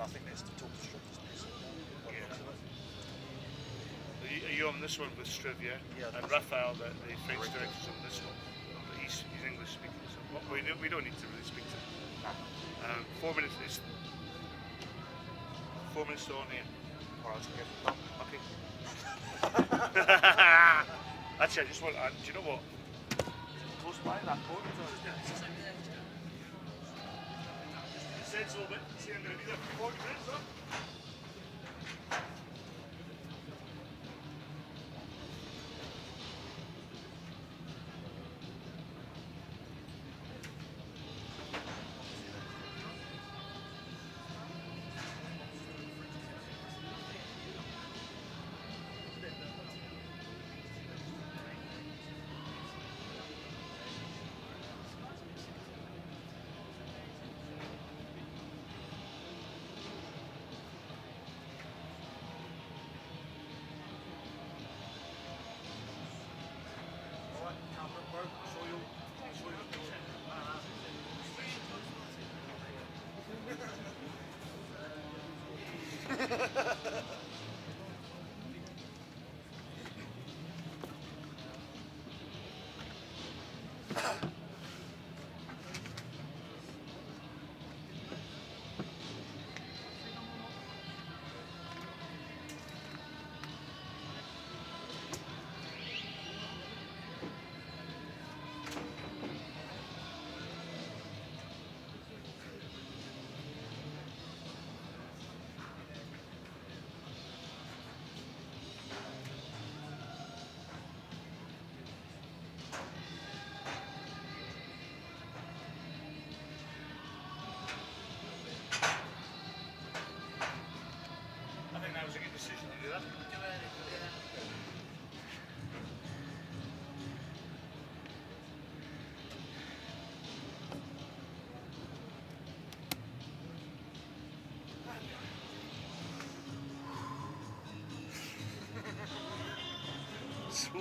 and I think that's to talk to Striv. Are you on this one with Striv, yeah? Yeah. And Raphael, the French director's on this one. But he's English speaking, so we don't need to really speak to him. 4 minutes is 4 minutes to on here. Alright, okay. Okay. Actually, I just want. Do you know what? Close by that boat. Sensible bit. See, I'm going to be there for 40 minutes, huh?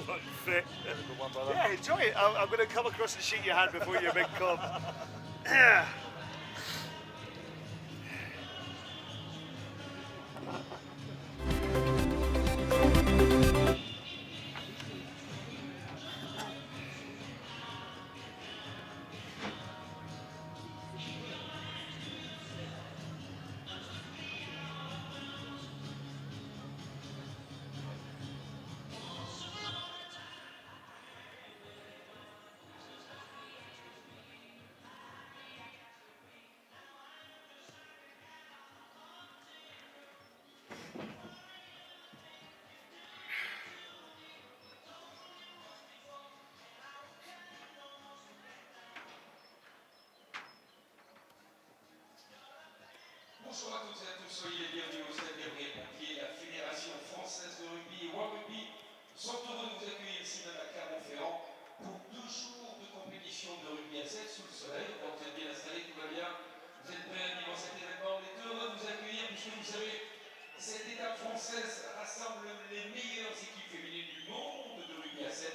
Unfit. Yeah, enjoy it. I'm going to come across and shake your hand before your big club. Yeah. Bonjour à toutes et à tous, soyez les bienvenus au stade Gabriel-Pompier. La Fédération française de rugby et World Rugby sont heureux de vous accueillir ici même à Clermont-Ferrand pour 2 jours de compétition de rugby à 7 sous le soleil. Donc vous êtes bien installés, tout va bien. Vous êtes prêts à vivre cet événement. On est heureux de vous accueillir puisque vous savez, cette étape française rassemble les meilleures équipes féminines du monde de rugby à 7.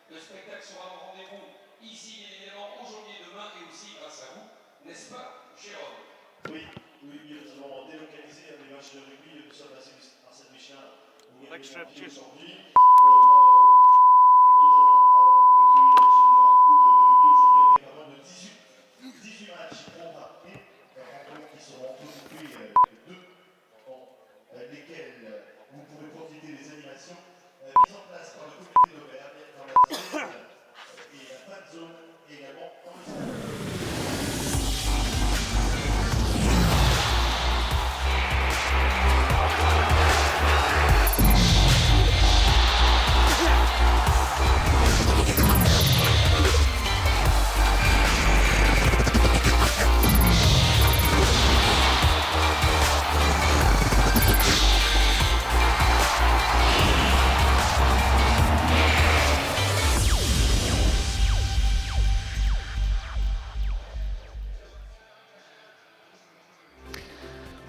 Le spectacle sera au rendez-vous ici, bien évidemment, aujourd'hui et demain, et aussi grâce à vous, n'est-ce pas, Jérôme? Oui, nous avons délocalisé les matchs de rugby, nous sommes à Saint-Michelin aujourd'hui. Nous avons le privilège de recueillir un coup de rugby aujourd'hui avec pas mal de 18 matchs programmés, rencontres qui seront constituées de 2, dans lesquels vous pourrez profiter des animations mises en place par le comité d'Auvergne dans la zone et la fan zone également dans le stade.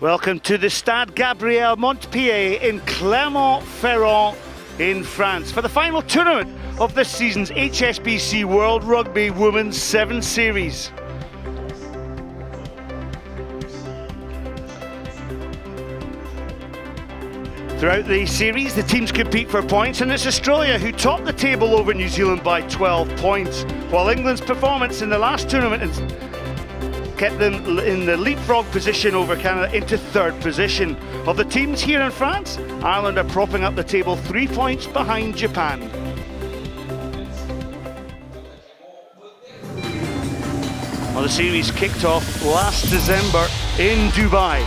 Welcome to the Stade Gabriel Montpied in Clermont-Ferrand in France for the final tournament of this season's HSBC World Rugby Women's 7 Series. Throughout the series, the teams compete for points, and it's Australia who topped the table over New Zealand by 12 points, while England's performance in the last tournament kept them in the leapfrog position over Canada into third position. Of the teams here in France, Ireland are propping up the table 3 points behind Japan. Well, the series kicked off last December in Dubai.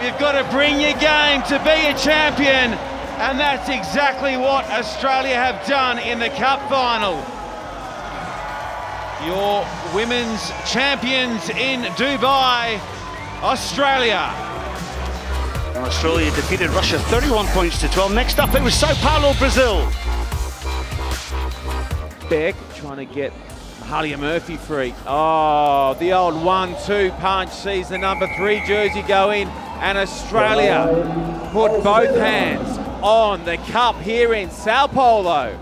You've got to bring your game to be a champion, and that's exactly what Australia have done in the Cup final. Your women's champions in Dubai, Australia. And Australia defeated Russia 31 points to 12. Next up, it was Sao Paulo, Brazil. Beck trying to get Halia Murphy free. Oh, the old 1-2 punch sees the number 3 jersey go in, and Australia put both hands on the cup here in Sao Paulo.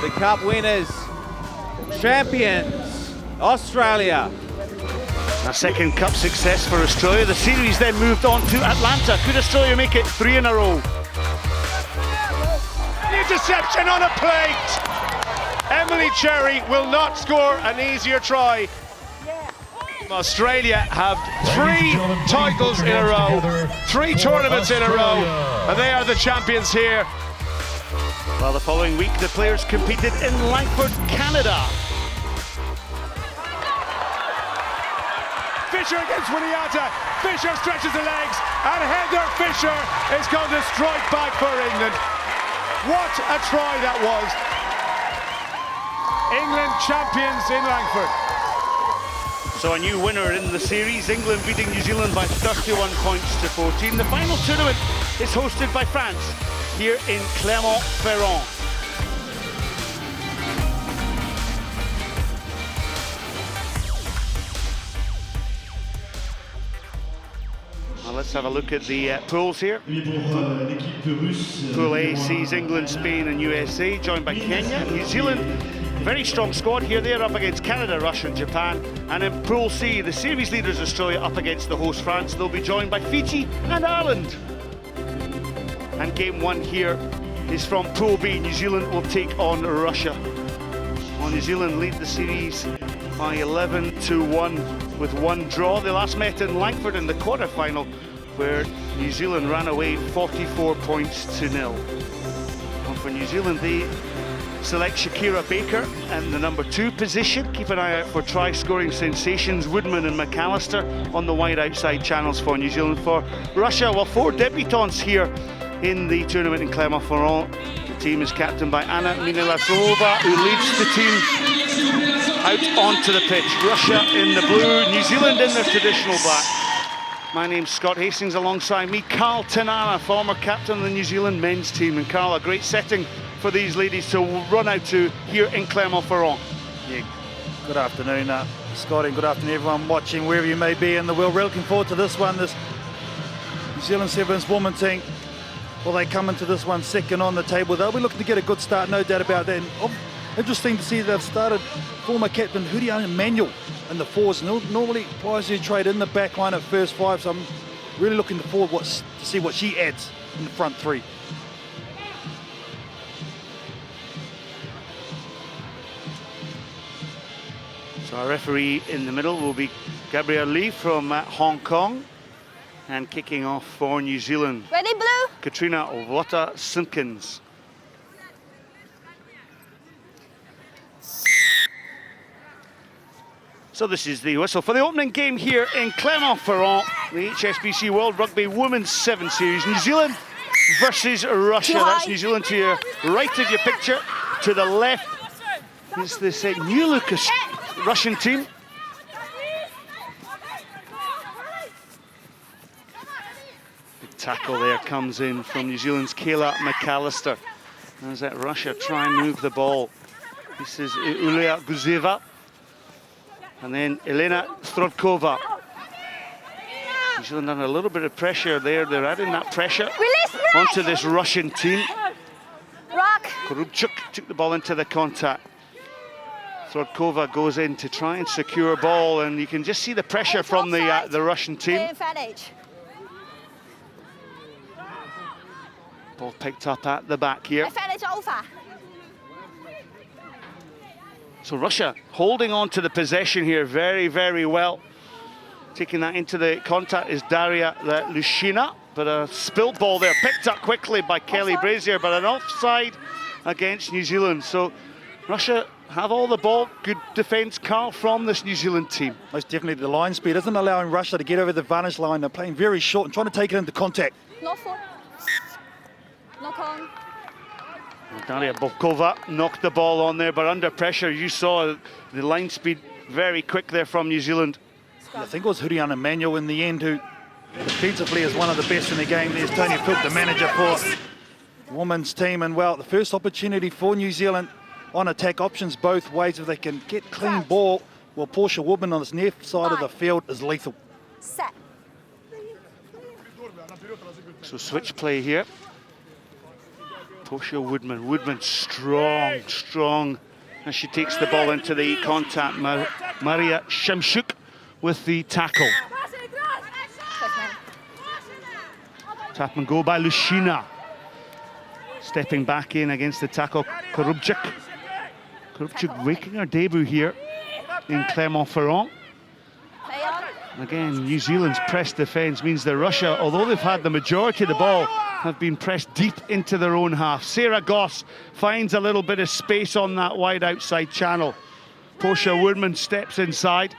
The cup winners, champions, Australia. A second cup success for Australia. The series then moved on to Atlanta. Could Australia make it 3 in a row? Interception on a plate! Emily Cherry will not score an easier try. Australia have 3 titles in a row, 3 tournaments in a row, and they are the champions here. Well, the following week, the players competed in Langford, Canada. Fisher against Winiata. Fisher stretches the legs, and Heather Fisher is going to strike back for England. What a try that was. England champions in Langford. So a new winner in the series, England beating New Zealand by 31 points to 14. The final tournament is hosted by France here in Clermont-Ferrand. Well, let's have a look at the pools here. Pool A sees England, Spain and USA, joined by Kenya. New Zealand, very strong squad here. They're up against Canada, Russia and Japan. And in Pool C, the series leaders Australia up against the host France. They'll be joined by Fiji and Ireland. And game 1 here is from Pool B. New Zealand will take on Russia. Well, New Zealand lead the series by 11-1 with 1 draw. They last met in Langford in the quarter-final, where New Zealand ran away 44 points to 0. Well, for New Zealand, they select Shakira Baker in the number 2 position. Keep an eye out for try-scoring sensations Woodman and McAllister on the wide outside channels for New Zealand. For Russia, well, 4 debutants here in the tournament in Clermont-Ferrand. The team is captained by Anna Minilasova, who leads the team out onto the pitch. Russia in the blue, New Zealand in their traditional black. My name's Scott Hastings, alongside me, Carl Tanana, former captain of the New Zealand men's team. And Carl, a great setting for these ladies to run out to here in Clermont-Ferrand. Yeah, good afternoon, Scott, and good afternoon everyone watching wherever you may be in the world. We're looking forward to this one, this New Zealand Sevens women team. Well, they come into this one second on the table. They'll be looking to get a good start, no doubt about that. And interesting to see they've started former captain Hurian Manuel in the 4s. Normally players who trade in the back line at first 5, so I'm really looking forward to see what she adds in the front 3. So our referee in the middle will be Gabrielle Lee from Hong Kong, and kicking off for New Zealand, Ready, blue? Katrina Wota-Simpkins. So this is the whistle for the opening game here in Clermont-Ferrand, the HSBC World Rugby Women's 7 Series. New Zealand versus Russia. That's New Zealand to your right of your picture. To the left is this new Lucas Russian team. Big tackle there comes in from New Zealand's Kayla McAllister. As that Russia try and move the ball. This is Ulia Guzeva. And then Elena Strodkova. New Zealand under a little bit of pressure there. They're adding that pressure onto this Russian team. Korubchuk took the ball into the contact. Trodkova goes in to try and secure ball, and you can just see the pressure from the Russian team. Ball picked up at the back here. So Russia holding on to the possession here very, very well. Taking that into the contact is Daria Lushina, but a spilled ball there, picked up quickly by Kelly Brazier, but an offside against New Zealand. So Russia have all the ball. Good defence, Carl, from this New Zealand team. Most definitely the line speed isn't allowing Russia to get over the vantage line. They're playing very short and trying to take it into contact. Daria Bobkova knocked the ball on there, but under pressure, you saw the line speed very quick there from New Zealand. I think it was Huriana Manuel in the end who defensively is one of the best in the game. There's Tony Philp, the manager for the women's team. And well, the first opportunity for New Zealand on attack options both ways. If they can get clean ball, well, Portia Woodman on this left side of the field is lethal. So switch play here. Portia Woodman. Woodman strong as she takes the ball into the contact. Maria Shemshuk with the tackle. Tap and go by Lushina. Stepping back in against the tackle, Korubchuk. Korubchuk making her debut here in Clermont-Ferrand. Again, New Zealand's press defence means that Russia, although they've had the majority of the ball, have been pressed deep into their own half. Sarah Goss finds a little bit of space on that wide outside channel. Portia Woodman steps inside.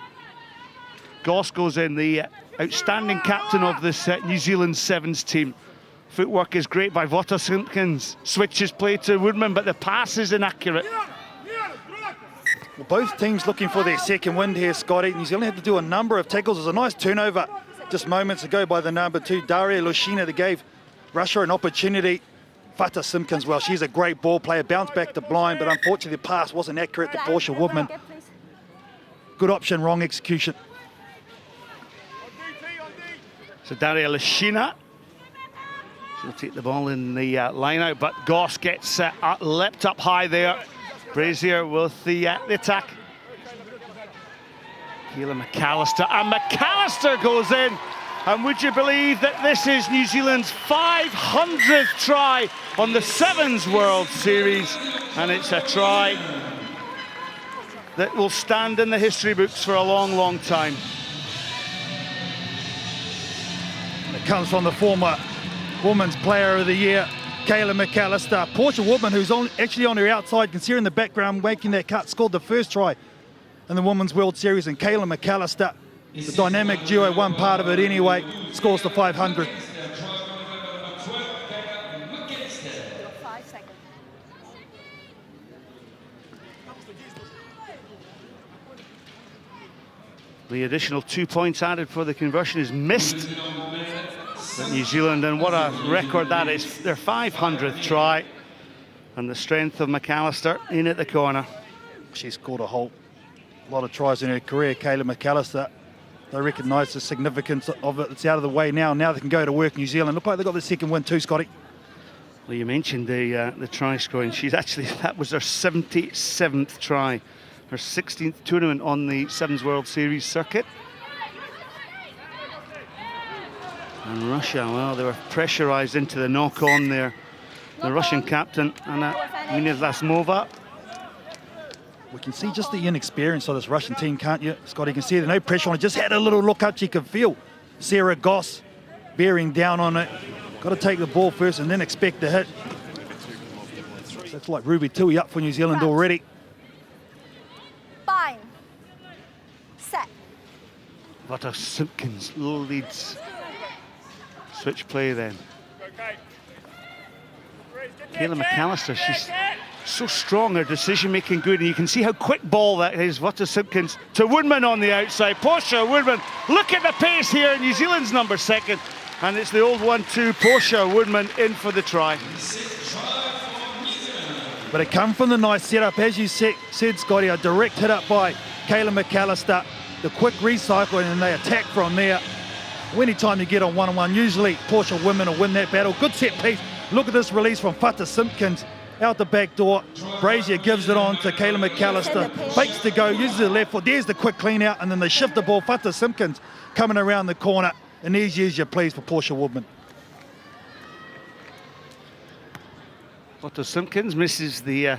Goss goes in, the outstanding captain of this New Zealand Sevens team. Footwork is great by Vota Simpkins. Switches play to Woodman, but the pass is inaccurate. Well, both teams looking for their second wind here, Scotty. New Zealand had to do a number of tackles. There's a nice turnover just moments ago by the number 2, Daria Lushina, that gave Russia an opportunity. Vota Simpkins, well, she's a great ball player. Bounced back to blind, but unfortunately the pass wasn't accurate to Portia Woodman. Good option, wrong execution. So Daria Lushina, she'll take the ball in the line out, but Goss gets leapt up high there. Brazier with the attack. Kayla McAllister, and McAllister goes in. And would you believe that this is New Zealand's 500th try on the Sevens World Series? And it's a try that will stand in the history books for a long, long time. It comes from the former Women's Player of the Year, Kayla McAllister. Portia Woodman, who's actually on her outside, can see her in the background making that cut, scored the first try in the Women's World Series, and Kayla McAllister, the dynamic duo, one part of it anyway, scores the 500. The additional 2 points added for the conversion is missed at New Zealand, and what a record that is. Their 500th try, and the strength of McAllister in at the corner. She's scored a whole lot of tries in her career, Kayla McAllister. They recognise the significance of it. It's out of the way now. Now they can go to work, New Zealand. Look like they've got the second win too, Scotty. Well, you mentioned the try scoring. She's actually, that was her 77th try. Her 16th tournament on the Sevens World Series circuit. And Russia, well, they were pressurised into the knock-on there. The Russian captain, Anna Minivlasmova. We can see just the inexperience of this Russian team, can't you, Scotty? You can see there's no pressure on it. Just had a little look up. You can feel Sarah Goss bearing down on it. Got to take the ball first and then expect the hit. So it's like Ruby Tui up for New Zealand already. Fine. Set. Vota Simpkins leads. Switch play then. Kayla McAllister, she's so strong, her decision-making good, and you can see how quick ball that is. Vota Simpkins to Woodman on the outside. Portia Woodman, look at the pace here. New Zealand's number 2nd, and it's the old 1-2. Portia Woodman in for the try. But it come from the nice setup, as you said, Scotty, a direct hit up by Kayla McAllister. The quick recycle, and they attack from there. Anytime you get on one-on-one, usually Portia Woodman will win that battle. Good set piece. Look at this release from Vota Simpkins. out the back door. Brazier gives it on to Kayla McAllister. Fakes to go, uses the left foot. There's the quick clean out, and then they shift the ball. Fata Simpkins coming around the corner. And there's your plays for Portia Woodman. Fata Simpkins misses the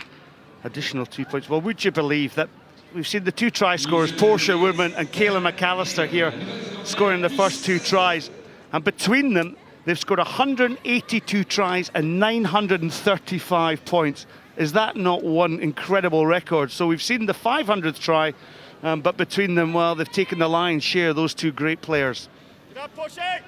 additional 2 points. Well, would you believe that we've seen the two try scorers, Portia Woodman and Kayla McAllister here, scoring the first 2 tries. And between them, they've scored 182 tries and 935 points. Is that not one incredible record? So we've seen the 500th try, but between them, well, they've taken the lion's share, those two great players. Get up, push it!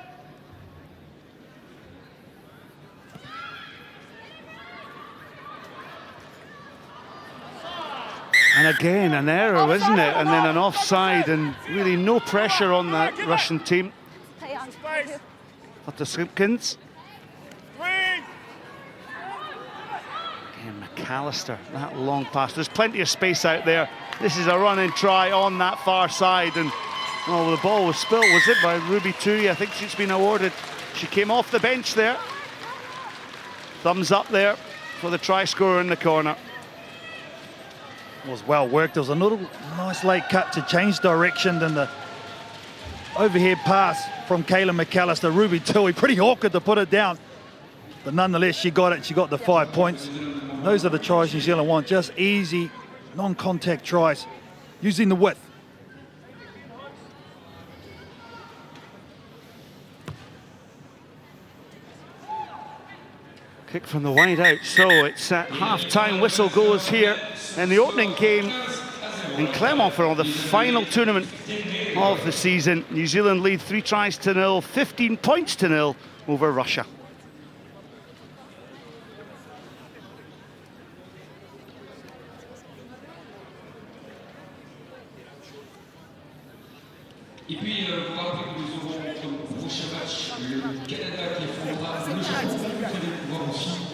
And again, an error, isn't it? And then an offside, and really no pressure on that Russian team. Play on. Fata Simpkins. Green! Again, McAllister, that long pass. There's plenty of space out there. This is a run and try on that far side, and oh, the ball was spilled, was it, by Ruby Tui? I think she's been awarded. She came off the bench there. Thumbs up there for the try scorer in the corner. It was well worked. There was a little nice late cut to change direction, and the overhead pass from Kayla McAllister. Ruby Tui, pretty awkward to put it down, but nonetheless she got it. She got the 5 points. Those are the tries New Zealand want, just easy non-contact tries using the width. Kick from the wide out, so it's half-time whistle goes here in the opening game in Clermont-Ferrand, the final tournament of the season. New Zealand lead 3-0, 15 points to 0 over Russia. Et puis, vous rappelez que nous aurons comme prochain match le Canada qui affrontera le Japon.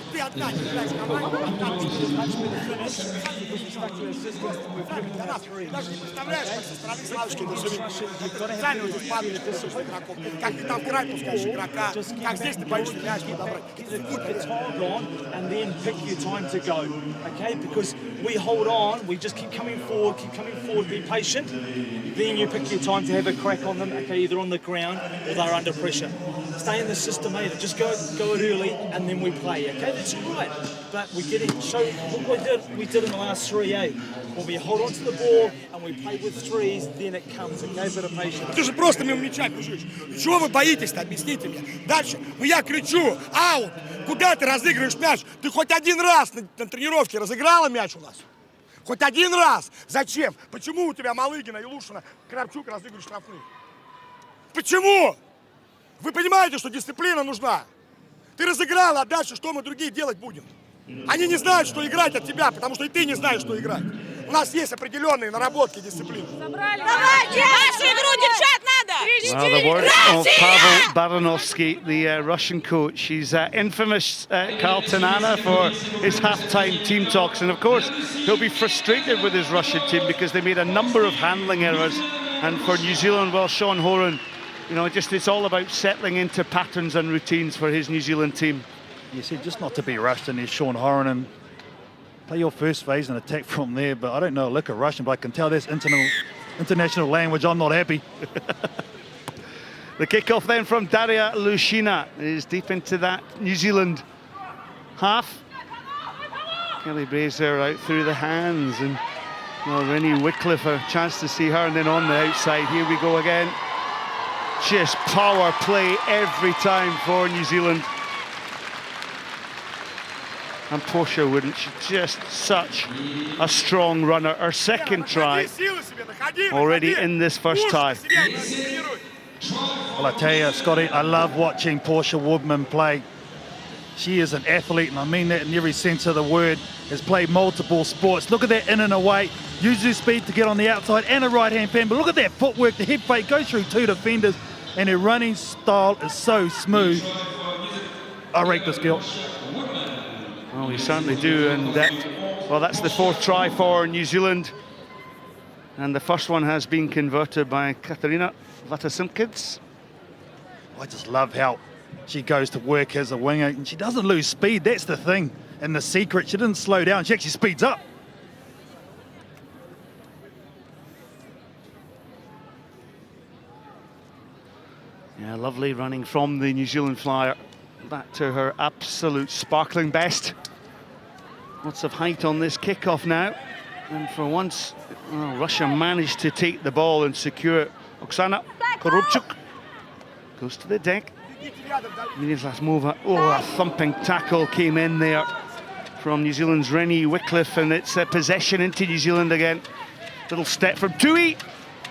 Vous allez pouvoir aussi and then pick your time to go, okay? Because we hold on, we just keep coming forward, be patient. Then you pick your time to have a crack on them, okay, either on the ground or they're under pressure. Stay in the system, either. Just go it early and then we play, okay? That's all right. But we get it. Show what we did in the last 3-8. When we hold on to the ball and we play with threes, then it comes, okay? Bit of patience. Ты же просто мимо мяча бежишь. Чего вы боитесь-то? Объясните мне. Дальше. Ну я кричу, аут. Куда ты разыгрываешь мяч? Ты хоть один раз на тренировке разыграла мяч у нас? Хоть один раз. Зачем? Почему у тебя Малыгина и Лушина, Кравчук разыгрывают штрафные? Почему? Вы понимаете, что дисциплина нужна? Ты разыграла, а дальше что мы другие делать будем? Они не знают, что играть от тебя, потому что и ты не знаешь, что играть. У нас есть определенные наработки дисциплины. Давайте! Вашу игру, девчат, надо! Well, the words of Pavel Baranovsky, the Russian coach. He's infamous, Karl Tanana, for his half-time team talks. And of course, he'll be frustrated with his Russian team because they made a number of handling errors. And for New Zealand, well, Sean Horan, you know, it's all about settling into patterns and routines for his New Zealand team. You said just not to be rushed in there, Sean Horan, and play your first phase and attack from there. But I don't know a lick of Russian, but I can tell that's international language. I'm not happy. The kickoff then from Daria Lushina is deep into that New Zealand half. Kelly Brazier out through the hands, and well, Rennie Wycliffe, a chance to see her, and then on the outside, here we go again. Just power play every time for New Zealand. And Portia wouldn't, she's just such a strong runner. Her second try already in this first tie. Well, I tell you, Scotty, I love watching Portia Woodman play. She is an athlete, and I mean that in every sense of the word. Has played multiple sports. Look at that in and away. Uses her speed to get on the outside and a right-hand pan. But look at that footwork. The head fake goes through 2 defenders, and her running style is so smooth. I rate this girl. Well, we certainly do, and well, that's the 4th try for New Zealand. And the first one has been converted by Katarina Vata-Simpkins. I just love how she goes to work as a winger, and she doesn't lose speed. That's the thing. And the secret, she didn't slow down, she actually speeds up. Yeah, lovely running from the New Zealand flyer. Back to her absolute sparkling best. Lots of height on this kickoff now. And for once, Russia managed to take the ball and secure it. Oksana Korobchuk goes to the deck. Lasmova. Oh, a thumping tackle came in there from New Zealand's Rennie Wycliffe, and it's a possession into New Zealand again. Little step from Tui.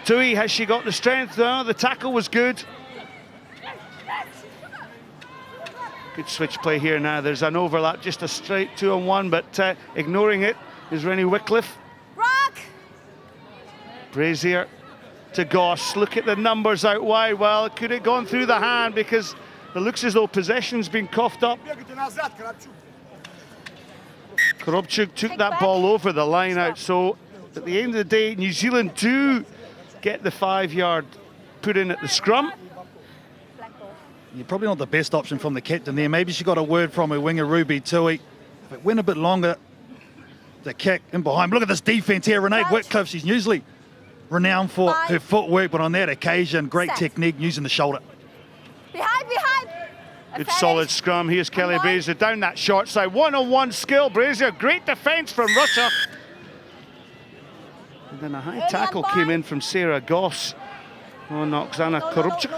Tui, has she got the strength? No, the tackle was good. Good switch play here now. There's an overlap, just a straight 2-on-1, but ignoring it is Rennie Wycliffe. Rock! Brazier to Goss. Look at the numbers out wide. Well, could it gone through the hand, because it looks as though possession's been coughed up. Korobchuk took that ball over the line out. So at the end of the day, New Zealand do get the 5-yard put in at the scrum. You're probably not the best option from the captain there. Maybe she got a word from her winger, Ruby Tui. If it went a bit longer, the kick in behind. Look at this defense here, Renee Wycliffe. She's usually renowned for her footwork, but on that occasion, great technique using the shoulder. Behind. Good solid scrum. Here's Kelly Brazier down that short side. One-on-one skill. Brazier, great defence from Russia. And then a high tackle came in from Sarah Goss on Oksana Korobchuk.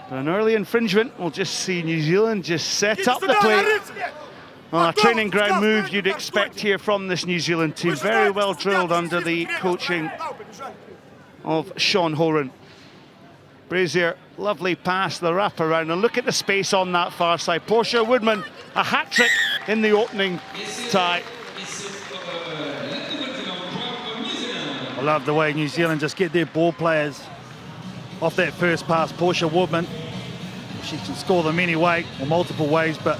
An early infringement. We'll just see New Zealand just set up the play. Well, a training ground move you'd expect here from this New Zealand team. Very well drilled under the coaching of Sean Horan. Brazier, lovely pass, the wrap around, and look at the space on that far side. Portia Woodman, a hat-trick in the opening tie. I love the way New Zealand just get their ball players off that first pass. Portia Woodman, she can score them any way or multiple ways, but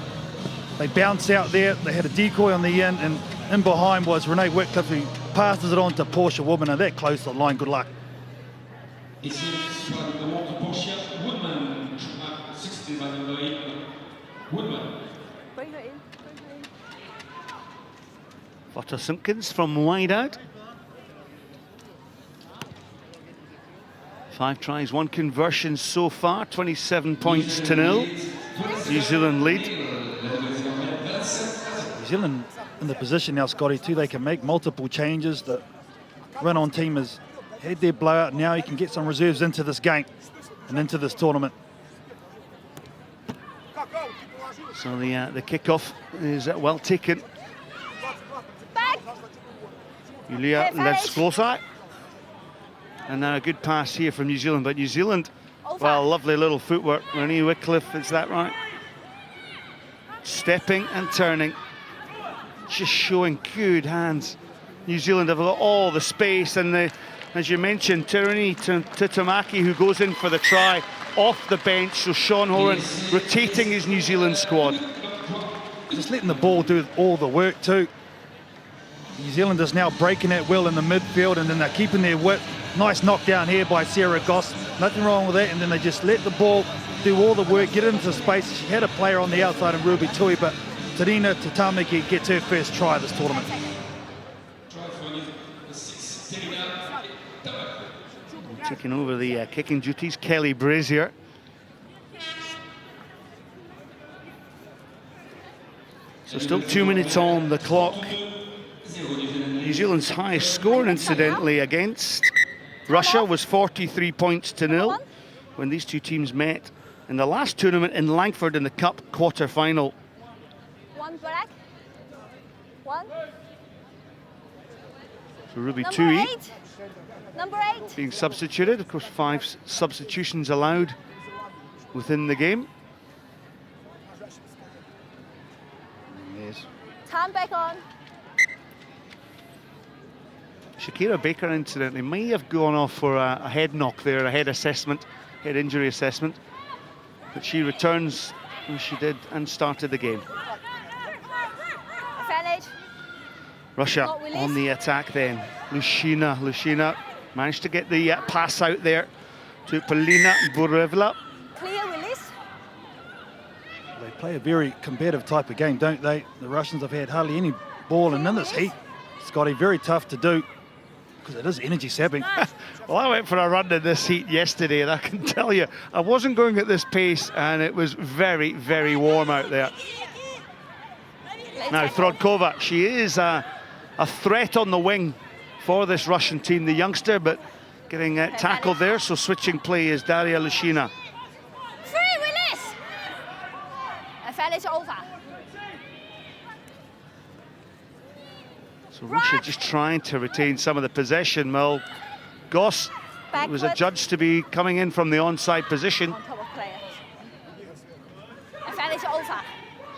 they bounce out there. They had a decoy on the end, and in behind was Renee Wycliffe, who passes it on to Portia Woodman, and that close to the line. Good luck. Lotta Simpkins from wide out. 5 tries, 1 conversion so far, 27 points to 0. New Zealand lead. New Zealand in the position now, Scotty, too. They can make multiple changes. The run-on team has had their blowout. Now you can get some reserves into this game and into this tournament. So the kickoff is well taken. Yulia Levskosai. And now a good pass here from New Zealand, but New Zealand, well, lovely little footwork. Renee Wycliffe, is that right? Stepping and turning, just showing good hands. New Zealand have got all the space, and as you mentioned, Tirini Titamaki, who goes in for the try off the bench. So Sean Horan rotating his New Zealand squad. Just letting the ball do all the work too. New Zealand is now breaking at will in the midfield, and then they're keeping their width. Nice knockdown here by Sarah Goss. Nothing wrong with that, and then they just let the ball do all the work, get into space. She had a player on the outside of Ruby Tui, but Tirina Titamaki gets her first try this tournament. Taking over the kicking duties, Kelly Brazier. So still 2 minutes on the clock. New Zealand's highest score, incidentally, against Russia was 43 points to 0 when these two teams met in the last tournament in Langford in the Cup quarter-final. One black. One. So Ruby Tui Number 8. being substituted. Of course, 5 substitutions allowed within the game. Yes. Time back on. Shakira Baker, incidentally, may have gone off for a head knock there, a head assessment, head injury assessment. But she returns as she did and started the game. Advantage. Russia on the attack then. Lushina managed to get the pass out there to Polina Burevla. Clear release. They play a very competitive type of game, don't they? The Russians have had hardly any ball, and in this heat, Scotty, very tough to do because it is energy sapping. Well, I went for a run in this heat yesterday, and I can tell you, I wasn't going at this pace, and it was very, very warm out there. Now, Throdkova, she is a threat on the wing for this Russian team, the youngster, but getting tackled there, so switching play is Daria Lishina. Free release. A foul is over. So Russia just trying to retain some of the possession. Well, Goss was adjudged to be coming in from the onside position. On top of players. A foul is over.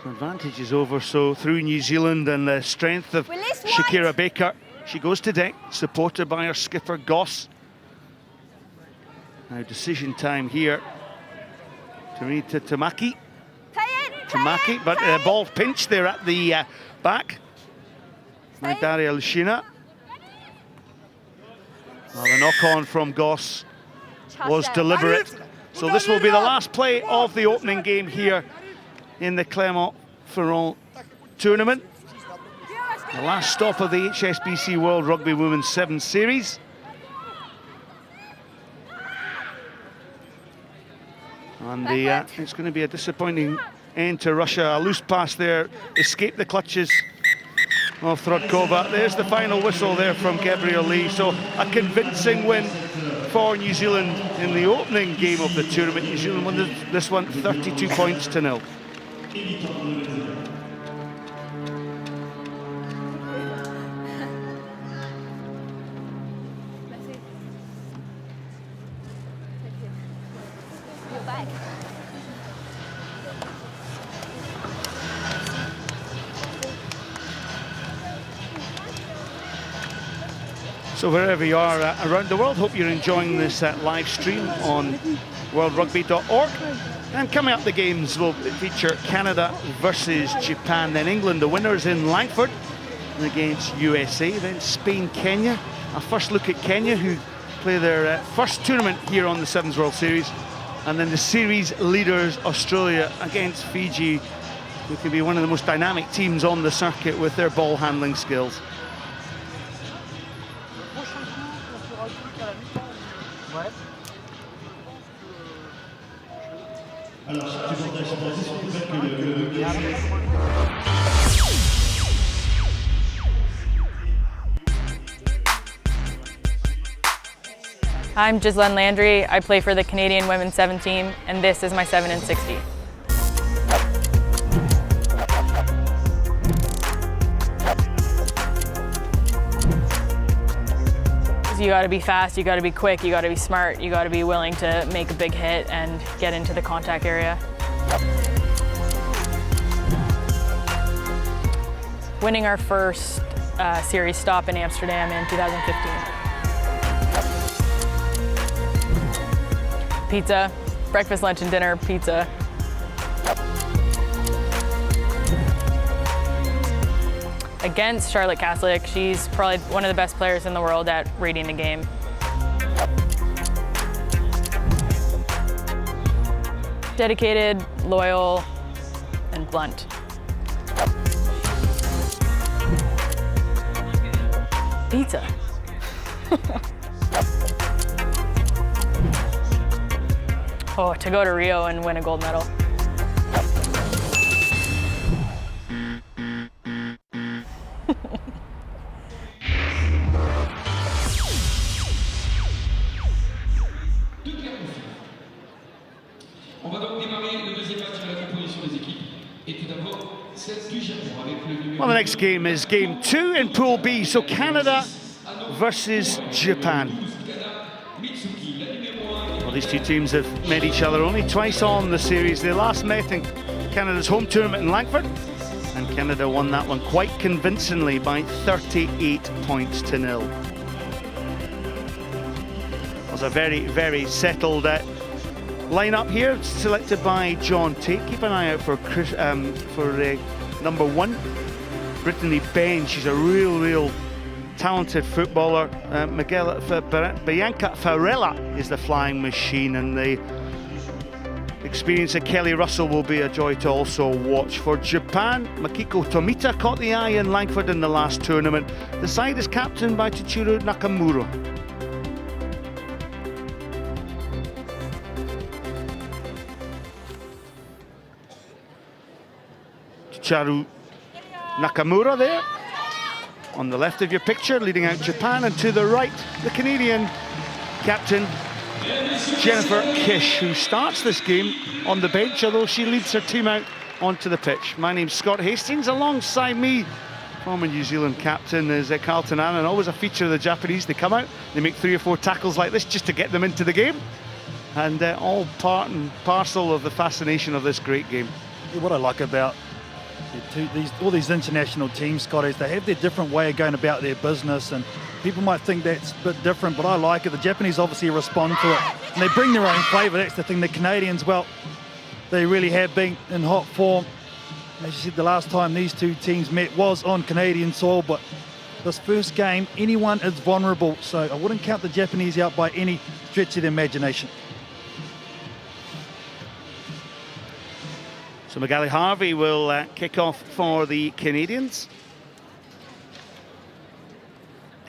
So advantage is over, so through New Zealand and the strength of Shakira Baker. She goes to deck, supported by her skipper Goss. Now decision time here. Tarita Tamaki. Tamaki, but the ball pinched there at the back. Now Daria Lishina. Well, the knock-on from Goss was deliberate. So this will be the last play of the opening game here in the Clermont-Ferrand tournament. The last stop of the HSBC World Rugby Women's 7 Series. And it's going to be a disappointing end to Russia. A loose pass there, escaped the clutches of Throdkova. There's the final whistle there from Gabriel Lee. So a convincing win for New Zealand in the opening game of the tournament. New Zealand won this one 32 points to 0. So wherever you are around the world, hope you're enjoying this live stream on worldrugby.org. And coming up, the games will feature Canada versus Japan, then England, the winners in Langford against USA, then Spain, Kenya. A first look at Kenya, who play their first tournament here on the Sevens World Series. And then the series leaders, Australia, against Fiji, who can be one of the most dynamic teams on the circuit with their ball handling skills. I'm Ghislaine Landry. I play for the Canadian Women's 7 team, and this is my 7 and 60. You got to be fast, you got to be quick, you got to be smart, you got to be willing to make a big hit and get into the contact area. Winning our first series stop in Amsterdam in 2015. Pizza, breakfast, lunch, and dinner, pizza. Against Charlotte Kaslik, she's probably one of the best players in the world at reading the game. Dedicated, loyal, and blunt. Pizza. Oh, to go to Rio and win a gold medal. Well, the next game is game 2 in Pool B, so Canada versus Japan. Well, these two teams have met each other only twice on the series. They last met in Canada's home tournament in Langford, and Canada won that one quite convincingly by 38 points to 0. It was a very, very settled lineup here, selected by John Tate. Keep an eye out for number 1, Brittany Benn. She's a real talented footballer. Bianca Farella is the flying machine, and the experience of Kelly Russell will be a joy to also watch. For Japan, Makiko Tomita caught the eye in Langford in the last tournament. The side is captained by Chichiro Nakamura. Chichiro Nakamura there on the left of your picture, leading out Japan, and to the right, the Canadian captain Jennifer Kish, who starts this game on the bench, although she leads her team out onto the pitch. My name's Scott Hastings. Alongside me, former New Zealand captain, is Carlton Annan. Always a feature of the Japanese. They come out, they make 3 or 4 tackles like this just to get them into the game, and all part and parcel of the fascination of this great game. What I like about all these international teams, Scott, is they have their different way of going about their business, and people might think that's a bit different, but I like it. The Japanese obviously respond to it, and they bring their own flavour. That's the thing. The Canadians, well, they really have been in hot form. As you said, the last time these two teams met was on Canadian soil, but this first game, anyone is vulnerable, so I wouldn't count the Japanese out by any stretch of the imagination. So Magali Harvey will kick off for the Canadians.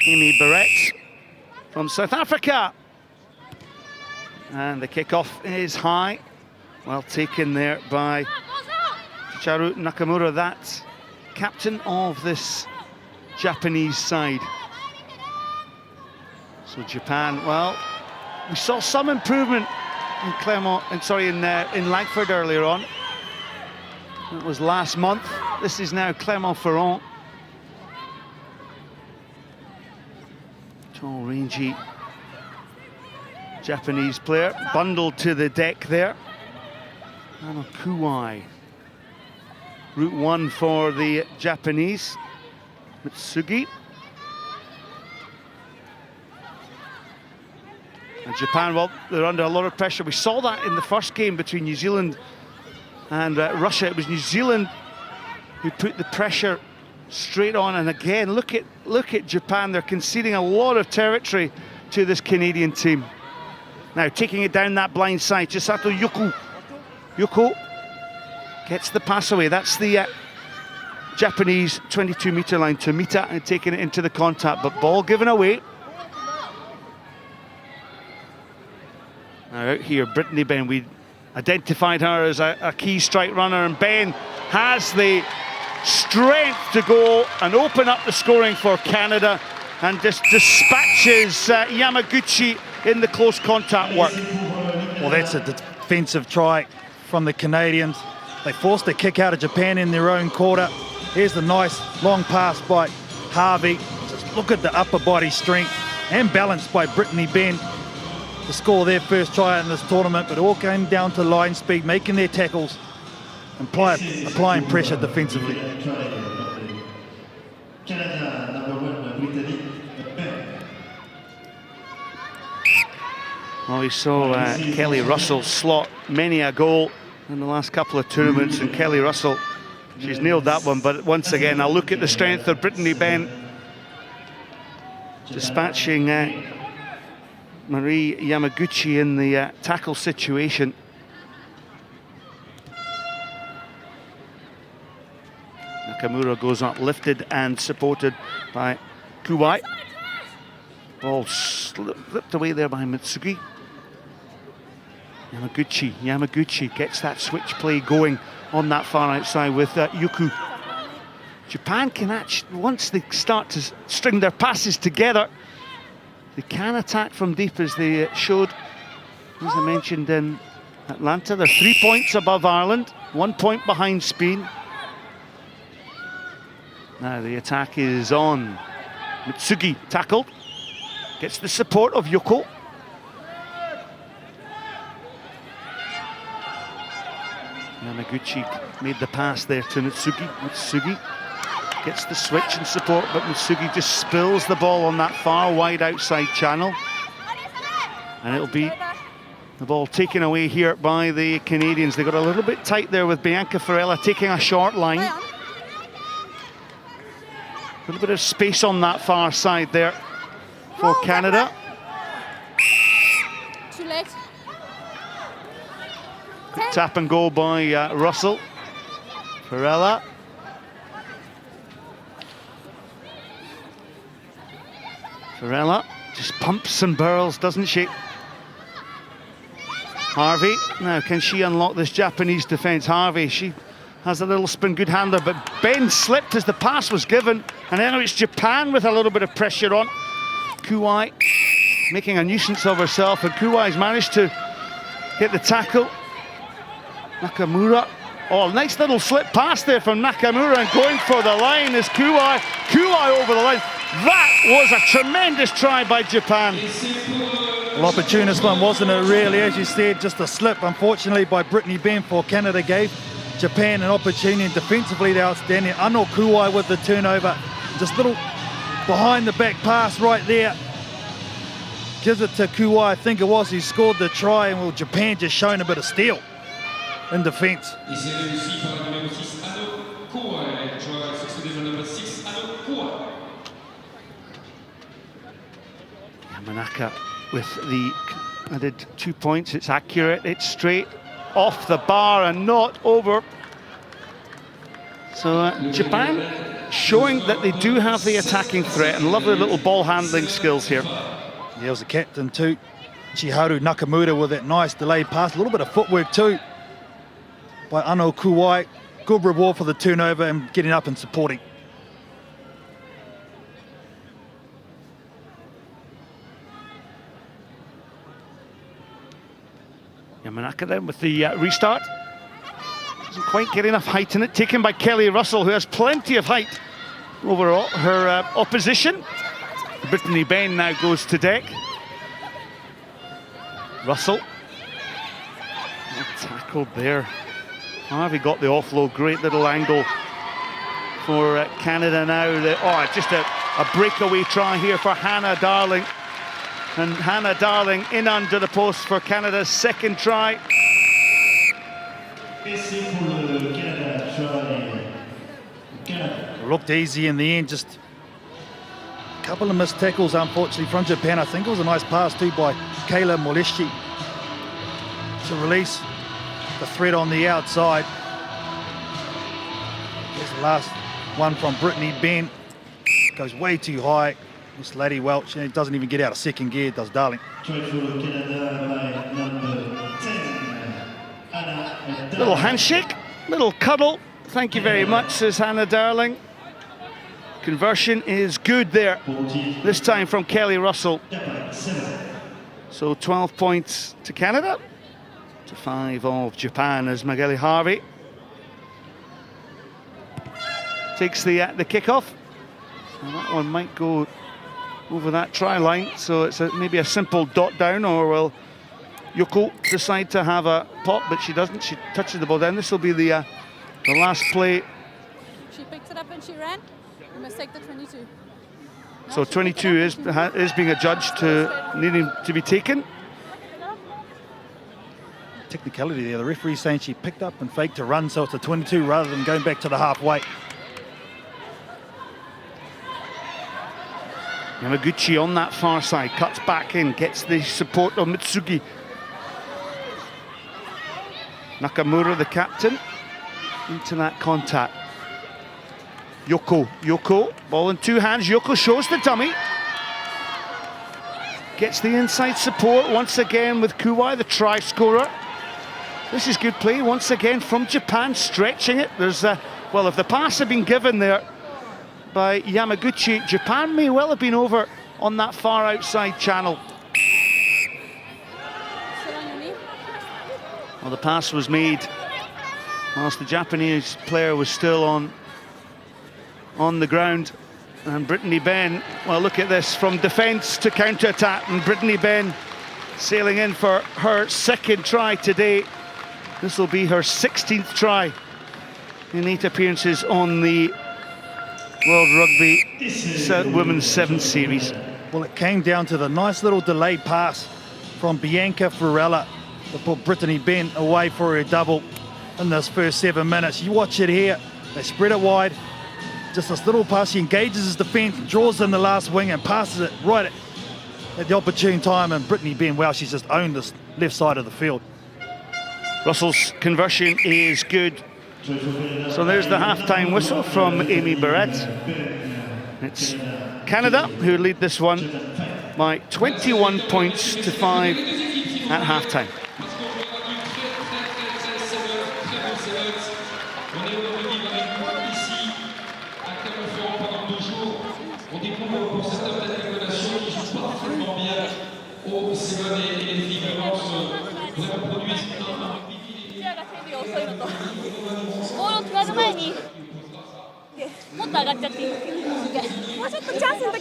Amy Barrett from South Africa. And the kick-off is high. Well taken there by Chichiro Nakamura, that captain of this Japanese side. So Japan, well, we saw some improvement in in Langford earlier on. It was last month. This is now Clermont-Ferrand. Tall, rangy Japanese player, bundled to the deck there. Ano Kuwai. Route 1 for the Japanese. Mitsugi. And Japan, well, they're under a lot of pressure. We saw that in the first game between New Zealand and Russia. It was New Zealand who put the pressure straight on, and again, look at Japan. They're conceding a lot of territory to this Canadian team. Now taking it down that blind side, Chisato Yoko. Yoko gets the pass away. That's the Japanese 22-metre line to Mita, and taking it into the contact, but ball given away. Now out here, Brittany Ben, we identified her as a key strike runner, and Ben has the strength to go and open up the scoring for Canada, and just dispatches Yamaguchi in the close contact work. Well, that's a defensive try from the Canadians. They forced a kick out of Japan in their own quarter. Here's the nice long pass by Harvey. Just look at the upper body strength and balance by Brittany Ben to score their first try in this tournament, but it all came down to line speed, making their tackles and applying pressure defensively. Well, we saw Kelly Russell slot many a goal in the last couple of tournaments, and Kelly Russell, she's nailed that one, but once again, I'll look at the strength of Brittany Ben, dispatching Marie Yamaguchi in the tackle situation. Nakamura goes up, lifted and supported by Kuwai. Ball slipped away there by Mitsugi. Yamaguchi gets that switch play going on that far outside with Yuku. Japan can actually, once they start to string their passes together, they can attack from deep, as they showed, as I mentioned, in Atlanta. They're 3 points above Ireland, 1 point behind Spain. Now the attack is on. Mitsugi tackled, gets the support of Yoko. Yamaguchi made the pass there to Mitsugi. Mitsugi gets the switch and support, but Mitsugi just spills the ball on that far wide outside channel. And it'll be the ball taken away here by the Canadians. They got a little bit tight there with Bianca Farella taking a short line. A little bit of space on that far side there for Canada. Too late. 10. Tap and go by Russell. Varela. Varela just pumps and burls, doesn't she? Harvey, now can she unlock this Japanese defence? Harvey, she has a little spin, good handler, but Ben slipped as the pass was given, and now it's Japan with a little bit of pressure on. Kuwai making a nuisance of herself, and Kuwai's managed to get the tackle. Nakamura, oh, nice little slip pass there from Nakamura, and going for the line is Kuwai. Kuwai over the line. That was a tremendous try by Japan. Well, opportunist one, wasn't it, really? As you said, just a slip, unfortunately, by Brittany Ben for Canada gave Japan an opportunity. Defensively, they're outstanding. Ano Kuwai with the turnover. Just little behind the back pass right there. Gives it to Kuwai, I think it was, who scored the try, and well, Japan just showing a bit of steel in defence. Yamanaka with the added 2 points. It's accurate, it's straight off the bar and not over. So Japan showing that they do have the attacking threat, and lovely little ball handling skills here. There was the captain too, Chiharu Nakamura, with that nice delayed pass. A little bit of footwork too by Ano Kuwai. Good reward for the turnover and getting up and supporting. Yamanaka then with the restart. Doesn't quite get enough height in it. Taken by Kelly Russell, who has plenty of height over her opposition. Brittany Ben now goes to deck. Russell. Not tackled there. Harvey got the offload. Great little angle for Canada now. Just a breakaway try here for Hannah Darling. And Hannah Darling in under the post for Canada's second try. Looked easy in the end, just a couple of missed tackles, unfortunately, from Japan. I think it was a nice pass too by Kayla Moleshi to release the threat on the outside. Here's the last one from Brittany Ben. Goes way too high. Miss Laddie Welch, and it doesn't even get out of second gear, does Darling. Little handshake, little cuddle. Thank you very much, says Hannah Darling. Conversion is good there, this time from Kelly Russell. So 12 points to Canada, to 5 of Japan, as Magali Harvey takes the kickoff. And that one might go over that try line, so it's maybe a simple dot down, or will Yoko decide to have a pop, but she doesn't. She touches the ball down. This will be the last play. She picked it up and she ran. You must take the 22. No, so 22 is being adjudged to needing to be taken. Technicality there. The referee saying she picked up and faked to run, so it's a 22 rather than going back to the halfway. Yamaguchi on that far side, cuts back in, gets the support of Mitsugi. Nakamura, the captain, into that contact. Yoko, ball in two hands. Yoko shows the dummy. Gets the inside support once again with Kuwai, the try scorer. This is good play once again from Japan, stretching it. There's well, if the pass had been given there by Yamaguchi, Japan may well have been over on that far outside channel. Well, the pass was made whilst the Japanese player was still on the ground. And Brittany Ben, well, look at this, from defence to counter-attack, and Brittany Ben sailing in for her second try today. This will be her 16th try in 8 appearances on the World Rugby Women's 7 Series. Well, it came down to the nice little delayed pass from Bianca Varela to put Brittany Ben away for her double in this first 7 minutes. You watch it here, they spread it wide. Just this little pass, she engages his defence, draws in the last wing and passes it right at the opportune time. And Brittany Ben, wow, she's just owned this left side of the field. Russell's conversion is good. So there's the half-time whistle from Amy Barrett. It's Canada who lead this one by 21 points to 5 at half-time.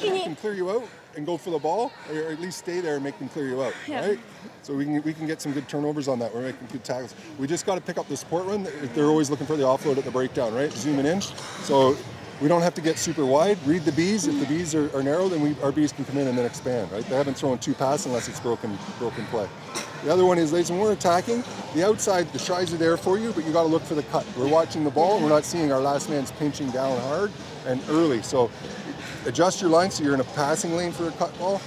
Can clear you out and go for the ball, or at least stay there and make them clear you out, right? So we can get some good turnovers on that. We're making good tackles. We just got to pick up the support run. They're always looking for the offload at the breakdown, right? Zooming in. So we don't have to get super wide. Read the Bs. If the Bs are narrow, then our Bs can come in and then expand, right? They haven't thrown 2 passes unless it's broken play. The other one is, when we're attacking, the outside, the tries are there for you, but you got to look for the cut. We're watching the ball, and we're not seeing our last man's pinching down hard and early. So adjust your line so you're in a passing lane for a cut ball,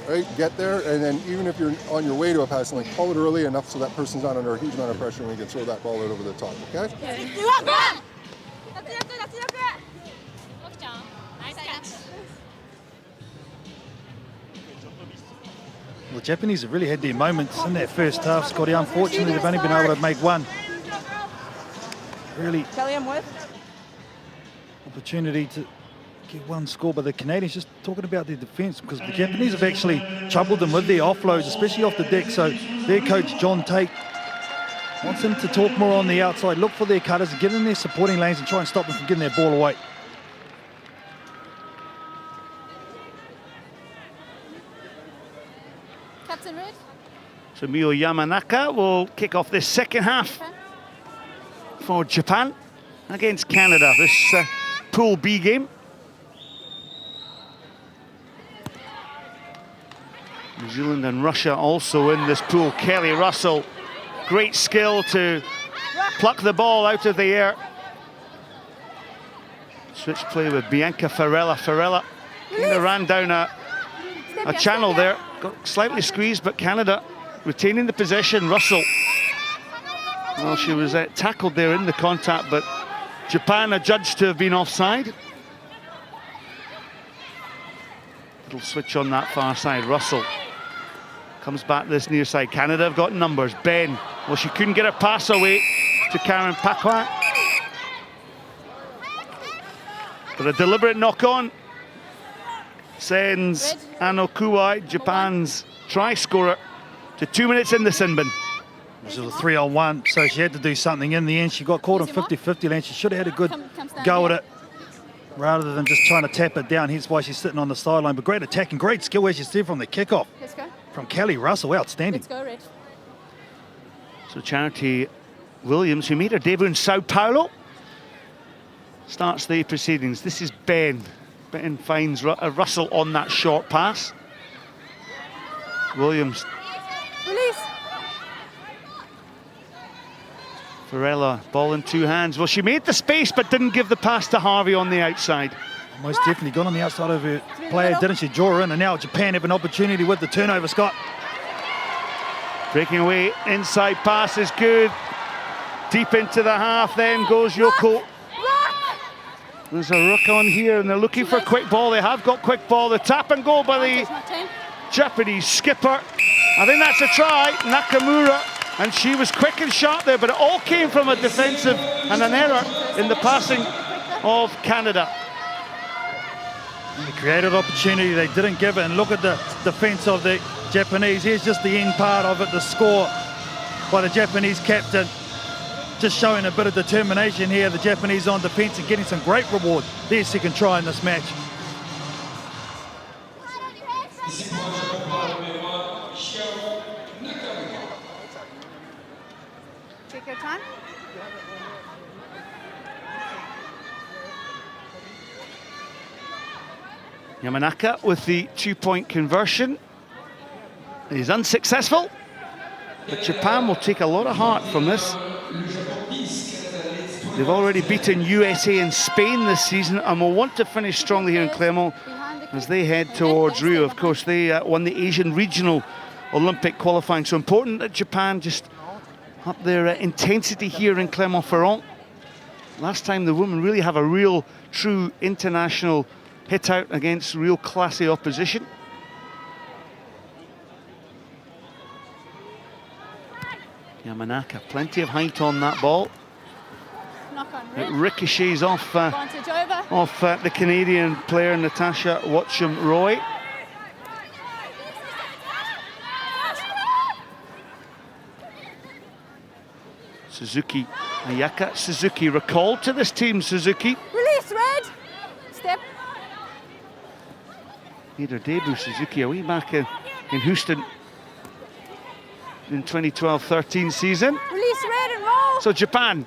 right? Get there, and then even if you're on your way to a passing lane, call it early enough so that person's not under a huge amount of pressure and we can throw that ball right over the top, okay? Well, the Japanese have really had their moments in that first half, Scotty. Unfortunately, they've only been able to make one. Really opportunity to get one score, but the Canadians just talking about their defence, because the Japanese have actually troubled them with their offloads, especially off the deck. So their coach, John Tate, wants them to talk more on the outside, look for their cutters, get in their supporting lanes and try and stop them from getting their ball away. Captain Red. So Mio Yamanaka will kick off this second half for Japan against Canada, this Pool B game. New Zealand and Russia also in this pool. Kelly Russell, great skill to pluck the ball out of the air. Switch play with Bianca Farella. Farella kind of ran down a channel there, got slightly squeezed, but Canada retaining the possession. Russell, well, she was tackled there in the contact, but Japan adjudged to have been offside. Little switch on that far side. Russell comes back this near side. Canada have got numbers. Ben, well, she couldn't get her pass away to Karen Pakwa. But a deliberate knock-on sends Ano Kuwai, Japan's try scorer, to 2 minutes in the sin bin. This was a 3-on-1, so she had to do something in the end. She got caught on 50-50 lane. She should have had a good go at it rather than just trying to tap it down. Here's why she's sitting on the sideline. But great attack and great skill, as you said, from the kickoff. Let's go. From Kelly Russell, outstanding. Let's go, Red. So Charity Williams, who made her debut in Sao Paulo, starts the proceedings. This is Ben. Ben finds Russell on that short pass. Williams. Release. Farella, ball in 2 hands. Well, she made the space, but didn't give the pass to Harvey on the outside. Most definitely got on the outside of her player, didn't she? Draw her in, and now Japan have an opportunity with the turnover, Scott. Breaking away, inside pass is good. Deep into the half, then goes Yoko. There's a ruck on here, and they're looking for a quick ball. They have got quick ball. The tap and go by the Japanese skipper. I think that's a try, Nakamura. And she was quick and sharp there, but it all came from a defensive and an error in the passing of Canada. They created opportunity, they didn't give it, and look at the defence of the Japanese. Here's just the end part of it, the score by the Japanese captain. Just showing a bit of determination here, the Japanese on defence and getting some great reward. Their second try in this match. Take your time. Yamanaka with the 2-point conversion is unsuccessful, but Japan will take a lot of heart from this. They've already beaten USA and Spain this season and will want to finish strongly here in Clermont as they head towards Rio. Of course, they won the Asian Regional Olympic qualifying, so important that Japan just up their intensity here in Clermont-Ferrand. Last time the women really have a real, true international hit out against real classy opposition. Yamanaka, plenty of height on that ball. Knock on It red. ricochets off, Advantage over. the Canadian player Natasha Watcham-Roy. Suzuki, Ayaka Suzuki, recalled to this team, Suzuki. Release red. Step. Made her debut, Suzuki, a wee back in Houston in 2012-13 season. Release red and roll. So Japan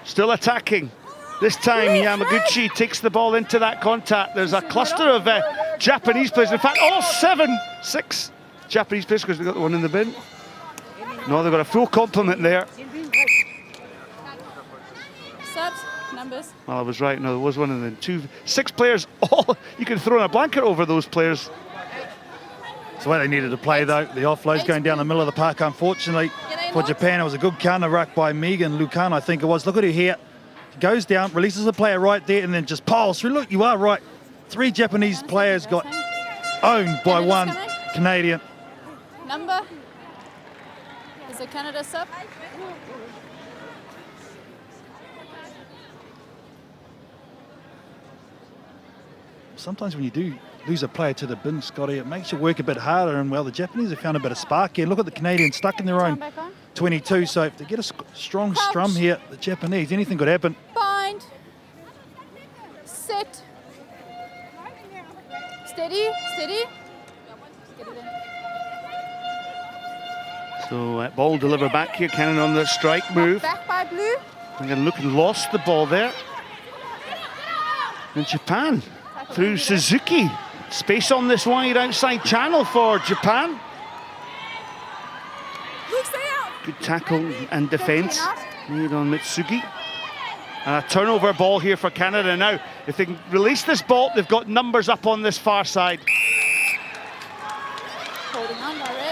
still attacking. This time Yamaguchi takes the ball into that contact. There's a cluster of Japanese players. In fact, all 6 Japanese players, because they've got the one in the bin. No, they've got a full complement there. Subs. Numbers. Well, I was right. No, there was one and then 6 players. All you can throw in a blanket over those players. It's the way they needed to play, though. The offload's going down the middle of the park, unfortunately. For Japan, it was a good counter ruck by Megan Lucan, I think it was. Look at her here. Goes down, releases the player right there, and then just piles through. Look, you are right. 3 Japanese players got owned by one Canadian. Number. Is it Canada sub? Sometimes when you do lose a player to the bin, Scotty, it makes you work a bit harder, and well, the Japanese have found a bit of spark here. Look at the Canadians stuck in their own 22, so if they get a strong strum here, the Japanese, anything could happen. Bind. Sit. Steady. Steady. Get it in. So ball delivered back here, Cannon on the strike move. Back by blue. Again, look and lost the ball there. And Japan through Suzuki. Space on this wide outside channel for Japan. Good tackle and defence made on Mitsugi. And a turnover ball here for Canada now. If they can release this ball, they've got numbers up on this far side.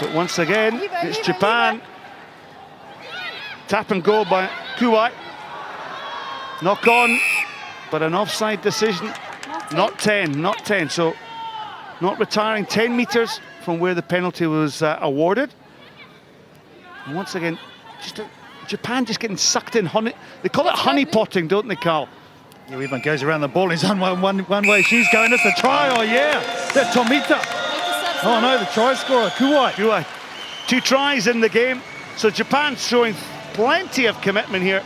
But once again, it's Japan. Tap and go by Kuwai. Knock on, but an offside decision. Not 10. So not retiring 10 metres from where the penalty was awarded. And once again, Japan just getting sucked in. They call it honey potting, don't they, Carl? Yeah, everyone goes around the ball. He's on one way. She's going. That's a try. Oh, yeah. That's Tomita. Oh, no, the try scorer, Kuwai. 2 tries in the game. So Japan's showing plenty of commitment here.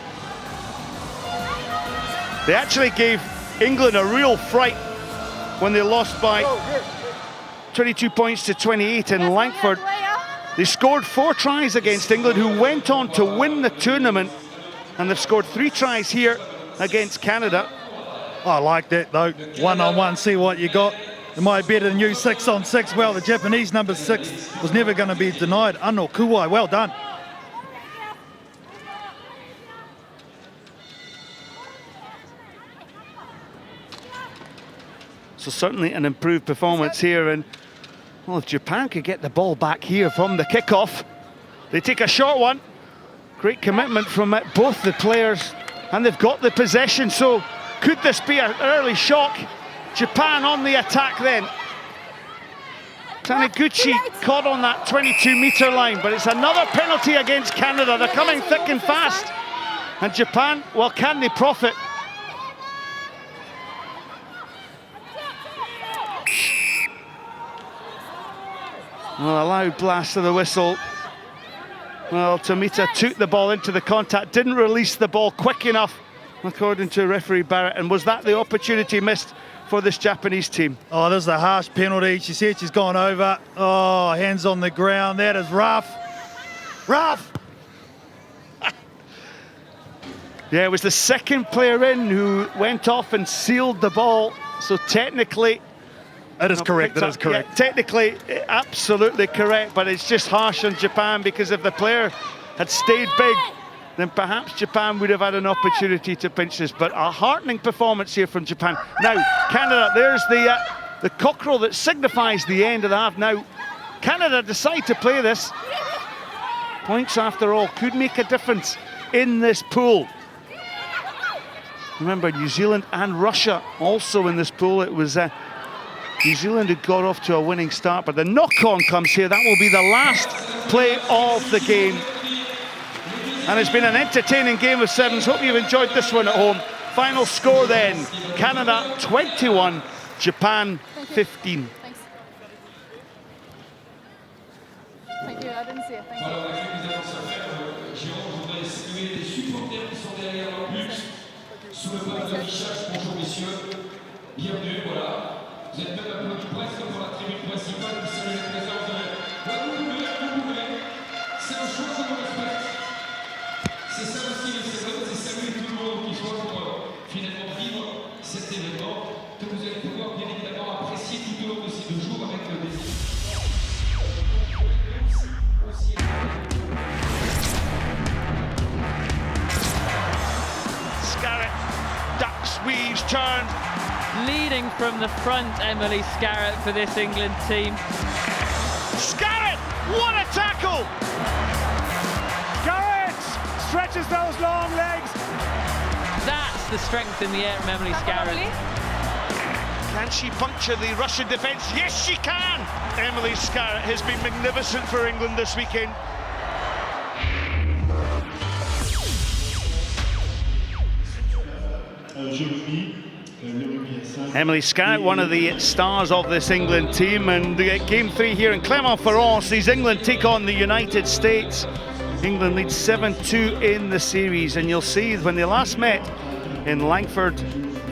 They actually gave England a real fright when they lost by 22 points to 28 in Langford. They scored 4 tries against England, who went on to win the tournament, and they've scored 3 tries here against Canada. I like that, though. 1-on-1, see what you got. It might be better than you 6-on-6. Well, the Japanese number 6 was never going to be denied. Ano Kuwai, well done. So certainly an improved performance here, and well, if Japan could get the ball back here from the kickoff, they take a short one. Great commitment from both the players, and they've got the possession. So could this be an early shock? Japan on the attack then. Taniguchi caught on that 22-metre line, but it's another penalty against Canada. They're coming thick and fast, and Japan, well, can they profit? Well, a loud blast of the whistle. Well, Tomita took the ball into the contact, didn't release the ball quick enough, according to referee Barrett. And was that the opportunity missed for this Japanese team? Oh, this is a harsh penalty. She said she's gone over. Oh, hands on the ground. That is rough. Rough! Yeah, it was the second player in who went off and sealed the ball. So technically, it is correct. That is correct. Yeah, technically, absolutely correct, but it's just harsh on Japan, because if the player had stayed big, then perhaps Japan would have had an opportunity to pinch this. But a heartening performance here from Japan. Now, Canada, there's the cockerel that signifies the end of the half. Now, Canada decide to play this. Points, after all, could make a difference in this pool. Remember, New Zealand and Russia also in this pool. It was New Zealand who got off to a winning start, but the knock-on comes here. That will be the last play of the game. And it's been an entertaining game of sevens. Hope you've enjoyed this one at home. Final score then, Canada 21, Japan 15. Thanks. Thank you, I didn't see it. Thank you. Sous le panneau d'affichage, bonjour messieurs, bienvenue, voilà. Vous êtes même applaudis presque pour la tribune principale qui salue la présence de... vous pouvez. C'est un choix que l'on respecte. C'est ça aussi, c'est vrai, c'est saluer tout le monde qui soit pour finalement vivre cet événement que vous allez pouvoir bien évidemment apprécier tout au long de ces 2 jours avec le désir. Weaves, turned. Leading from the front, Emily Scarrett for this England team. Scarrett, what a tackle! Scarrett stretches those long legs. That's the strength in the air from Emily Scarrett. Can she puncture the Russian defence? Yes, she can! Emily Scarrett has been magnificent for England this weekend. Emily Scarrett, one of the stars of this England team, and game 3 here in Clermont-Ferrand sees England take on the United States. England leads 7-2 in the series, and you'll see when they last met in Langford,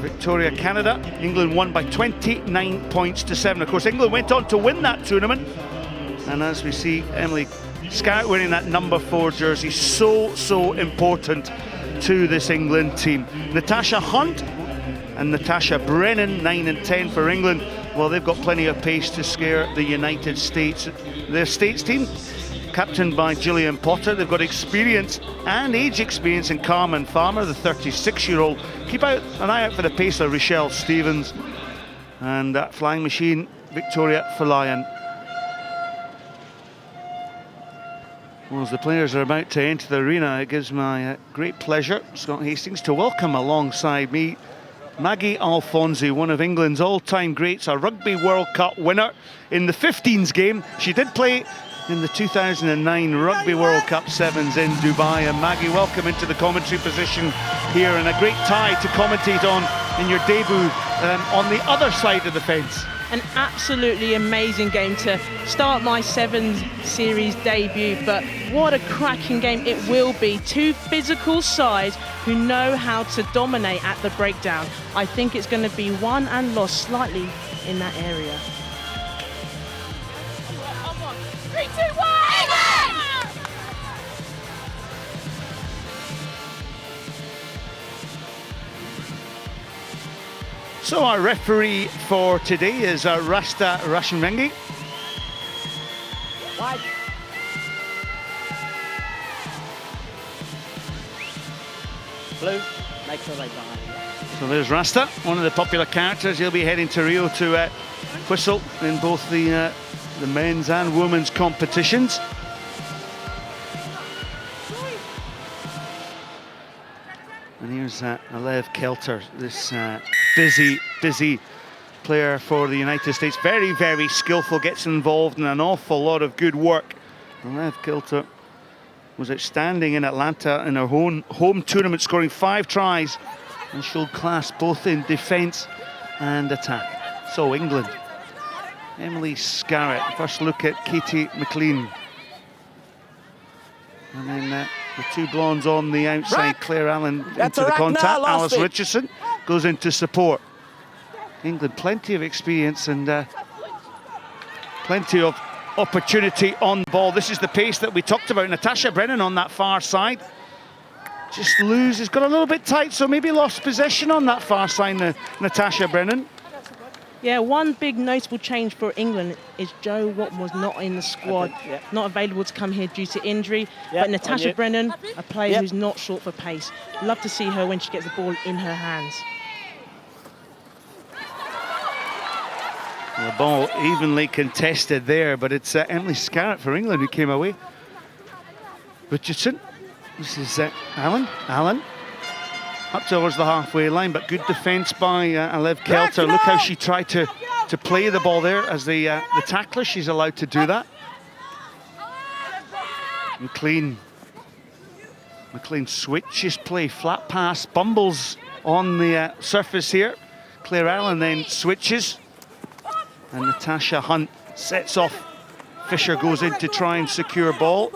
Victoria, Canada, England won by 29 points to 7. Of course, England went on to win that tournament, and as we see Emily Scarrett wearing that number 4 jersey, so important to this England team. Natasha Hunt and Natasha Brennan, 9 and 10 for England. Well, they've got plenty of pace to scare the United States. Their States team, captained by Gillian Potter, they've got experience and age experience in Carmen Farmer, the 36-year-old. Keep an eye out for the pacer, Rochelle Stevens, and that flying machine, Victoria Falayan. Well, as the players are about to enter the arena, it gives my great pleasure, Scott Hastings, to welcome alongside me Maggie Alfonsi, one of England's all-time greats, a Rugby World Cup winner in the 15s game. She did play in the 2009 Rugby World Cup Sevens in Dubai. And Maggie, welcome into the commentary position here, and a great tie to commentate on in your debut on the other side of the fence. An absolutely amazing game to start my Sevens series debut, but what a cracking game it will be. 2 physical sides who know how to dominate at the breakdown. I think it's going to be won and lost slightly in that area. 3, 2, 1! So our referee for today is Rasta Rashimengi. Blue, make sure they die. So there's Rasta, one of the popular characters. He'll be heading to Rio to whistle in both the men's and women's competitions. And here's Alev Kelter, this busy player for the United States. Very skillful, gets involved in an awful lot of good work. Alev Kelter was outstanding in Atlanta in her home tournament, scoring 5 tries, and showed class both in defence and attack. So England, Emily Scarrett, first look at Katie McLean. And then the 2 blondes on the outside, Claire Allen into the contact, Alice Richardson goes into support. England, plenty of experience and plenty of opportunity on the ball. This is the pace that we talked about. Natasha Brennan on that far side. Just loses, got a little bit tight, so maybe lost possession on that far side, Natasha Brennan. Yeah, one big notable change for England is Jo Watt was not in the squad, not available to come here due to injury. But Natasha Brennan, a player who's not short for pace. Love to see her when she gets the ball in her hands. The ball evenly contested there, but it's Emily Scarrett for England who came away. Richardson. This is Allen. Allen up towards the halfway line, but good defence by Alev Kelter. Look how she tried to play the ball there as the tackler. She's allowed to do that. McLean switches play, flat pass, bumbles on the surface here. Claire Allen then switches, and Natasha Hunt sets off. Fisher goes in to try and secure ball.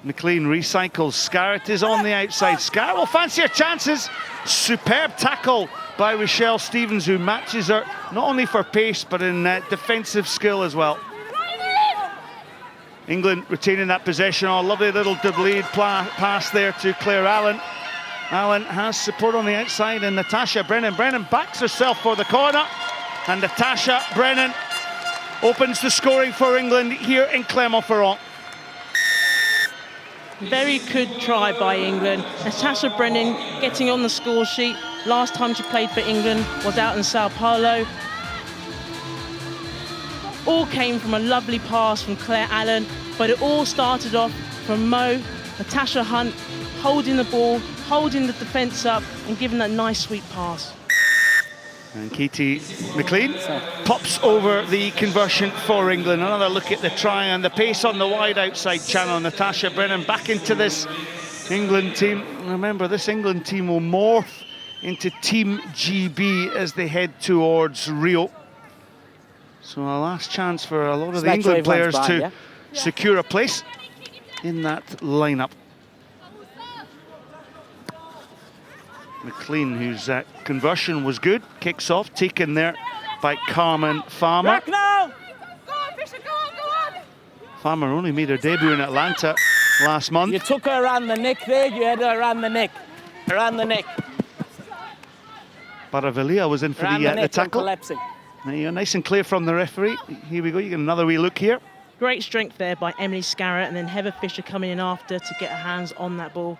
McLean recycles. Scarrett is on the outside. Scarrett will fancy her chances. Superb tackle by Rochelle Stevens, who matches her not only for pace but in defensive skill as well. England retaining that possession. Oh, lovely little delayed pass there to Claire Allen. Allen has support on the outside, and Natasha Brennan. Brennan backs herself for the corner, and Natasha Brennan opens the scoring for England here in Clermont-Ferrand. Very good try by England. Natasha Brennan getting on the score sheet. Last time she played for England was out in Sao Paulo. All came from a lovely pass from Claire Allen, but it all started off from Natasha Hunt, holding the ball, holding the defence up and giving that nice sweet pass. And Katie McLean pops over the conversion for England. Another look at the try and the pace on the wide outside channel. Natasha Brennan back into this England team. Remember, this England team will morph into Team GB as they head towards Rio. So a last chance for a lot of the England players to secure a place in that lineup. McLean, whose conversion was good, kicks off, taken there by Carmen Farmer. Back now! Farmer only made her debut in Atlanta last month. You took her around the neck there, you had her around the neck. Around the neck. Baravelia was in for the tackle. Collapsing. Now you're nice and clear from the referee. Here we go, you get another wee look here. Great strength there by Emily Scarrett, and then Heather Fisher coming in after to get her hands on that ball.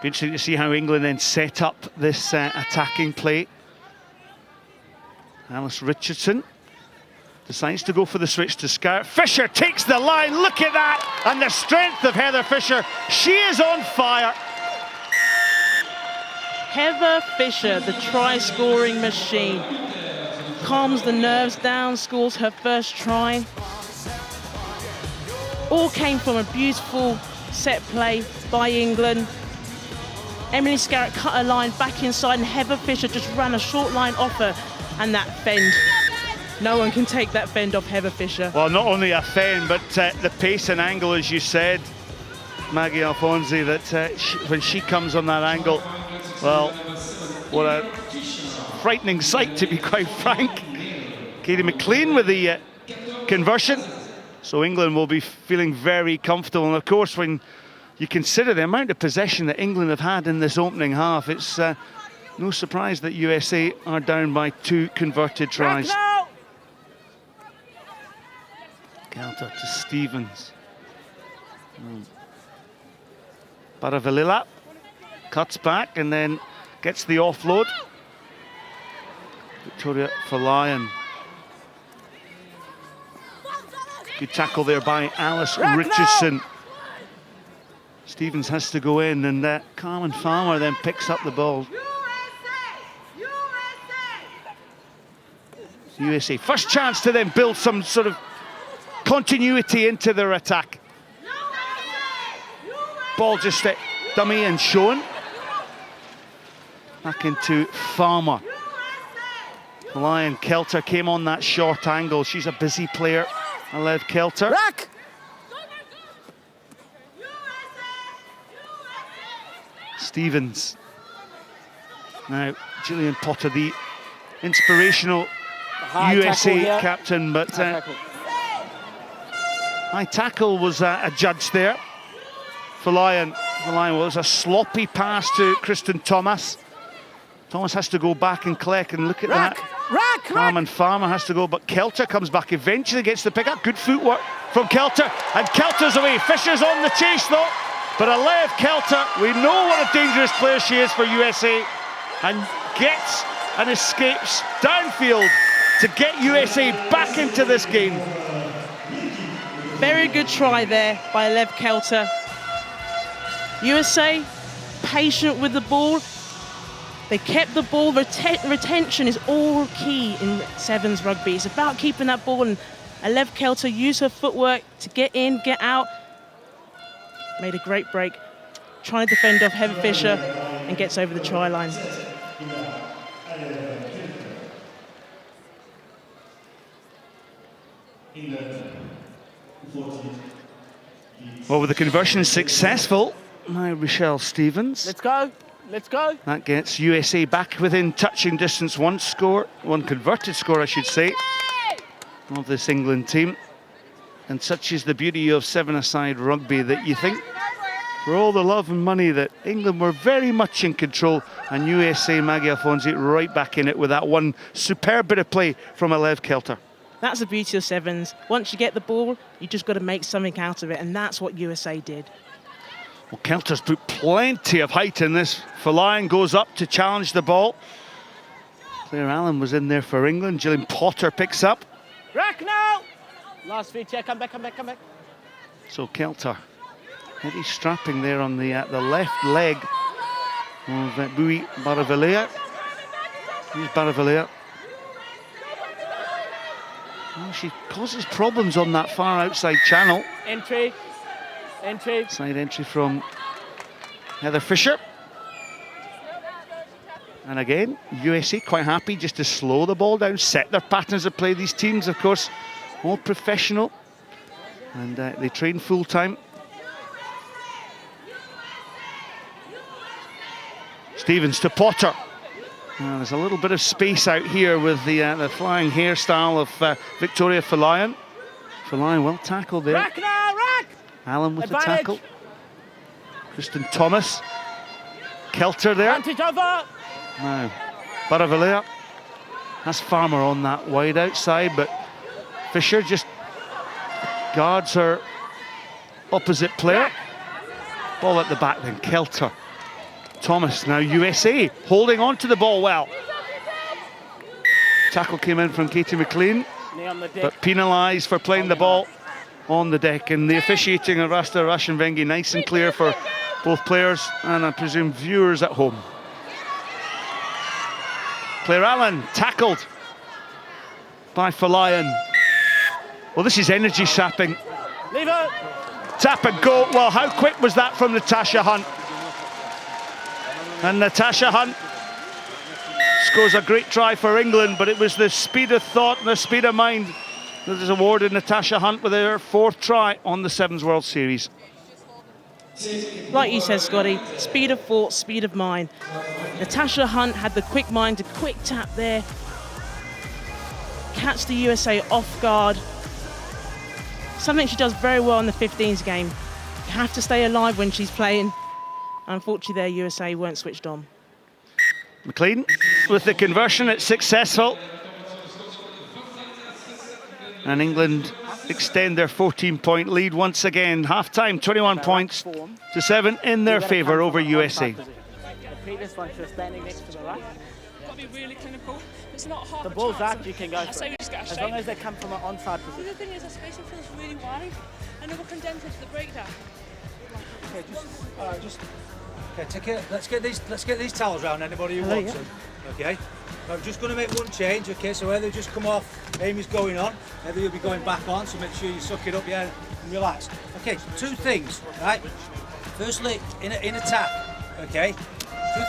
Be interesting to see how England then set up this attacking play. Alice Richardson decides to go for the switch to Scarrett. Fisher takes the line, look at that! And the strength of Heather Fisher, she is on fire. Heather Fisher, the try-scoring machine, calms the nerves down, scores her first try. All came from a beautiful set play by England. Emily Scarrett cut her line back inside, and Heather Fisher just ran a short line off her, and that fend. No one can take that fend off Heather Fisher. Well, not only a fend, but the pace and angle, as you said, Maggie Alfonsi, that when she comes on that angle, well, what a frightening sight, to be quite frank. Katie McLean with the conversion. So England will be feeling very comfortable. And of course, when you consider the amount of possession that England have had in this opening half, it's no surprise that USA are down by 2 converted tries. Kelter to Stevens. Baravelila cuts back and then gets the offload. Victoria Falayan. Good tackle there by Alice Richardson. Stevens has to go in, and Carmen Farmer then picks up the ball. USA, first chance to then build some sort of continuity into their attack. Ball just dummy and shown. Back into Farmer. Lion Kelter came on that short angle. She's a busy player. Alev Kelter. Rack. Stevens. Now, Gillian Potter, the inspirational USA captain, but high tackle was adjudged there for Lion. The Lion was a sloppy pass to Kristen Thomas. Thomas has to go back and collect, and look at that. Carmen Farmer has to go, but Kelter comes back, eventually gets the pick up. Good footwork from Kelter, and Kelter's away. Fisher's on the chase though, but Alev Kelter, we know what a dangerous player she is for USA, and gets and escapes downfield to get USA back into this game. Very good try there by Lev Kelter. USA, patient with the ball. They kept the ball. Retention is all key in sevens rugby. It's about keeping that ball, and Lev Kelter used her footwork to get in, get out. Made a great break. Trying to defend off Heather Fisher and gets over the try line. Well, with the conversion successful, now Rochelle Stevens. Let's go. Let's go. That gets USA back within touching distance. One converted score, I should say, of this England team. And such is the beauty of seven-a-side rugby that you think, for all the love and money, that England were very much in control, and USA, Maggie Alfonsi, right back in it with that one superb bit of play from Lev Kelter. That's the beauty of sevens. Once you get the ball, you just got to make something out of it, and that's what USA did. Well, Kelter's put plenty of height in this. Falayan goes up to challenge the ball. Claire Allen was in there for England. Gillian Potter picks up. Rack now! Last feature, come back, come back, come back. So Kelter, heavy strapping there on the left leg of Bui Baravilea. Here's Baravilea. Well, she causes problems on that far outside channel. Entry. Side entry from Heather Fisher. And again, USA quite happy just to slow the ball down, set their patterns of play. These teams, of course, all professional, and they train full time. Stevens to Potter. Now, there's a little bit of space out here with the flying hairstyle of Victoria Falayan. Falayan well tackled there. Rack now, rack! Allen with Advantage. the tackle. Kristen Thomas. Kelter there. Advantage over. Now, Baravilea has Farmer on that wide outside, but Fisher just guards her opposite player. Ball at the back then, Kelter. Thomas, now USA, holding on to the ball well. Tackle came in from Katie McLean, but penalised for playing the ball on the deck. And the officiating of Rasta Rashenvengi, nice and clear for both players and I presume viewers at home. Claire Allen tackled by Falayan. Well, this is energy sapping. Leave it. Tap and go. Well, how quick was that from Natasha Hunt? And Natasha Hunt scores a great try for England, but it was the speed of thought and the speed of mind that is awarded Natasha Hunt with her 4th try on the Sevens World Series. Like you said, Scotty, speed of thought, speed of mind. Natasha Hunt had the quick mind, a quick tap there. Catch the USA off guard. Something she does very well in the 15s game. You have to stay alive when she's playing. Unfortunately, their USA weren't switched on. McLean with the conversion, it's successful. And England extend their 14-point lead once again. Half-time, 21 points to 7 in their favour over USA. The previous one, she was standing next to the right. Got to be really clinical. It's not hard. The ball's out, you can go for say we it. just get a As shape. long as they come from an onside The position. thing is, the spacing feels really wide, and then we're condensed into the breakdown. Okay, okay, take it. Let's get these towels round anybody who wants them. Okay. I'm just going to make one change. Okay, so either just come off, Amy's going on, either you'll be going back on. So make sure you suck it up, yeah, and relax. Okay, 2 things, right? Firstly, in attack. Okay, 2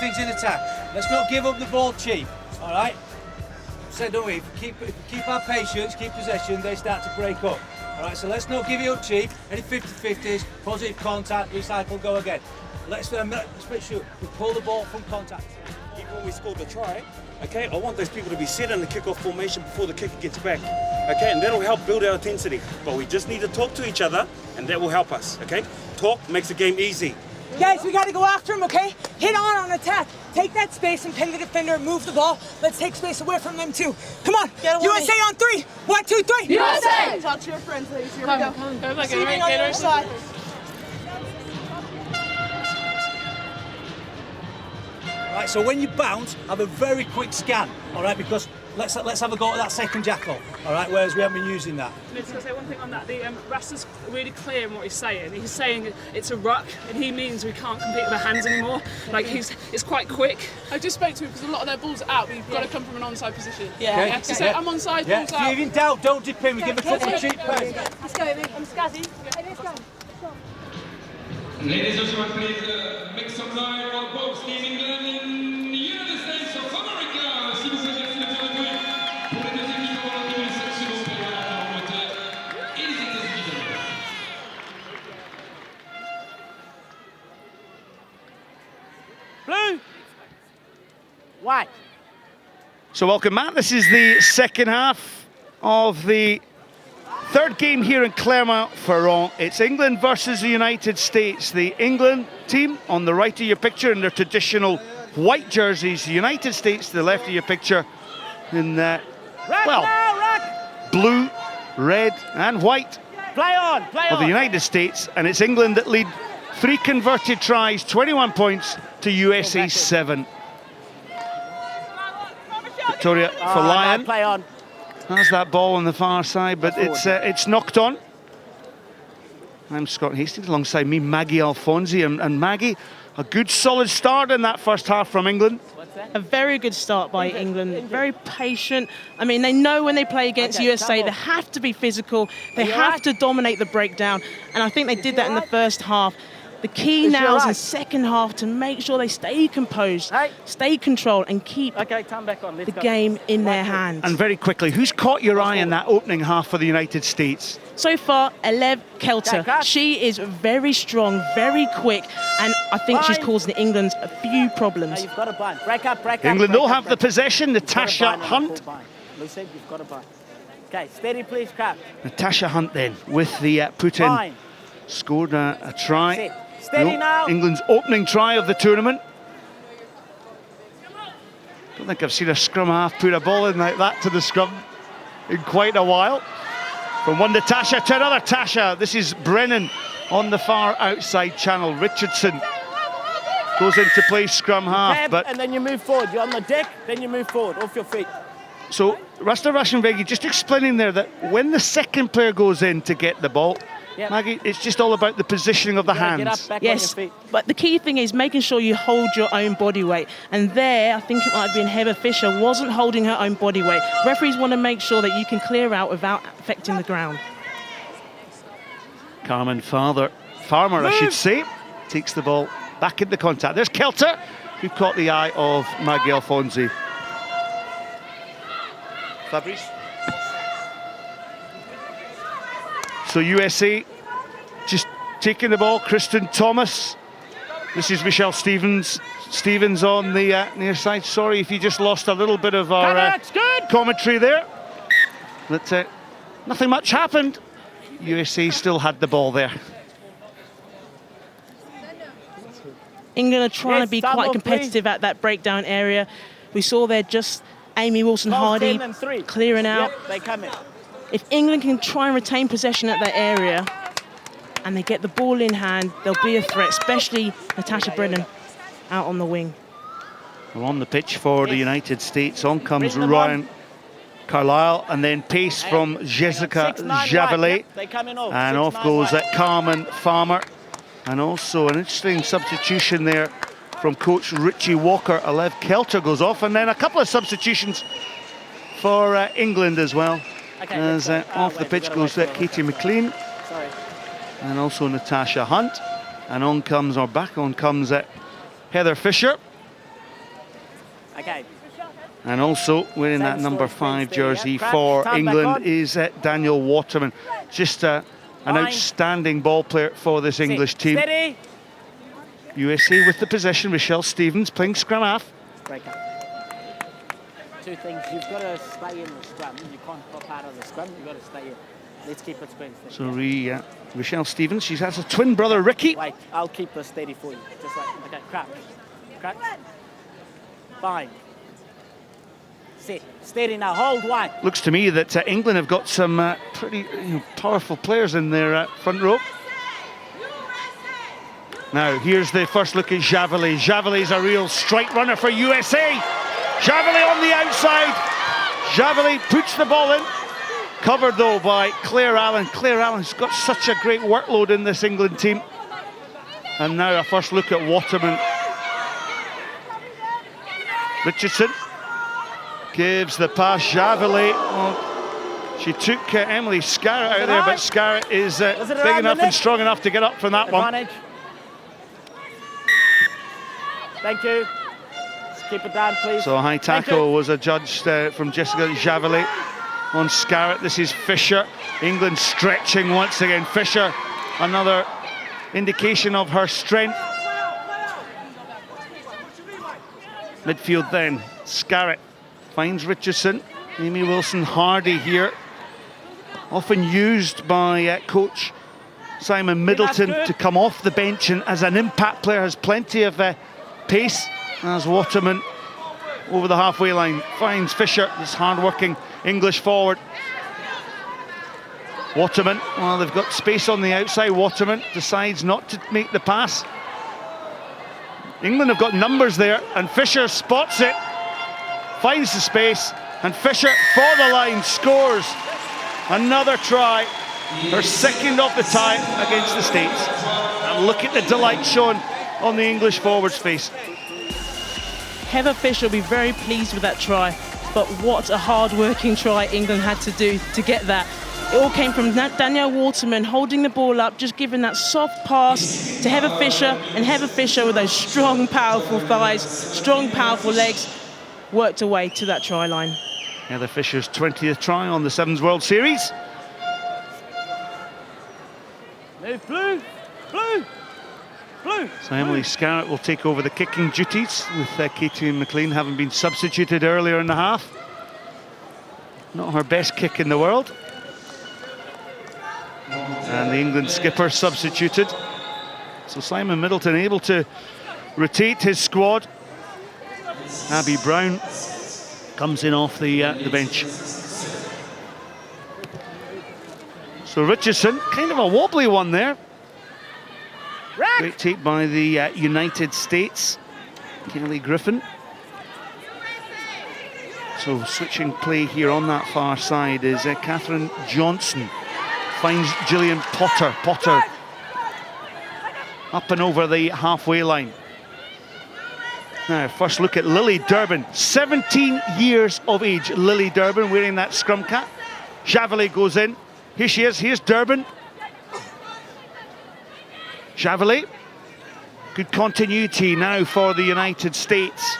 things in attack. Let's not give up the ball cheap. All right. So don't we? If we keep our patience, keep possession, they start to break up. All right. So let's not give it up cheap. Any 50-50s, positive contact, recycle, go again. Let's make sure we pull the ball from contact. Even when we scored the try, okay, I want those people to be set in the kick-off formation before the kicker gets back, okay, and that'll help build our intensity. But we just need to talk to each other, and that will help us, okay? Talk makes the game easy. Guys, we got to go after him, okay? Hit on attack. Take that space and pin the defender, move the ball. Let's take space away from them too. Come on, USA on 3. 1, 2, 3. USA! Talk to your friends, ladies. Here we Come, go. come. Go back, Receiving get on right, the other get side. Right, so when you bounce, have a very quick scan, all right, because let's have a go at that second jackal, all right, whereas we haven't been using that. Let's say one thing on that. The Rasta's really clear in what he's saying. He's saying it's a ruck, and he means we can't compete with our hands anymore. Like it's quite quick. I just spoke to him because a lot of their balls are out, but you've got to come from an onside position. Yeah. Okay. So say I'm onside, balls out. If you're in doubt, don't dip in. We give a couple of cheap plays. Let's go, mate. I'm Scuzzy. Let's go. Ladies and gentlemen, please make some noise for both Team England in the United States of America. Si vous avez fait le tour de bruit pour les deux équipes européennes de cette seconde période en Angleterre et les États-Unis. Blue. White. So welcome, Matt. This is the second half of the third game here in Clermont-Ferrand. It's England versus the United States. The England team on the right of your picture in their traditional white jerseys. The United States to the left of your picture in blue, red and white of the United States. And it's England that lead 3 converted tries, 21 points to USA 7. Victoria for Lyon. Play on. Has that ball on the far side, but it's knocked on. I'm Scott Hastings, alongside me, Maggie Alfonsi. And Maggie, a good solid start in that first half from England. A very good start by England, very patient. I mean, they know when they play against USA, they have to be physical, they have to dominate the breakdown, and I think they did that in the first half. The key now is in the second half to make sure they stay composed, stay controlled, and keep the game in their hands. And very quickly, who's caught your eye in that opening half for the United States? So far, Alev Kelter. She is very strong, very quick, and I think she's causing England a few problems. You've got to bind. Break up. England will have the possession. Natasha Hunt. Lucid, you've got to bind. Okay, steady, please, crap. Natasha Hunt then with the put in. Scored a try. Steady now. England's opening try of the tournament. Don't think I've seen a scrum half put a ball in like that to the scrum in quite a while. From one Natasha to another Tasha. This is Brennan on the far outside channel. Richardson goes into play scrum half, but and then you move forward. You're on the deck, then you move forward off your feet. So Rasta Rashenvegi just explaining there that when the second player goes in to get the ball, Maggie, it's just all about the positioning of the hands. Yes, but the key thing is making sure you hold your own body weight. And there, I think it might have been Heather Fisher wasn't holding her own body weight. Referees want to make sure that you can clear out without affecting the ground. Carmen Farmer, I should say, takes the ball back into contact. There's Kelter, who caught the eye of Maggie Alfonsi. Fabrice. So USA just taking the ball. Kristen Thomas. This is Michelle Stevens on the near side. Sorry if you just lost a little bit of our commentary there. But nothing much happened. USA still had the ball there. England are trying to be quite competitive at that breakdown area. We saw there just Amy Wilson-Hardy clearing out. They come in. If England can try and retain possession at that area and they get the ball in hand, there'll be a threat, especially Natasha Brennan out on the wing. Well, on the pitch for the United States, on comes Ryan Carlisle, and then pace from Jessica Javelet. And off goes Carmen Farmer. And also an interesting substitution there from coach Richie Walker. Alev Kelter goes off, and then a couple of substitutions for England as well. As off the pitch goes Katie McLean, and also Natasha Hunt, and back on comes Heather Fisher. And also wearing that number 5 jersey for England is Daniel Waterman. Just an outstanding ball player for this English team. USA with the possession. Michelle Stevens playing scrum half. Two things, you've got to stay in the scrum. You can't pop out of the scrum, you've got to stay in. Let's keep it steady. So Michelle Stevens, she has a twin brother, Ricky. Wait, I'll keep this steady for you. Just like, okay, crack. Fine. Sit, steady now, hold wide. Looks to me that England have got some pretty powerful players in their front row. Now, here's the first look at Javelin. Javelin's a real strike runner for USA. Javelin on the outside. Javelin puts the ball in. Covered, though, by Claire Allen. Claire Allen's got such a great workload in this England team. And now a first look at Waterman. Richardson gives the pass. Javelin. Well, she took Emily Scarrett out there, but Scarrett is big enough and strong enough to get up from that one. Thank you. Just keep it down, please. So a high tackle was adjudged from Jessica Javelin on Scarrett. This is Fisher. England stretching once again. Fisher, another indication of her strength. Midfield then. Scarrett finds Richardson. Amy Wilson-Hardy here. Often used by coach Simon Middleton to come off the bench and as an impact player has plenty of pace. As Waterman over the halfway line finds Fisher, this hard-working English forward. Waterman, well, they've got space on the outside. Waterman decides not to make the pass. England have got numbers there, and Fisher spots it, finds the space, and Fisher for the line scores another try, her second of the time against the States. And look at the delight shown on the English forward's face. Heather Fisher will be very pleased with that try, but what a hard-working try England had to do to get that. It all came from Danielle Waterman holding the ball up, just giving that soft pass to Heather Fisher, and Heather Fisher with those strong, powerful thighs, strong, powerful legs, worked away to that try line. Heather Fisher's 20th try on the Sevens World Series. Move, blue, blue. Blue. So Emily Scarrett will take over the kicking duties with Katie McLean having been substituted earlier in the half. Not her best kick in the world. And the England skipper substituted. So Simon Middleton able to rotate his squad. Abby Brown comes in off the bench. So Richardson, kind of a wobbly one there. Great take by the United States, Kelly Griffin. So switching play here on that far side is Catherine Johnson. Finds Gillian Potter. Potter up and over the halfway line. Now, first look at Lily Durbin. 17 years of age, Lily Durbin, wearing that scrum cap. Javelin goes in. Here she is, here's Durbin. Javelin, good continuity now for the United States.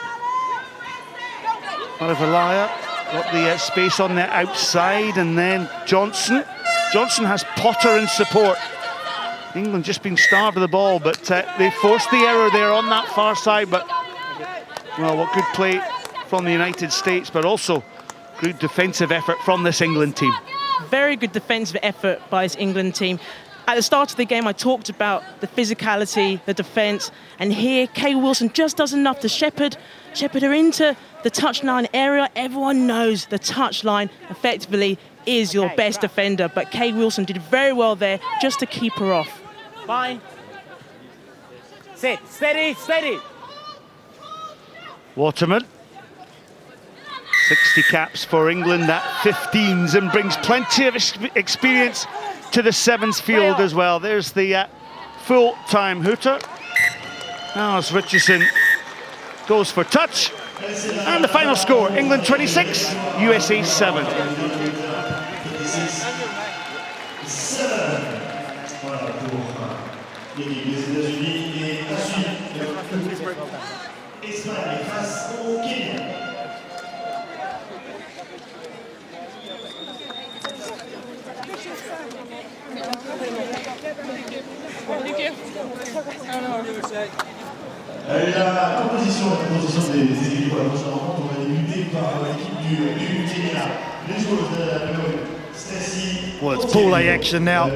Olavalaya got the space on the outside, and then Johnson. Johnson has Potter in support. England just been starved of the ball, but they forced the error there on that far side. But, well, what good play from the United States, but also good defensive effort from this England team. Very good defensive effort by this England team. At the start of the game, I talked about the physicality, the defence, and here Kay Wilson just does enough to shepherd her into the touchline area. Everyone knows the touchline effectively is your best defender, but Kay Wilson did very well there just to keep her off. Fine. Sit, steady, steady. Waterman. 60 caps for England at 15s and brings plenty of experience to the sevens field as well. There's the full-time hooter. Now as Richardson goes for touch. And the final score, England 26, USA 7. La composition des équipes pour la prochaine rencontre, on va débuter par l'équipe du Kenya. Les joueuses de la numéro 1, Stacy. Well, it's pool A action now.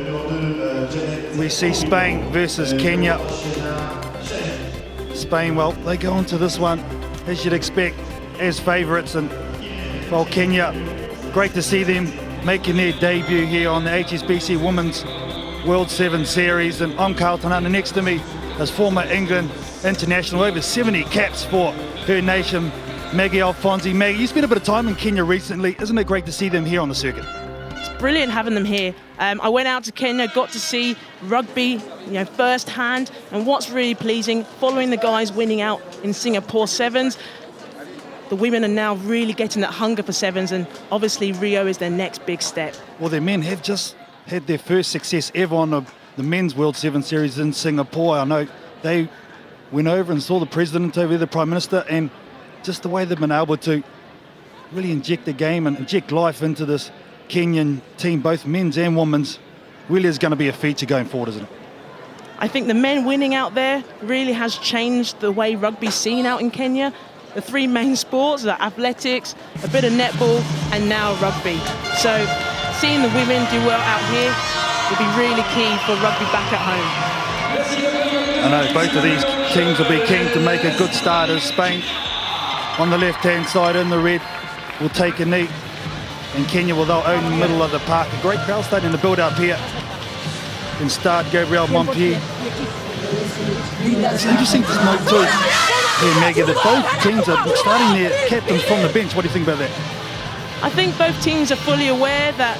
We see Spain versus Kenya. Spain, well, they go into this one, as you'd expect, as favourites. And, well, Kenya, great to see them making their debut here on the HSBC Women's World 7 Series. And I'm Carlton Hunter. Next to me as former England international, over 70 caps for her nation, Maggie Alfonsi. Maggie, you spent a bit of time in Kenya recently. Isn't it great to see them here on the circuit? It's brilliant having them here. I went out to Kenya, got to see rugby, firsthand, and what's really pleasing, following the guys winning out in Singapore Sevens, the women are now really getting that hunger for Sevens, and obviously Rio is their next big step. Well, their men have just had their first success ever on the Men's World Seven Series in Singapore. I know they went over and saw the President over there, the Prime Minister, and just the way they've been able to really inject the game and inject life into this Kenyan team, both men's and women's, really is going to be a feature going forward, isn't it? I think the men winning out there really has changed the way rugby's seen out in Kenya. The three main sports are athletics, a bit of netball, and now rugby. So seeing the women do well out here will be really key for rugby back at home. I know both of these teams will be keen to make a good start, as Spain on the left-hand side in the red will take a knee. And Kenya will they'll own the middle of the park. A great crowd starting to build up here. Can start Gabriel Montpied. It's interesting to note too, here, Maggie, that both teams are starting their captains from the bench. What do you think about that? I think both teams are fully aware that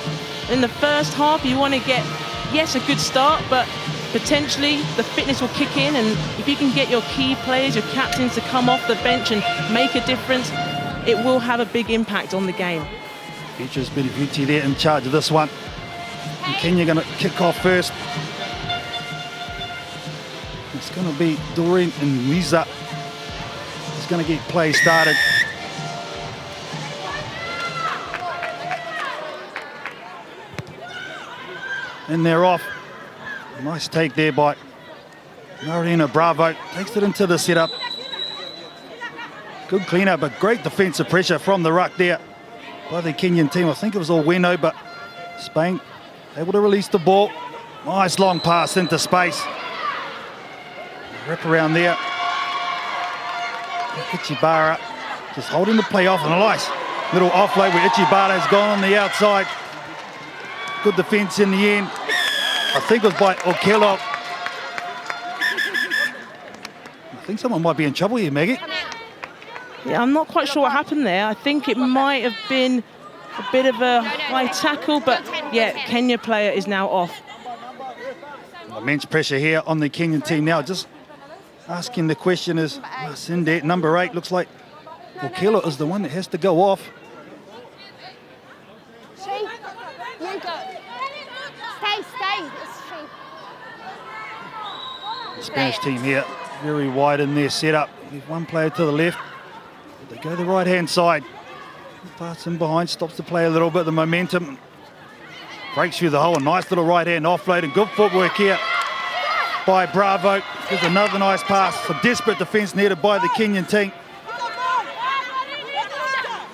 in the first half you want to get, yes, a good start, but potentially the fitness will kick in, and if you can get your key players, your captains, to come off the bench and make a difference, it will have a big impact on the game. Features Billy Beauty there in charge of this one. And Kenya going to kick off first. It's going to be Doreen and Wiza. It's going to get play started. And they're off. Nice take there by Marina Bravo. Takes it into the setup. Good clean-up, but great defensive pressure from the ruck there by the Kenyan team. I think it was all Weno, but Spain able to release the ball. Nice long pass into space. Rip around there. Ichibara just holding the play off, and a nice little offload where Ichibara has gone on the outside. Good defence in the end. I think it was by Okello. I think someone might be in trouble here, Maggie. Yeah, I'm not quite sure what happened there. I think it might have been a bit of a high tackle, but yeah, Kenya player is now off. Immense pressure here on the Kenyan team now. Just asking the question is, Masinde, number 8, looks like Okello is the one that has to go off. You go. Stay. The Spanish team here, very wide in their setup. With one player to the left. They go the right-hand side. Pass in behind, stops the play a little bit. The momentum breaks through the hole. A nice little right-hand offload and good footwork here by Bravo. Gives another nice pass. Some desperate defence needed by the Kenyan team.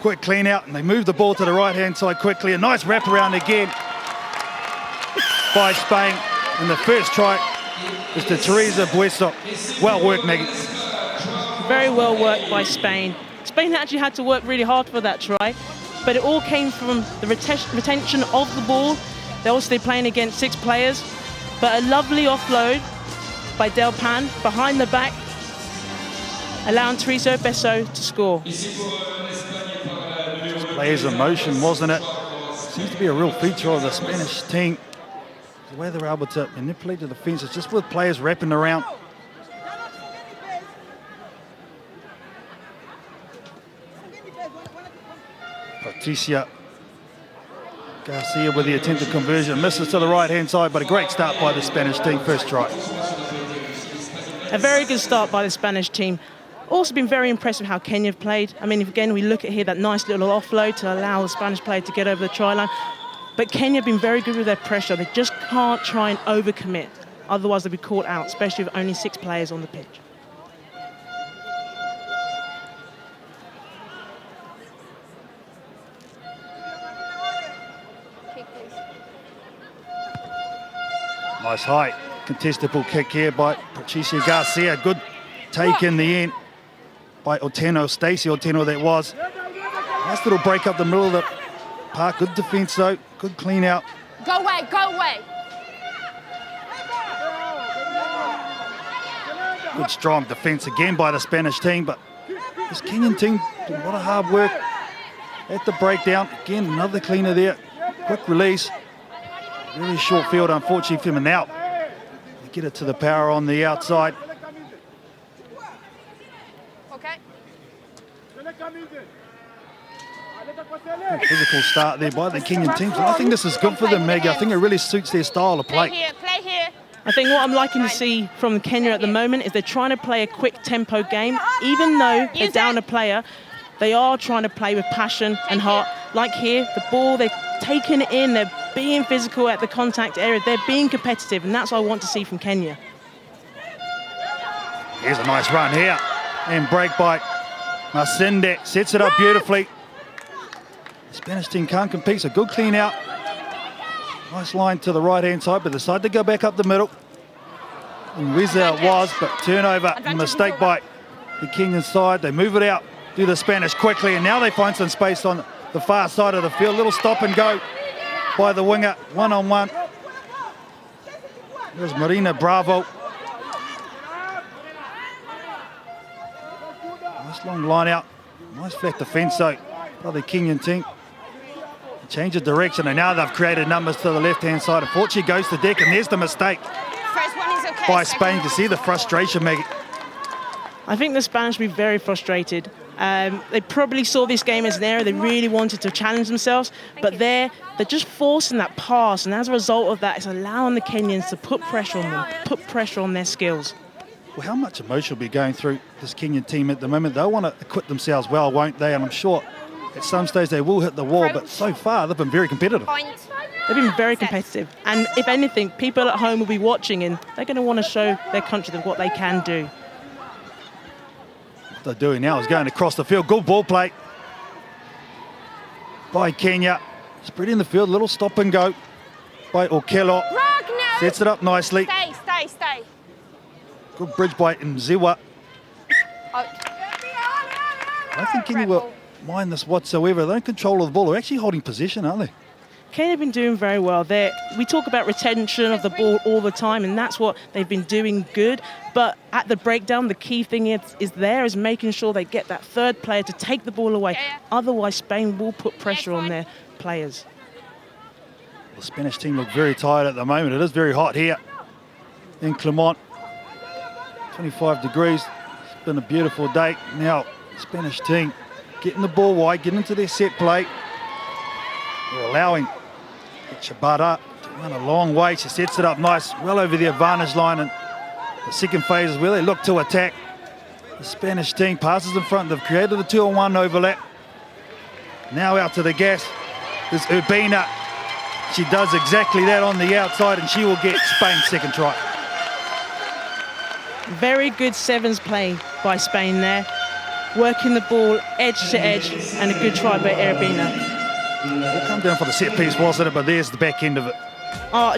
Quick clean out, and they move the ball to the right-hand side quickly. A nice wraparound again by Spain. And the first try is to Teresa Bueso. Well worked, Maggie. Very well worked by Spain. Spain actually had to work really hard for that try, but it all came from the retention of the ball. They're obviously playing against 6 players, but a lovely offload by Del Pan behind the back, allowing Teresa Bueso to score. Players in motion, wasn't it? Seems to be a real feature of the Spanish team. The way they're able to manipulate the defence is just with players wrapping around. Patricia Garcia with the attempted conversion. Misses to the right-hand side, but a great start by the Spanish team. First try. A very good start by the Spanish team. Also been very impressed with how Kenya have played. I mean, again, we look at here that nice little offload to allow the Spanish player to get over the try line. But Kenya have been very good with their pressure. They just can't try and overcommit. Otherwise, they'll be caught out, especially with only 6 players on the pitch. Nice high contestable kick here by Patricia Garcia. Good take in the end by Oteno, Stacey Oteno that was. Nice little break up the middle of the park. Good defence though, good clean out. Go away. Good strong defence again by the Spanish team, but this Kenyan team did a lot of hard work at the breakdown. Again, another cleaner there. Quick release. Really short field, unfortunately, for them. Now they get it to the power on the outside. Physical start there by the Kenyan team. So I think this is good for them, Maggie. I think it really suits their style of play. Play here. I think what I'm liking to see from Kenya at the moment is they're trying to play a quick tempo game. Even though they're down a player, they are trying to play with passion and heart. Like here, the ball, they're taking it in, they're being physical at the contact area, they're being competitive, and that's what I want to see from Kenya. Here's a nice run here. And break by Masinde. Sets it up beautifully. The Spanish team can't compete, so good clean out. Nice line to the right-hand side, but decide to go back up the middle. And Weza it was, but turnover, mistake by the Kenyan side. They move it out, do the Spanish quickly, and now they find some space on the far side of the field. Little stop and go by the winger, one-on-one. There's Marina Bravo. Nice long line out. Nice flat defence though by the Kenyan team. Change of direction, and now they've created numbers to the left-hand side. Unfortunately, goes to deck, and there's the mistake by Spain. To see the frustration, Maggie. I think the Spanish will be very frustrated. They probably saw this game as an error. They really wanted to challenge themselves, but they're just forcing that pass, and as a result of that, it's allowing the Kenyans to put pressure on them, put pressure on their skills. Well, how much emotion will be going through this Kenyan team at the moment? They'll want to acquit themselves well, won't they? And I'm sure at some stage they will hit the wall, but so far they've been very competitive. They've been very competitive, and if anything, people at home will be watching, and they're going to want to show their country what they can do. What they're doing now is going across the field. Good ball play by Kenya. Spreading the field, little stop and go by Okello. Sets it up nicely. Stay. Good bridge by Mziwa. I don't think Kenya will mind this whatsoever. They're in control of the ball. They're actually holding position, aren't they? Kenya have been doing very well. We talk about retention of the ball all the time, and that's what they've been doing good. But at the breakdown, the key thing is making sure they get that third player to take the ball away. Otherwise, Spain will put pressure on their players. The Spanish team look very tired at the moment. It is very hot here in Clermont. 25 degrees. It's been a beautiful day. Now, the Spanish team getting the ball wide, getting into their set play. They're allowing Chabada to run a long way. She sets it up nice, well over the advantage line. And the second phase is where they look to attack. The Spanish team passes in front. They've created a 2-on-1 overlap. Now out to the gas is Urbina. She does exactly that on the outside, and she will get Spain's second try. Very good sevens play by Spain there. Working the ball edge to edge, and a good try by Urbina. They'll come down for the set piece, wasn't it? But there's the back end of it.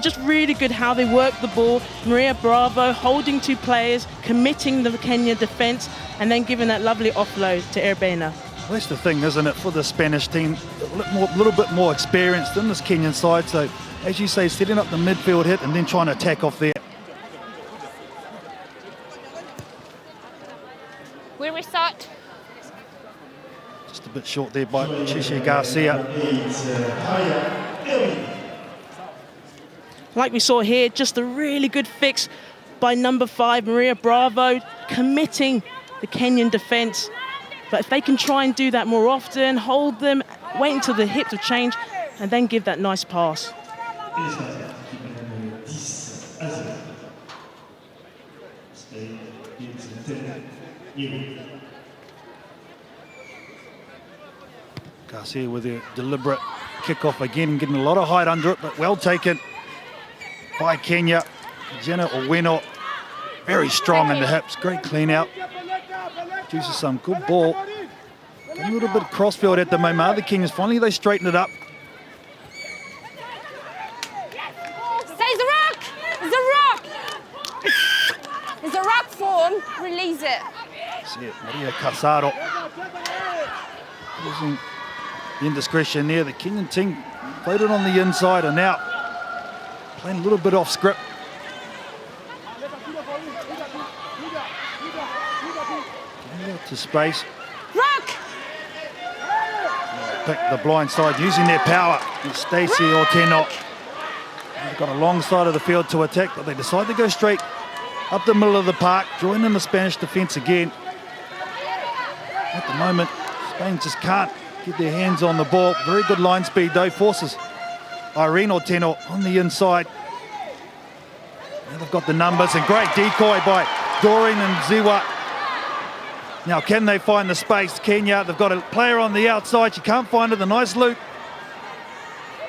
Just really good how they work the ball. Maria Bravo holding two players, committing the Kenya defence, and then giving that lovely offload to Urbina. Well, that's the thing, isn't it, for the Spanish team? A little bit more experienced than this Kenyan side. So, as you say, setting up the midfield hit and then trying to attack off there. Where we start? Just a bit short there by Chiche Garcia. Like we saw here, just a really good fix by number 5, Maria Bravo, committing the Kenyan defence. But if they can try and do that more often, hold them, wait until the hips have changed, and then give that nice pass. Garcia with a deliberate kick-off again, getting a lot of height under it, but well taken by Kenya. Jenna Oweno, very strong in the hips, great clean out. Produces some good ball. A little bit of crossfield at the moment. The Kenyans, finally they straighten it up. Say the rock! It's a rock! It's a rock form. Release it. See it, Maria Casado. Using the indiscretion there. The Kenyan team played it on the inside and now playing a little bit off script. to space. Rock! Pick the blind side, using their power. It's Stacey or Tenot. They've got a long side of the field to attack, but they decide to go straight up the middle of the park, join in the Spanish defence again. At the moment, Spain just can't get their hands on the ball. Very good line speed though, forces Irene or Tenot on the inside. Now they've got the numbers, and great decoy by Doreen and Ziwa. Now can they find the space? Kenya, they've got a player on the outside. She can't find it. The nice loop.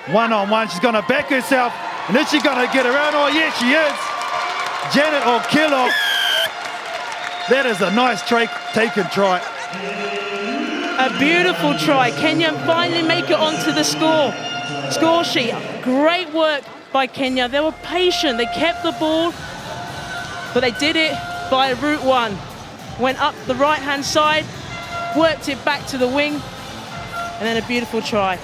One-on-one, she's going to back herself. And is she going to get around? Oh, yeah, she is. Janet O'Killo. That is a nice taken try. A beautiful try. Kenya finally make it onto the score sheet. Great work by Kenya. They were patient. They kept the ball, but they did it by route one. Went up the right-hand side, worked it back to the wing, and then a beautiful try.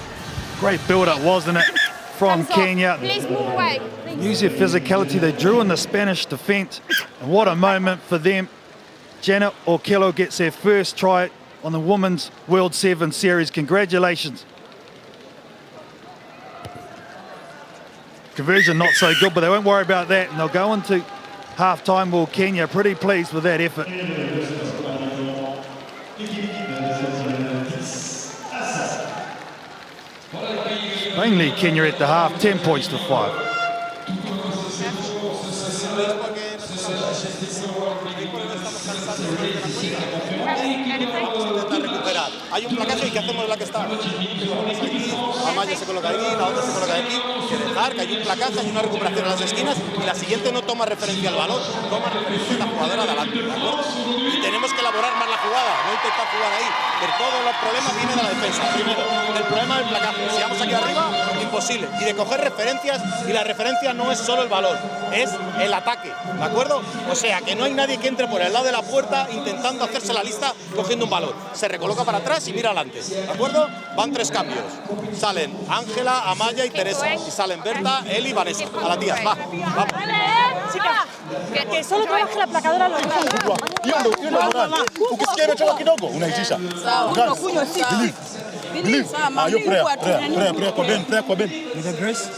Great build-up, wasn't it, from Kenya? Please move away. Use their physicality. They drew in the Spanish defence, and what a moment for them. Janet O'Killo gets their first try on the Women's World 7 Series. Congratulations. Conversion not so good, but they won't worry about that, and they'll go into half-time. Well, Kenya pretty pleased with that effort. Mainly Kenya at the half, 10 points to 5. Hay un placaje y ¿qué hacemos en la que está? Amaya se coloca aquí, la otra se coloca aquí. Que dejar que hay un placaje, hay una recuperación en las esquinas y la siguiente no toma referencia al balón, toma referencia a la jugadora de adelante, ¿de acuerdo? Y tenemos que elaborar más la jugada, no intentar jugar ahí. Pero todos los problemas vienen de la defensa. Primero, el problema del placaje. Si vamos aquí arriba, imposible. Y de coger referencias, y la referencia no es solo el balón, es el ataque, ¿de acuerdo? O sea, que no hay nadie que entre por el lado de la puerta intentando hacerse la lista cogiendo un balón. Se recoloca para atrás y mira adelante, ¿de acuerdo? Van 3 cambios. Salen Ángela, Amaya y Teresa. Y salen Berta, Eli y Vanessa. A la tía, va. Vamos. Que solo trabaje la placadora los Ukisikia imechoka kidogo unaitisha. Believe. Yo prayer kwa Ben. With the grace.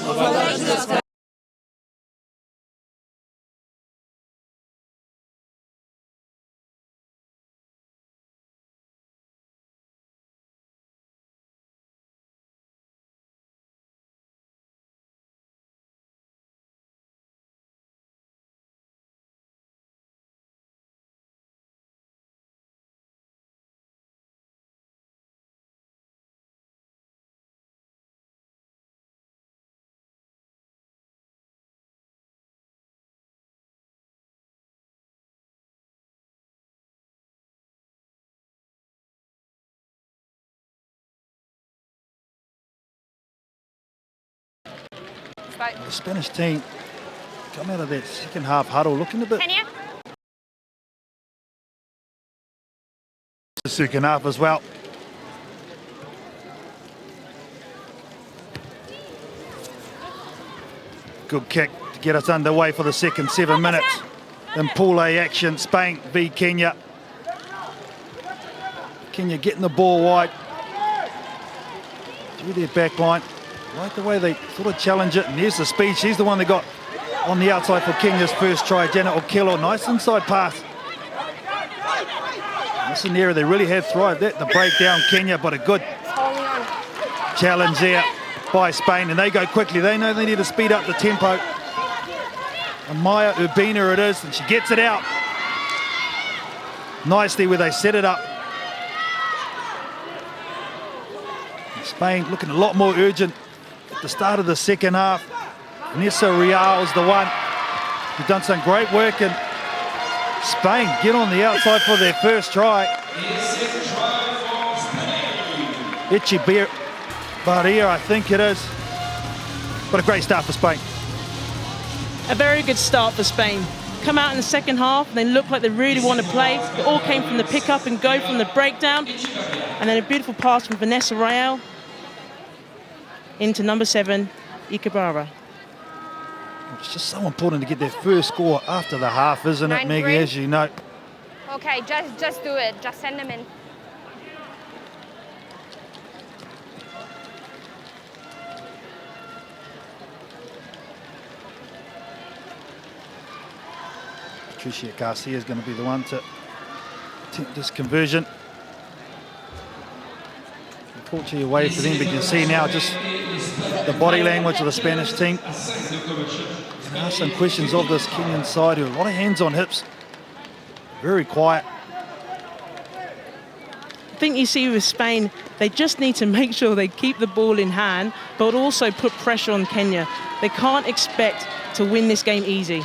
The Spanish team come out of that second half huddle looking a bit. Kenya? The second half as well. Good kick to get us underway for the second 7 minutes. In Pool A action, Spain v Kenya. Kenya getting the ball wide through their back line. Like the way they sort of challenge it, and there's the speed. She's the one that got on the outside for Kenya's first try. Janet O'Killo, nice inside pass. That's an area they really have thrived at, the breakdown Kenya, but a good challenge there by Spain, and they go quickly. They know they need to speed up the tempo. And Maya Urbina it is, and she gets it out nicely where they set it up. And Spain looking a lot more urgent at the start of the second half. Nessa Real is the one who's done some great work, and Spain get on the outside for their first try. Echevarria, I think it is. But a great start for Spain. A very good start for Spain. Come out in the second half, they look like they really want to play. It all came from the pick up and go from the breakdown. And then a beautiful pass from Vanessa Real into number 7, Ibarra. It's just so important to get their first score after the half, isn't it, Maggie, as you know. Okay, just do it. Just send them in. Patricia Garcia is going to be the one to attempt this conversion. Unfortunately away for them, but you can see now just the body language of the Spanish team. There are some questions of this Kenyan side who have a lot of hands on hips. Very quiet. I think you see with Spain, they just need to make sure they keep the ball in hand, but also put pressure on Kenya. They can't expect to win this game easy.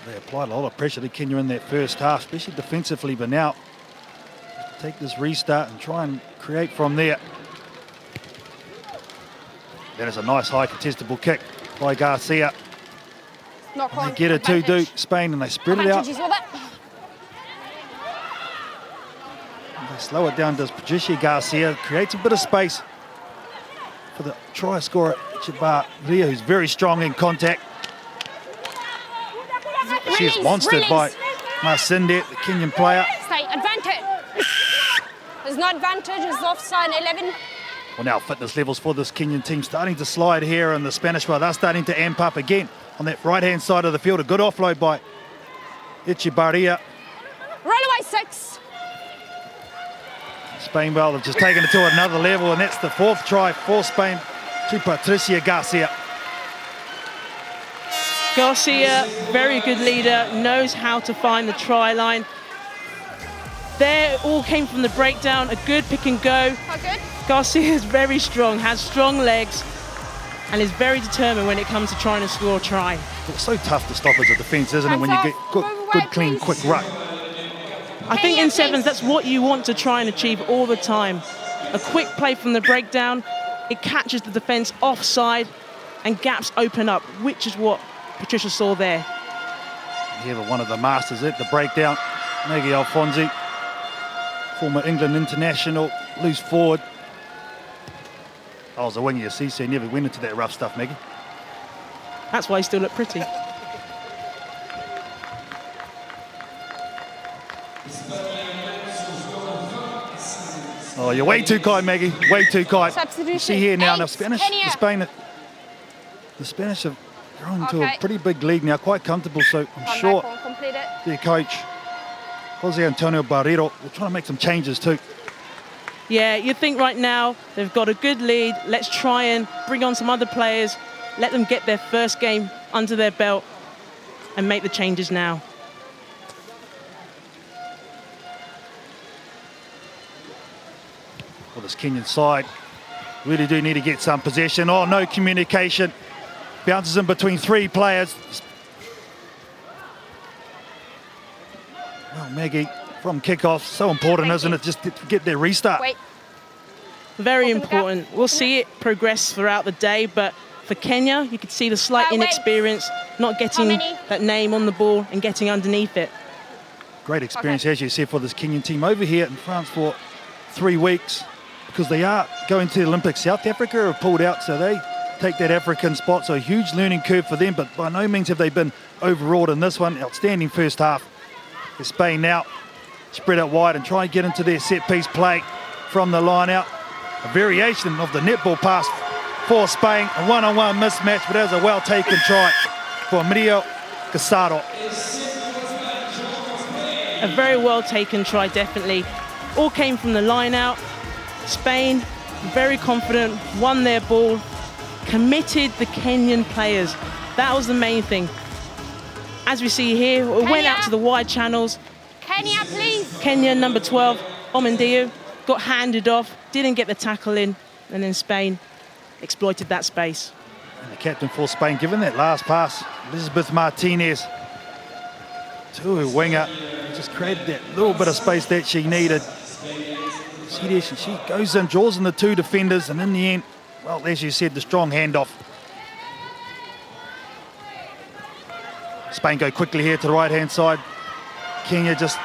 They applied a lot of pressure to Kenya in that first half, especially defensively, but now take this restart and try and create from there. That is a nice high contestable kick by Garcia. And they get it too, do Spain, and they spread it out. They slow it down, does Patricia Garcia, creates a bit of space for the try scorer, Chabaria, who's very strong in contact. She is monstered by Masinde, the Kenyan player. Stay, advantage. There's no advantage, it's offside 11. Well, now fitness levels for this Kenyan team starting to slide here, and the Spanish, well, they're starting to amp up again on that right-hand side of the field. A good offload by Echebarria. Roll away 6. Spain, well, have just taken it to another level, and that's the 4th try for Spain to Patricia Garcia. Garcia, very good leader, knows how to find the try line. There, all came from the breakdown, a good pick and go. Oh, good. Garcia is very strong, has strong legs, and is very determined when it comes to trying to score a try. It's so tough to stop as a defence, isn't it, when you get good clean, quick ruck. I think in sevens, that's what you want to try and achieve all the time. A quick play from the breakdown, it catches the defence offside, and gaps open up, which is what Patricia saw there. Here, one of the masters at the breakdown, Maggie Alfonsi, former England international, loose forward. I was a wing, you see, so he never went into that rough stuff, Maggie. That's why he still looked pretty. Oh, you're way too kind, Maggie. Way too kind. Substitution. You see here now, Eight. the Spanish have grown into a Okay. pretty big league now, quite comfortable. So I'm sure their coach, Jose Antonio Barrero, will try to make some changes too. Yeah, you think right now they've got a good lead. Let's try and bring on some other players, let them get their first game under their belt and make the changes now. Well, this Kenyan side really do need to get some possession. Oh, no communication. Bounces in between 3 players. Well, Maggie, from kickoff, so important, isn't it, just to get their restart? Wait. Very important. We'll see it progress throughout the day, but for Kenya, you could see the slight inexperience, not getting that name on the ball and getting underneath it. Great experience, as you said, for this Kenyan team over here in France for 3 weeks, because they are going to the Olympics. South Africa have pulled out, so they take that African spot. So a huge learning curve for them, but by no means have they been overawed in this one. Outstanding first half. Spain now spread out wide and try and get into their set-piece play from the line out. A variation of the netball pass for Spain. A one-on-one mismatch, but that was a well-taken try for Miguel Casado. A very well-taken try, definitely. All came from the line out. Spain, very confident, won their ball, committed the Kenyan players. That was the main thing. As we see here, it went out to the wide channels. Kenya, please. Kenya, number 12, Omendio, got handed off, didn't get the tackle in, and then Spain exploited that space. And the captain for Spain, given that last pass, Elizabeth Martinez, to her winger, just created that little bit of space that she needed. See there, she goes in, draws in the 2 defenders, and in the end, well, as you said, the strong handoff. Spain go quickly here to the right-hand side. Kenya just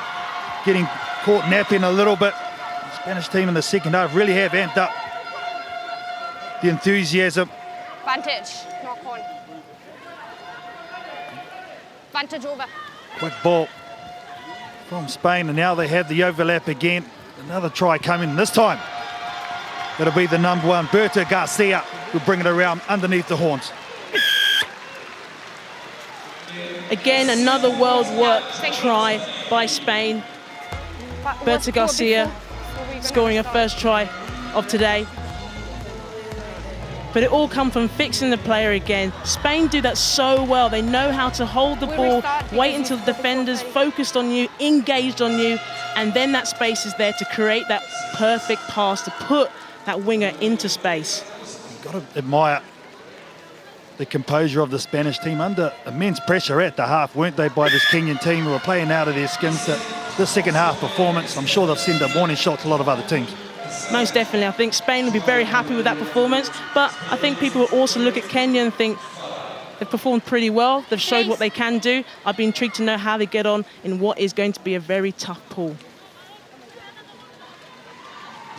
getting caught napping a little bit. The Spanish team in the second half really have amped up the enthusiasm. Advantage. Knock on. Advantage over. Quick ball from Spain, and now they have the overlap again. Another try coming this time. It'll be the number 1, Berta Garcia, who'll bring it around underneath the horns. Again, another world-work try by Spain. Berta Garcia scoring her first try of today. But it all comes from fixing the player again. Spain do that so well. They know how to hold the ball, wait until the defender's focused on you, engaged on you, and then that space is there to create that perfect pass to put that winger into space. You've got to admire the composure of the Spanish team under immense pressure at the half, weren't they, by this Kenyan team who were playing out of their skins. The second half performance, I'm sure they've sent a warning shot to a lot of other teams. Most definitely. I think Spain will be very happy with that performance, but I think people will also look at Kenya and think they've performed pretty well. They've showed what they can do. I'd be intrigued to know how they get on in what is going to be a very tough pool.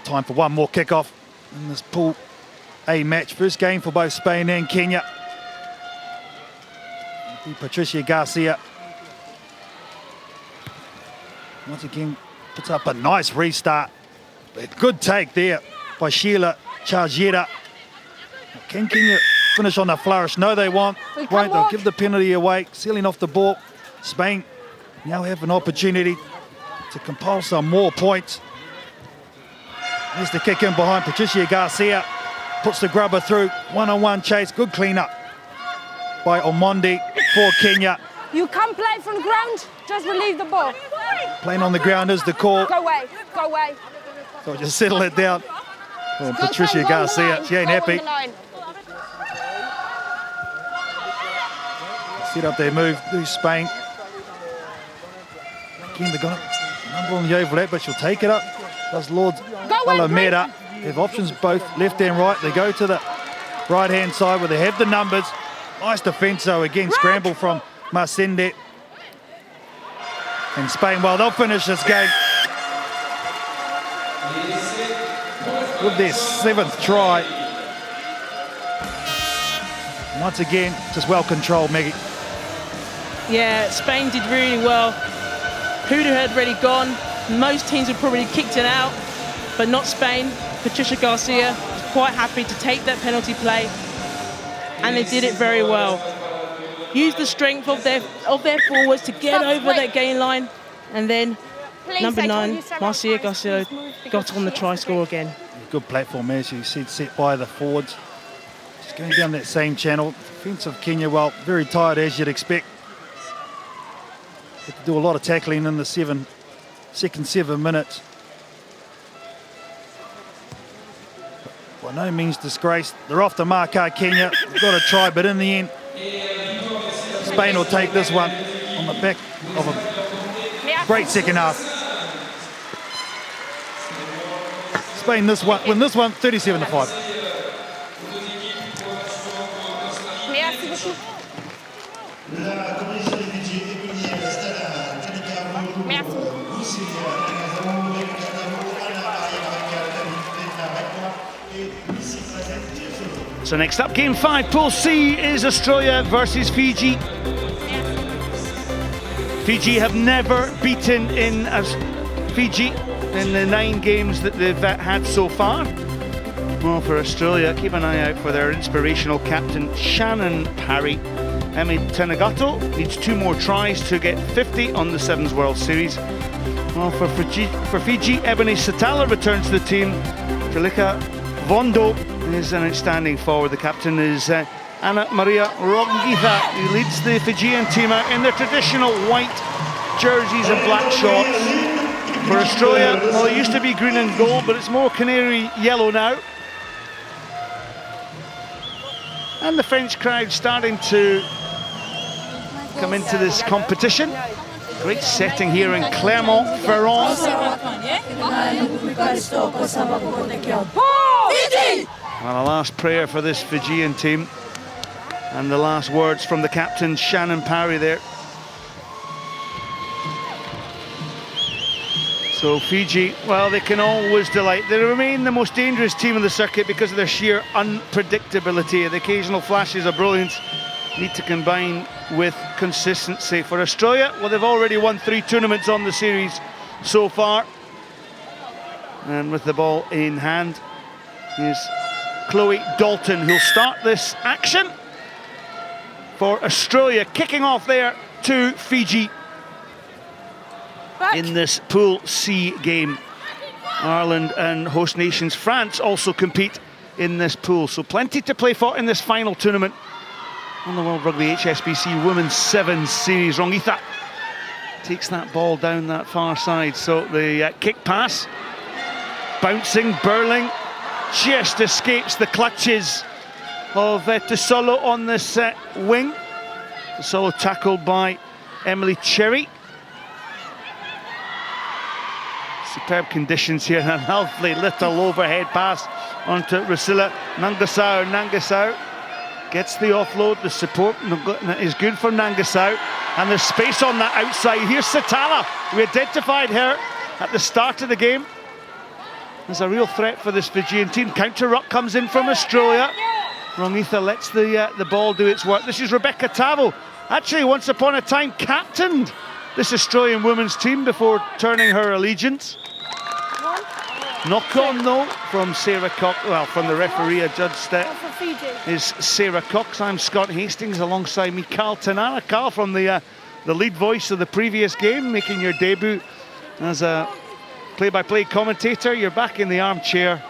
Time for one more kickoff in this Pool A match. First game for both Spain and Kenya. Patricia Garcia once again puts up a nice restart. Good take there by Sheila Charjeta. Can Kenya finish on a flourish? No, they won't. They'll give the penalty away, sealing off the ball. Spain now have an opportunity to compile some more points. There's the kick in behind. Patricia Garcia puts the grubber through. One-on-one chase. Good clean-up by Omondi for Kenya. You can't play from the ground, just relieve the ball. Playing on the ground is the call. Go away, go away. So just settle it down. Oh, Patricia Garcia, she ain't happy. Set up their move to Spain. Again, they've got a number on the overlap, but she'll take it up. Does Lords Alameda. They have options both left and right. They go to the right-hand side where they have the numbers. Nice defence, though. Again, scramble from Marcende. And Spain, well, they'll finish this game with their 7th try. Once again, just well controlled, Maggie. Yeah, Spain did really well. Huda had already gone. Most teams would probably kicked it out, but not Spain. Patricia Garcia was quite happy to take that penalty play, and they did it very well. Used the strength of their forwards to get over that gain line, and then number 9, Marcia Garcia, got on the try score again. Good platform, as you said, set by the forwards. Just going down that same channel. Defence of Kenya, well, very tired as you'd expect. Had to do a lot of tackling in the second 7 minutes. By no means disgraced. They're off the mark, Kenya. They've got a try, but in the end, Spain will take this one on the back of a great second half. Spain win this one 37-5. So next up, game 5, Pool C, is Australia versus Fiji. Fiji have never beaten in Fiji in the 9 games that they've had so far. Well, for Australia, keep an eye out for their inspirational captain, Shannon Parry. Emi Tanagato needs 2 more tries to get 50 on the Sevens World Series. Well, for Fiji, Ebony Satala returns to the team. Jalika Vondo is an outstanding forward. The captain is Anna Maria Rongitha, who leads the Fijian team out in their traditional white jerseys and black shorts. For Australia, well, it used to be green and gold, but it's more canary yellow now. And the French crowd starting to come into this competition. Great setting here in Clermont-Ferrand. Well, a last prayer for this Fijian team, and the last words from the captain, Shannon Parry there. So Fiji, well, they can always delight. They remain the most dangerous team in the circuit because of their sheer unpredictability. The occasional flashes of brilliance need to combine with consistency. For Australia, well, they've already won 3 tournaments on the series so far. And with the ball in hand is Chloe Dalton, who'll start this action for Australia. Kicking off there to Fiji in this Pool C game. Ireland and host nations France also compete in this pool, so plenty to play for in this final tournament on the World Rugby HSBC Women's Sevens Series. Rongitha takes that ball down that far side, so the kick pass, bouncing, Burling, just escapes the clutches of Tusolo on this wing. Tusolo tackled by Emily Cherry. Superb conditions here, and a lovely little overhead pass onto Rusilla Nangasau. Nangasau gets the offload, the support is good for Nangasau, and there's space on that outside. Here's Satala. We identified her at the start of the game as a real threat for this Fijian team. Counter ruck comes in from Australia. Rongitha lets the ball do its work. This is Rebecca Tavo, actually once upon a time captained this Australian women's team before turning her allegiance. Knock on though from Sarah Cox, well, from the referee adjudged is Sarah Cox. I'm Scott Hastings, alongside me Carl Tanara. Carl, from the lead voice of the previous game, making your debut as a play-by-play commentator. You're back in the armchair,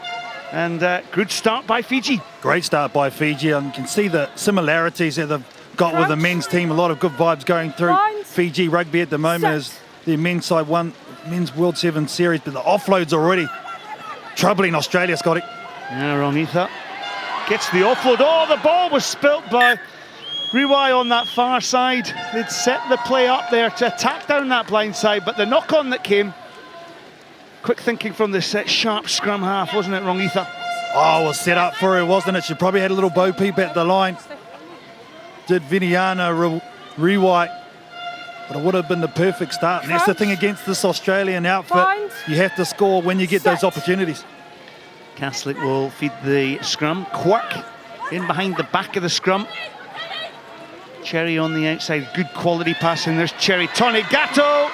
and good start by Fiji. Great start by Fiji, and you can see the similarities that they've got with the men's team. A lot of good vibes going through Fiji rugby at the moment as the men's side won men's World Sevens Series, but the offload's already troubling Australia, Scotty. Yeah, Rongitha gets the offload. Oh, the ball was spilt by Riwai on that far side. They'd set the play up there to attack down that blind side, but the knock-on that came, quick thinking from this sharp scrum half, wasn't it, Rongitha? Oh, was set up for her, wasn't it? She probably had a little bo peep at the line. Did Viniana Riwai, but it would have been the perfect start. And that's the thing against this Australian outfit. You have to score when you get those opportunities. Caslick will feed the scrum. Quirk in behind the back of the scrum. Cherry on the outside, good quality passing. There's Cherry. Tony Gatto,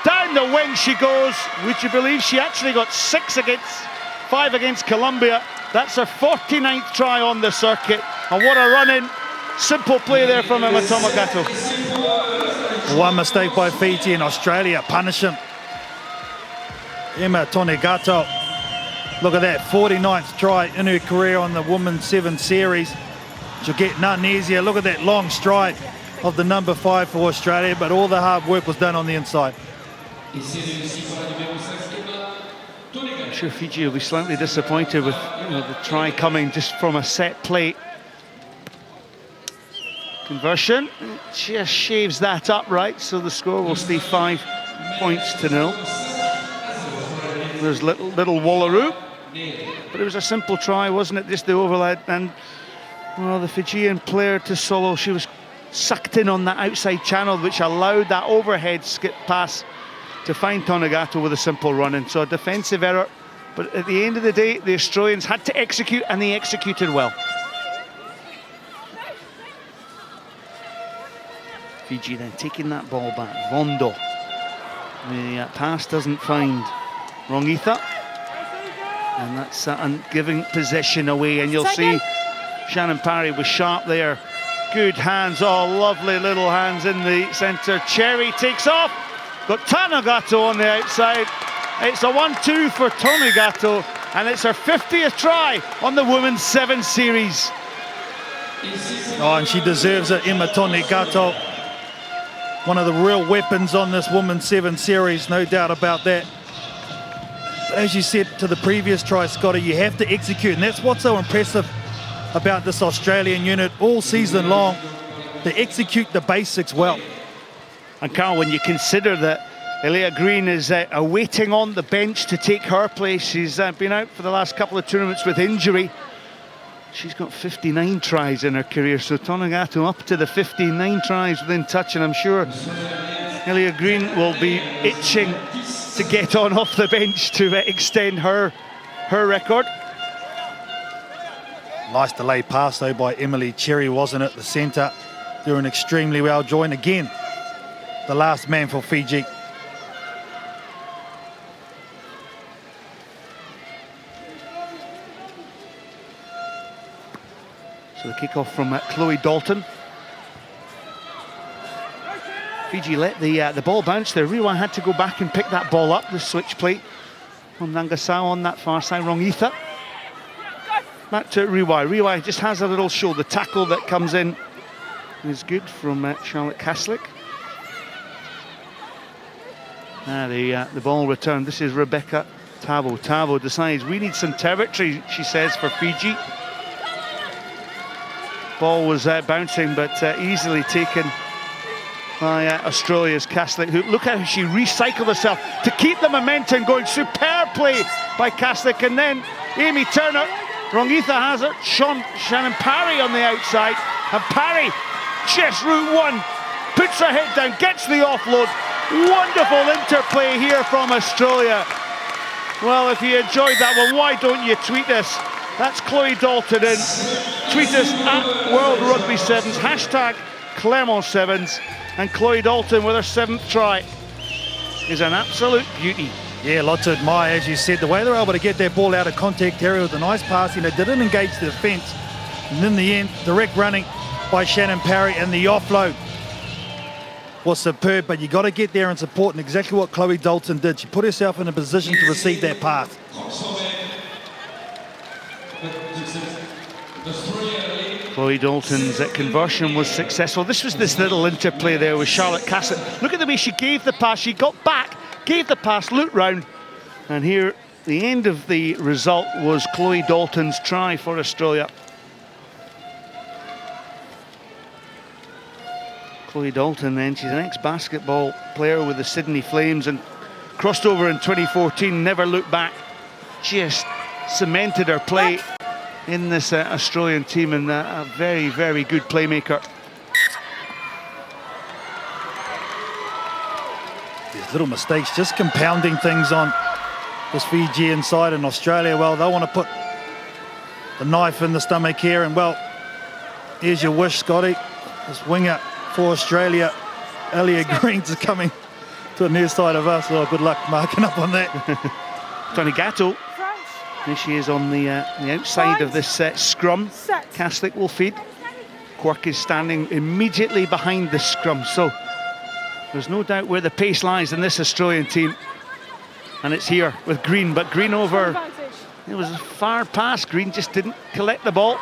down the wing she goes. Would you believe she actually got 5 against Colombia. That's her 49th try on the circuit. And what a run-in. Simple play there from Emma Tomogato. One mistake by Fiji, and Australia punish him. Emma Tonegato, look at that, 49th try in her career on the Women's Sevens Series. She'll get none easier. Look at that long stride of the number 5 for Australia, but all the hard work was done on the inside. I'm sure Fiji will be slightly disappointed with the try coming just from a set play. Conversion, just shaves that up right, so the score will stay 5 points to 0. There's little Wallaroo, but it was a simple try, wasn't it? Just the overlap, and well, the Fijian player Tusolo, she was sucked in on that outside channel, which allowed that overhead skip pass to find Tonegato with a simple run in. So a defensive error, but at the end of the day, the Australians had to execute, and they executed well. Fiji then taking that ball back. Vondo. The pass doesn't find Rongitha. And that's giving possession away. And you'll see Shannon Parry was sharp there. Good hands. Oh, lovely little hands in the centre. Cherry takes off. Got Tonegato on the outside. It's a 1-2 for Tonegato. And it's her 50th try on the Women's Sevens Series. Oh, and she deserves it, Emma Tonegato. One of the real weapons on this Women's Sevens Series, no doubt about that. But as you said to the previous try, Scotty, you have to execute, and that's what's so impressive about this Australian unit all season long. They execute the basics well. And Carl, when you consider that Elia Green is awaiting on the bench to take her place, she's been out for the last couple of tournaments with injury. She's got 59 tries in her career, so Tonegato up to the 59 tries within touch, and I'm sure Elia Green will be itching to get on off the bench to extend her record. Nice delayed pass though by Emily Cherry, wasn't it? The centre. doing extremely well. Join again, the last man for Fiji. So the kickoff from Chloe Dalton. Fiji let the ball bounce there. Riwai had to go back and pick that ball up, the switch play from Nangasau on that far side. Rongitha. Back to Riwai. Riwai just has a little show. The tackle that comes in is good from Charlotte Kaslik. The ball returned. This is Rebecca Tavo. Tavo decides we need some territory, she says, for Fiji. Ball was bouncing, but easily taken by Australia's Kaslik. Look how she recycled herself to keep the momentum going. Superb play by Kaslik, and then Amy Turner. Rongitha has it. Shannon Parry on the outside, and Parry just route one, puts her head down, gets the offload. Wonderful interplay here from Australia. Well, if you enjoyed that one, why don't you tweet us? That's Chloe Dalton in. Tweet us at World Rugby Sevens, hashtag Clermont Sevens, and Chloe Dalton with her 7th try is an absolute beauty. Yeah, lots to admire, as you said. The way they're able to get their ball out of contact area with a nice passing. They didn't engage the defence. And in the end, direct running by Shannon Parry, and the offload was superb. But you got to get there and support, and exactly what Chloe Dalton did. She put herself in a position to receive that pass. Chloe Dalton's conversion was successful. This was this little interplay there with Charlotte Kaslik. Look at the way she gave the pass. She got back, gave the pass, looked round, and here the end of the result was Chloe Dalton's try for Australia. Chloe Dalton then, she's an ex-basketball player with the Sydney Flames and crossed over in 2014, never looked back. Just cemented her play in this Australian team, and a very, very good playmaker. These little mistakes just compounding things on this Fijian side, and Australia, well, they want to put the knife in the stomach here, and well, here's your wish, Scotty. This winger for Australia, Ellia Greens, is coming to the near side of us. Oh, good luck marking up on that. Tony Gatto. There she is on the outside of this scrum. Kaslik will feed. Quirk is standing immediately behind the scrum, so there's no doubt where the pace lies in this Australian team. And it's here with Green, but Green over. It was a far pass. Green just didn't collect the ball.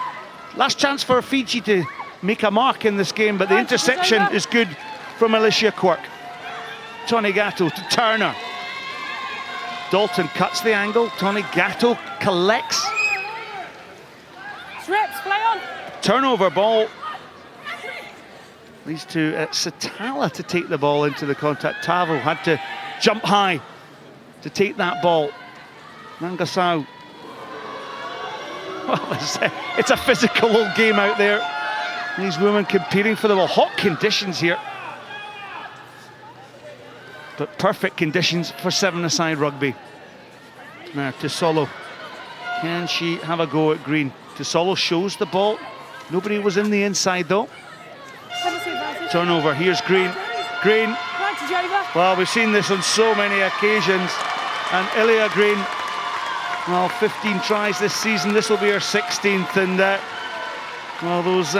Last chance for Fiji to make a mark in this game, but the interception is good from Alicia Quirk. Tony Gatto to Turner. Dalton cuts the angle. Tony Gatto collects. Strips, play on. Turnover ball. Leads to Satala to take the ball into the contact. Tavo had to jump high to take that ball. Nangasau. Well, it's a physical old game out there. These women competing for the ball. Hot conditions here, but perfect conditions for 7-a-side rugby. Now Tisolo, can she have a go at Green? Tisolo shows the ball. Nobody was in the inside though. Turnover, here's Green. Green, well, we've seen this on so many occasions, and Ilya Green, well, 15 tries this season. This will be her 16th, and well, those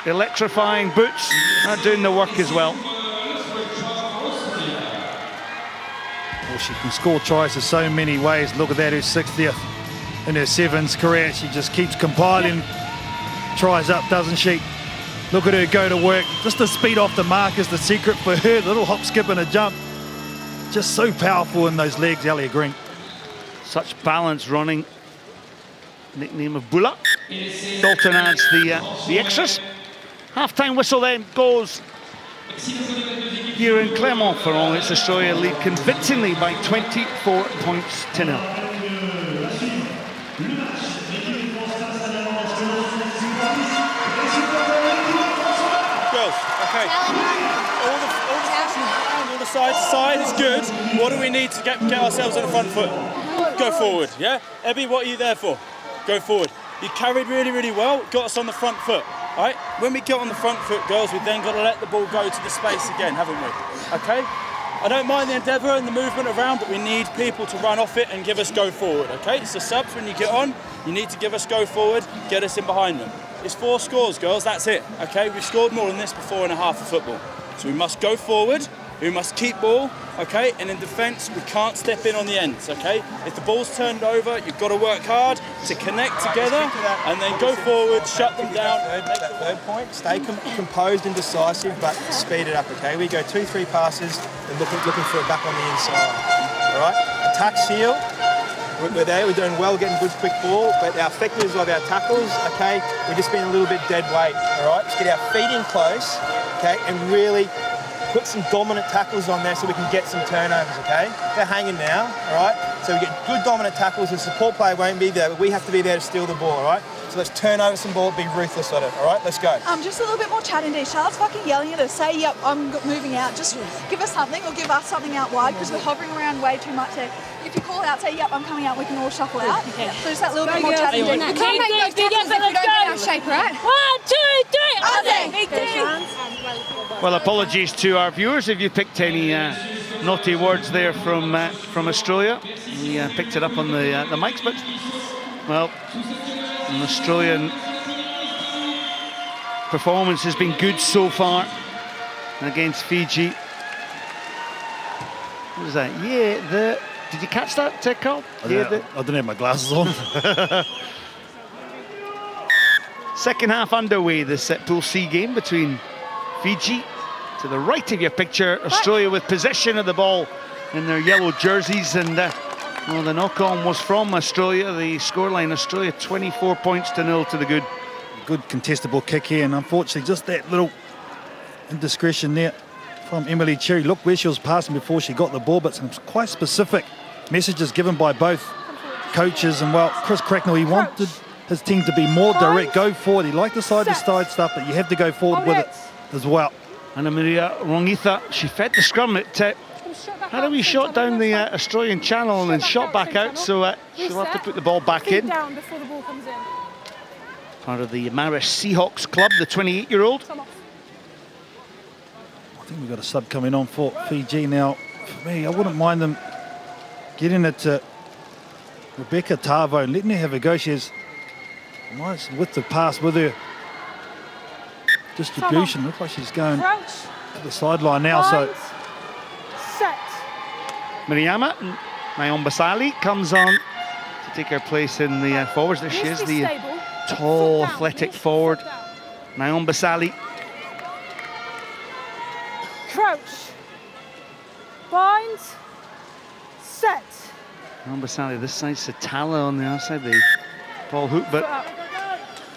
electrifying boots are doing the work as well. Well, she can score tries in so many ways. Look at that, her 60th in her sevens career. She just keeps compiling tries up, doesn't she? Look at her go to work. Just the speed off the mark is the secret for her. Little hop, skip and a jump. Just so powerful in those legs, Ellia Green. Such balance running. Nickname of Bulla. Dalton adds the extras. Half-time whistle then goes here in Clermont-Ferrand. It's Australia lead convincingly by 24 points to 0. Girls, okay. All the side to side is good. What do we need to get ourselves on the front foot? Go forward, yeah? Ebby, what are you there for? Go forward. You carried really, really well, got us on the front foot. All right? When we get on the front foot, girls, we've then got to let the ball go to the space again, haven't we? Okay? I don't mind the endeavour and the movement around, but we need people to run off it and give us go forward, okay? So subs, when you get on, you need to give us go forward, get us in behind them. It's 4 scores, girls, that's it, okay? We've scored more than this before in a half of football. So we must go forward, we must keep ball, okay? And in defence, we can't step in on the ends, okay? If the ball's turned over, you've got to work hard to connect together and then go forward, shut them down. Third point, stay composed and decisive, but speed it up, okay? We go 2-3 passes and looking for it back on the inside, all right? Attack seal, we're there, we're doing well, getting good quick ball, but our effectiveness of our tackles, okay, we're just being a little bit dead weight, all right? Just get our feet in close, okay, and really put some dominant tackles on there so we can get some turnovers, okay? They're hanging now, all right? So we get good dominant tackles, the support player won't be there, but we have to be there to steal the ball, all right? So let's turn over some ball, be ruthless at it, all right? Let's go. Just a little bit more chat indeed. Charlotte's fucking yelling at us, say, yep, I'm moving out. Just give us something or give us something out wide because we're hovering around way too much there. If you call out, say, yep, I'm coming out, we can all shuffle out. Yeah. So just that little bit more chat indeed. We can't make those tackles if we don't get our shape, right? 1, 2, 3, Big D. Well, apologies to our viewers if you picked any naughty words there from Australia. We picked it up on the mics, but, well, an Australian performance has been good so far against Fiji. What was that? Yeah, did you catch that, Carl? I didn't have my glasses on. Second half underway, this Pool C game between Fiji, to the right of your picture, Australia with possession of the ball in their yellow jerseys, and well, the knock-on was from Australia. The scoreline, Australia 24 points to 0 to the good. Good contestable kick here, and unfortunately just that little indiscretion there from Emily Cherry. Look where she was passing before she got the ball, but some quite specific messages given by both coaches. And well, Chris Cracknell, he wanted his team to be more direct, go forward. He liked the side-to-side stuff, but you have to go forward with it as well. Anna Maria Rongitha, she fed the scrum. Had a wee shot down the Australian channel and then shot back out, so she'll have to put the ball back in. Down before the ball comes in. Part of the Marish Seahawks club, the 28-year-old. I think we've got a sub coming on for Fiji now. For me, I wouldn't mind them getting it to Rebecca Tavo and letting her have a go. She has nice width of pass with her distribution. Looks like she's going to the sideline now. So set. Mariama Nayombasali comes on to take her place in the forwards. There she is, the tall, athletic forward, Nayombasali. Crouch. Bind. Set. Nayombasali, this side, Satala on the other side, the ball hook, but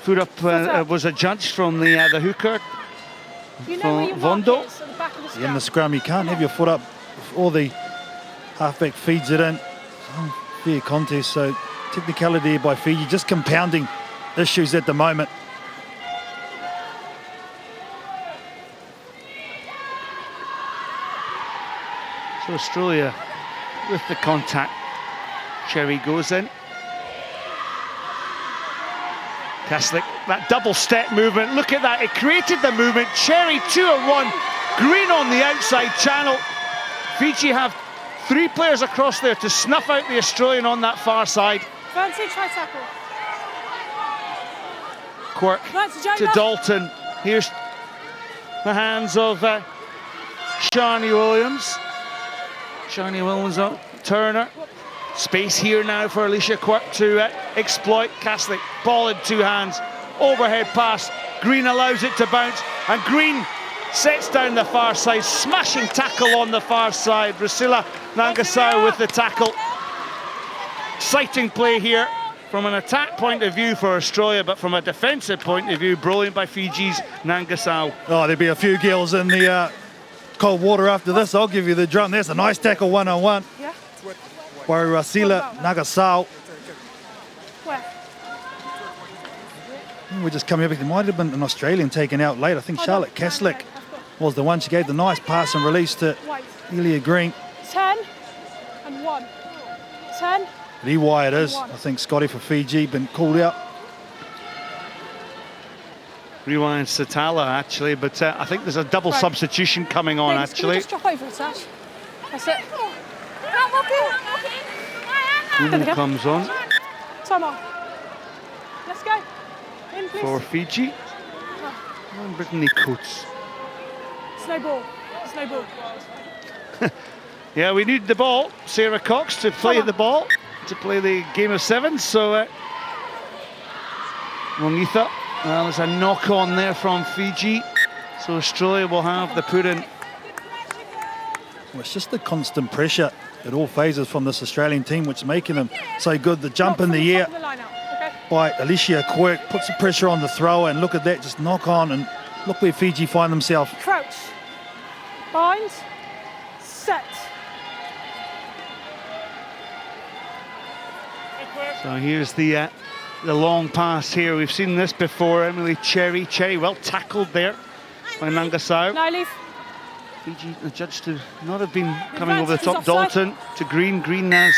foot up was adjudged from the hooker, from Vondo. In the scrum, you can't have your foot up if all the halfback feeds it in. Fair contest, so technicality by Fiji, just compounding issues at the moment. So Australia with the contact. Cherry goes in. Kaslik, that double step movement, look at that, it created the movement. Cherry 2-1, Green on the outside channel. Fiji have 3 players across there to snuff out the Australian on that far side. Fancy try tackle. Quirk to Dalton. Here's the hands of Shani Williams. Shani Williams up, Turner. Space here now for Alicia Quirk to exploit. Kaslik, ball in 2 hands. Overhead pass. Green allows it to bounce. And Green sets down the far side. Smashing tackle on the far side. Rusila Nangasau with the tackle. Exciting play here from an attack point of view for Australia, but from a defensive point of view, brilliant by Fiji's Nangasau. Oh, there'll be a few girls in the cold water after this. I'll give you the drum. That's a nice tackle, 1-on-1. Yeah. By Rusila Nangasau. We're just coming up. There might have been an Australian taken out late. I think Charlotte Kaslik was the one. She gave the nice pass and release to Elia Green. 10 and 1. 10. Leeway it is. I think Scotty for Fiji been called out. Riwan Satala actually, but I think there's a double substitution coming on actually. Just drop over a touch. That's it. Kumu comes on Time on. Let's go. In, please. for Fiji. And Brittany Coates. Snowball. Snowball. Yeah, we need the ball, Sarah Cox, to play the ball, to play the game of 7. So, Longitha, well, there's a knock on there from Fiji. So Australia will have the put in. Well, it's just the constant pressure at all phases from this Australian team, which is making them so good. The jump in the air by Alicia Quirk puts the pressure on the thrower, and look at that, just knock on, and look where Fiji find themselves. Crouch. Bind. Set. So here's the long pass here. We've seen this before. Emily Cherry. Cherry well tackled there by Nangasau. No, leave. Fiji adjudged to not have been coming over the top. Dalton to Green. Green has.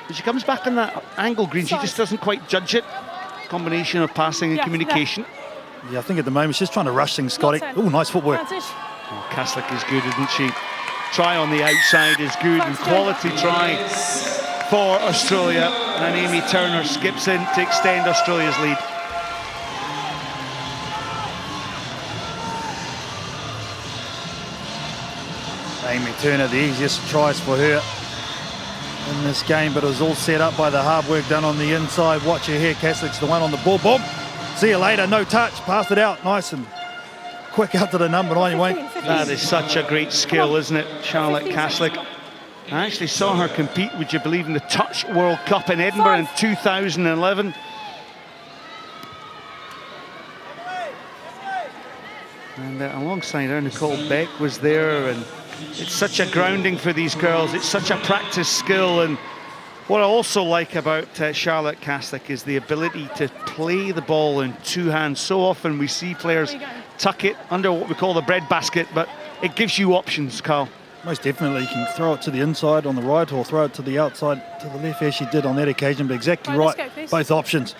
But she comes back on that angle, Green. She just doesn't quite judge it. Combination of passing and communication. Yeah, I think at the moment she's trying to rush things, Scotty. Oh, nice footwork. Oh, Kaslik is good, isn't she? Try on the outside is good, and quality try for Australia. And Amy Turner skips in to extend Australia's lead. Amy Turner, the easiest tries for her in this game, but it was all set up by the hard work done on the inside. Watch her here, Kaslik's the one on the ball. Boom! See you later, no touch, passed it out, nice and quick out to the number 9, you won't. That is such a great skill, isn't it, Charlotte Kaslik? I actually saw her compete, would you believe, in the Touch World Cup in Edinburgh in 2011. And alongside her, Nicole Beck was there, and it's such a grounding for these girls. It's such a practice skill, and what I also like about Charlotte Kaslik is the ability to play the ball in 2 hands. So often we see players tuck it under what we call the breadbasket, but it gives you options, Carl. Most definitely, you can throw it to the inside on the right or throw it to the outside to the left, as she did on that occasion, but exactly right, both options.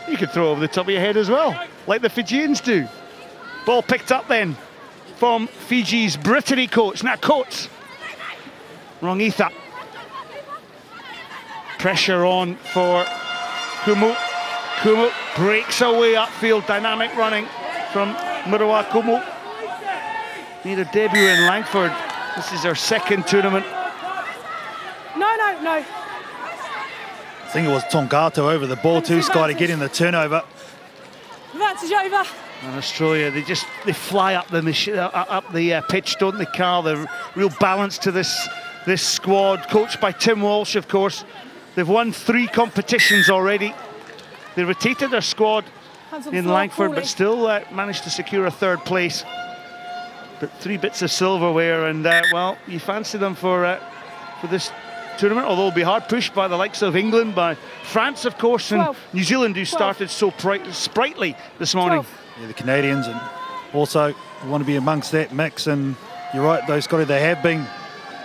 You could throw over the top of your head as well, like the Fijians do. Ball picked up then from Fiji's Brittany Coates. Now Coates. Rongitha. Pressure on for Kumu. Kumu breaks away upfield, dynamic running from Murawa Kumu. Made a debut in Langford. This is her 2nd tournament. No. I think it was Tongato over the ball too, Scotty, getting the turnover. Advantage over. And Australia, they fly up the pitch, don't they, Carl? The real balance to this squad, coached by Tim Walsh, of course. They've won 3 competitions already. They rotated their squad in Langford, but still managed to secure a 3rd place. But 3 bits of silverware, and well, you fancy them for this tournament, although it'll be hard pushed by the likes of England, by France, of course, and New Zealand, who started so sprightly this morning. Yeah, the Canadians, and also want to be amongst that mix. And you're right, though, Scotty, they have been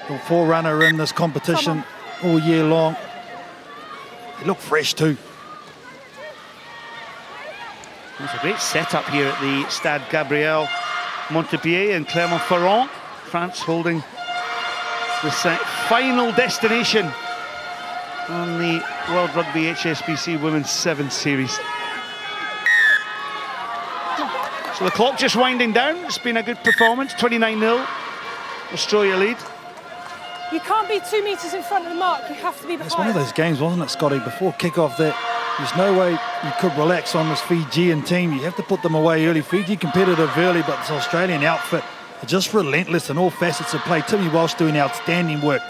the forerunner in this competition all year long. They look fresh too. It's a great setup here at the Stade Gabriel Montpellier in Clermont-Ferrand. France holding the final destination on the World Rugby HSBC Women's 7 Series. So the clock just winding down. It's been a good performance, 29-0. Australia lead. You can't be 2 metres in front of the mark. You have to be behind. It's one of those games, wasn't it, Scotty? Before kick-off, that there's no way you could relax on this Fijian team. You have to put them away early. Fiji competitive early, but this Australian outfit are just relentless in all facets of play. Timmy Walsh doing outstanding work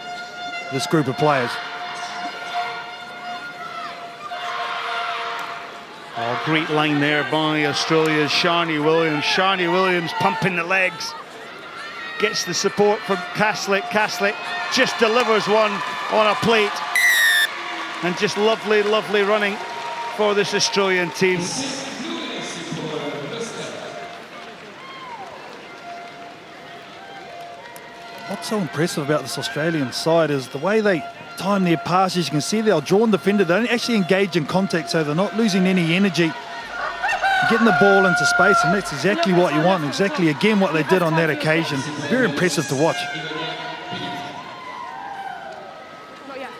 with this group of players. Oh, great line there by Australia's Sharni Williams. Sharni Williams pumping the legs. Gets the support from Kaslik. Kaslik just delivers one on a plate. And just lovely, lovely running for this Australian team. What's so impressive about this Australian side is the way they time their passes. You can see they're drawn defender. They don't actually engage in contact, so they're not losing any energy. getting the ball into space, and that's exactly what you want, exactly again what they did on that occasion. Very impressive to watch. Not yet.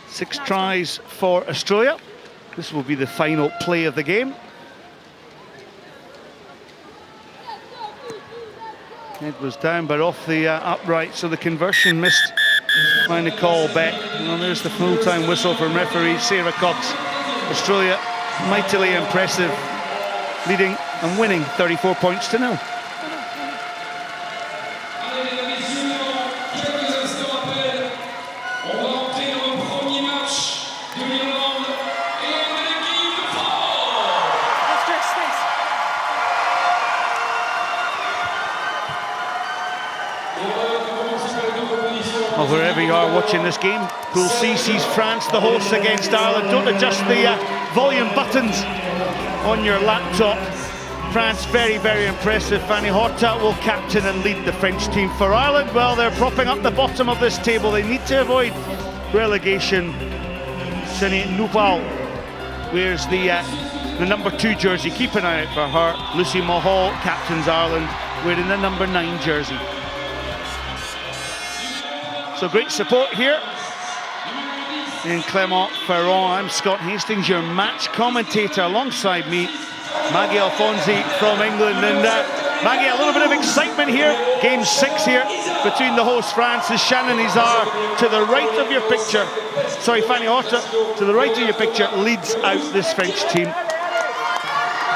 6 tries for Australia. This will be the final play of the game. Head was down but off the upright, so the conversion missed. Find the call back. Well, there's the full-time whistle from referee Sarah Cox. Australia mightily impressive, leading and winning 34 points to 0. Well, wherever you are watching this game, Pool C sees France, the hosts, against Ireland. Don't adjust the volume buttons on your laptop. France, very, very impressive. Fanny Horta will captain and lead the French team. For Ireland, well, they're propping up the bottom of this table. They need to avoid relegation. Sini Nupal wears the number 2 jersey. Keep an eye out for her. Lucy Mahal captains Ireland, wearing the number 9 jersey. So great support here in Clermont-Ferrand. I'm Scott Hastings, your match commentator. Alongside me, Maggie Alfonsi from England. And Maggie, a little bit of excitement here. Game 6 here between the hosts, France, and Shannon Izar to the right of your picture. Sorry, Fanny Horta, to the right of your picture, leads out this French team.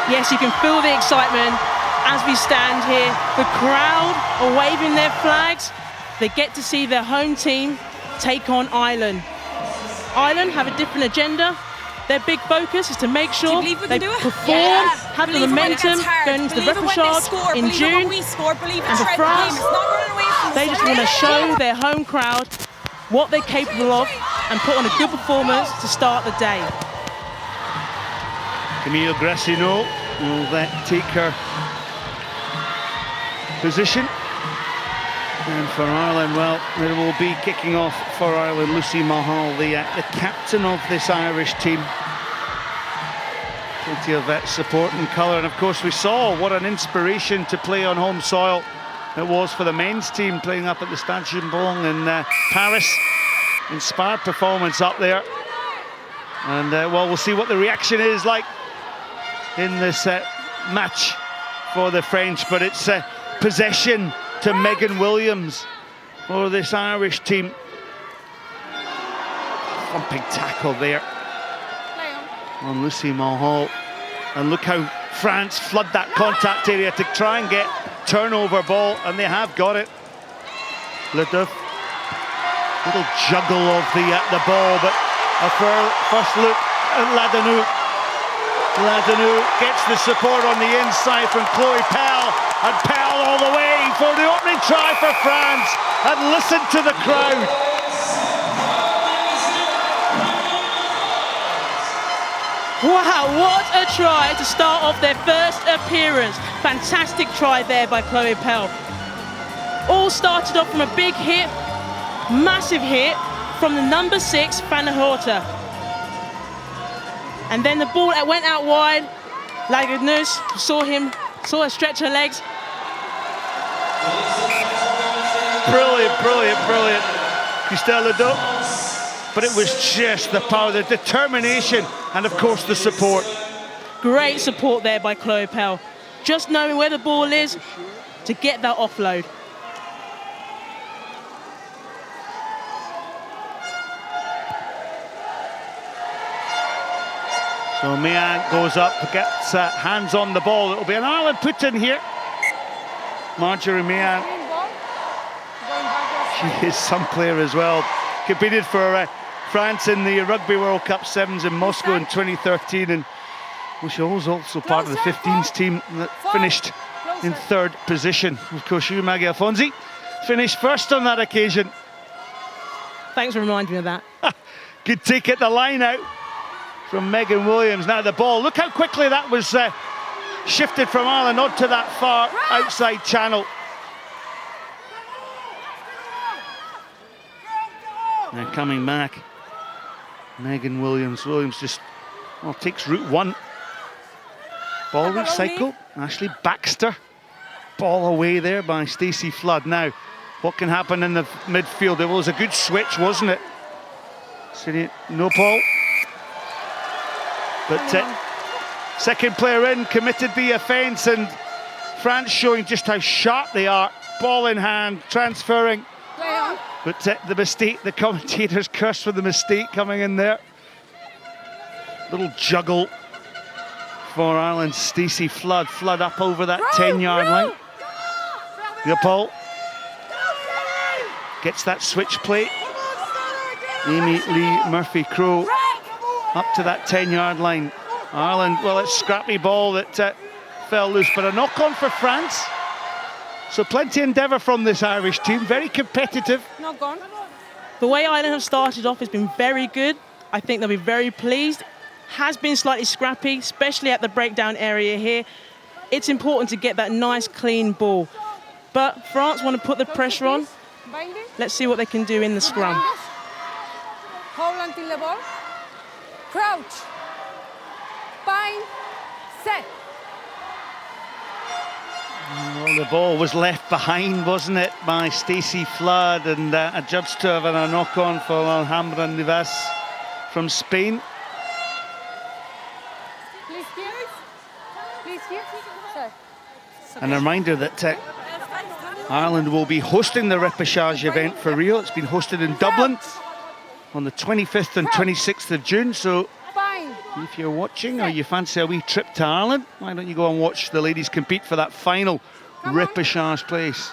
Yes, you can feel the excitement as we stand here. The crowd are waving their flags. They get to see their home team take on Ireland. Ireland have a different agenda. Their big focus is to make sure they perform, have the momentum going into the repechage in June. And for France, they just want to show their home crowd what they're capable of and put on a good performance to start the day. Camille Gracineau will take her position. And for Ireland, well, it will be kicking off for Ireland. Lucy Mahal, the captain of this Irish team. Plenty of support and colour. And of course, we saw what an inspiration to play on home soil it was for the men's team playing up at the Stade Chambon in Paris. Inspired performance up there. And well, we'll see what the reaction is like in this match for the French. But it's possession to Megan Williams for this Irish team. Thumping tackle there on Lucy Mahal. And look how France flood that contact area to try and get turnover ball, and they have got it. Leduc, little juggle of the ball, but a first look at Ladanu. Ladanu gets the support on the inside from Chloe Pell, and Pell all the way for the opening try for France. And listen to the crowd. Wow, what a try to start off their first appearance. Fantastic try there by Chloe Pell. All started off from a big hit, massive hit from the number 6, Fanny Horta. And then the ball went out wide. Laguneuse saw her stretch her legs. Brilliant, brilliant, brilliant. Christelle Leduc. But it was just the power, the determination, and of course the support. Great support there by Chloe Pell. Just knowing where the ball is to get that offload. So Meehan goes up, gets hands on the ball. It'll be an Ireland put in here. Marjorie Meehan. She is some player as well. Competed for France in the Rugby World Cup Sevens in Moscow in 2013, and well, she was also part of the 15s team that finished in 3rd position. Of course, you, Maggie Alfonsi, finished first on that occasion. Thanks for reminding me of that. Good take at the line out from Megan Williams. Now the ball, look how quickly that was shifted from Ireland onto that far outside channel. Now coming back, Megan Williams. Williams just, well, takes route 1. Ball recycled. Ashley Baxter. Ball away there by Stacey Flood. Now, what can happen in the midfield? It was a good switch, wasn't it? No ball. But second player in, committed the offence, and France showing just how sharp they are. Ball in hand, transferring. But the mistake, the commentators curse for the mistake coming in there. Little juggle for Ireland's Stacey Flood. Flood up over that 10-yard line. Leopold gets that switch play. Amy Lee Murphy-Crowe up to that 10-yard line. Ireland, well, it's scrappy ball that fell loose, but a knock-on for France. So plenty of endeavour from this Irish team, very competitive. Not gone. The way Ireland have started off has been very good. I think they'll be very pleased. Has been slightly scrappy, especially at the breakdown area here. It's important to get that nice, clean ball. But France want to put the pressure on. Let's see what they can do in the scrum. Hold until the ball. Crouch. Bind. Set. Well, the ball was left behind, wasn't it, by Stacey Flood, and adjudged to have a knock-on for Alhambra Nivas from Spain. Please here. Please here. Sorry. And a reminder that Ireland will be hosting the repechage event for Rio. It's been hosted in Dublin on the 25th and 26th of June. So if you're watching or you fancy a wee trip to Ireland, why don't you go and watch the ladies compete for that final repechage place.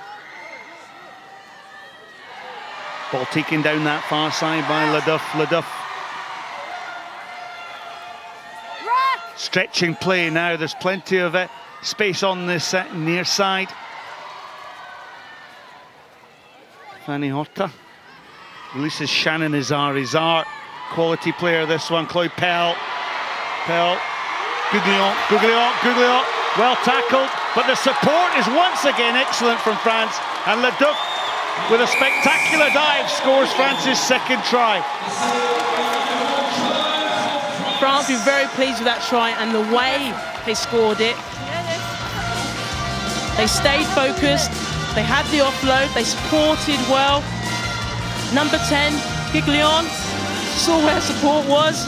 Ball taken down that far side by Leduff. Leduff. Stretching play now. There's plenty of space on this near side. Fanny Horta releases Shannon Izar. Quality player this one. Chloe Pell. Guglielmo. Well tackled, but the support is once again excellent from France. And Leduc, with a spectacular dive, scores France's second try. France were very pleased with that try and the way they scored it. They stayed focused, they had the offload, they supported well. Number 10, Guglielmo, saw where support was.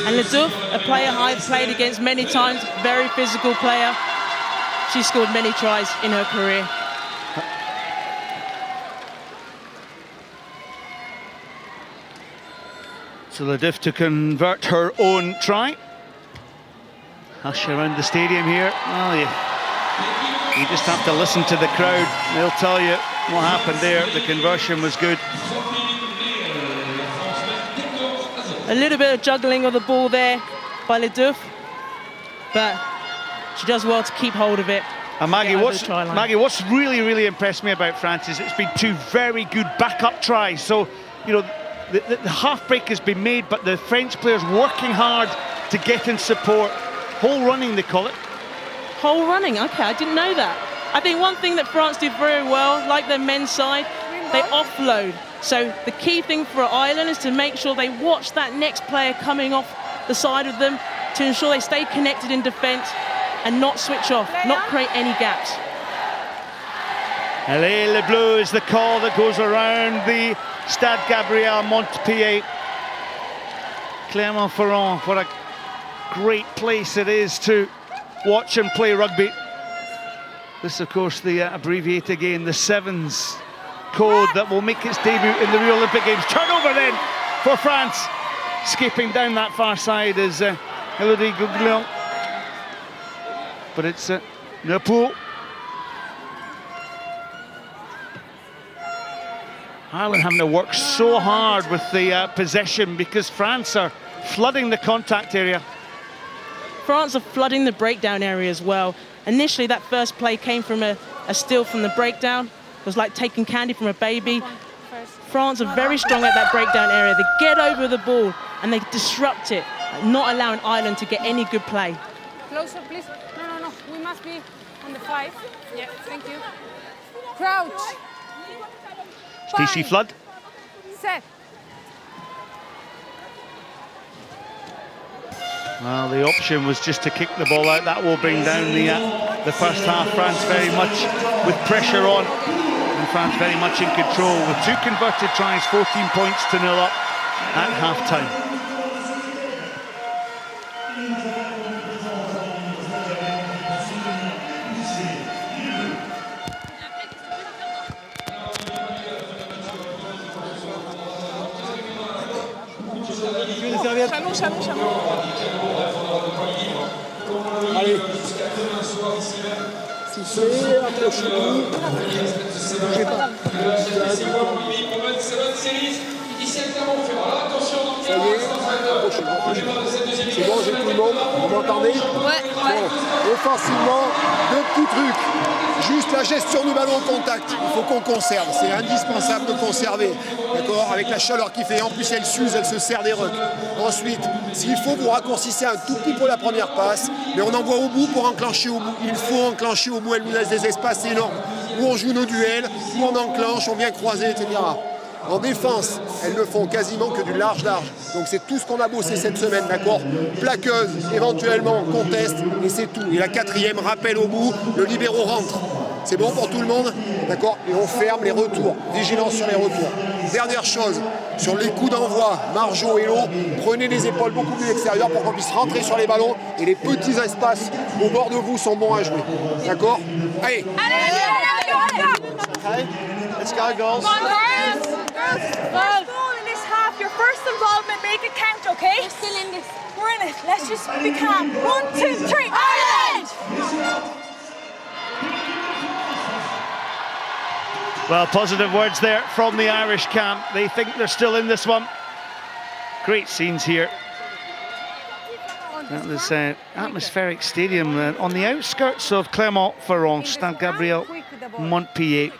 And Leduc, a player I've played against many times, very physical player. She scored many tries in her career. So Leduc to convert her own try. Hush around the stadium here. Well, you just have to listen to the crowd. They'll tell you what happened there. The conversion was good. A little bit of juggling of the ball there by Leduc, but she does well to keep hold of it. And Maggie, what's really impressed me about France is it's been two very good backup tries. So, you know, the half break has been made, but the French players working hard to get in support. Whole running, they call it. Whole running, okay, I didn't know that. I think one thing that France do very well, like their men's side, they offload. So the key thing for Ireland is to make sure they watch that next player coming off the side of them to ensure they stay connected in defence and not switch off, not create any gaps. Allez les Bleus is the call that goes around the Stade Gabriel Montpied. Clermont-Ferrand, what a great place it is to watch and play rugby. This, of course, the abbreviate again, the sevens code that will make its debut in the Rio Olympic Games. Turnover then for France. Escaping down that far side is Elodie Guglielmo. But it's Nepoul. Ireland having to work so hard with the possession because France are flooding the contact area. France are flooding the breakdown area as well. Initially, that first play came from a steal from the breakdown. It was like taking candy from a baby. France are very strong at that breakdown area. They get over the ball and they disrupt it, not allowing Ireland to get any good play. Closer, please. No. We must be on the 5. Yeah, thank you. Crouch. Stacey Flood. Set. Well, the option was just to kick the ball out. That will bring down the first half. France very much with pressure on, and France very much in control with 2 converted tries, 14 points to 0 up at half-time. Chameau, chameau, chameau. Allez. Sifflez, approchez-vous. Bougez pas. Ça y est, approchez-vous. C'est bon, j'ai tout le monde. Vous m'entendez? Ouais. Bon, offensivement, 2 petits trucs. Juste la gestion du ballon au contact. Il faut qu'on conserve. C'est indispensable de conserver. D'accord? Avec la chaleur qu'il fait. En plus, elle s'use, elle se sert des rucks. Ensuite, s'il faut, vous raccourcissez un tout petit peu la première passe. Mais on envoie au bout pour enclencher au bout. Il faut enclencher au bout. Elle nous laisse des espaces énormes. Où on joue nos duels, où on enclenche, on vient croiser, etc. En défense, elles ne font quasiment que du large-large. Donc c'est tout ce qu'on a bossé cette semaine, d'accord? Plaqueuse, éventuellement, conteste, et c'est tout. Et la 4e, rappel au bout, le libéro rentre. C'est bon pour tout le monde? D'accord? Et on ferme les retours. Vigilance sur les retours. Dernière chose, sur les coups d'envoi, Marjo et Lo, prenez les épaules beaucoup plus extérieures pour qu'on puisse rentrer sur les ballons, et les petits espaces au bord de vous sont bons à jouer. D'accord? Allez! Okay, let's go, girls. Come on, girls. First goal in this half. Your first involvement, make it count, okay? We're still in this. We're in it. Let's just be calm. 1, 2, 3, Ireland! Well, positive words there from the Irish camp. They think they're still in this one. Great scenes here. That was atmospheric stadium on the outskirts of Clermont-Ferrand, Stade Gabriel, Montpellier.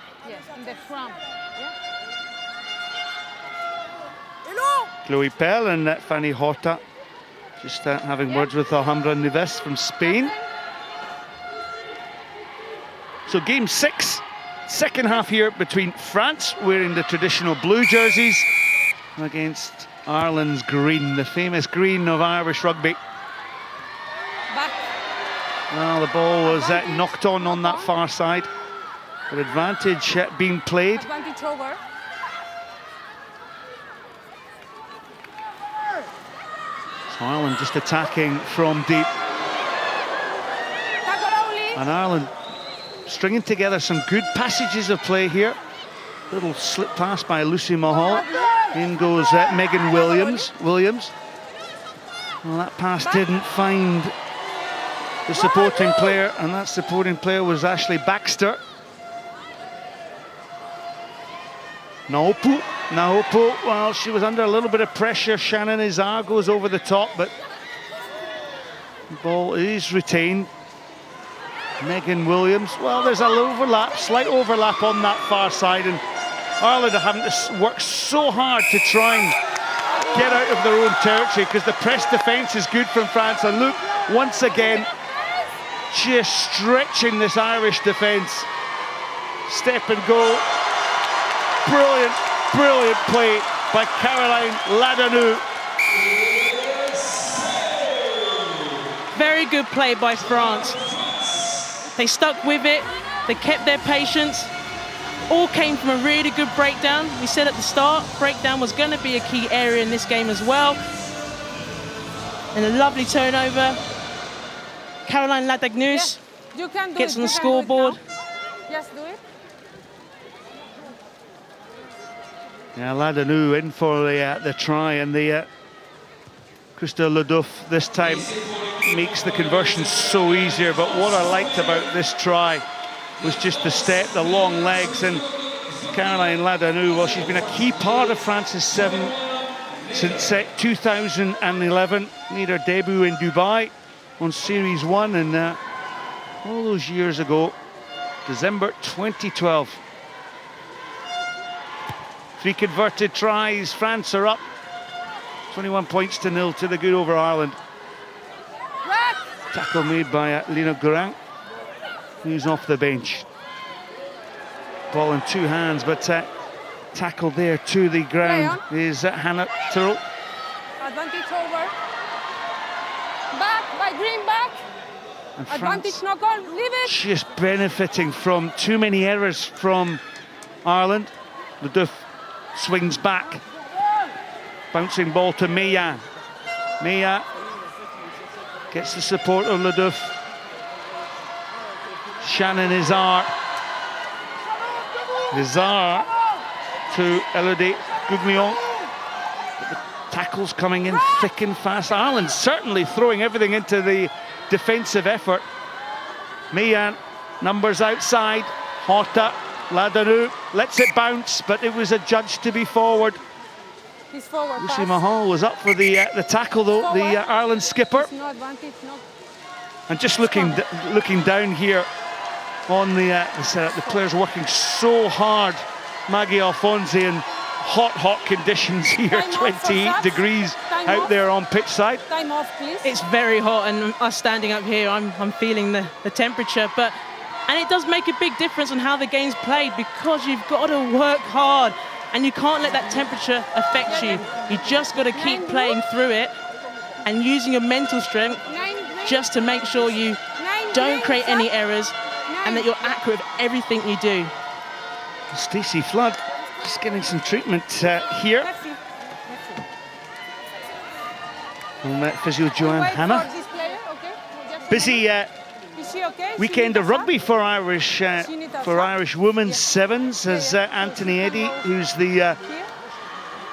Chloe Pell and Fanny Horta just having words with Alhambra Neves from Spain. So game 6, second half here between France wearing the traditional blue jerseys against Ireland's green, the famous green of Irish rugby. Well, the ball was knocked on that far side, but advantage being played. Advantage over. So Ireland just attacking from deep. And Ireland stringing together some good passages of play here. Little slip pass by Lucy Mahal. In goes Megan Williams. Well, that pass didn't find the supporting player, and that supporting player was Ashley Baxter. Naopu, well, she was under a little bit of pressure. Shannon Izar goes over the top, but the ball is retained. Megan Williams, well, there's a slight overlap on that far side, and Ireland are having to work so hard to try and get out of their own territory because the press defence is good from France. And look, once again, just stretching this Irish defence. Step and go. Brilliant play by Caroline Ladanu. Very good play by France. They stuck with it, they kept their patience. All came from a really good breakdown. We said at the start, breakdown was going to be a key area in this game as well. And a lovely turnover. Caroline Ladagnus gets on the scoreboard. Yes, do it. Yeah, Ladanu in for the try, and the Christa Leduff this time makes the conversion so easier. But what I liked about this try was just the step, the long legs, and Caroline Ladanu, well, she's been a key part of France's 7 since 2011. Made her debut in Dubai on Series 1, and all those years ago, December 2012. 3 converted tries, France are up 21 points to 0 to the good over Ireland. Tackle made by Lena Gurin, who's off the bench. Ball in 2 hands, but tackle there to the ground is Hannah Tyrrell. Advantage over. Back, by Green, back. And Advantage, France knock on, leave it. just benefiting from too many errors from Ireland. Leduc swings back. Bouncing ball to Mia. Mia gets the support of Leduc. Shannon Izar. Izar to Elodie Gouglion. The tackles coming in thick and fast. Ireland certainly throwing everything into the defensive effort. Mian, numbers outside. Horta, Ladanu lets it bounce, but it was adjudged to be forward. He's forward. Lucy Mahal was up for the tackle though, the Ireland skipper. No advantage, no. And just looking down here on the setup, the players working so hard. Maggie Alfonsi in hot conditions here, 28 degrees out there on pitch side. Time off, please. It's very hot, and us standing up here, I'm feeling the temperature, and it does make a big difference on how the game's played, because you've got to work hard and you can't let that temperature affect you. You just got to keep playing through it and using your mental strength just to make sure you don't create any errors and that you're accurate with everything you do. Stacey Flood just getting some treatment here. And physio Joanne Hanna. Busy weekend of rugby for Irish women's sevens, as Anthony Eddy, who's the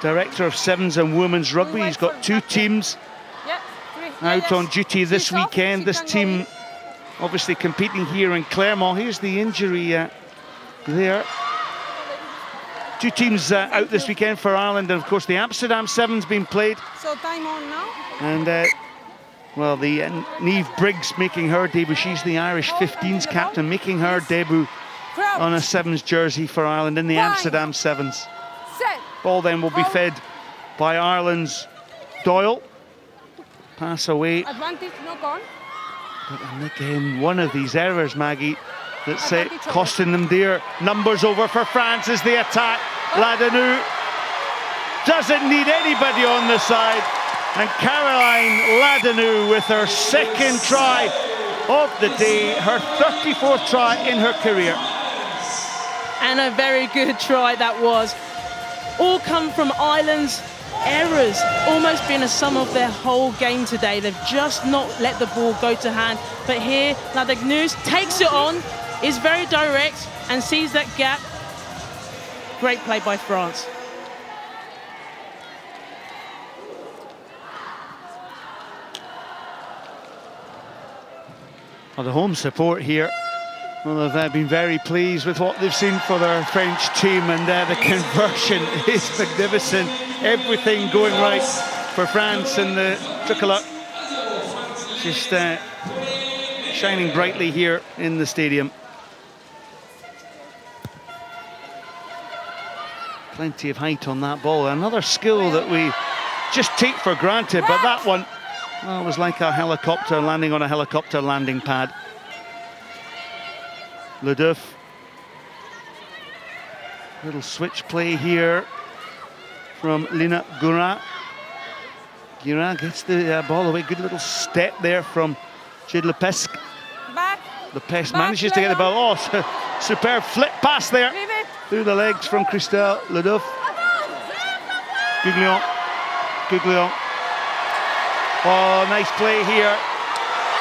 director of sevens and women's rugby, he's got 2 teams out on duty this weekend. This team obviously competing here in Clermont. Here's the injury there. 2 teams out this weekend for Ireland, and of course the Amsterdam Sevens being played. So time on now. And well, the Niamh Briggs making her debut. She's the Irish 15s captain, making her debut on a Sevens jersey for Ireland in the Amsterdam Sevens. Ball then will be fed by Ireland's Doyle. Pass away. Advantage, knock on. And again, one of these errors, Maggie, that's costing them dear. Numbers over for France as they attack. Ladanu doesn't need anybody on the side. And Caroline Ladanu with her 2nd try of the day, her 34th try in her career. And a very good try that was. All come from Ireland's errors, almost being a sum of their whole game today. They've just not let the ball go to hand. But here, Ladanu takes it on, is very direct and sees that gap. Great play by France. Well, the home support here, well, they've been very pleased with what they've seen for their French team, and the conversion is magnificent. Everything going right for France, and the tricolour just shining brightly here in the stadium. Plenty of height on that ball. Another skill that we just take for granted, but that one, well, it was like a helicopter landing on a helicopter landing pad. Leduc. Little switch play here from Lina Gurin. Gurin gets the ball away. Good little step there from Jade Lepesque. Lepesque manages to get the ball. Oh, superb flip pass there through the legs from Christelle Leduc. Gouglion. Oh, nice play here.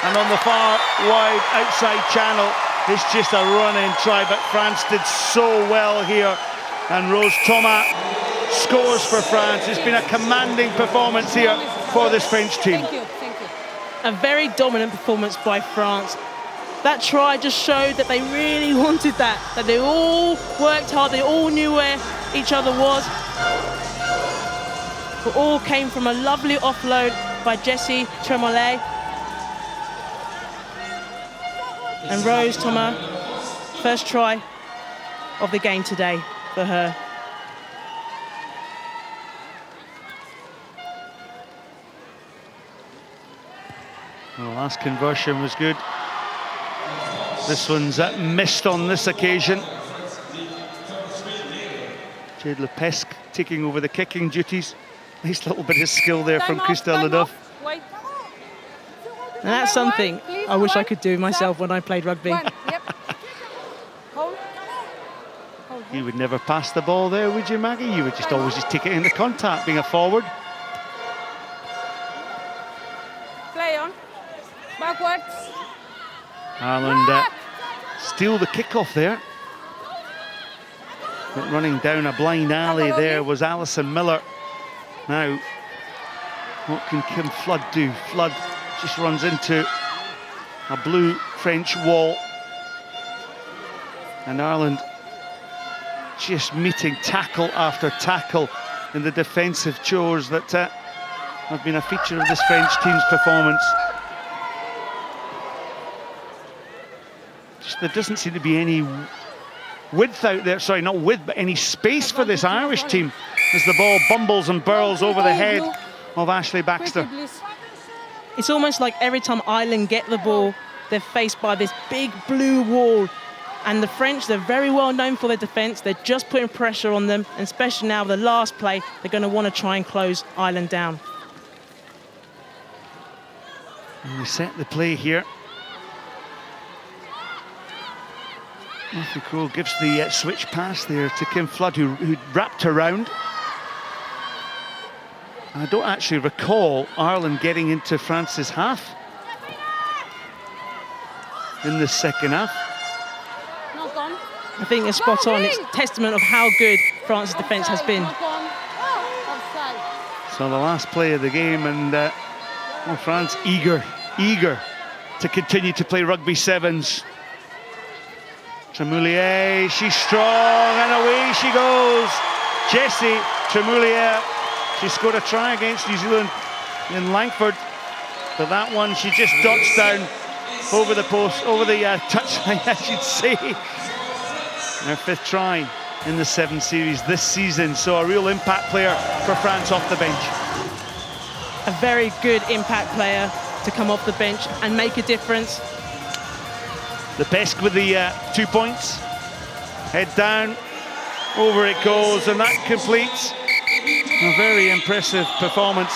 And on the far wide outside channel, it's just a run-in try, but France did so well here. And Rose Thomas scores for France. It's been a commanding performance here for this French team. Thank you. A very dominant performance by France. That try just showed that they really wanted that they all worked hard, they all knew where each other was. It all came from a lovely offload by Jessie Tremollet. And Rose Thomas, first try of the game today for her. Well, the last conversion was good. This one's missed on this occasion. Jade Lepesque taking over the kicking duties. Nice little bit of skill there from Christelle Leduc. And that's something I wish I could do myself when I played rugby. Yep. Hold. You would never pass the ball there, would you, Maggie? You would just always just take it into contact, being a forward. Play on. Backwards. Ireland steal the kickoff there. But running down a blind alley there was Alison Miller. Now, what can Kim Flood do? Flood just runs into a blue French wall. And Ireland just meeting tackle after tackle in the defensive chores that have been a feature of this French team's performance. Just, there doesn't seem to be any width out there, sorry, not width, but any space for this Irish team as the ball bumbles and burls over the head of Ashley Baxter. It's almost like every time Ireland get the ball, they're faced by this big blue wall. And the French, they're very well known for their defence. They're just putting pressure on them, and especially now the last play, they're going to want to try and close Ireland down. And we set the play here. Matthew Cole gives the switch pass there to Kim Flood, who wrapped around. I don't actually recall Ireland getting into France's half in the second half. I think it's spot on. It's testament of how good France's defence has been. So the last play of the game, and well, France eager to continue to play rugby sevens. Tremoulier, she's strong, and away she goes. Jessie Tremoulier, she scored a try against New Zealand in Langford, but that one she just dots down over the post, over the touchline, I should say. Her 5th try in the 7 series this season, so a real impact player for France off the bench. A very good impact player to come off the bench and make a difference. The Pesk with the 2 points. Head down, over it goes, and that completes a very impressive performance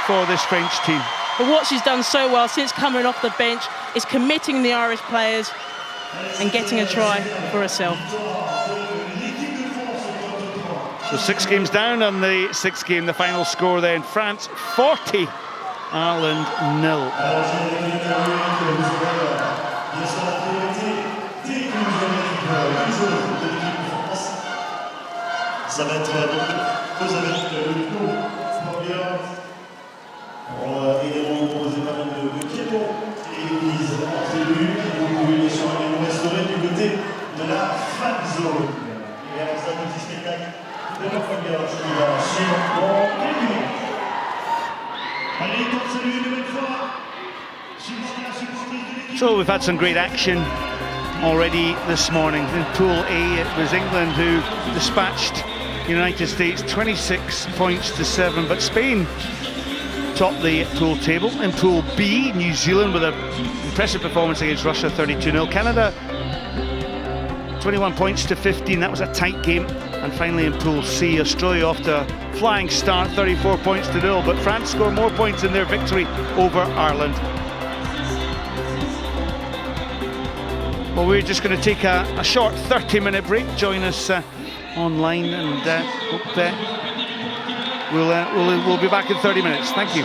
for this French team. But what she's done so well since coming off the bench is committing the Irish players and getting a try for herself. So 6 games down on the 6th game, the final score then, France 40, Ireland 0. Ça va être donc cause avec le lieutenant pour également proposer pas mal de piétons et l'église en tribune. Vous pouvez bien sûr aller nous restaurer du côté de la fan zone. Et alors ça, petit spectacle de la première qui va suivre dans quelques minutes. Allez, donc salut une nouvelle fois. So we've had some great action already this morning. In Pool A, it was England who dispatched the United States 26 points to 7, but Spain topped the pool table. In Pool B, New Zealand with an impressive performance against Russia, 32-0. Canada, 21 points to 15, that was a tight game. And finally in Pool C, Australia off to a flying start, 34 points to 0, but France scored more points in their victory over Ireland. Well, we're just going to take a short 30-minute break. Join us online, and hope that we'll be back in 30 minutes. Thank you.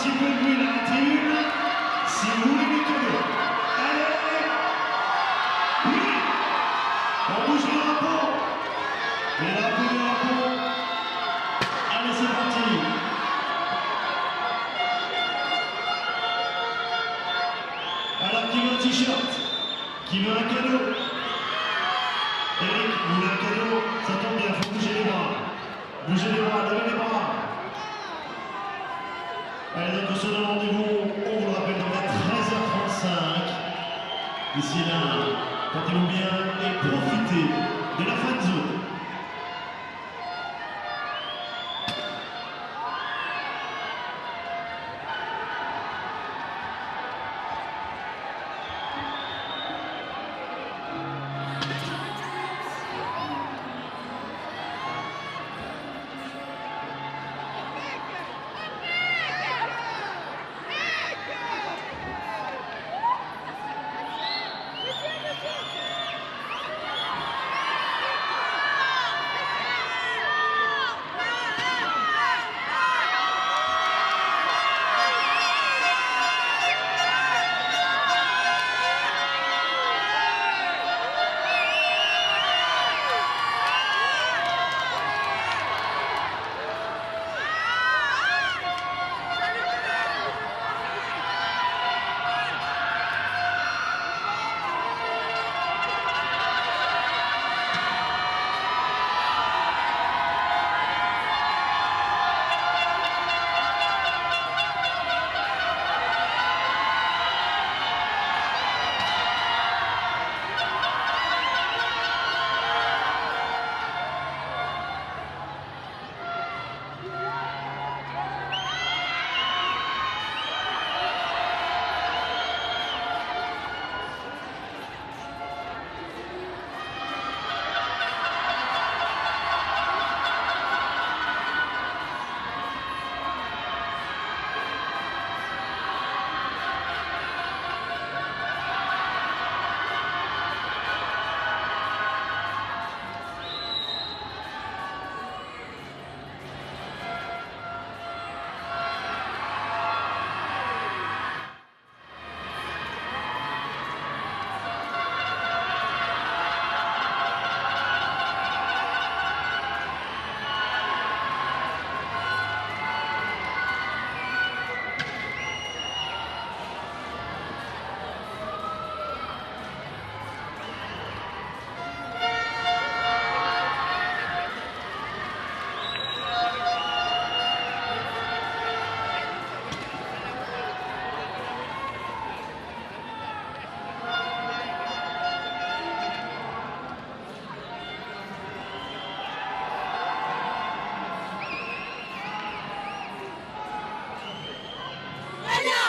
petit peu de bruit la tribune, si vous voulez des cadeaux. Allez, oui, on bouge les drapeaux. Les drapeaux. Allez, c'est parti. Alors, qui veut un t-shirt? Qui veut un cadeau? Eric, vous voulez un cadeau? Ça tombe bien, faut bouger les bras. Bougez les bras, levez les bras. Allez, donc on se donne rendez-vous, on vous le rappelle, donc à 13h35. D'ici là, portez-vous bien et profitez de la fan zone.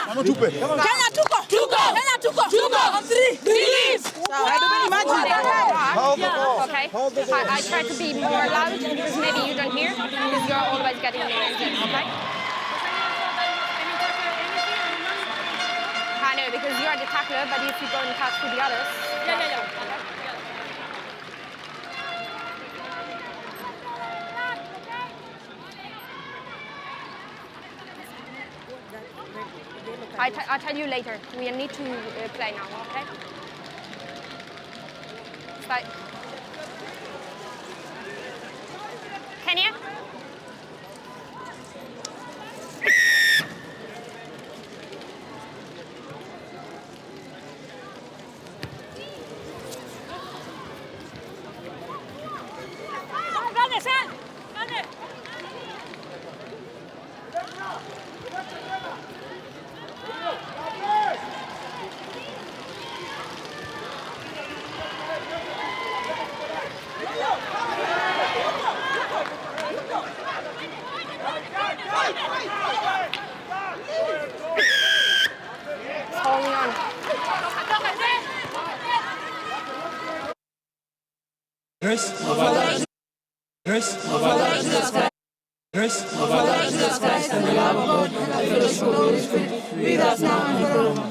Come on, Tupe. Kenya, tuko. Kenya, tuko. On three. Release. Hold the ball. Okay. I try to be more loud because maybe you don't hear because you're always getting noise. Okay. I know because you are the tackler, but if you go and pass to the others. Yeah. I'll tell you later. We need to play now, okay? Start. Kenya? Holding on.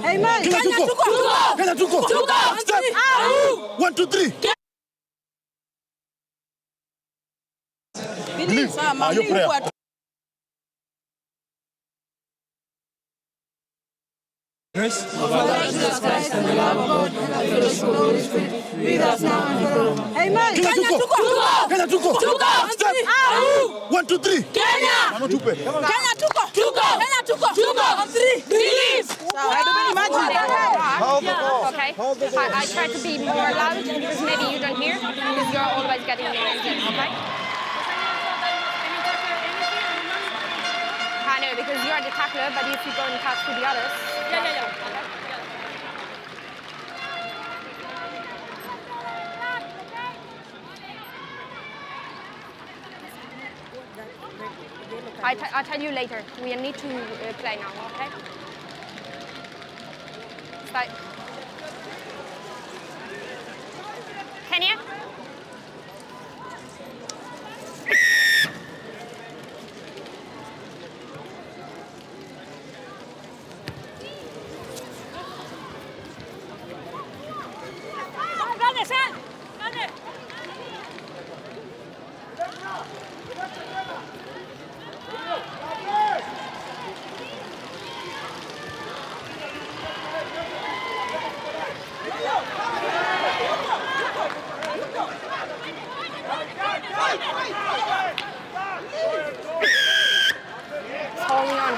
Hey man, Kenya, tuko. Step. 1, 2, 3. Believe. Are you prayer? First, of our Lord Jesus Christ and the love of God and the fellowship of the Holy Spirit be with us now and forevermore. Amen. Kenya tuko. Step. 1, 2, 3. Kenya. Mama tupe. Kenya tuko. Kenya tuko. On 3. Believe. Everybody imagine. Hold the ball. Okay. I try to be more loud because maybe you don't hear because you're always getting in okay? I know because you're the tackler, but if you go and catch with the others. Yeah. Okay. I'll tell you later. We need to play now, okay? Start. Kenya? Holding on.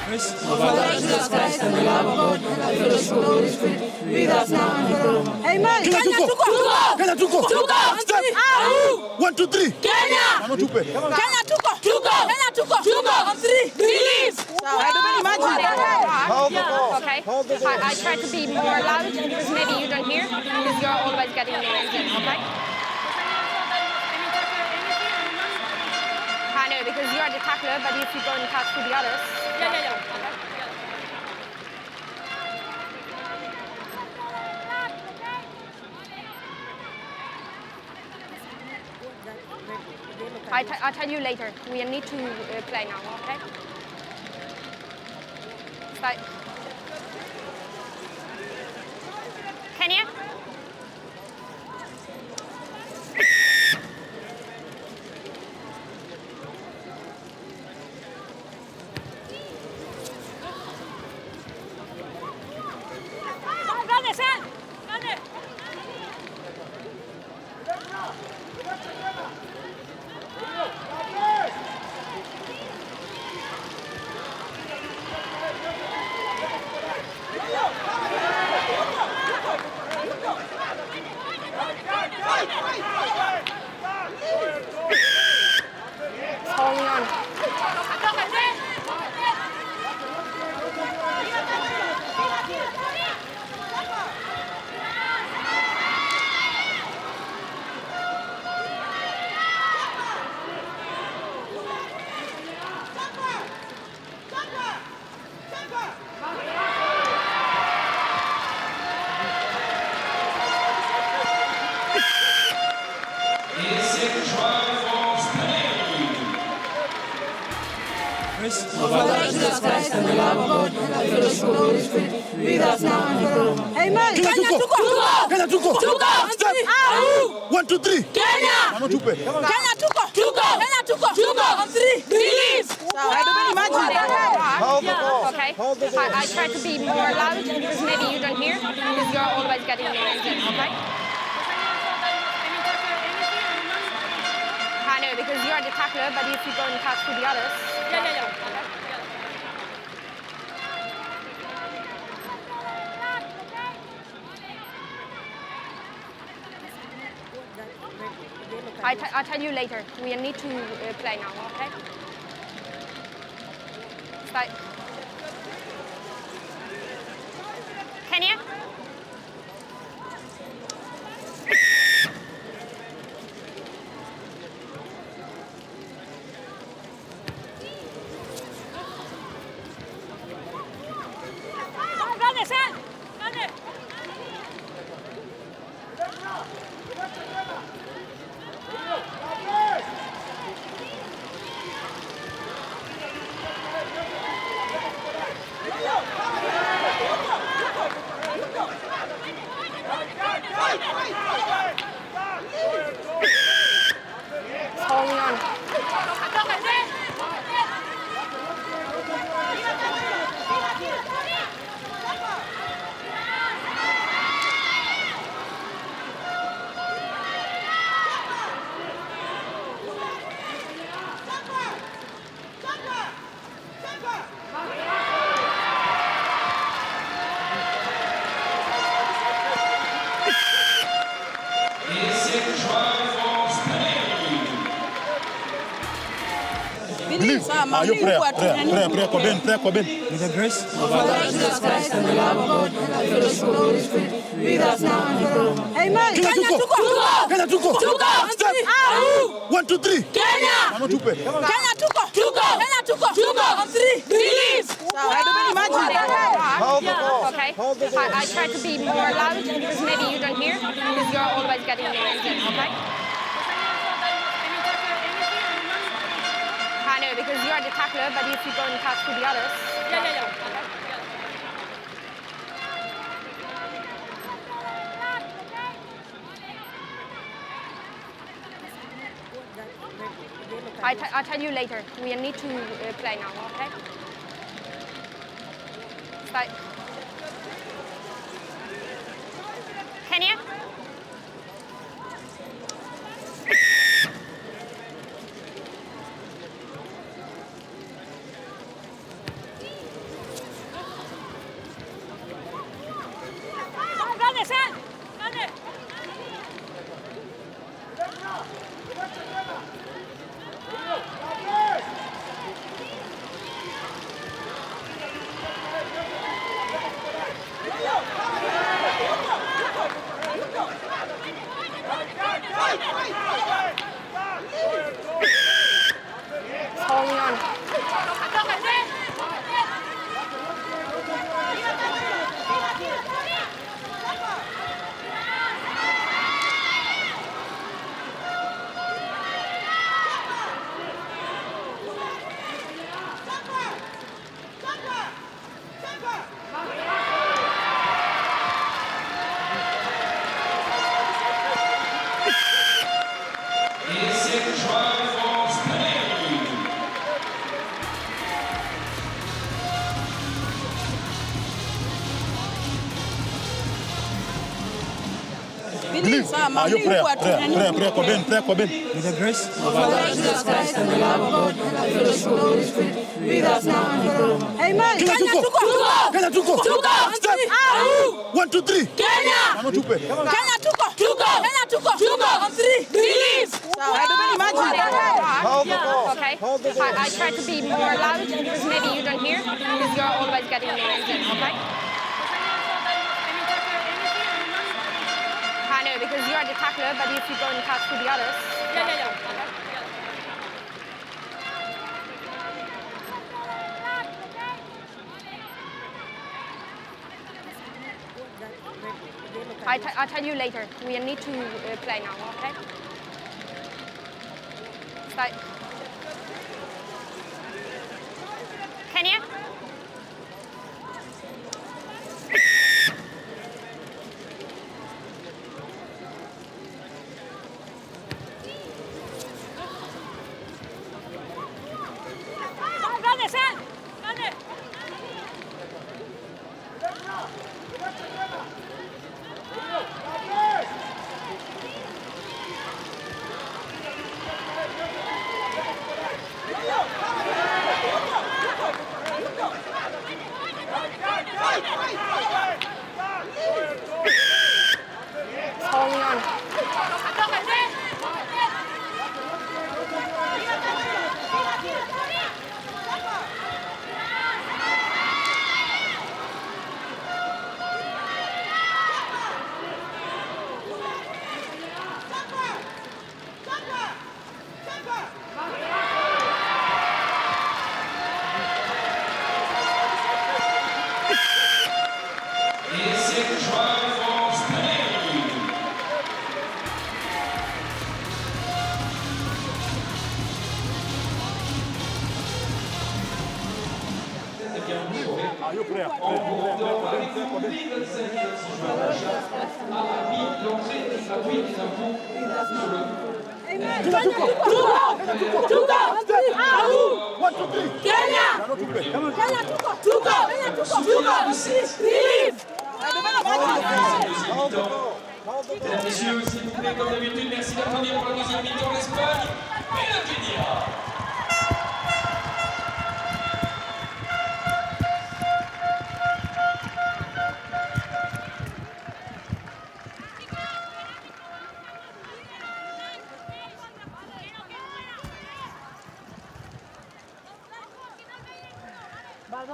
First, of our Lord Jesus Christ and the love of God and the fellowship of the Holy Spirit be with us now and forevermore. Amen. Kenya tuko. Step. 1, 2, 3. Kenya. Mama tupe. Kenya tuko. On 3. Believe. Everybody imagine. Hold the ball. Okay. I try to be more loud because maybe you don't hear because you're always getting in okay? I know because you're the tackler, but if you go and catch with the others. Yeah. Okay. I'll tell you later. We need to play now, okay? Start. Kenya? Holding on. First, of our Lord Jesus Christ and the love of God and the fellowship of the Holy Spirit be with us now and forevermore. Amen. Kenya tuko. Step. 1, 2, 3. Kenya. Mama tupe. Kenya tuko. On 3. Believe. Everybody imagine. Hold the ball. Okay. I try to be more loud because maybe you don't hear because you're always getting in okay? I know because you're the tackler, but if you go and catch with the others. Yeah. Okay. I'll tell you later. We need to play now, okay? Start. Kenya? Are you prayer kwa Ben, prayer kwa Ben. With the grace of our Lord Jesus Christ and the love of God and the fellowship of the Holy Spirit with us now and forever. Amen. Kenya tuko. Step. 1, 2, 3. Kenya. Mama tupe. Kenya tuko. Kenya tuko. On 3. Believe. Hold the ball. Okay. I try to be more loud because maybe you don't hear because you're always getting noisy. Okay. I know because you're the tackler, but if you go and pass to the others. Okay. I'll tell you later. We need to play now, okay? Start. Kenya? Holding on. Are you prayer kwa Ben, prayer kwa Ben. With the grace of our Lord Jesus Christ and the love of God and the fellowship of the Holy Spirit with us now and forever. Amen. Kenya tuko. Step. 1, 2, 3. Kenya. Mama tupe. Kenya tuko. On 3. Believe. Hold the ball. Okay. I try to be more loud because maybe you don't hear because you're always getting noisy. Okay. I know because you're the tackler, but if you go and pass to the others. Okay. I'll tell you later. We need to play now, okay? Start. Kenya? Holding on. Mesdames, messieurs, s'il vous plaît, comme d'habitude, merci d'applaudir pour la deuxième mi-temps l'Espagne et le Kenya.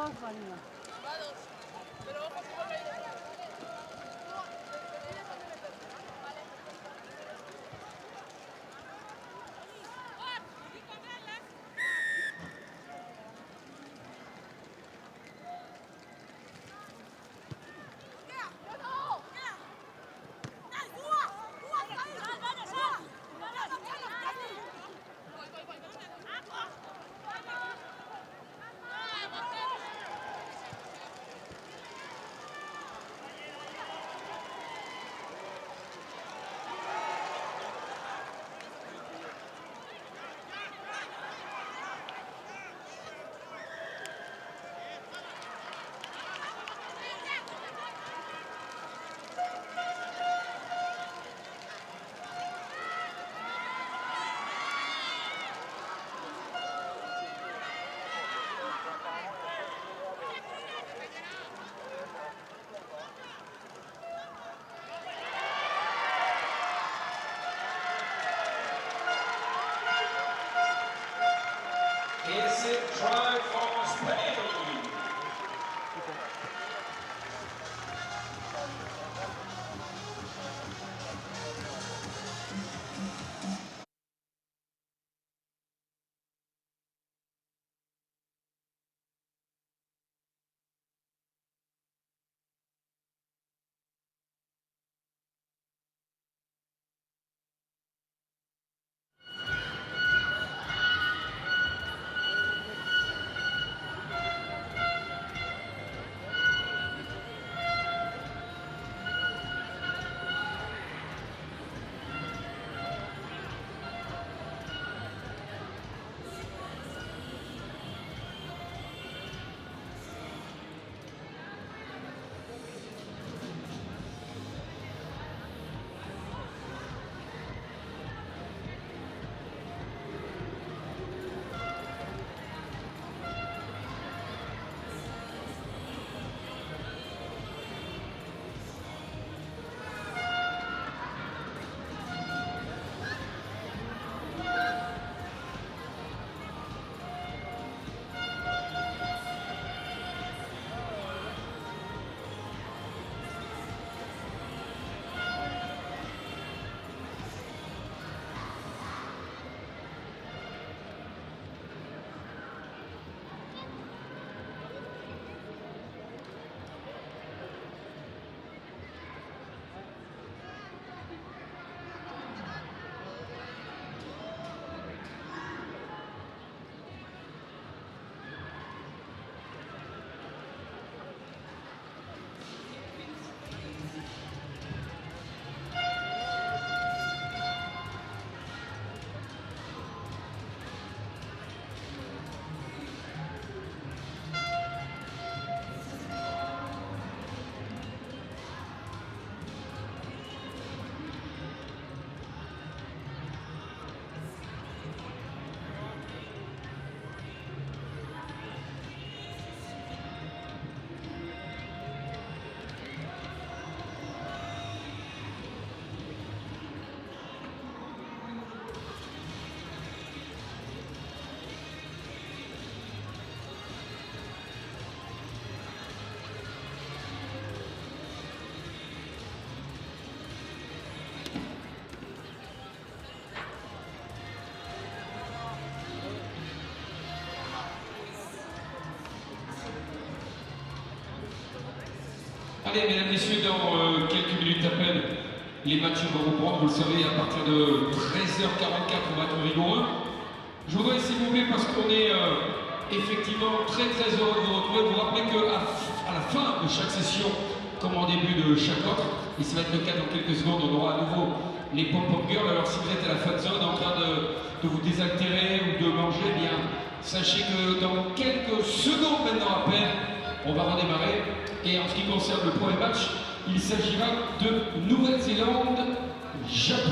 Dos, Marina. Is it try for Spain? Allez, mesdames, messieurs, dans quelques minutes à peine, les matchs vont reprendre. Vous le savez, à partir de 13h44, on va être rigoureux. Je voudrais, s'il vous plaît, parce qu'on est effectivement très heureux de vous retrouver, vous rappeler qu'à la fin de chaque session, comme en début de chaque autre, et ça va être le cas dans quelques secondes, on aura à nouveau les pom-pom girls. Alors si vous êtes à la fan zone en train de vous désaltérer ou de manger, eh bien, sachez que dans quelques secondes maintenant à peine, on va redémarrer. Et en ce qui concerne le premier match, il s'agira de Nouvelle-Zélande-Japon.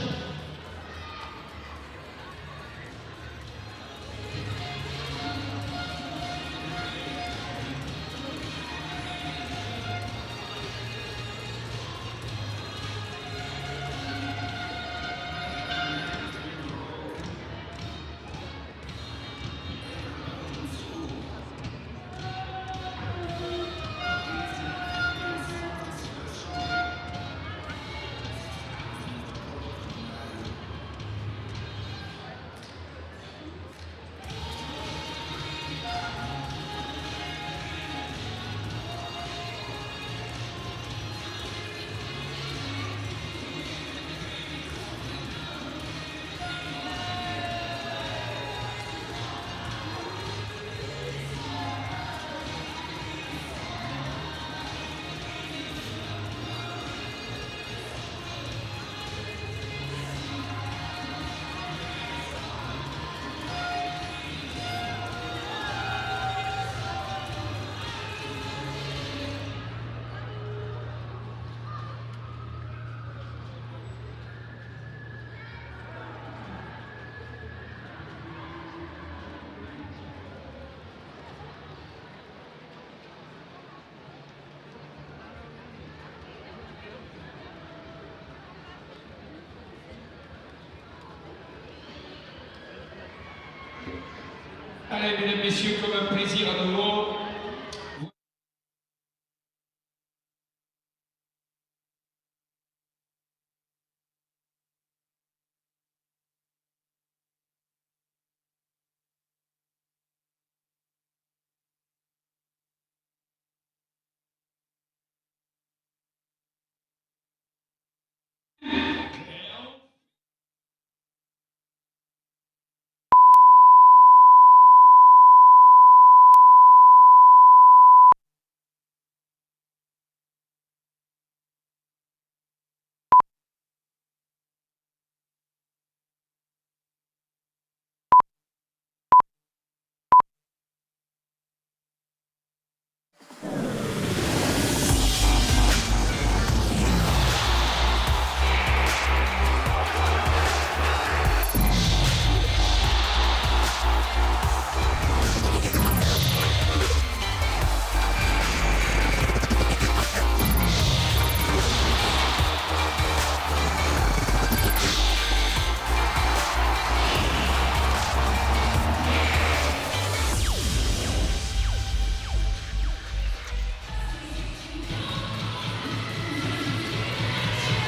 Allez, mesdames, messieurs, comme un plaisir à nouveau.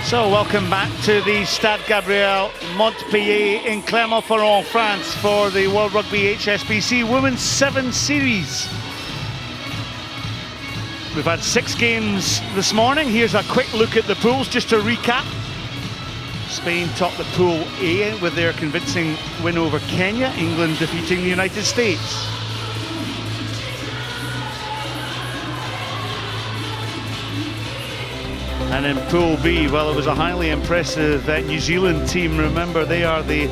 So welcome back to the Stade Gabriel Montpellier in Clermont-Ferrand, France for the World Rugby HSBC Women's 7 Series. We've had 6 games this morning. Here's a quick look at the pools just to recap. Spain topped the Pool A with their convincing win over Kenya, England defeating the United States. And in Pool B, well, it was a highly impressive New Zealand team. Remember, they are the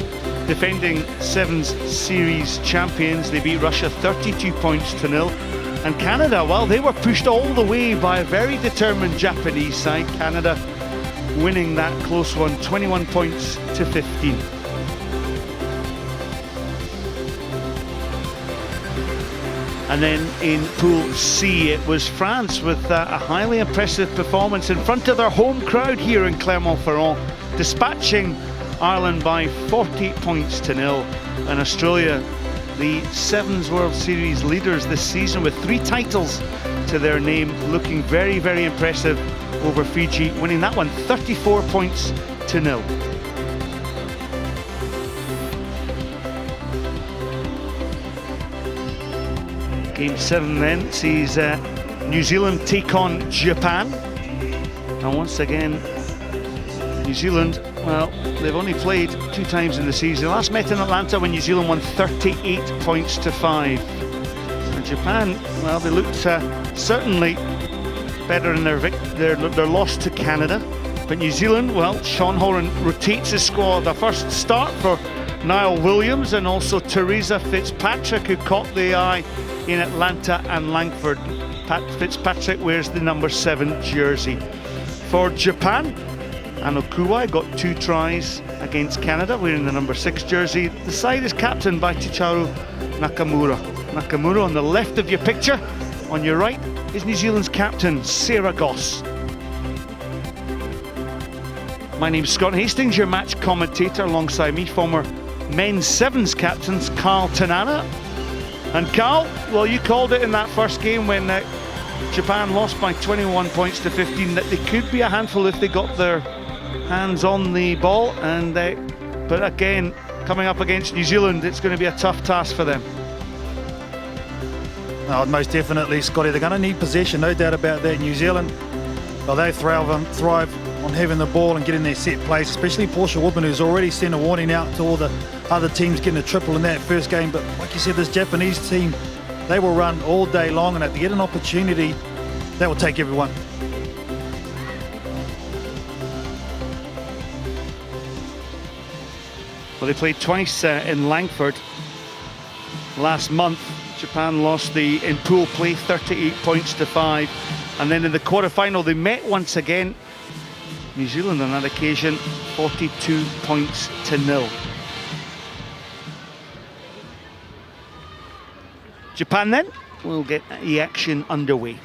defending Sevens Series champions. They beat Russia 32 points to 0. And Canada, well, they were pushed all the way by a very determined Japanese side. Canada winning that close one, 21 points to 15. And then in Pool C, it was France with a highly impressive performance in front of their home crowd here in Clermont-Ferrand, dispatching Ireland by 40 points to 0. And Australia, the Sevens World Series leaders this season with 3 titles to their name, looking very, very impressive over Fiji, winning that one 34 points to 0. Game 7 then sees New Zealand take on Japan. And once again, New Zealand, well, they've only played 2 times in the season. They last met in Atlanta when New Zealand won 38 points to 5. And Japan, well, they looked certainly better in their loss to Canada. But New Zealand, well, Sean Horan rotates his squad. The first start for Niall Williams and also Teresa Fitzpatrick, who caught the eye in Atlanta and Langford. Fitzpatrick wears the number 7 jersey. For Japan, Anokuwai got 2 tries against Canada wearing the number 6 jersey. The side is captained by Chicharu Nakamura. Nakamura on the left of your picture. On your right is New Zealand's captain, Sarah Goss. My name's Scott Hastings, your match commentator, alongside me, former men's Sevens captains Carl Tanana. And Carl, well, you called it in that first game when Japan lost by 21 points to 15 that they could be a handful if they got their hands on the ball. And but again, coming up against New Zealand, it's going to be a tough task for them. Oh, most definitely, Scotty. They're going to need possession, no doubt about that. New Zealand, well, they thrive on having the ball and getting their set plays, especially Portia Woodman, who's already sent a warning out to all the other teams getting a triple in that first game. But like you said, this Japanese team, they will run all day long, and if they get an opportunity, that will take everyone. Well, they played twice in Langford last month. Japan lost in pool play 38 points to 5. And then in the quarter-final, they met once again. New Zealand on that occasion, 42 points to 0. Japan then will get the action underway.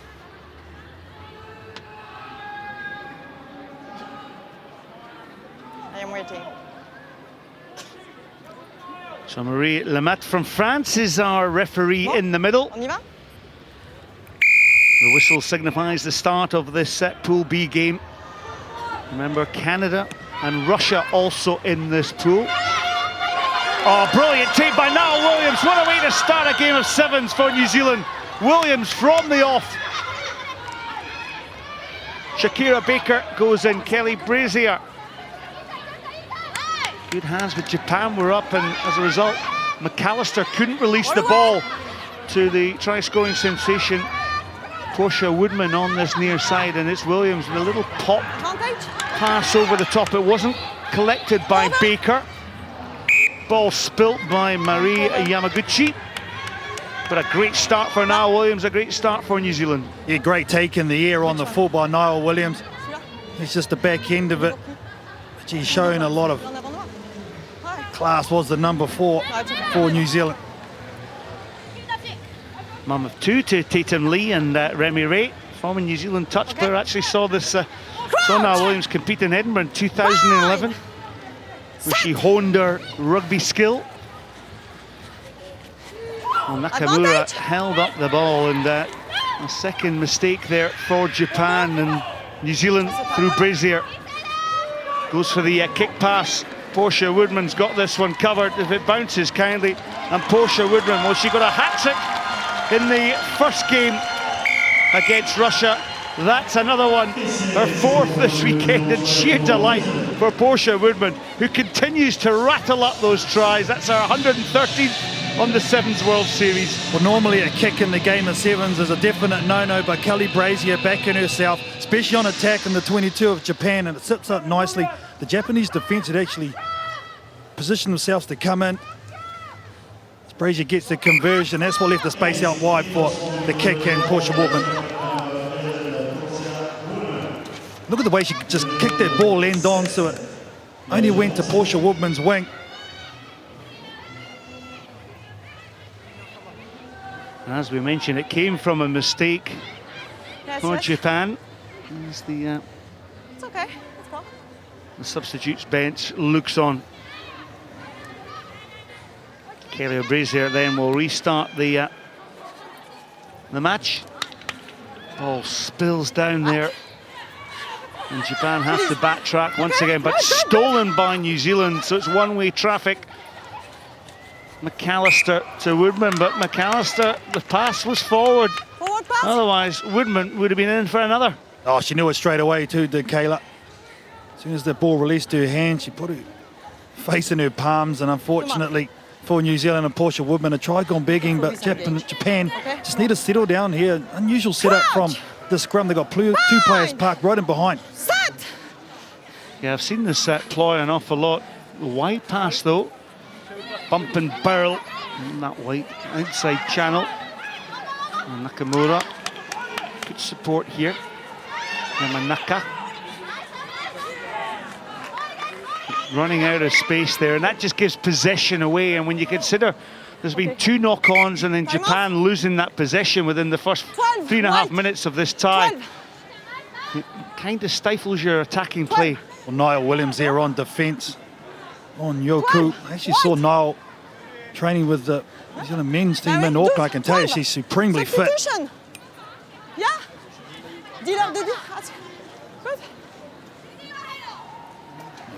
I am waiting. So Marie Lamette from France is our referee in the middle. The whistle signifies the start of this Pool B game. Remember, Canada and Russia also in this pool. Oh, brilliant take by Niall Williams. What a way to start a game of sevens for New Zealand. Williams from the off. Shakira Baker goes in, Kelly Brazier. Good hands, but Japan were up, and as a result, McAllister couldn't release the ball to the try-scoring sensation, Portia Woodman, on this near side, and it's Williams with a little pop pass over the top. It wasn't collected by Baker. Ball spilt by Marie Yamaguchi. But a great start for Niall Williams, a great start for New Zealand. Yeah, great take in the air on the full by Niall Williams. It's just the back end of it. He's showing a lot of class. Was the number 4 for New Zealand. Mum of 2 to Tatum Lee and Remy Ray. Former New Zealand touch player. Actually saw this, saw Niall Williams compete in Edinburgh in 2011, where she honed her rugby skill. Well, Nakamura held up the ball, and a second mistake there for Japan, and New Zealand through Brazier goes for the kick pass. Portia Woodman's got this one covered if it bounces kindly, and Portia Woodman, well, she got a hat-trick in the first game against Russia. That's another one, her 4th this weekend, and sheer delight for Portia Woodman, who continues to rattle up those tries. That's her 113th on the Sevens World Series. Well, normally a kick in the game of sevens is a definite no-no, but Kelly Brazier backing herself, especially on attack in the 22 of Japan, and it sits up nicely. The Japanese defence had actually positioned themselves to come in. As Brazier gets the conversion, that's what left the space out wide for the kick, and Portia Woodman. Look at the way she just kicked that ball end on, so it only went to Portia Woodman's wing. As we mentioned, it came from a mistake for Japan. As the It's okay. Let's go. The substitutes bench looks on. Kelly Brazier then will restart the match. Ball spills down there, and Japan have to backtrack once again, but stolen by New Zealand, so it's one-way traffic. McAllister to Woodman, but McAllister, the pass was forward. Otherwise, Woodman would have been in for another. Oh, she knew it straight away too, did Kayla. As soon as the ball released to her hand, she put her face in her palms, and unfortunately for New Zealand and Portia Woodman, a try gone begging, but Japan just need to settle down here. Unusual setup from the scrum. They got 2 players parked right in behind. Yeah, I've seen this ploy an awful lot. Wide pass though. Bump and barrel in that wide outside channel. And Nakamura, good support here. Yamanaka running out of space there, and that just gives possession away. And when you consider there's been 2 knock-ons, and then Japan losing that possession within the first 3.5 minutes of this tie, it kind of stifles your attacking play. Well, Niall Williams there on defence on Yoku. I actually saw Niall training with the New Zealand men's team in Auckland. I can tell you she's supremely fit. Yeah.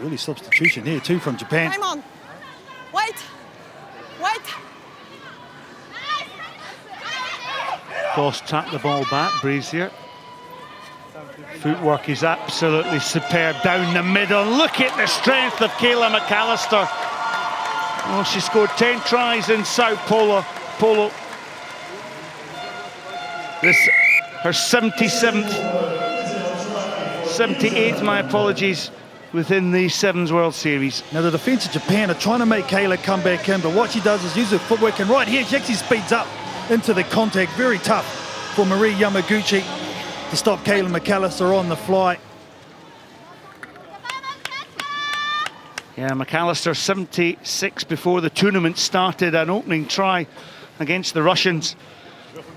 Really substitution here too from Japan. Time on. Wait. Goss tapped the ball back, Brazier. Footwork is absolutely superb down the middle. Look at the strength of Kayla McAllister. Oh, she scored 10 tries in Sao Paulo. This, her 78th, my apologies, within the Sevens World Series. Now the defence of Japan are trying to make Kayla come back in, but what she does is use her footwork, and right here she actually speeds up into the contact. Very tough for Marie Yamaguchi to stop Kayla McAllister on the fly. Yeah, McAllister 76 before the tournament started, an opening try against the Russians.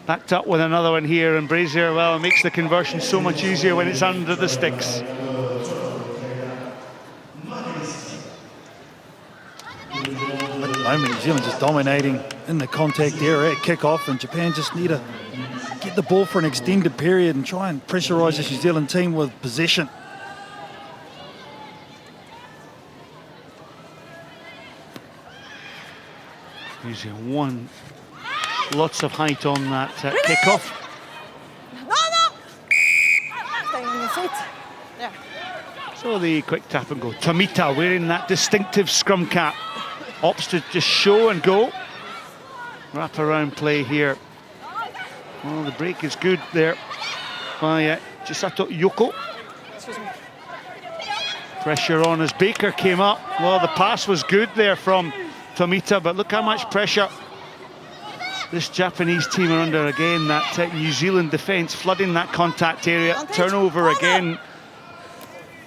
Backed up with another one here, and Brazier, well, it makes the conversion so much easier when it's under the sticks. moment, New Zealand just dominating in the contact area at kick-off, and Japan just need to get the ball for an extended period and try and pressurise the New Zealand team with possession. Using one, lots of height on that kick-off. No! Staying on your feet. Yeah. So the quick tap and go. Tomita wearing that distinctive scrum cap. Opts to just show and go. Wrap around play here. Well, the break is good there by Chisato Yoko. Pressure on as Baker came up. Well, the pass was good there from Tomita, but look how much pressure this Japanese team are under again. That New Zealand defence flooding that contact area. Turnover again.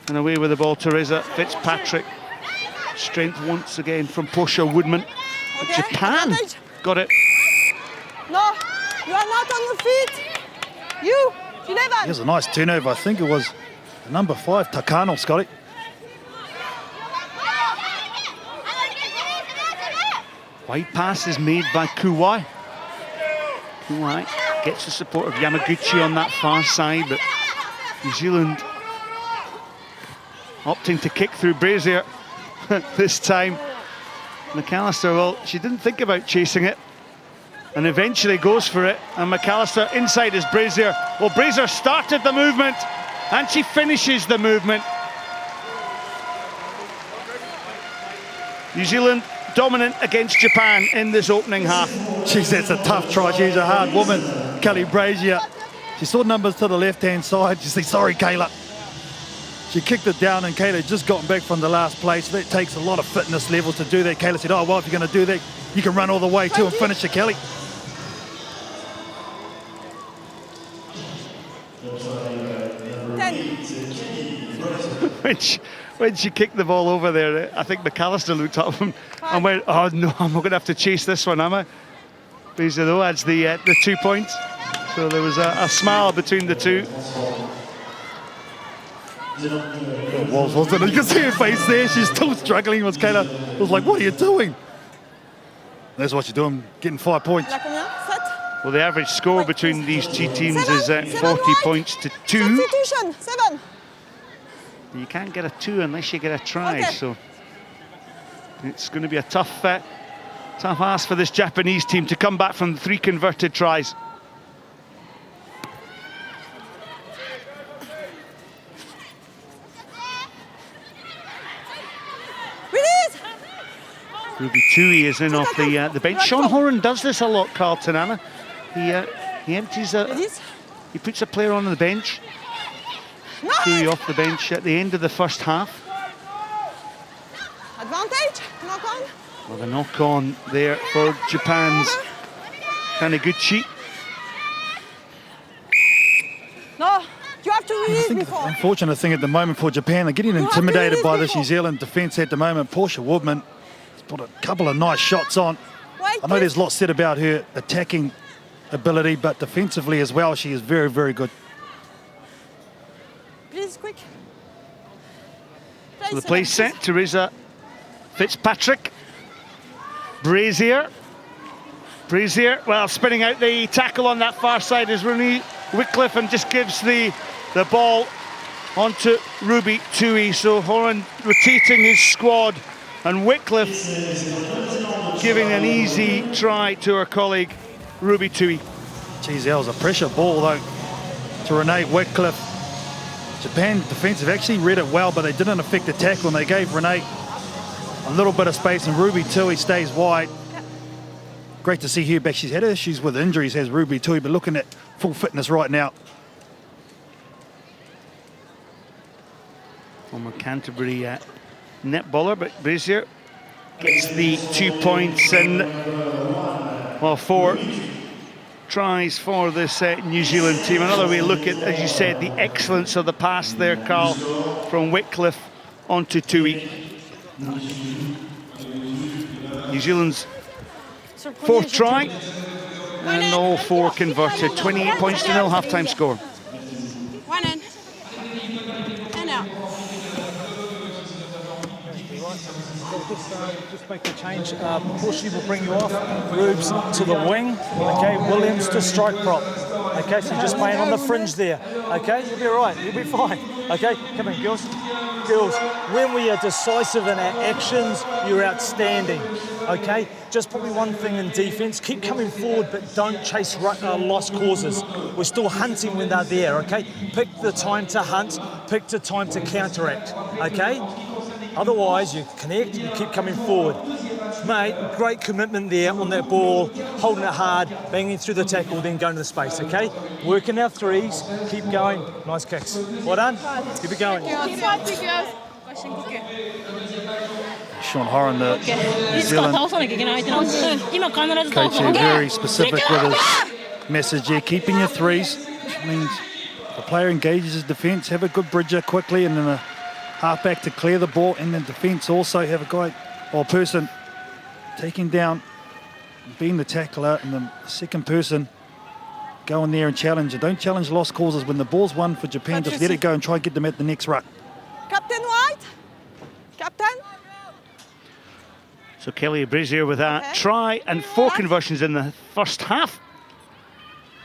And away with the ball, Teresa Fitzpatrick. Strength once again from Portia Woodman. Okay. Japan got it. No, you are not on your feet. You, 11. Here's a nice turnover. I think it was number 5, Takano, Scotty. Wide pass is made by Kuwai. Kuwai gets the support of Yamaguchi on that far side, but New Zealand opting to kick through Brazier this time. McAllister, well, she didn't think about chasing it and eventually goes for it, and McAllister inside is Brazier. Well, Brazier started the movement and she finishes the movement. New Zealand dominant against Japan in this opening half. Jeez, that's a tough try. She's a hard woman, Kelly Brazier. She saw numbers to the left-hand side. She said, sorry, Kayla. She kicked it down, and Kayla had just gotten back from the last place. That takes a lot of fitness level to do that. Kayla said, oh, well, if you're going to do that, you can run all the way too and finish it, Kelly. When she kicked the ball over there, I think McAllister looked up and went, oh no, I'm not going to have to chase this one, am I? Brazier though adds the 2 points. So there was a smile between the two. It was, wasn't it? You can see her face there. She's still struggling. Was Kayla was like, what are you doing? That's what you're doing, getting 5 points. Well, the average score between these two teams is 40 points to 2. Substitution, 7. You can't get a 2 unless you get a try, okay. So it's going to be a tough ask for this Japanese team to come back from the 3 converted tries. Ruby Tui is in off the bench. Sean Horan does this a lot, Carlton, Anna. He empties he puts a player on the bench. Tui off the bench at the end of the first half. Advantage, knock on. Well, the knock on there for Japan's Taniguchi. No, you have to release before. Unfortunate thing at the moment for Japan, they're getting intimidated by this New Zealand defence at the moment. Portia Woodman has put a couple of nice shots on. I know there's lots said about her attacking ability, but defensively as well, she is very, very good. Please, quick. So the play set, Teresa Fitzpatrick. Brazier, well, spinning out the tackle on that far side is Renee Wycliffe, and just gives the ball onto Ruby Tui. So Horan rotating his squad, and Wycliffe giving an easy try to her colleague Ruby Tui. Geez, that was a pressure ball though to Renee Wycliffe. Japan defensive actually read it well, but they didn't affect the tackle, and they gave Renee a little bit of space, and Ruby Tui stays wide. Great to see her back. She's had issues with injuries, has Ruby Tui, but looking at full fitness right now. Former Canterbury netballer, but Brazier gets the 2 points, and well, 4 tries for this New Zealand team. Another way to look at, as you said, the excellence of the pass there, Carl, from Wycliffe onto Tui. New Zealand's 4th try, and all 4 converted. 28 points to 0, half-time score. 1 in. And out. Just make the change. Bushy will bring you off. Rubes to the wing. Okay, Williams to strike prop. Okay, so just playing on the fringe there. Okay, you'll be all right. You'll be fine. Okay, come in, girls. Girls, when we are decisive in our actions, you're outstanding. Okay, just probably one thing in defence: keep coming forward, but don't chase lost causes. We're still hunting when they're there. Okay, pick the time to hunt. Pick the time to counteract. Okay. Otherwise, you connect, you keep coming forward. Mate, great commitment there on that ball, holding it hard, banging through the tackle, then going to the space, okay? Working our threes, keep going. Nice kicks. Well done. Keep it going. Sean Horan, the New Zealand coach, is very specific with his message here. Keeping your threes, which means the player engages his defence, have a good bridger quickly, and then a halfback to clear the ball, and then defence also have a guy or person taking down, being the tackler, and the second person go in there and challenge. And don't challenge lost causes. When the ball's won for Japan, just let it go and try and get them at the next ruck. Captain White? Captain? So Kelly Brazier with a try and 4 conversions in the first half.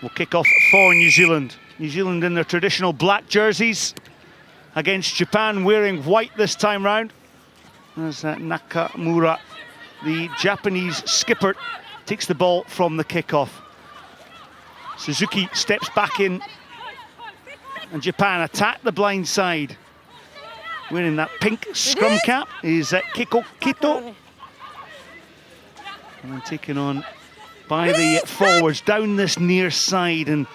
Will kick off for New Zealand. New Zealand in their traditional black jerseys against Japan wearing white this time round. As Nakamura, the Japanese skipper, takes the ball from the kickoff. Suzuki steps back in, and Japan attack the blind side. Wearing that pink scrum cap is Kiko Kito. And then taken on by the forwards down this near side, and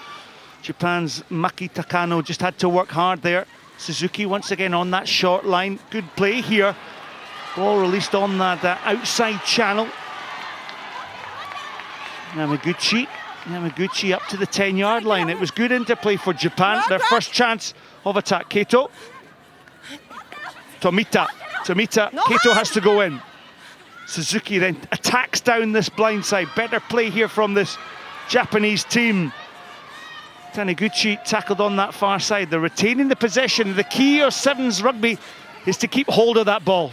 Japan's Maki Takano just had to work hard there. Suzuki once again on that short line. Good play here. Ball released on that outside channel. Yamaguchi up to the 10-yard line. It was good interplay for Japan. Their first chance of attack. Keito. Tomita. Keito has to go in. Suzuki then attacks down this blind side. Better play here from this Japanese team. Taniguchi tackled on that far side. They're retaining the possession. The key of Sevens rugby is to keep hold of that ball.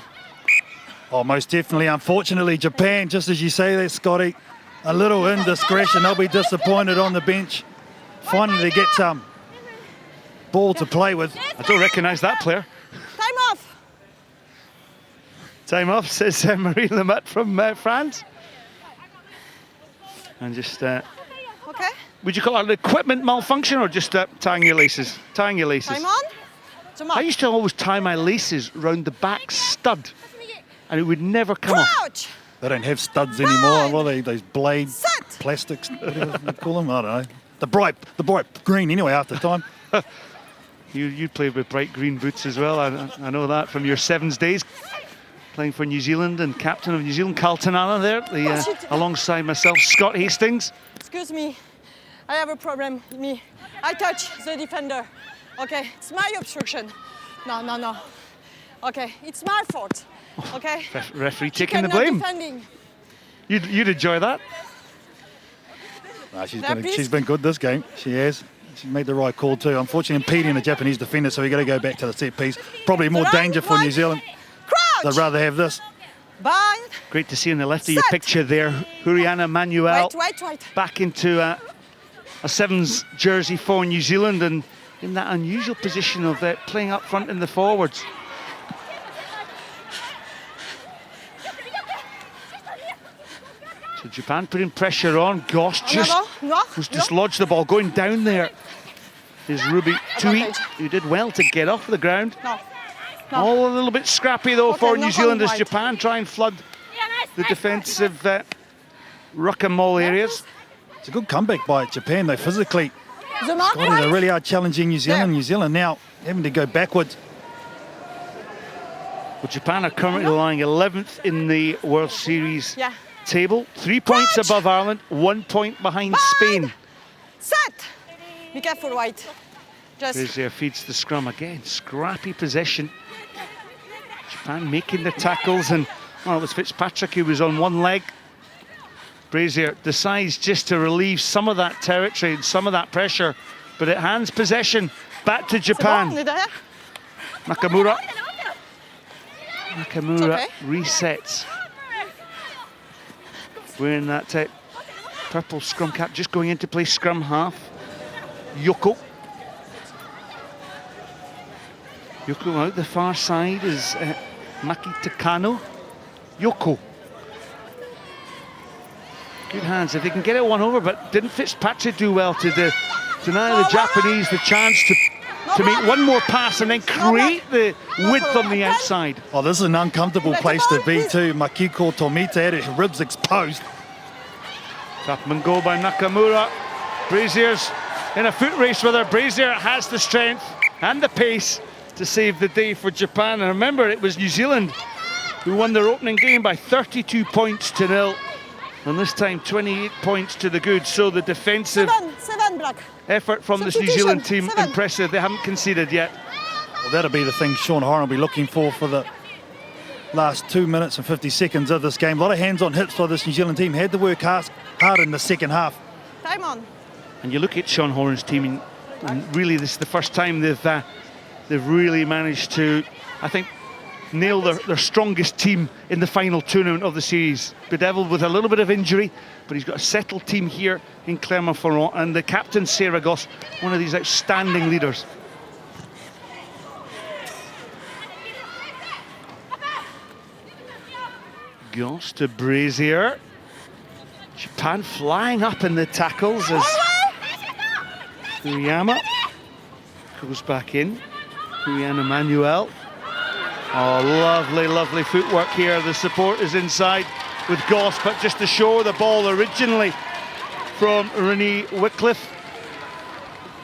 Oh, most definitely. Unfortunately, Japan, just as you say that, Scotty, a little indiscretion. They'll be disappointed on the bench. Finally, they get some ball to play with. I don't recognise that player. Time off. Time off, says Marie Lemaitre from France. And just... okay. Would you call it an equipment malfunction or just tying your laces? Tying your laces. Time on. I used to always tie my laces round the back stud, and it would never come off. They don't have studs anymore. What are they? Those blade plastics, whatever you call them? I don't know. The bright green anyway after time. You played with bright green boots as well. I know that from your Sevens days. Playing for New Zealand and captain of New Zealand, Carlton Anna there, alongside myself, Scott Hastings. Excuse me, I have a problem. I touch the defender. Okay, it's my obstruction. No. Okay, it's my fault. Okay. Referee taking the blame. You'd enjoy that. No, she's been good this game. She has. She made the right call too. Unfortunately, impeding the Japanese defender, so we got to go back to the set piece. Probably more danger for New Zealand. They'd rather have this. Bind. Great to see on the left of your picture there, Huriana Manuel Wait. back into a Sevens jersey for New Zealand, and in that unusual position of playing up front in the forwards. So Japan putting pressure on. Gosh just dislodged the ball. Going down there is Ruby Tui, who did well to get off the ground. All a little bit scrappy though for New Zealand as Japan try and flood the defensive ruck and maul areas. It's a good comeback by Japan though, physically. Scotty, they really are challenging New Zealand. New Zealand now having to go backwards. Well, Japan are currently lying 11th in the World Series table. 3 points above Ireland, 1 point behind Spain. Set! Be careful, White. Brazier feeds the scrum again. Scrappy possession. Japan making the tackles, and it was Fitzpatrick who was on one leg. Brazier decides just to relieve some of that territory and some of that pressure, but it hands possession back to Japan. Nakamura. Nakamura resets. Wearing that purple scrum cap, just going into play scrum half. Yoko. Yoko out the far side is Maki Takano. Yoko. Good hands if they can get it one over, but didn't Fitzpatrick do well to deny the Japanese the chance to make one more pass and then create the width on the outside. Oh, this is an uncomfortable place to be too. Makiko Tomita had his ribs exposed. Tap and go by Nakamura. Brazier's in a foot race with her. Brazier has the strength and the pace to save the day for Japan. And remember, it was New Zealand who won their opening game by 32 points to 0. And this time 28 points to the good. So the defensive effort from this New Zealand team, impressive. They haven't conceded yet. Well, that'll be the thing Sean Horan will be looking for the last 2 minutes and 50 seconds of this game. A lot of hands on hips by this New Zealand team. Had to work hard in the second half. Time on. And you look at Sean Horan's team, and really this is the first time they've really managed to, I think, nail their strongest team in the final tournament of the series. Bedeviled with a little bit of injury, but he's got a settled team here in Clermont-Ferrand, and the captain, Sarah Goss, one of these outstanding leaders. Goss to Brazier. Japan flying up in the tackles as Uriyama goes back in. Uriana Manuel. Oh, lovely, lovely footwork here. The support is inside with Goss, but just to show the ball originally from Renee Wycliffe.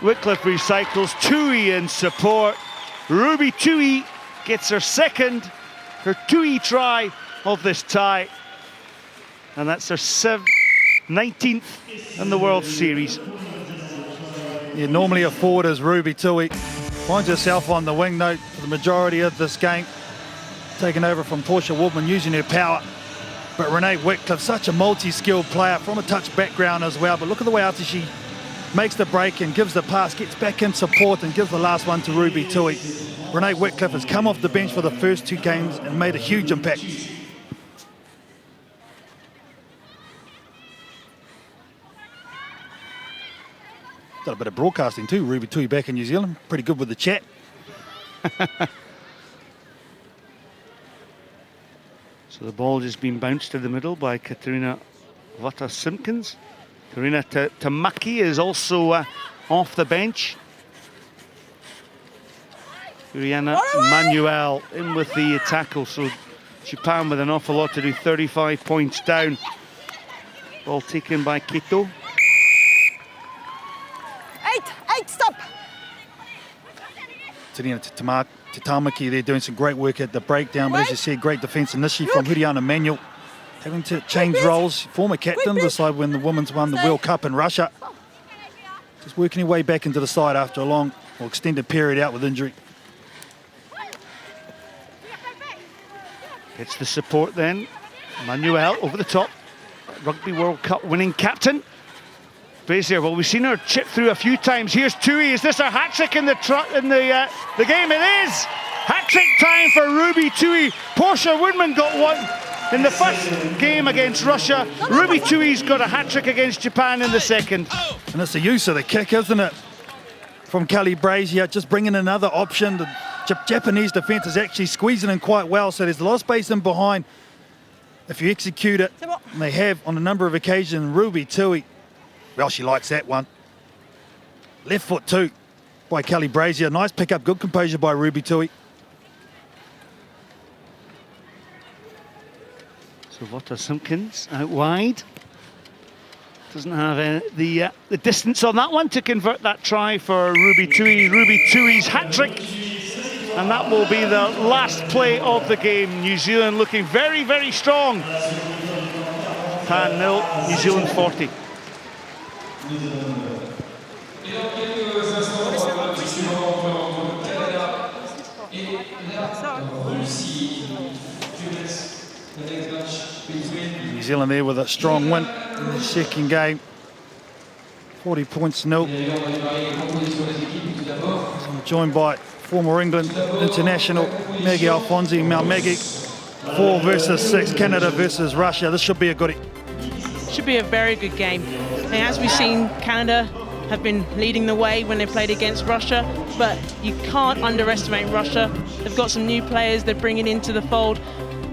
Wycliffe recycles. Tui in support. Ruby Tui gets her second, her Tui try of this tie. And that's her 19th in the World Series. Yeah, normally a forward is Ruby Tui. Finds herself on the wing though for the majority of this game. Taken over from Portia Woodman, using her power. But Renee Wycliffe, such a multi-skilled player from a touch background as well. But look at the way after she makes the break and gives the pass, gets back in support and gives the last one to Ruby Tui. Renee Wycliffe has come off the bench for the first 2 games and made a huge impact. Done a bit of broadcasting too, Ruby Tui back in New Zealand. Pretty good with the chat. So the ball just been bounced to the middle by Katerina Vata-Simpkins. Karina Tamaki is also off the bench. Uriana Manuel in with the tackle. So Japan with an awful lot to do, 35 points down. Ball taken by Kito. 8, stop. Tirina Tamaki, they're doing some great work at the breakdown, but as you said, great defence initially from Uriana Manuel. Having to change roles, former captain of the side when the women's won the World Cup in Russia. Just working her way back into the side after a long or extended period out with injury. Gets the support then. Manuel over the top. Rugby World Cup winning captain. Brazier, well, we've seen her chip through a few times. Here's Tui. Is this a hat-trick in the game? It is! Hat-trick time for Ruby Tui. Portia Woodman got one in the first game against Russia. Ruby Tui's got a hat-trick against Japan in the second. And it's the use of the kick, isn't it? From Kelly Brazier, just bringing another option. The Japanese defence is actually squeezing in quite well, so there's a lot of space in behind. If you execute it, and they have on a number of occasions, Ruby Tui. Well, she likes that one. Left foot too by Kelly Brazier. Nice pick-up, good composure by Ruby Tui. So Vata-Simpkins out wide. Doesn't have the distance on that one to convert that try for Ruby Tui. Ruby Tui's hat-trick. And that will be the last play of the game. New Zealand looking very, very strong. Japan 0, New Zealand 40. New Zealand there with a strong win in the second game. 40 points 0. So I'm joined by former England international Maggie Alfonsi, Mount Maggie. 4 versus 6, Canada versus Russia. This should be a goodie. Should be a very good game. And as we've seen, Canada have been leading the way when they played against Russia, but you can't underestimate Russia. They've got some new players they're bringing into the fold.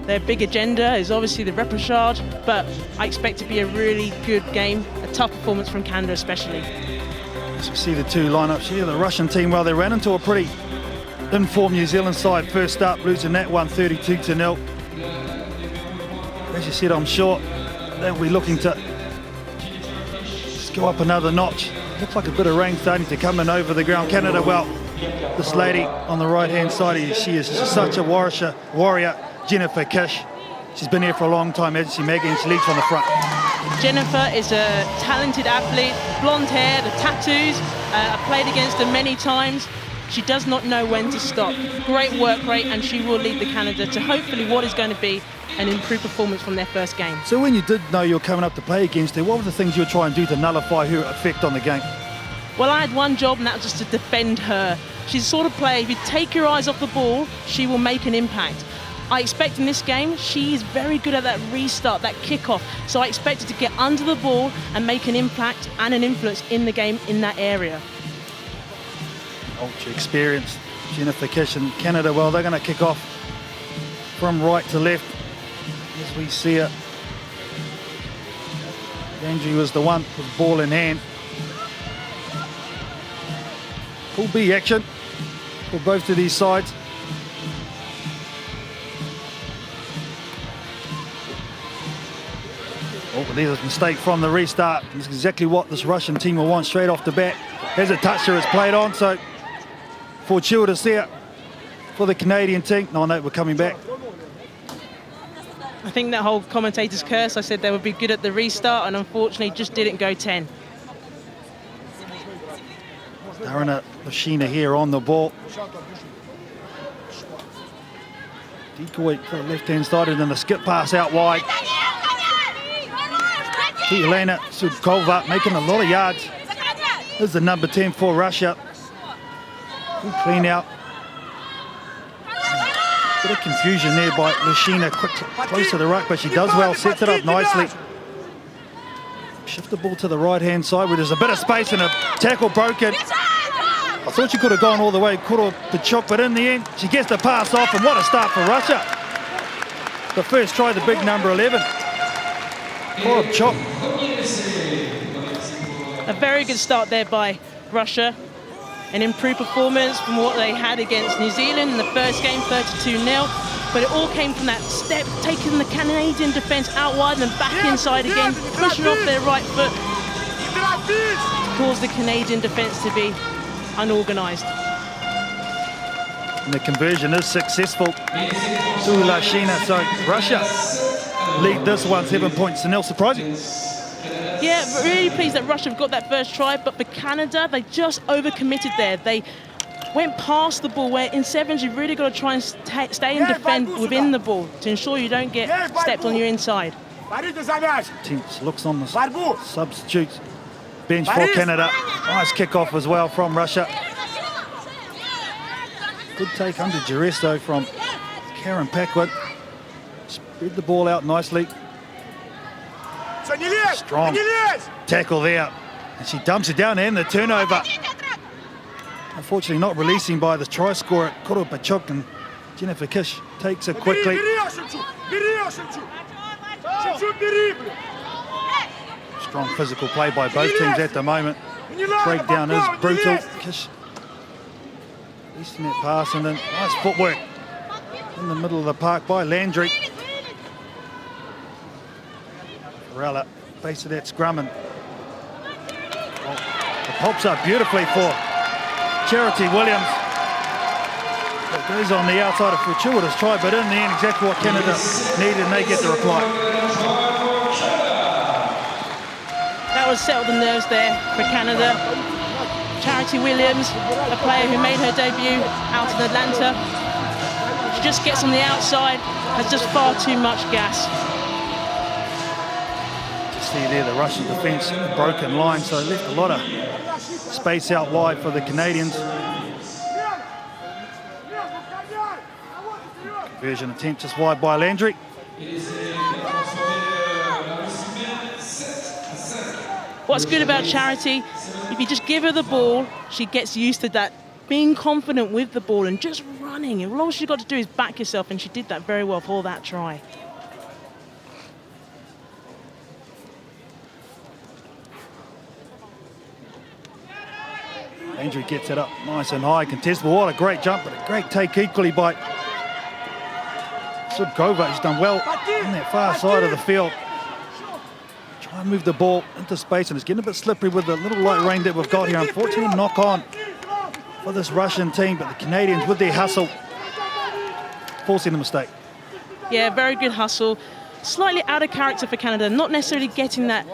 Their big agenda is obviously the repechage, but I expect it to be a really good game, a tough performance from Canada especially. As we see the two lineups here, the Russian team, well, they ran into a pretty informed New Zealand side first up, losing that one 32-0. As you said, I'm sure they'll be looking to just go up another notch. Looks like a bit of rain starting to come in over the ground. Canada, well, this lady on the right-hand side, she is such a warrior, Jennifer Kish. She's been here for a long time, hasn't she, Maggie, and she leads from the front. Jennifer is a talented athlete, blonde hair, the tattoos. I've played against her many times. She does not know when to stop. Great work rate, and she will lead the Canada to hopefully what is going to be an improved performance from their first game. So when you did know you were coming up to play against her, what were the things you were trying to do to nullify her effect on the game? Well, I had one job, and that was just to defend her. She's the sort of player, if you take your eyes off the ball, she will make an impact. I expect in this game, she is very good at that restart, that kickoff. So I expect her to get under the ball and make an impact and an influence in the game in that area. Ultra experienced Jennifer Kish and Canada, well, they're going to kick off from right to left as we see it. Andrew was the one with ball in hand. Full B action for both of these sides. Oh, there's a mistake from the restart. This is exactly what this Russian team will want straight off the bat. There's a touch there, it's played on, so fortuitous there for the Canadian team. No, we're coming back. I think that whole commentator's curse, I said they would be good at the restart, and unfortunately just didn't go 10. Darina Lashina here on the ball. Decoy to the left-hand side, and then the skip pass out wide. Elena Sudkova making a lot of yards. This is the number 10 for Russia. Good clean out. Bit of confusion there by Lashina, close to the ruck, but she does well, sets it up nicely. Shift the ball to the right-hand side where there's a bit of space and a tackle broken. I thought she could have gone all the way, Pachuk, but in the end, she gets the pass off, and what a start for Russia. The first try, the big number 11. Chop. A very good start there by Russia. An improved performance from what they had against New Zealand in the first game, 32-0. But it all came from that step, taking the Canadian defence out wide and then back inside again, pushing off their right foot to cause the Canadian defence to be unorganised. And the conversion is successful to Lashina, so Russia lead this one 7 points to 0, surprising. Yeah, really pleased that Russia have got that first try, but for Canada, they just overcommitted there. They went past the ball, where in sevens you've really got to try and stay and defend within the ball to ensure you don't get stepped on your inside. Tinks looks on the substitutes bench for Canada. Nice kick-off as well from Russia. Good take under duress though from Karen Paquin. Spread the ball out nicely. Strong tackle there. And she dumps it down and the turnover. Unfortunately not releasing by the try scorer, Koro Pachuk, and Jennifer Kish takes it quickly. Strong physical play by both teams at the moment. Breakdown is brutal. Kish releasing that pass, and then nice footwork in the middle of the park by Landry. Rella, base of that scrum, and it pops up beautifully for Charity Williams. It goes on the outside of fortuitous try, but in the end exactly what Canada needed, and they get the reply. That was settled the nerves there for Canada. Charity Williams, a player who made her debut out in Atlanta. She just gets on the outside, has just far too much gas. See there the Russian defence, broken line, so they left a lot of space out wide for the Canadians. Conversion attempt just wide by Landry. What's good about Charity, if you just give her the ball, she gets used to that, being confident with the ball and just running. And all she's got to do is back yourself, and she did that very well for that try. Landry gets it up nice and high, contestable. What a great jump, but a great take equally by Sudkova. He's done well on that far side of the field. Try and move the ball into space, and it's getting a bit slippery with the little light rain that we've got here. Unfortunately, knock on for this Russian team, but the Canadians with their hustle forcing the mistake. Yeah, very good hustle. Slightly out of character for Canada, not necessarily getting that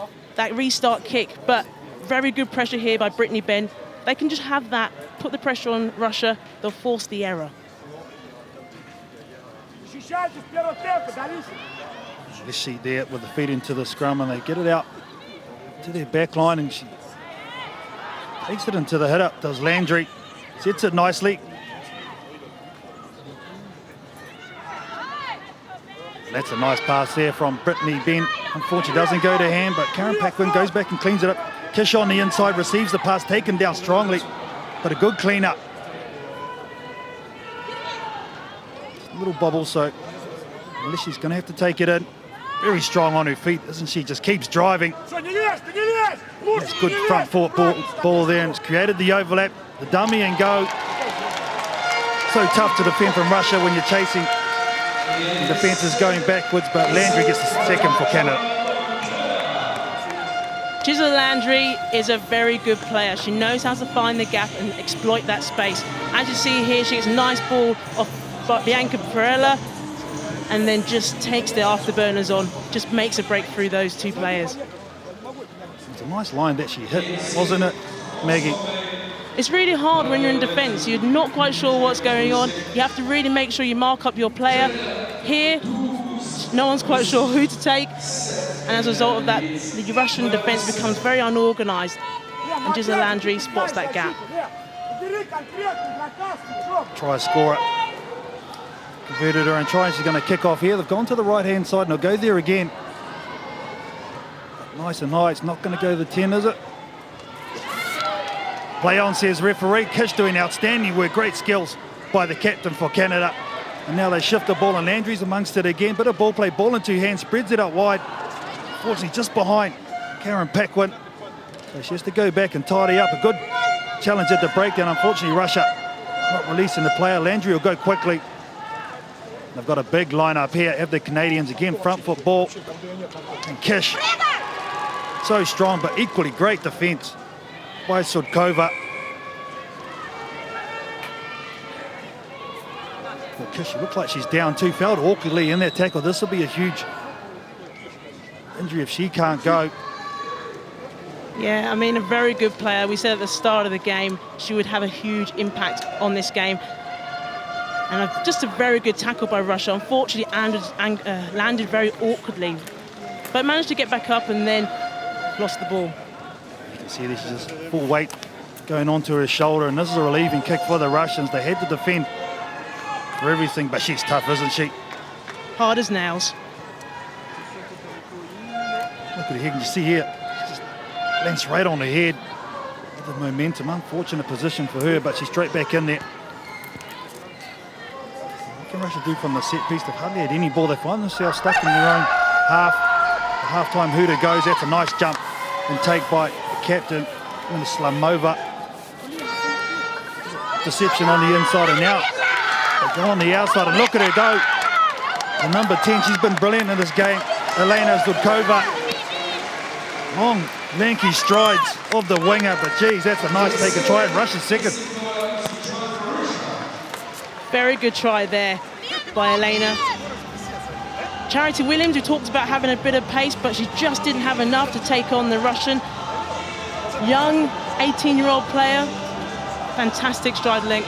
restart kick, but very good pressure here by Brittany Benn. They can just have that, put the pressure on Russia, they'll force the error. Leslie there with the feet into the scrum, and they get it out to their back line, and she takes it into the hitter, does Landry. Sets it nicely. That's a nice pass there from Brittany Benn. Unfortunately, doesn't go to hand, but Karen Paquin goes back and cleans it up. Kish on the inside, receives the pass, taken down strongly, but a good clean up. A little bobble, so Melissa's going to have to take it in. Very strong on her feet, isn't she? Just keeps driving. That's good front foot ball there, and it's created the overlap, the dummy and go. So tough to defend from Russia when you're chasing. The defence is going backwards, but Landry gets the second for Canada. Gisela Landry is a very good player. She knows how to find the gap and exploit that space. As you see here, she gets a nice ball off Bianca Perella and then just takes the afterburners on, just makes a break through those two players. It's a nice line that she hit, wasn't it, Maggie? It's really hard when you're in defence. You're not quite sure what's going on. You have to really make sure you mark up your player. Here, no one's quite sure who to take. And as a result of that, the Russian defence becomes very unorganised. And Gisela Landry spots that gap. Try score it. Converted her and try. She's going to kick off here. They've gone to the right-hand side and they'll go there again. Nice and high. It's not going to go to the 10, is it? Play on, says referee. Kish doing outstanding work. Great skills by the captain for Canada. And now they shift the ball and Landry's amongst it again. Bit of ball play, ball in two hands, spreads it out wide. Unfortunately, just behind Karen Paquin. So she has to go back and tidy up. A good challenge at the breakdown. Unfortunately, Russia not releasing the player. Landry will go quickly. They've got a big line-up here. Have the Canadians again, front foot ball. And Kish, so strong, but equally great defence by Sudkova. Well, Kish looks like she's down too. Fell awkwardly in that tackle. This will be a huge injury if she can't go. Yeah, I mean, a very good player. We said at the start of the game she would have a huge impact on this game. And just a very good tackle by Russia. Unfortunately, landed very awkwardly, but managed to get back up and then lost the ball. You can see this is just full weight going onto her shoulder, and this is a relieving kick for the Russians. They had to defend for everything, but she's tough, isn't she? Hard as nails. Look at her head, you see here, she just lands right on her head. The momentum, unfortunate position for her, but she's straight back in there. What can Russia do from the set piece? They've hardly had any ball. They find themselves stuck in their own half. The half-time hooter goes. That's a nice jump and take by the captain, Slamova. Deception on the inside and out. They go on the outside and look at her go. The number 10, she's been brilliant in this game. Elena Sudkova. Long, lanky strides of the winger, but geez, that's a nice take and try. And Russia's second. Very good try there by Elena. Charity Williams, who talked about having a bit of pace, but she just didn't have enough to take on the Russian. Young, 18-year-old player. Fantastic stride length.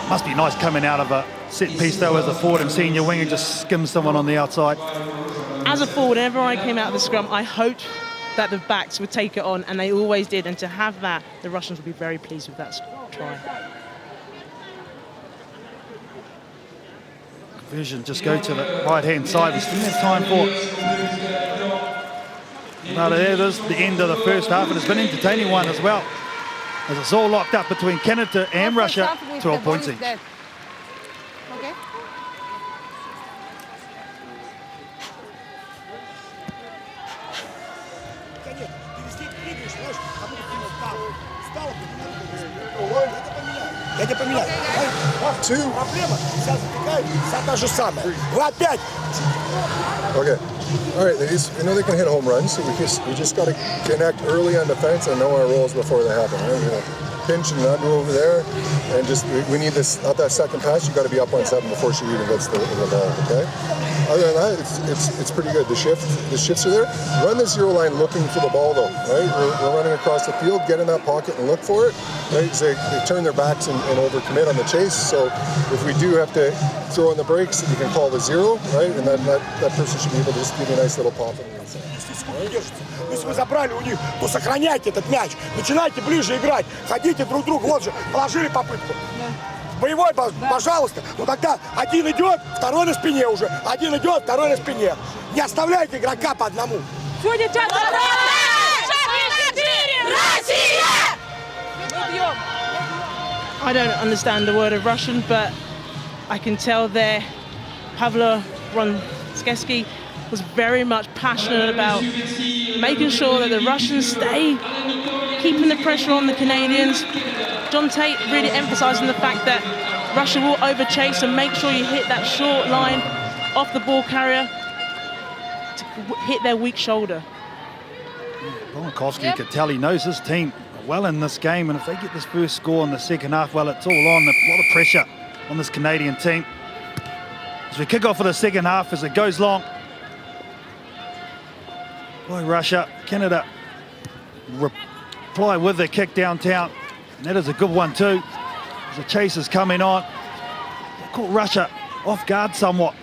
Must be nice coming out of a set piece though as a forward and seeing your winger just skim someone on the outside. As a forward, whenever I came out of the scrum, I hoped that the backs would take it on, and they always did. And to have that, the Russians would be very pleased with that try. Vision just go to the right-hand side. We still have time for it. Now there it is, the end of the first half, and it's been an entertaining one as well, as it's all locked up between Canada and Russia, 12 points each. Okay. Я тебя поменяю. Проблема сейчас затекает, вся та же самая. Вы опять. Okay. All right, ladies. I know they can hit home runs, so we just got to connect early on defense and know our roles before they happen. Right? You know, pinch and undo over there, and just we need this. Out that second pass, you got to be up on 7 before she even gets the ball. Okay. Other than that, it's pretty good. The shifts are there. Run the zero line looking for the ball though, right? We're running across the field, get in that pocket and look for it. Right? So they turn their backs and overcommit on the chase. So if we do have to throw in the brakes, you can call the zero, right? And then that person should be able to just give you a nice little pop on the inside. Если вы забрали у них, то сохраняйте этот мяч. Начинайте ближе играть. Ходите друг к другу. Вот же, положили попытку. Боевой, пожалуйста. Но тогда один идет, второй на спине уже. Один идет, второй на спине. Не оставляйте игрока по одному. I don't understand a word of Russian, but I can tell there Pavlo Ronskesky was very much passionate about making sure that the Russians stay, keeping the pressure on the Canadians. John Tate really emphasising the fact that Russia will overchase and make sure you hit that short line off the ball carrier to hit their weak shoulder. Bolonkowski could tell he knows his team well in this game, and if they get this first score in the second half, well, it's all on. A lot of pressure on this Canadian team. As we kick off for the second half, as it goes long. Boy, Russia, Canada reply with the kick downtown. And that is a good one too. As the chase is coming on. They caught Russia off guard somewhat.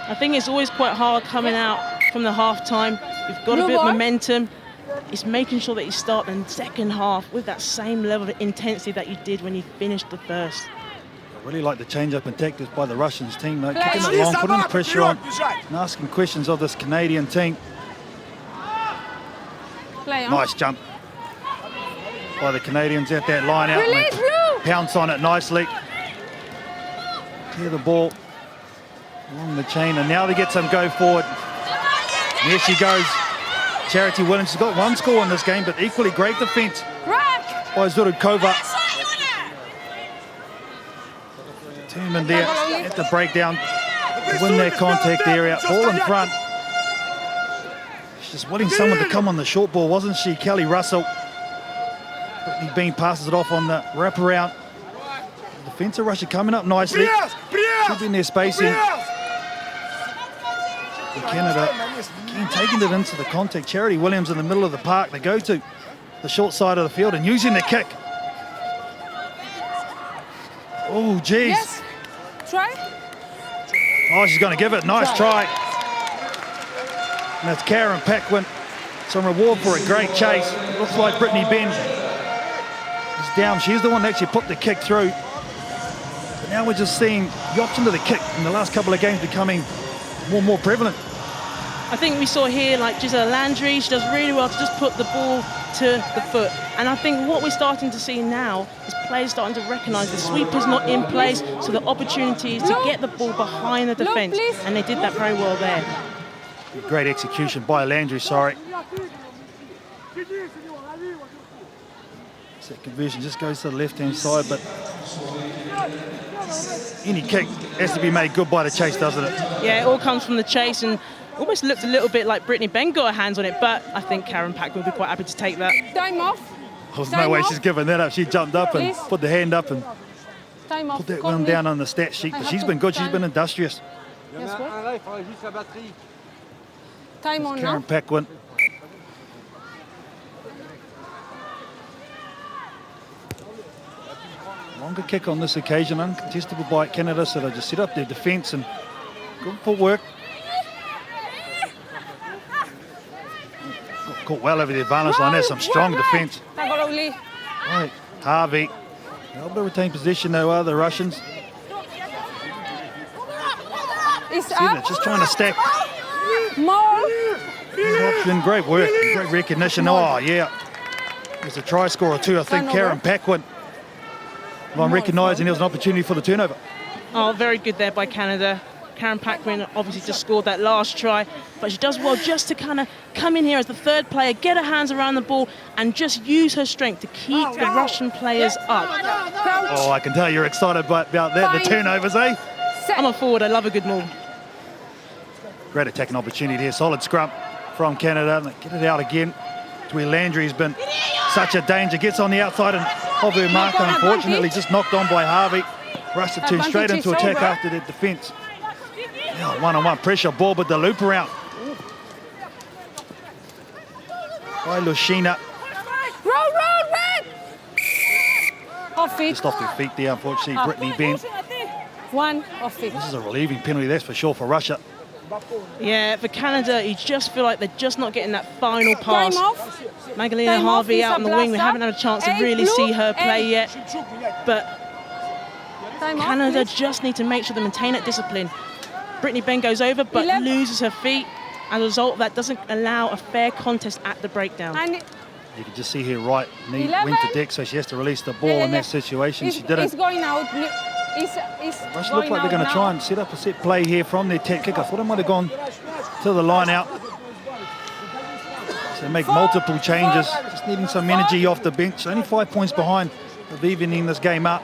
I think it's always quite hard coming out from the half-time. You've got a bit of momentum. It's making sure that you start the second half with that same level of intensity that you did when you finished the first. I really like the change-up in tactics by the Russians team, though. Kicking it long, putting the pressure on, and asking questions of this Canadian team. Nice jump by the Canadians at that line out. And they pounce on it nicely. Clear the ball along the chain, and now they get some go forward. And here she goes. Charity Williams has got one score in this game, but equally great defence by Zurikova. Determined there at the breakdown to win their contact area. Ball in front. She's just wanting someone to come on the short ball, wasn't she? Kelly Russell. Brittany Bean passes it off on the wraparound. The defence of Russia coming up nicely. Keeping their spacing. Canada again taking it into the contact. Charity Williams in the middle of the park. They go to the short side of the field and using the kick. Oh, geez. Yes. Try. Oh, she's going to give it. Nice try. And that's Karen Paquin. Some reward for a great chase. Looks like Brittany Ben is down. She's the one that actually put the kick through. But now we're just seeing the option to the kick in the last couple of games becoming more and more prevalent. I think we saw here like Giselle Landry, she does really well to just put the ball to the foot. And I think what we're starting to see now is players starting to recognise the sweeper's not in place, so the opportunity is to get the ball behind the defence. And they did that very well there. Great execution by Landry, sorry. Second vision just goes to the left-hand side, but any kick has to be made good by the chase, doesn't it? Yeah, it all comes from the chase, and almost looked a little bit like Brittany Ben got her hands on it, but I think Karen Pack will be quite happy to take that. Time off. There's no way she's giving that up. She jumped up and put the hand up and put that one down on the stat sheet, but she's been good. She's been industrious. Time on Karen now. Paquin. Longer kick on this occasion, uncontestable by Canada, so they just set up their defence and good footwork. Caught well over the advantage line. There's some strong defence. Right, Harvey. Able to retain possession though are the Russians. It's See up. that, just trying to stack. More. Doing great work, great recognition. Oh, yeah. There's a try score or two, I think. Turnover. Karen Paquin. I'm recognising there was an opportunity for the turnover. Oh, very good there by Canada. Karen Paquin obviously just scored that last try, but she does well just to kind of come in here as the third player, get her hands around the ball, and just use her strength to keep the Russian players up. Oh, I can tell you're excited about that. The turnovers, eh? I'm a forward, I love a good maul. Great attacking opportunity here. Solid scrum from Canada. And they get it out again. To where Landry's been such a danger. Gets on the outside and of her marker, unfortunately, just knocked on by Harvey. Rushed the turn straight into attack after the defence. Now one-on-one pressure, ball with the loop around. By Lushina. Roll, red! Off feet. Just off their feet there, unfortunately, Brittany Ben. One off feet. This is a relieving penalty, that's for sure, for Russia. Yeah, for Canada, you just feel like they're just not getting that final pass. Time off. Magdalena Time Harvey off, out on the wing. We Lisa haven't had a chance to Blasa. really Blue, see her play eight. yet. But Time off, Canada please. just need to make sure they maintain that discipline. Brittany Ben goes over, but 11. loses her feet. As a result of that, doesn't allow a fair contest at the breakdown. And You can just see her right knee 11. went to deck, so she has to release the ball in that situation. She It's didn't. going out. It's Russia look like they're going to try and set up a set play here from their tech kick. I thought it might have gone to the line out. So make multiple changes, just needing some energy off the bench. Only 5 points behind of evening this game up.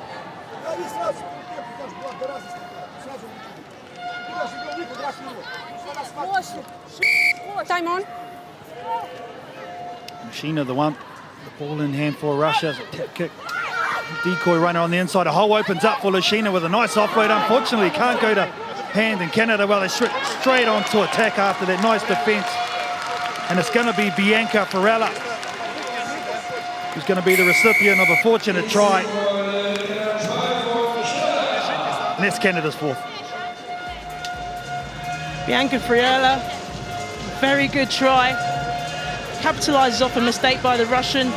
Time on. Machina the one, the ball in hand for Russia. It's a tap kick. Decoy runner on the inside. A hole opens up for Lushina with a nice offload. Unfortunately, can't go to hand in Canada. Well, they straight on to attack after that nice defence. And it's going to be Bianca Farella who's going to be the recipient of a fortunate try. And that's Canada's fourth. Bianca Friella, very good try. Capitalises off a mistake by the Russian.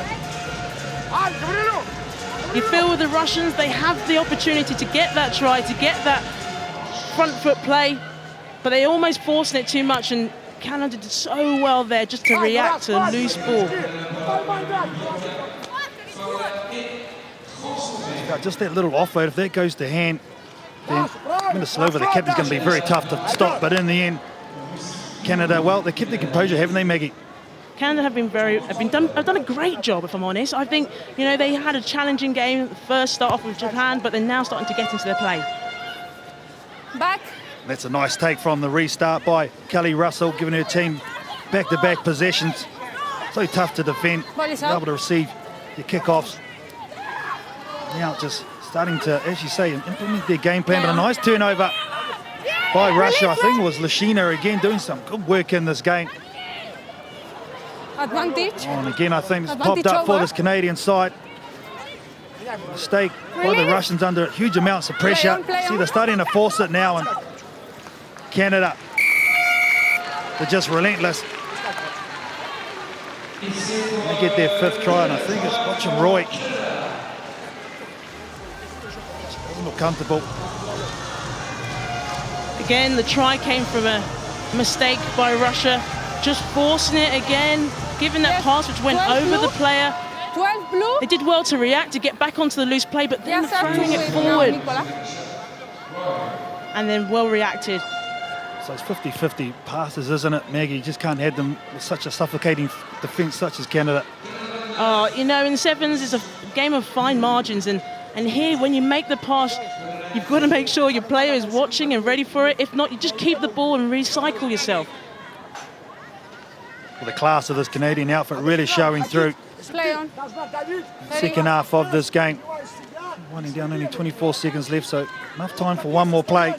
You feel with the Russians, they have the opportunity to get that try, to get that front foot play, but they almost forced it too much, and Canada did so well there just to react to a loose ball. Just that little offload, if that goes to hand, then Minnesota, the captain's going to be very tough to stop, but in the end, Canada, well, they kept their composure, haven't they, Maggie? Canada have done a great job, if I'm honest. I think, you know, they had a challenging game at the first start off with Japan, but they're now starting to get into their play. Back. That's a nice take from the restart by Kelly Russell, giving her team back-to-back possessions. So tough to defend, be able to receive your kickoffs. Now just starting to, as you say, implement their game plan, but a nice turnover by Russia. I think it was Lushina again doing some good work in this game. Advantage. Oh, and again, I think it's Advantage popped up for over. this Canadian side. Mistake by the Russians under huge amounts of pressure. Play on. See, they're starting to force it now, and Canada, they're just relentless. They get their fifth try, and I think it's watching Roy. Doesn't look comfortable. Again, the try came from a mistake by Russia, just forcing it again, giving that pass which went over the player. 12 blue. They did well to react, to get back onto the loose play, but then Yes, sir. throwing it Now, forward. Nicola. And then well reacted. So it's 50-50 passes, isn't it, Maggie? You just can't have them with such a suffocating defence such as Canada. You know, in sevens, it's a game of fine margins, and here, when you make the pass, you've got to make sure your player is watching and ready for it. If not, you just keep the ball and recycle yourself. Well, the class of this Canadian outfit really showing through. Play on. Second half of this game. Winding down, only 24 seconds left, so enough time for one more play.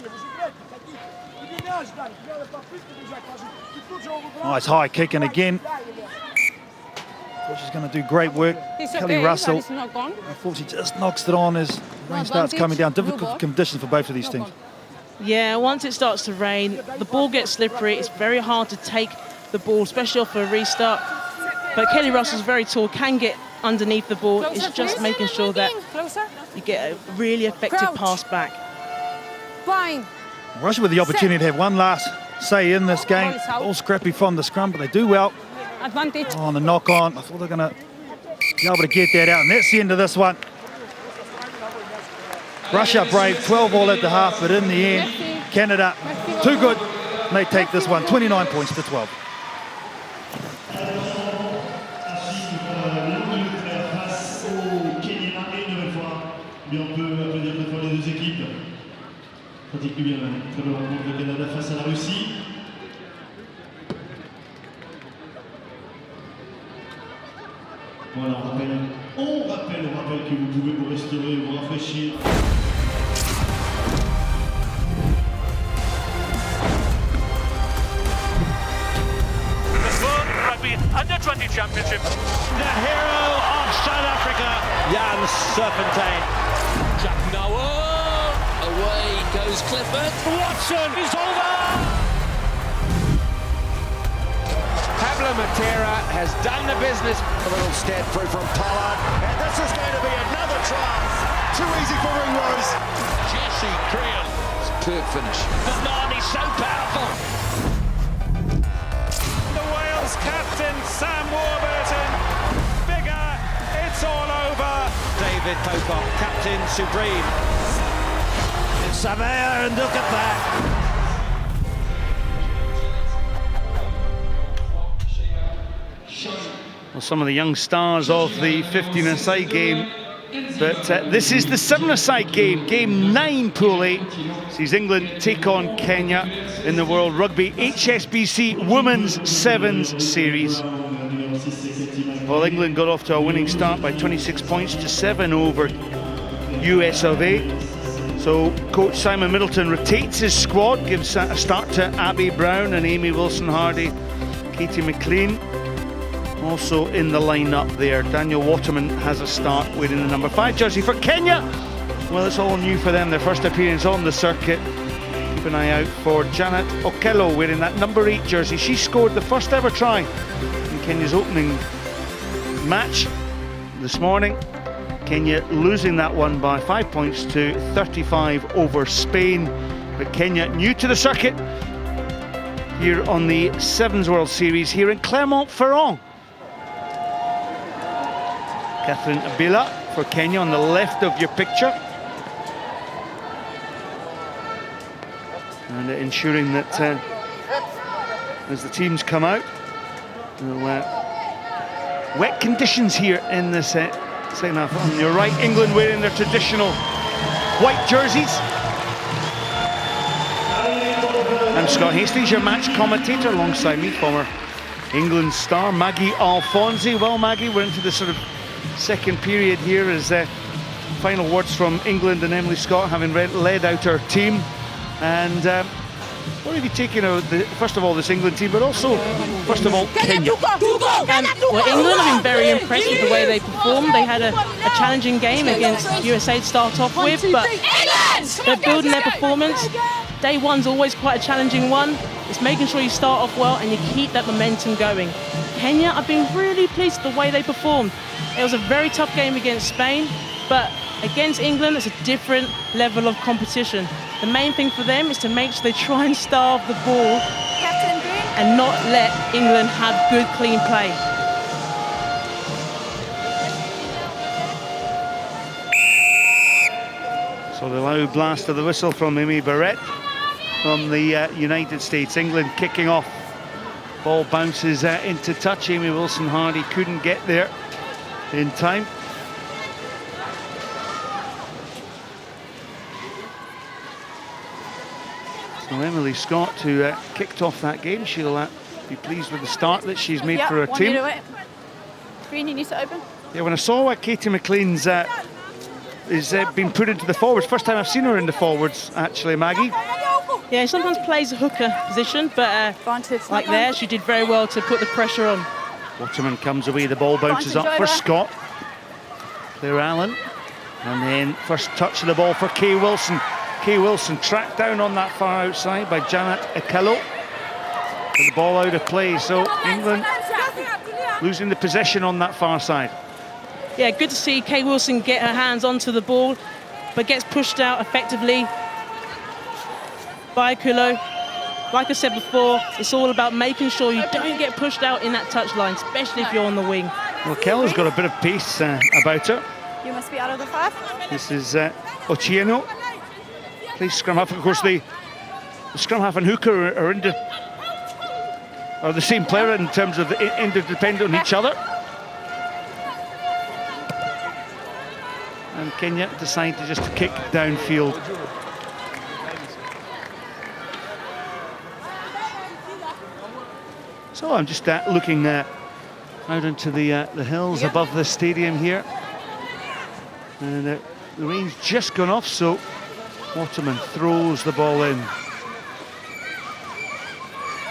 Nice high kick, and again, she's going to do great work. Kelly Russell, It's not gone. unfortunately, just knocks it on as the rain starts coming down. Difficult conditions for both of these teams. Yeah, once it starts to rain, the ball gets slippery. It's very hard to take the ball, especially off a restart. But Kelly Russell's very tall, can get underneath the ball. Closer, It's just please. making sure that Closer. you get a really effective Crouch. pass back. Fine. Russia with the opportunity to have one last say in this game. All scrappy from the scrum, but they do well. Advantage. Oh, on the knock on. I thought they're going to be able to get that out, and that's the end of this one. Russia brave, 12 all at the half, but in the end, Canada, too good. They take this one, 29 points to 12. Mais on peut applaudir très fort les deux équipes. Pratique bien, très belle rencontre le Canada face à la Russie. Voilà, on rappelle que vous pouvez vous restaurer, vous rafraîchir. Rugby Under-20 Championship. The hero of South Africa, Jan Serpentine. Jack Noah, away goes Clifford. Watson is over. Pablo Matera has done the business. A little step through from Pollard, and this is going to be another try. Too easy for Ringrose. Jesse Crean. It's a perfect finish. Vanani's so powerful. The Wales captain, Sam Warburton. Bigger, it's all over. David Pocock, captain supreme. It's Savea, and look at that. Well, some of the young stars of the 15-a-side game, but this is the 7-a-side game, game 9, Pool 8. Sees England take on Kenya in the World Rugby HSBC Women's Sevens Series. Well, England got off to a winning start by 26 points to 7 over US of A. So coach Simon Middleton rotates his squad, gives a start to Abby Brown and Amy Wilson-Hardy, Katie McLean. Also in the lineup there, Daniel Waterman has a start wearing the number 5 jersey for Kenya. Well, it's all new for them, their first appearance on the circuit. Keep an eye out for Janet Okello wearing that number 8 jersey. She scored the first ever try in Kenya's opening match this morning. Kenya losing that one by 5 points to 35 over Spain. But Kenya new to the circuit here on the Sevens World Series here in Clermont-Ferrand. Catherine Abila for Kenya on the left of your picture. And ensuring that as the teams come out, wet conditions here in this second half. On your right, England wearing their traditional white jerseys. I'm Scott Hastings, your match commentator, alongside me, former England star Maggie Alfonsi. Well, Maggie, we're into the sort of second period here as final words from England and Emily Scott, having led out her team. And what have you taken out, first of all, this England team, but also, first of all, Kenya? Well, England have been very impressed with the way they performed. They had a challenging game against USA to start off with, but they're building their performance. Day one's always quite a challenging one. It's making sure you start off well and you keep that momentum going. Kenya, I've been really pleased with the way they performed. It was a very tough game against Spain, but against England, it's a different level of competition. The main thing for them is to make sure they try and starve the ball and not let England have good, clean play. So the loud blast of the whistle from Amy Barrett from the United States. England kicking off. Ball bounces into touch. Amy Wilson-Hardy couldn't get there in time. So Emily Scott, who kicked off that game, she'll be pleased with the start that she's made for her team. Green, you need to open. Yeah, when I saw Katie McLean's is been put into the forwards, first time I've seen her in the forwards, actually, Maggie. Yeah, she sometimes plays a hooker position, but like there, she did very well to put the pressure on. Waterman comes away, the ball bounces up for Scott. Claire Allen, and then first touch of the ball for Kay Wilson. Kay Wilson tracked down on that far outside by Janet Okello. Put the ball out of play, so England losing the possession on that far side. Yeah, good to see Kay Wilson get her hands onto the ball, but gets pushed out effectively. by Kulo. Like I said before, it's all about making sure you don't get pushed out in that touchline, especially if you're on the wing. Well, Keller's got a bit of pace about her. You must be out of the 5. This is Ochieno. Plays scrum half. Of course, the scrum half and hooker are the same player in terms of interdependent on each other. And Kenya decide to just kick downfield. So I'm just looking out into the hills above the stadium here. And the rain's just gone off, so Waterman throws the ball in.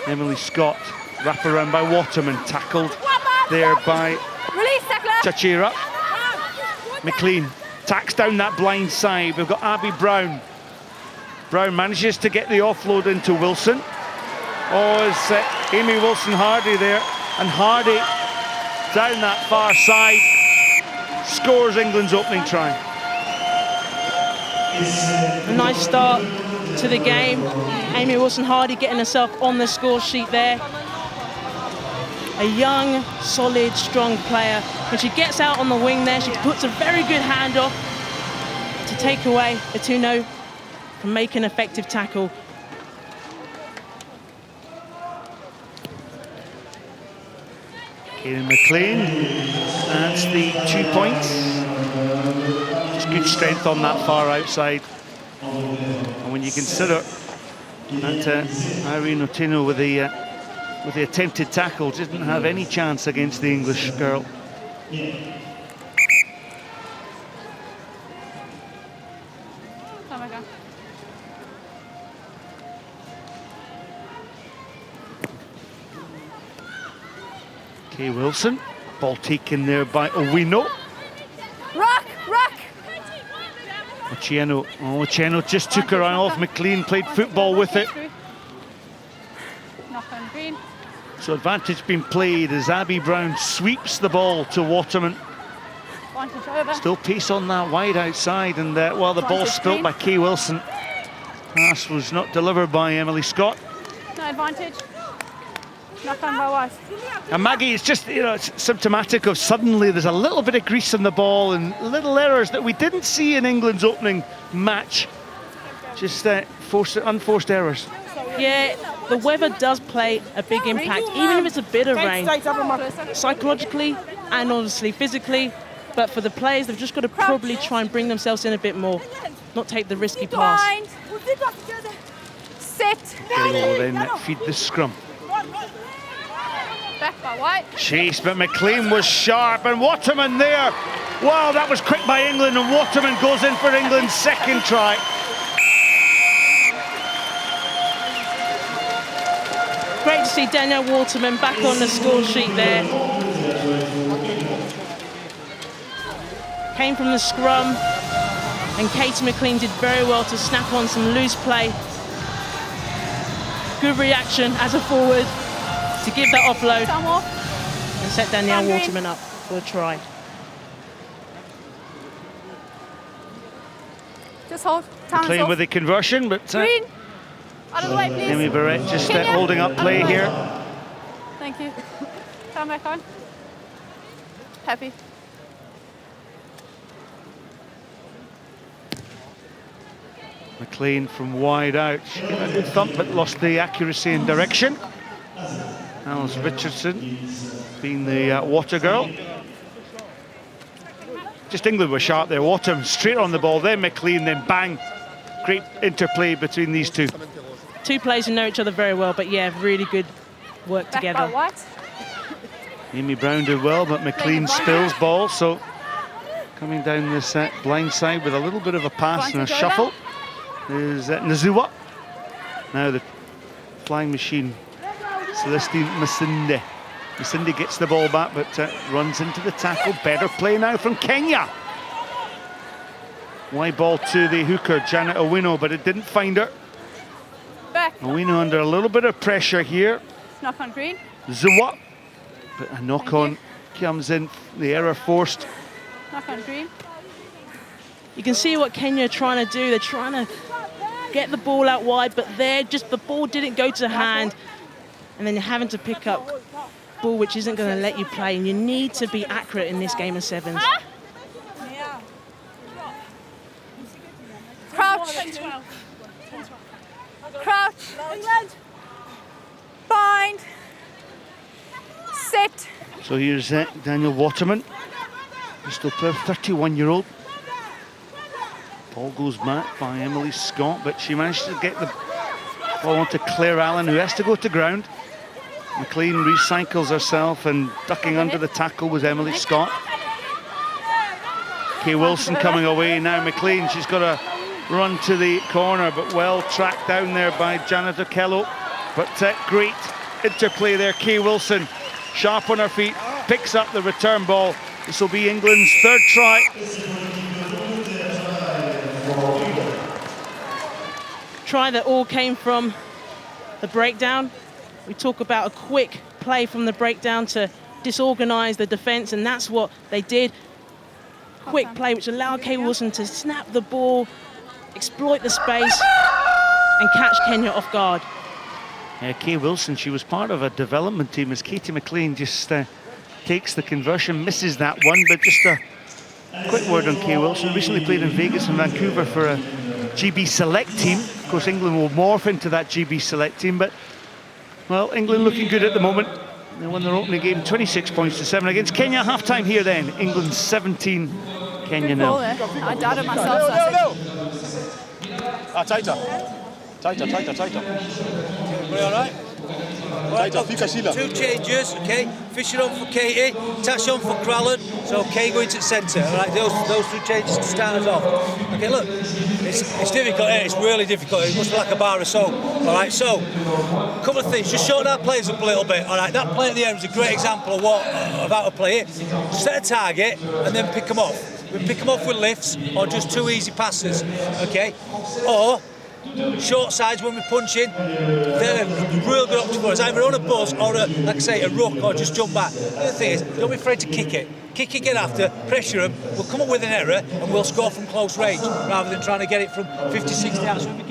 Emily Scott, wrap around by Waterman, tackled there by Chachira. McLean tacks down that blind side. We've got Abby Brown. Brown manages to get the offload into Wilson. Oh, it's Amy Wilson-Hardy there. And Hardy down that far side scores England's opening try. A nice start to the game. Amy Wilson-Hardy getting herself on the score sheet there. A young, solid, strong player. When she gets out on the wing there, she puts a very good hand off to take away Atuno from making an effective tackle. Kieran McLean, that's the 2 points. Just good strength on that far outside. And when you consider that Irene Otieno with the attempted tackle didn't have any chance against the English girl. Kay Wilson, ball taken there by Owino. Rock! Ochieno just took her eye off. McLean played football with it. So advantage being played as Abby Brown sweeps the ball to Waterman. Still pace on that wide outside, and well, the ball spilt by Kay Wilson. Pass was not delivered by Emily Scott. No advantage. Knock on by Wise. And Maggie, it's just, it's symptomatic of suddenly there's a little bit of grease in the ball and little errors that we didn't see in England's opening match. Just unforced errors. Yeah, the weather does play a big impact, even if it's a bit of rain. Psychologically and obviously physically, but for the players, they've just got to probably try and bring themselves in a bit more, not take the risky pass. Sit. They will then feed the scrum. Back by White. Chase, but McLean was sharp, and Waterman there. Wow, that was quick by England, and Waterman goes in for England's second try. Great to see Danielle Waterman back on the score sheet there. Came from the scrum, and Katie McLean did very well to snap on some loose play. Good reaction as a forward to give that offload and set Danielle Waterman up for a try. Just hold. McLean with the conversion, but Green. Out of the way, please. Amy Barrett just holding up play here. Thank you. Come back on. Happy. McLean from wide out. She gave a good thump but lost the accuracy and direction. Alice Richardson being the water girl. Just England was sharp there. Waterman straight on the ball, then McLean, then bang. Great interplay between these two. Two players who know each other very well, but yeah, really good work together. Amy Brown did well, but McLean spills ball, so coming down this blind side with a little bit of a pass and a shuffle is Nazua. Now the flying machine, Celestine Masinde. Masinde gets the ball back, but runs into the tackle. Better play now from Kenya. Wide ball to the hooker, Janet Owino, but it didn't find her. Back. Owino under a little bit of pressure here. Knock on Green. Zua, but a knock on comes in, the error forced. Knock on Green. You can see what Kenya are trying to do. They're trying to get the ball out wide, but there, just the ball didn't go to hand. And then you're having to pick up ball which isn't going to let you play. And you need to be accurate in this game of sevens. Crouch. Crouch. Bind. Sit. So here's Daniel Waterman, just a 31-year-old. Ball goes back by Emily Scott, but she managed to get the ball onto Claire Allen, who has to go to ground. McLean recycles herself, and ducking under the tackle was Emily Scott. Kay Wilson coming away now. McLean, she's got to run to the corner, but well tracked down there by Janet Okello. But great interplay there. Kay Wilson, sharp on her feet, picks up the return ball. This will be England's third try. Try that all came from the breakdown. We talk about a quick play from the breakdown to disorganise the defence, and that's what they did. Quick play which allowed Kay Wilson to snap the ball, exploit the space, and catch Kenya off guard. Yeah, Kay Wilson, she was part of a development team as Katie McLean just takes the conversion, misses that one, but just a quick word on Kay Wilson. Recently played in Vegas and Vancouver for a GB Select team. Of course, England will morph into that GB Select team, but, well, England looking good at the moment. They won their opening game 26 points to 7 against Kenya. Half-time here then. England 17, Kenya 0. I doubted myself, so I said... Tighter. Everybody all right? Two changes, okay? Fisher on for Katie, Tash on for Crowland, so Kay going to the centre. All right, those two changes to start us off. Okay, look, it's difficult, it's really difficult. It must be like a bar of soap. All right, so a couple of things. Just shorten our players up a little bit. All right, that play at the end was a great example of how to play it. Set a target and then pick them off. We pick them off with lifts or just two easy passes, okay? Or short sides when we punch in, they're a real good option for us, either on a buzz or like I say, a ruck or just jump back. The other thing is, don't be afraid to kick it. Kick it, get after, pressure them, we'll come up with an error and we'll score from close range rather than trying to get it from 50, 60 yards. So if we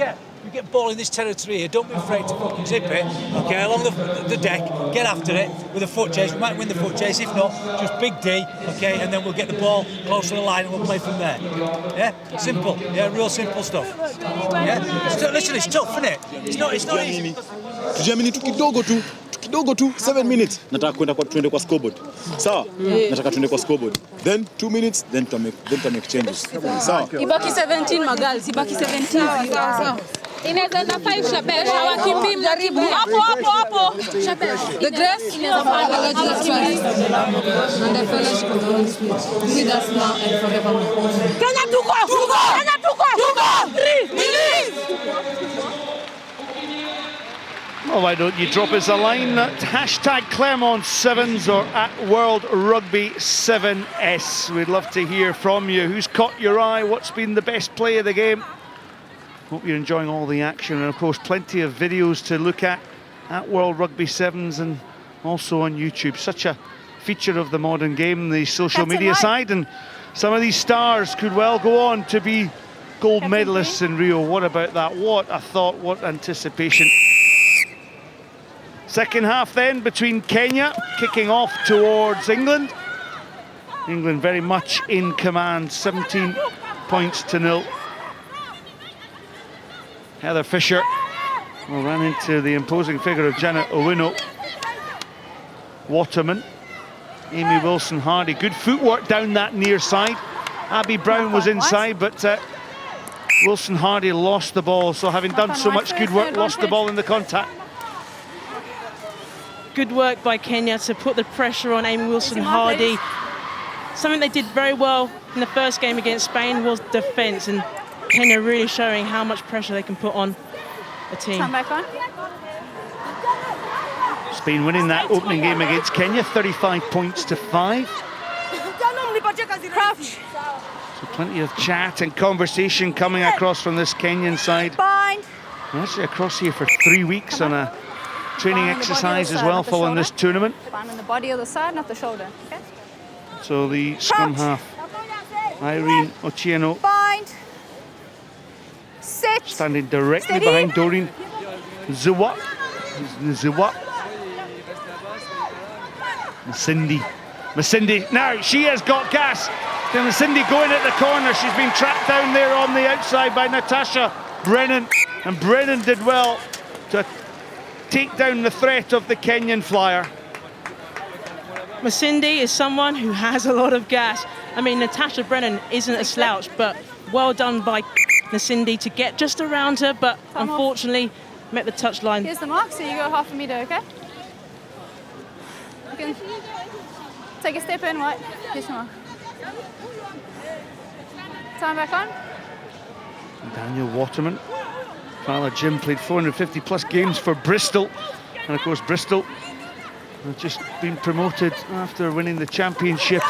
get ball in this territory here, don't be afraid to fucking zip it, okay, along the deck, get after it with a foot chase. We might win the foot chase, if not, just big D, okay, and then we'll get the ball close to the line and we'll play from there. Yeah, simple, yeah, real simple stuff. Yeah, listen, it's tough, isn't it? It's not easy. Tujiamini tu kidogo tu 7 minutes nataka kwenda tuende kwa scoreboard sawa nataka tuende kwa scoreboard then 2 minutes then to make changes sawa ibaki 17 magals ibaki 17 sawa inaweza na 5 Shabel hawakimbii mjaribu hapo Shabel the grace inaweza fanya Jesus Christ and the fellowship of the Holy Spirit with us now and forevermore. Kenya tuko believe. Well, why don't you drop us a line at hashtag Clermont Sevens or at World Rugby 7S. We'd love to hear from you. Who's caught your eye? What's been the best play of the game? Hope you're enjoying all the action, and of course plenty of videos to look at World Rugby Sevens and also on YouTube. Such a feature of the modern game, the social media side, and some of these stars could well go on to be gold medalists in Rio. What about that? What a thought, what anticipation. Second half then between Kenya kicking off towards England. England very much in command, 17 points to 0. Heather Fisher ran into the imposing figure of Janet Owino. Waterman, Amy Wilson-Hardy, good footwork down that near side. Abby Brown was inside, but Wilson-Hardy lost the ball, so having done so much good work, lost the ball in the contact. Good work by Kenya to put the pressure on Amy Wilson-Hardy. Something they did very well in the first game against Spain was defence, and Kenya really showing how much pressure they can put on a team. Come back on. Spain winning that opening game against Kenya, 35 points to 5. Crouch. So plenty of chat and conversation coming across from this Kenyan side. Bind. They're actually across here for 3 weeks on a training exercise as well following this tournament. Bind on the body of the side, not the shoulder. Okay. So the scrum half, Irene Ochieno. Bind. Sit. standing directly behind Doreen Ziwa. Masindi. Now she has got gas. Can Masindi going at the corner? She's been trapped down there on the outside by Natasha Brennan. And Brennan did well to take down the threat of the Kenyan flyer. Masindi is someone who has a lot of gas. I mean, Natasha Brennan isn't a slouch, but well done by Masindi to get just around her, but unfortunately met the touchline. Here's the mark, so you go half a metre, okay? You can take a step in, right? Here's the mark. Time back on. Daniel Waterman. Father Jim played 450 plus games for Bristol. And of course Bristol have just been promoted after winning the championship.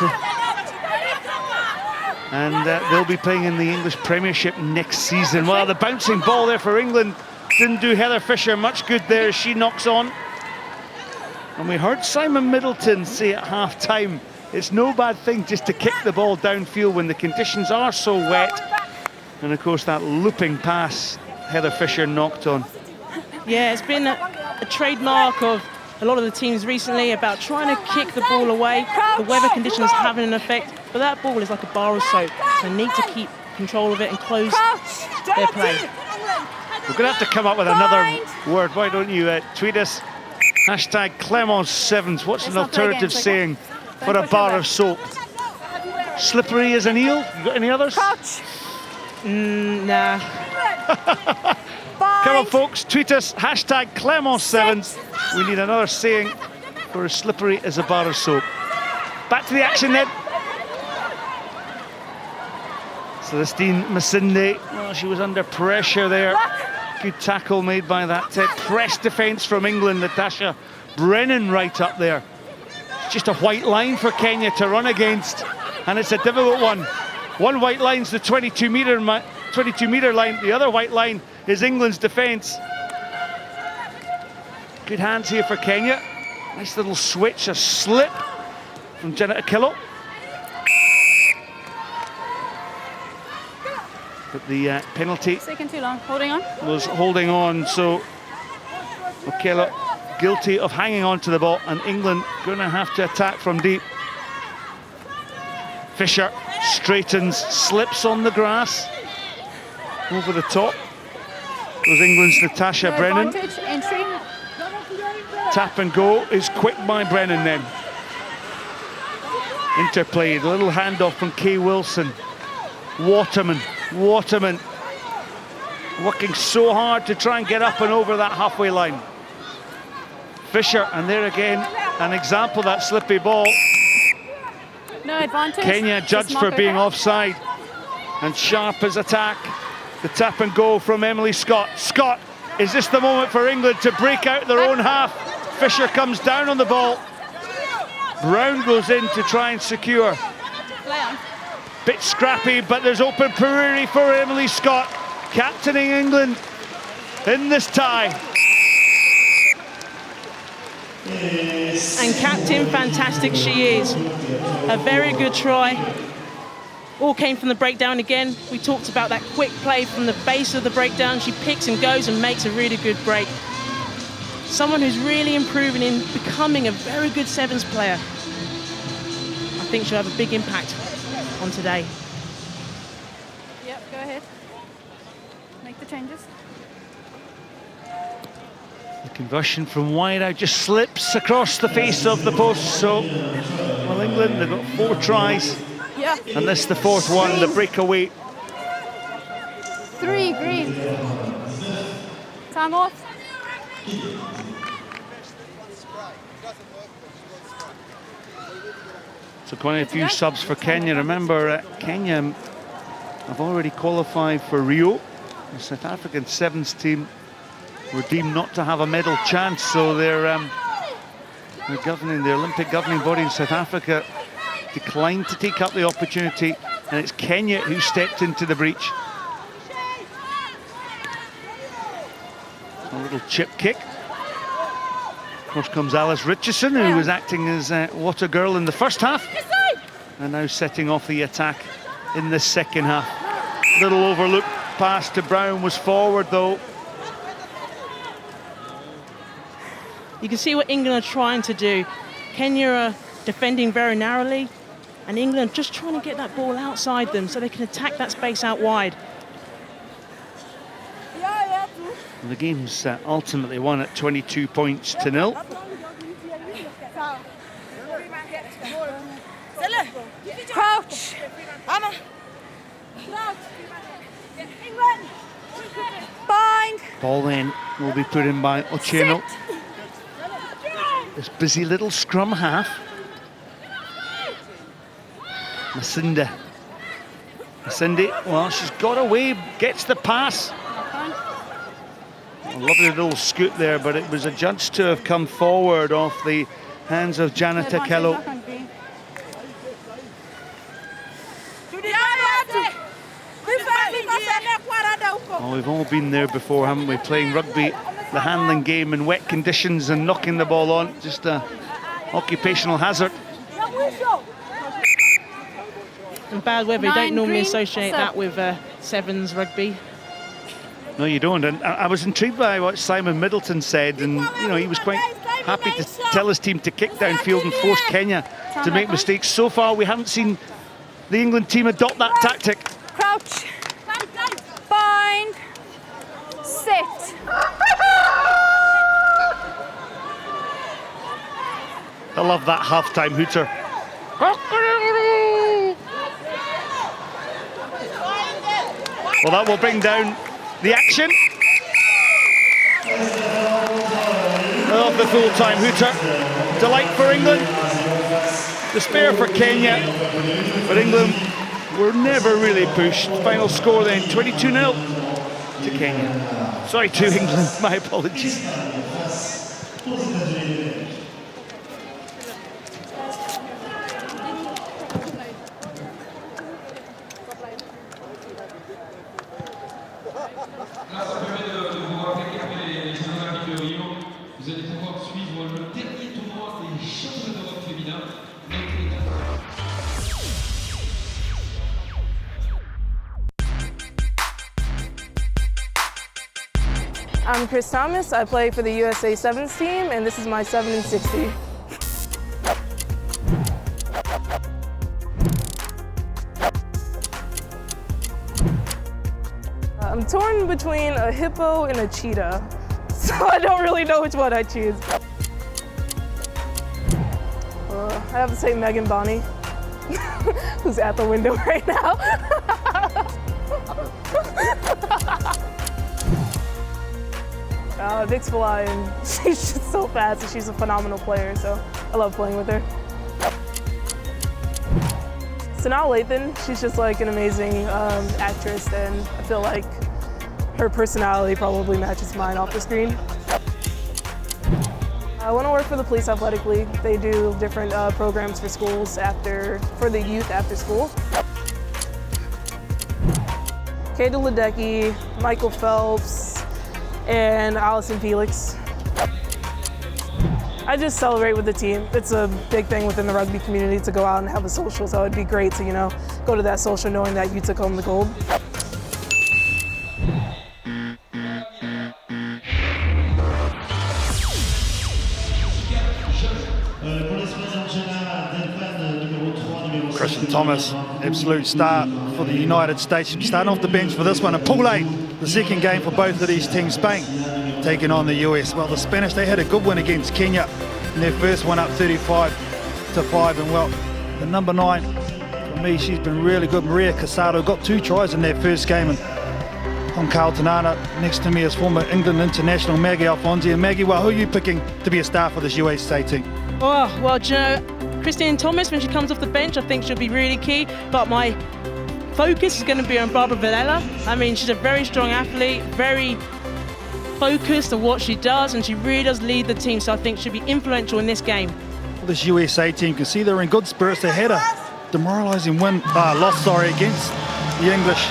And they'll be playing in the English Premiership next season. Well, the bouncing ball there for England didn't do Heather Fisher much good there as she knocks on. And we heard Simon Middleton say at half-time, it's no bad thing just to kick the ball downfield when the conditions are so wet. And of course that looping pass Heather Fisher knocked on. Yeah, it's been a trademark of a lot of the teams recently about trying to kick the ball away. The weather conditions having an effect, but that ball is like a bar of soap. They need to keep control of it and close their play. We're going to have to come up with another word. Why don't you tweet us? Hashtag Clermont-Sevens. What's an alternative saying for a bar of soap? Slippery as an eel? You got any others? Nah. Come on, folks, tweet us. Hashtag Clermont-Sevens. We need another saying for as slippery as a bar of soap. Back to the action then. Celestine Masindi. Well, she was under pressure there. Good tackle made by that press defence from England. Natasha Brennan right up there. It's just a white line for Kenya to run against, and it's a difficult one. One white line's the 22-metre line. The other white line is England's defence. Good hands here for Kenya. Nice little switch, a slip from Janet Akillo. But the penalty Taking too long. Holding on. was holding on, so Akillo guilty of hanging on to the ball, and England going to have to attack from deep. Fisher straightens, slips on the grass. Over the top was England's Natasha Brennan. Entry. Tap and go is quick by Brennan then. Interplay, the little handoff from Kay Wilson. Waterman working so hard to try and get up and over that halfway line. Fisher, and there again, an example of that slippy ball. No advantage. Kenya judged for being offside. And sharp as attack. The tap and go from Emily Scott. Scott, is this the moment for England to break out their own half? Fisher comes down on the ball. Brown goes in to try and secure. Bit scrappy, but there's open Periri for Emily Scott, captaining England in this tie. And captain, fantastic she is. A very good try. All came from the breakdown again. We talked about that quick play from the base of the breakdown. She picks and goes and makes a really good break. Someone who's really improving in becoming a very good sevens player. I think she'll have a big impact on today. Yep, go ahead. Make the changes. The conversion from wide out just slips across the face of the post. So, well, England, they've got 4 tries. Yeah. And this is the 4th one, the breakaway. 3 green. Time off. So quite a few subs for Kenya. Remember, Kenya have already qualified for Rio. The South African sevens team were deemed not to have a medal chance, so they're governing, the Olympic governing body in South Africa declined to take up the opportunity, and it's Kenya who stepped into the breach. A little chip kick. Of course comes Alice Richardson, who was acting as water girl in the first half, and now setting off the attack in the second half. Little overlook pass to Brown was forward though. You can see what England are trying to do. Kenya are defending very narrowly, and England just trying to get that ball outside them so they can attack that space out wide. The game's ultimately won at 22 points to 0. Crouch. Bind. Ball then will be put in by Ochieno. This busy little scrum half. Masinde, well, she's got away, gets the pass. A lovely little scoop there, but it was adjudged to have come forward off the hands of Janita Kello. Well, we've all been there before, haven't we? Playing rugby, the handling game in wet conditions and knocking the ball on, just a occupational hazard. In bad weather, you don't normally associate that with sevens rugby. No, you don't. And I was intrigued by what Simon Middleton said, and you know, he was quite happy to tell his team to kick downfield and force Kenya to make mistakes. So far, we haven't seen the England team adopt that tactic. Crouch. Bind. Sit. I love that halftime hooter. Well, that will bring down the action. Of the full-time hooter. Delight for England. Despair for Kenya. But England were never really pushed. Final score then, 22-0 to Kenya. Sorry, to England, my apologies. I'm Chris Thomas. I play for the USA Sevens team, and this is my 7 and 60. I'm torn between a hippo and a cheetah, so I don't really know which one I choose. I have to say Megan Bonney, who's at the window right now. Vic's fly, and she's just so fast, and she's a phenomenal player, so I love playing with her. Sanaa Lathan, she's just like an amazing actress, and I feel like her personality probably matches mine off the screen. I want to work for the Police Athletic League. They do different programs for schools for the youth after school. Kayda Ledecky, Michael Phelps, and Allison Felix. I just celebrate with the team. It's a big thing within the rugby community to go out and have a social, so it'd be great to, go to that social knowing that you took home the gold. Christian Thomas, absolute start for the United States. Starting off the bench for this one. And Pool A, the second game for both of these teams. Spain taking on the US. Well, the Spanish, they had a good win against Kenya in their first one up 35-5. And well, the number 9, for me, she's been really good. Maria Casado got 2 tries in their first game. And Honkal Tanana next to me is former England international Maggie Alfonsi. And Maggie, well, who are you picking to be a star for this USA team? Oh, well, do you know, Christine Thomas, when she comes off the bench, I think she'll be really key. But my focus is going to be on Barbara Villela. I mean, she's a very strong athlete, very focused on what she does, and she really does lead the team, so I think she'll be influential in this game. Well, this USA team, you can see they're in good spirits. They had a demoralising loss against the English,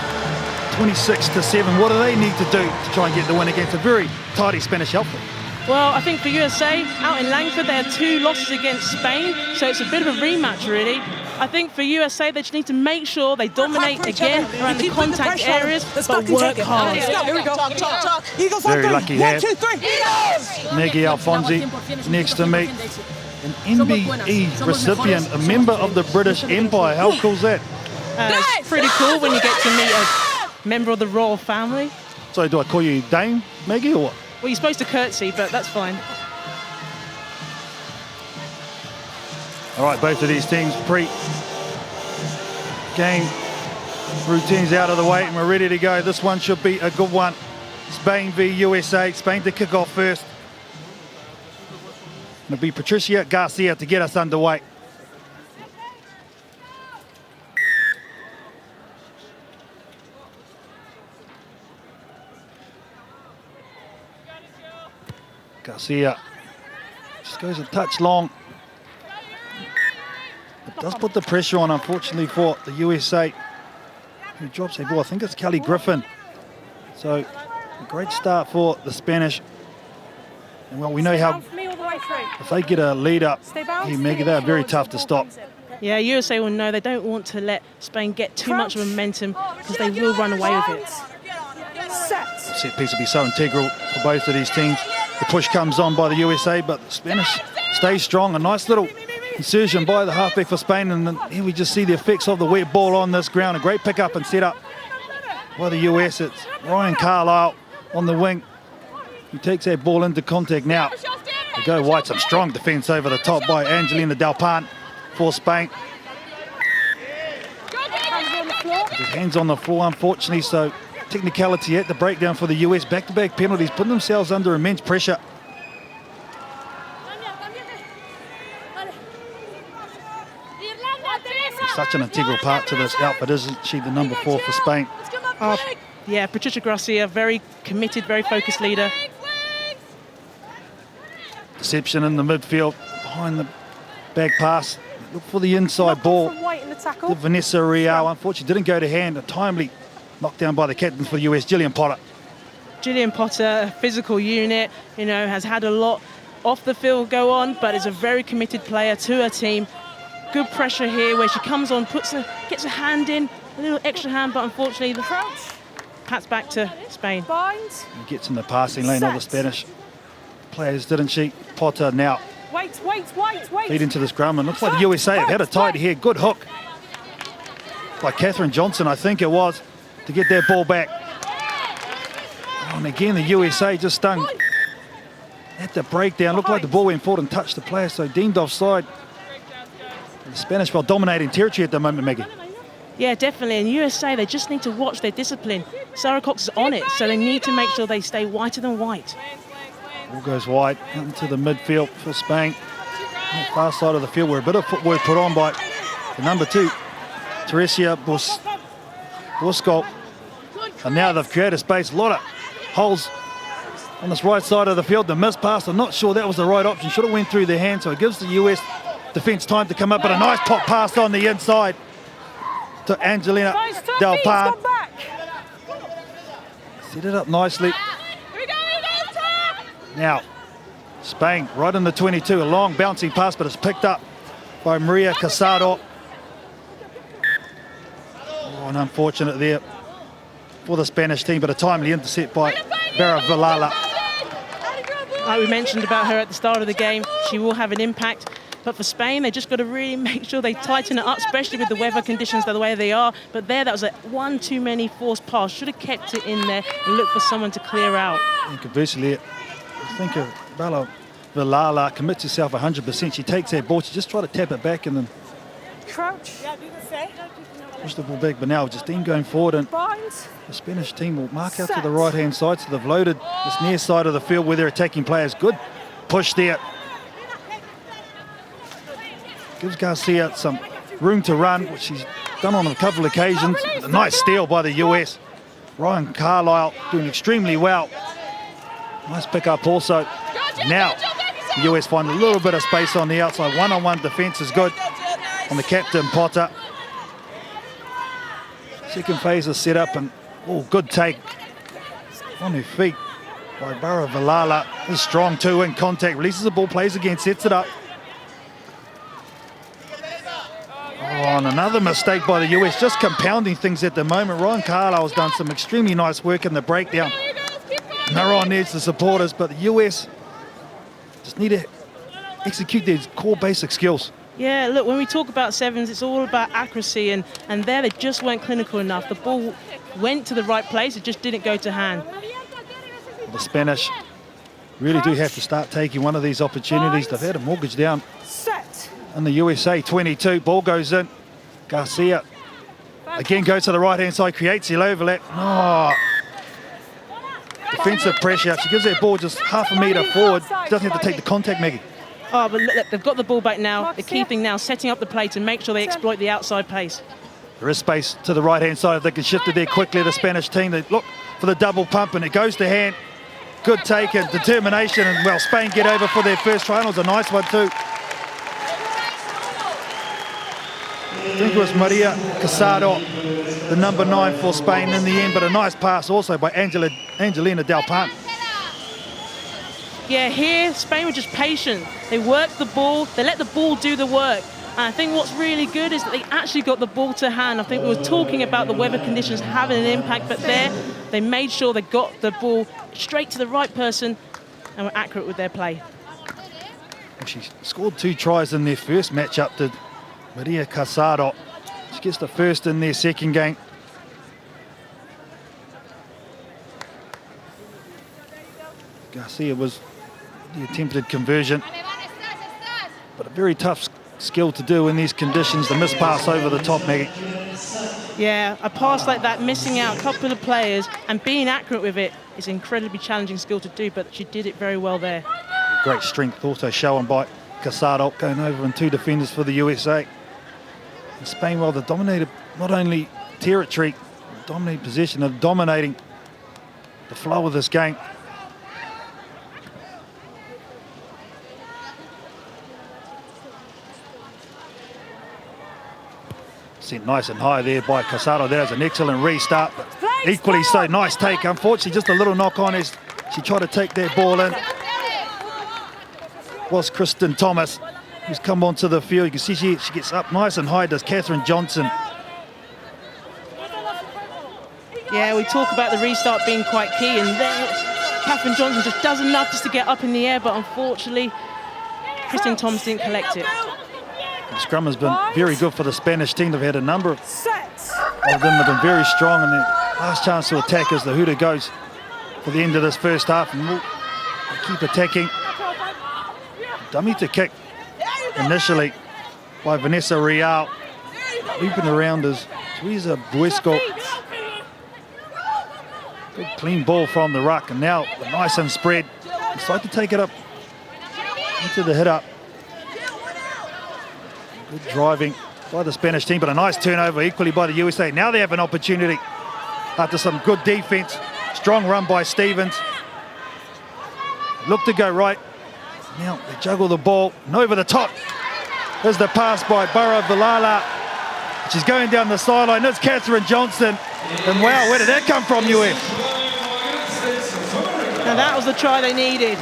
26-7. What do they need to do to try and get the win against a very tidy Spanish outfit? Well, I think for USA, out in Langford, they had 2 losses against Spain, so it's a bit of a rematch, really. I think for USA, they just need to make sure they dominate again around the contact areas, but work hard. Here we go. Talk. Eagles Very lucky hat. 1, 2, 3. Maggie Alfonsi next to me. An MBE recipient, a member of the British Empire. How cool is that? It's pretty cool when you get to meet a member of the royal family. So do I call you Dame, Maggie, or what? Well, you're supposed to curtsy, but that's fine. All right, both of these teams pre-game routines out of the way, and we're ready to go. This one should be a good one. Spain v USA. Spain to kick off first. It'll be Patricia Garcia to get us underway. Garcia just goes a touch long. It does put the pressure on, unfortunately, for the USA, who drops a ball. I think it's Kelly Griffin. So a great start for the Spanish. And well, we know how if they get a lead up, Maggie, they're very tough to stop. Yeah, USA will know they don't want to let Spain get too much momentum because they will run away with it. Set piece will be so integral for both of these teams. The push comes on by the USA, but the Spanish stay strong. A nice little insertion by the halfback for Spain, and then here we just see the effects of the wet ball on this ground. A great pick up and set up by the US. It's Ryan Carlisle on the wing, who takes that ball into contact now. They go wide, some strong defence over the top by Angelina Delpan for Spain. His hands on the floor, unfortunately, so technicality at the breakdown for the US. Back-to-back penalties, putting themselves under immense pressure. Such an integral part to this outfit, isn't she, the number 4 for Spain? Yeah, Patricia Garcia, very committed, very focused leader. Deception in the midfield, behind the back pass. Look for the inside ball. To Vanessa Real, unfortunately didn't go to hand. A timely knockdown by the captains for the US, Gillian Potter. Gillian Potter, a physical unit, you know, has had a lot off the field go on, but is a very committed player to her team. Good pressure here where she comes on, gets a hand in, a little extra hand, but unfortunately the pat's back to Spain. And gets in the passing lane of the Spanish players, didn't she? Potter now Wait. feed into the scrum, and looks like the USA have had a tight here. Good hook by Catherine Johnson, I think it was, to get that ball back. Oh, and again, the USA just stung at the breakdown. Looked like the ball went forward and touched the player, so deemed offside. The Spanish while dominating territory at the moment, Maggie. Yeah, definitely. And USA, they just need to watch their discipline. Sarah Cox is on it, so they need to make sure they stay whiter than white. Ball goes wide into the midfield for Spain. On the far side of the field, where a bit of footwork put on by the number 2, Teresia Busco. And now they've created space. A lot of holes on this right side of the field. The missed pass, I'm not sure that was the right option. Should have went through their hand, so it gives the US defence time to come up, but a nice pop pass on the inside to Angelina Delpan. Set it up nicely. Now, Spain right in the 22, a long bouncing pass, but it's picked up by Maria Casado. Oh, an unfortunate there for the Spanish team, but a timely intercept by Vera Vilala. Like we mentioned about her at the start of the game, she will have an impact. But for Spain, they just got to really make sure they tighten it up, especially with the weather conditions the way they are. But there, that was a one too many forced pass. Should have kept it in there and looked for someone to clear out. And conversely, I think of Bella Vilala commits herself 100%. She takes that ball, she just tried to tap it back and then Crouch. push the ball back. But now Justine going forward, and the Spanish team will mark out to the right-hand side. So they've loaded this near side of the field where they're attacking players. Good push there. Gives Garcia some room to run, which she's done on a couple of occasions. A nice steal by the US. Ryan Carlisle doing extremely well. Nice pick up also. Now the US find a little bit of space on the outside. One-on-one defence is good on the captain, Potter. Second phase is set up, and good take on her feet by Bara Vilala. Is strong too in contact. Releases the ball, plays again, sets it up. Oh, and another mistake by the US, just compounding things at the moment. Ryan Carlisle's done some extremely nice work in the breakdown. And they're on edge, the supporters, but the US just need to execute their core basic skills. Yeah, look, when we talk about sevens, it's all about accuracy, and there they just weren't clinical enough. The ball went to the right place, it just didn't go to hand. The Spanish really do have to start taking one of these opportunities. They've had a mortgage down. And the USA 22, ball goes in. Garcia again goes to the right-hand side, creates the overlap. Oh. Defensive pressure. She gives that ball just half a metre forward. She doesn't have to take the contact, Maggie. Oh, but look, they've got the ball back now. The key thing now is setting up the play to make sure they exploit the outside pace. There is space to the right-hand side. If they can shift it there quickly, the Spanish team, they look for the double pump, and it goes to hand. Good take and determination, and well, Spain get over for their first try. It was a nice one too. I think it was Maria Casado, the number 9 for Spain in the end, but a nice pass also by Angelina Del Pan. Yeah, here Spain were just patient. They worked the ball, they let the ball do the work. And I think what's really good is that they actually got the ball to hand. I think we were talking about the weather conditions having an impact, but there they made sure they got the ball straight to the right person and were accurate with their play. Well, she scored 2 tries in their first matchup, did Maria Casado. She gets the first in their second game. Garcia was the attempted conversion, but a very tough skill to do in these conditions, the miss pass over the top, Maggie. Yeah, a pass like that, missing out a couple of players and being accurate with it is an incredibly challenging skill to do, but she did it very well there. Great strength also shown by Casado, going over and 2 defenders for the USA. And Spain, well, they dominated not only territory, dominated possession, they're dominating the flow of this game. Sent nice and high there by Casado. There's an excellent restart, but equally so nice take. Unfortunately, just a little knock on as she tried to take that ball in. Was Kristen Thomas, who's come onto the field. You can see she gets up nice and high, does Catherine Johnson. Yeah, we talk about the restart being quite key, and there Catherine Johnson just does enough just to get up in the air, but unfortunately, Kristen Thomas didn't collect it. The scrum has been very good for the Spanish team. They've had a number of them have been very strong, and their last chance to attack as the hooter goes for the end of this first half, and we'll keep attacking. Dummy to kick initially by Vanessa Real. Looping around is Teresa Buesco. Good clean ball from the ruck, and now the nice and spread. Decide to take it up into the hit up. Good driving by the Spanish team, but a nice turnover equally by the USA. Now they have an opportunity after some good defense. Strong run by Stevens. Look to go right. Now they juggle the ball and over the top. There's the pass by Barra Vilala. She's going down the sideline. There's Catherine Johnson. And wow, where did that come from, US? Now that was the try they needed.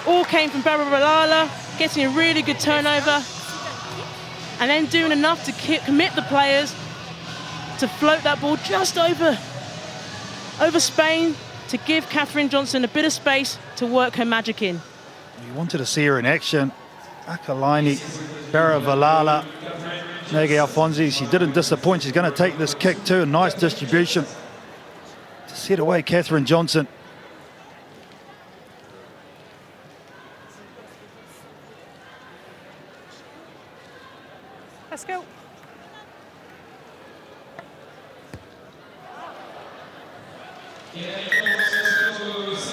All came from Barra Vilala, getting a really good turnover, and then doing enough to commit the players to float that ball just over Spain to give Catherine Johnson a bit of space to work her magic in. You wanted to see her in action. Akalaini, Barra Vilala, Maggie Alfonsi, she didn't disappoint. She's going to take this kick too. Nice distribution to set away Catherine Johnson. Let's go.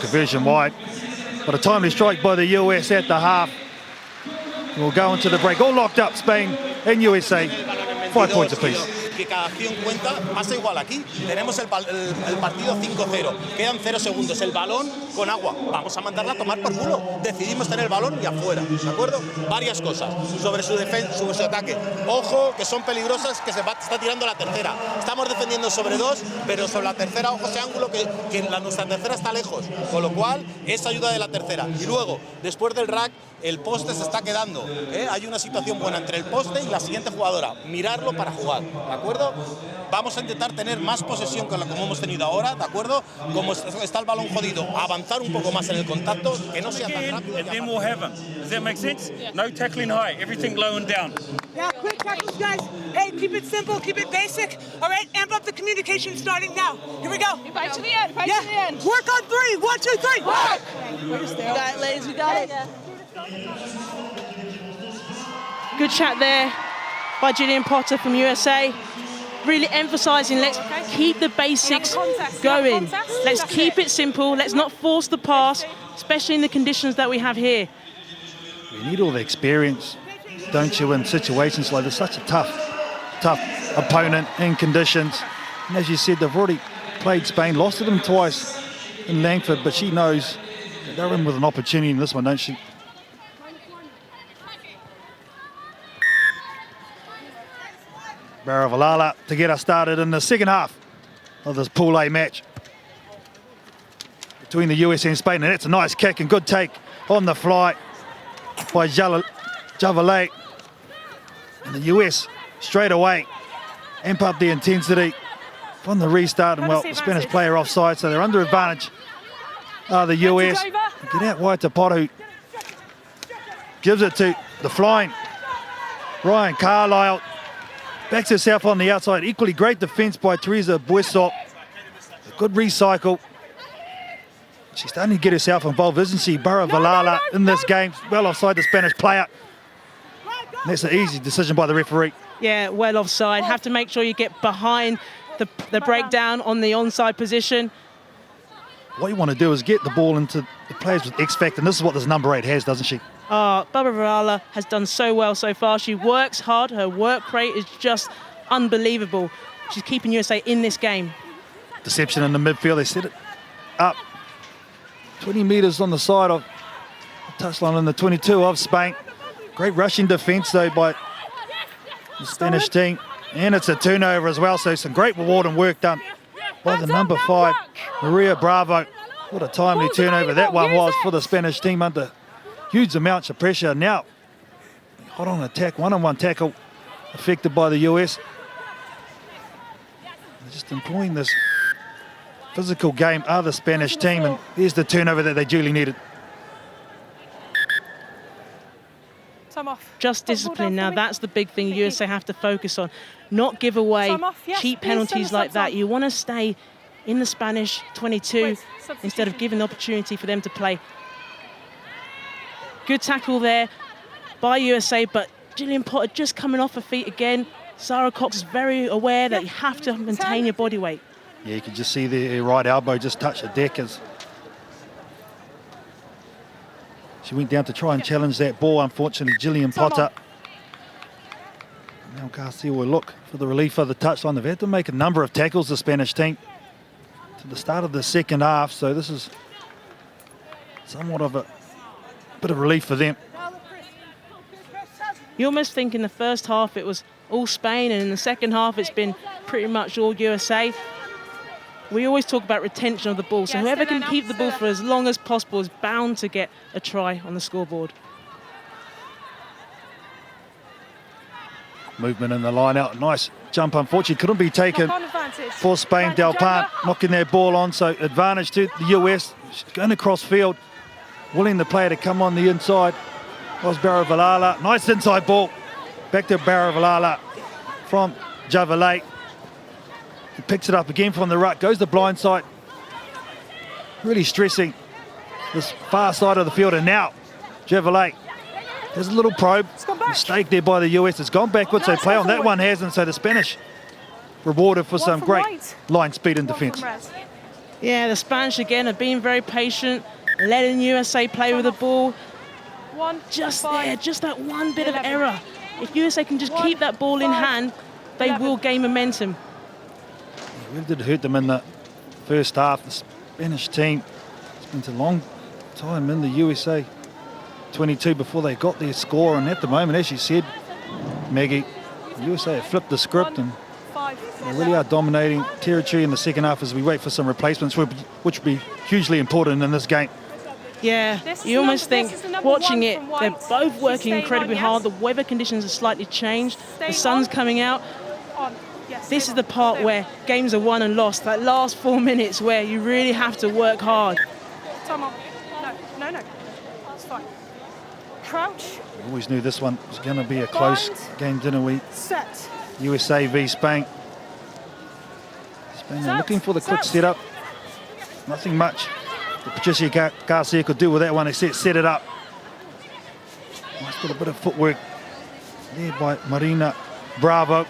Conversion wide, but a timely strike by the US at the half. We'll go into the break. All locked up, Spain and USA, 5 points apiece. Que cada acción cuenta, pasa igual aquí. Tenemos el partido 5-0, quedan 0 segundos. El balón con agua, vamos a mandarla a tomar por culo. Decidimos tener el balón y afuera, ¿de acuerdo? Varias cosas sobre su defensa, sobre su ataque. Ojo, que son peligrosas, que está tirando la tercera. Estamos defendiendo sobre 2, pero sobre la tercera, ojo ese ángulo que nuestra tercera está lejos. Con lo cual, es ayuda de la tercera. Y luego, después del rack, El poste se está quedando, hay una situación buena entre el poste y la siguiente jugadora. Mirarlo para jugar, ¿de acuerdo? Vamos a intentar tener más posesión como hemos tenido ahora, ¿de acuerdo? Como está el balón jodido, avanzar un poco más en el contacto, que no sea tan rápido. And then we'll have them. Does that make sense? No tackling high, everything low and down. Yeah, quick tackles, guys. Hey, keep it simple, keep it basic. All right, amp up the communication starting now. Here we go. Fight to the end, fight to the end. Work on 3. 1, 2, 3. Work. You got it, ladies, you got it. Good chat there by Gillian Potter from USA. Really emphasising, let's keep the basics going. Let's keep it simple. Let's not force the pass, especially in the conditions that we have here. You need all the experience, don't you, in situations like this. Such a tough opponent in conditions. And as you said, they've already played Spain, lost to them twice in Langford, but she knows that they're in with an opportunity in this one, don't she? Baravalala to get us started in the second half of this Pool A match between the US and Spain. And that's a nice kick and good take on the fly by Javalay. And the US straight away amp up the intensity from the restart. And well, the Spanish player offside, so they're under advantage. The US get out wide to Potter, who gives it to the flying Ryan Carlisle. Backs herself on the outside. Equally great defence by Teresa Buesop. A good recycle. She's starting to get herself involved, isn't she? Baravalala in this game. Well offside the Spanish player. And that's an easy decision by the referee. Yeah, well offside. Have to make sure you get behind the breakdown on the onside position. What you want to do is get the ball into the players with X factor. And this is what this number 8 has, doesn't she? Baravalala has done so well so far. She works hard. Her work rate is just unbelievable. She's keeping USA in this game. Deception in the midfield. They set it up 20 metres on the side of the touchline in the 22 of Spain. Great rushing defence, though, by the Spanish team. And it's a turnover as well, so some great reward and work done by the number 5, Maria Bravo. What a timely turnover that one was for the Spanish team under huge amounts of pressure. Now, hot on attack, one-on-one tackle affected by the US. They're just employing this physical game of the Spanish team, and here's the turnover that they duly needed. Just discipline now, that's the big thing USA have to focus on. Not give away cheap penalties like that. You want to stay in the Spanish 22 instead of giving the opportunity for them to play. Good tackle there by USA, but Gillian Potter just coming off her feet again. Sarah Cox is very aware that you have to maintain your body weight. Yeah, you can just see the right elbow just touch the deck as she went down to try and challenge that ball. Unfortunately, Gillian Potter. Now Garcia will look for the relief of the touchline. They've had to make a number of tackles, the Spanish team, to the start of the second half. So this is somewhat of a bit of relief for them. You almost think in the first half it was all Spain, and in the second half it's been pretty much all USA. We always talk about retention of the ball, so whoever can keep the ball for as long as possible is bound to get a try on the scoreboard. Movement in the line out, nice jump, unfortunately couldn't be taken for Spain. Del Pan knocking their ball on, so advantage to the US. She's going across field, willing the player to come on the inside. Was Baravalala, nice inside ball. Back to Baravalala from Javalay. He picks it up again from the ruck, goes the blind side. Really stressing this far side of the field, and now Javalay. There's a little probe, mistake there by the US. It's gone backwards, so play on that one hasn't, so the Spanish rewarded for some great line speed and defence. Yeah, the Spanish again have been very patient, letting USA play with the ball. Just there, just that one bit of error. If USA can just keep that ball in hand, they will gain momentum. It really did hurt them in the first half. The Spanish team spent a long time in the USA 22 before they got their score, and at the moment, as you said, Maggie, the USA have flipped the script and they really are dominating territory in the second half as we wait for some replacements, which will be hugely important in this game. Yeah, you almost think, watching it, they're both working incredibly hard. The weather conditions have slightly changed. The sun's coming out. This is the part where games are won and lost, that last 4 minutes where you really have to work hard. Time on. No. That's fine. Crouch. We always knew this one was going to be a close game, didn't we? Set. USA v Spain. Spain are looking for the quick setup. Nothing much that Patricia Garcia could do with that one. They set it up. Nice little bit of footwork there by Marina Bravo.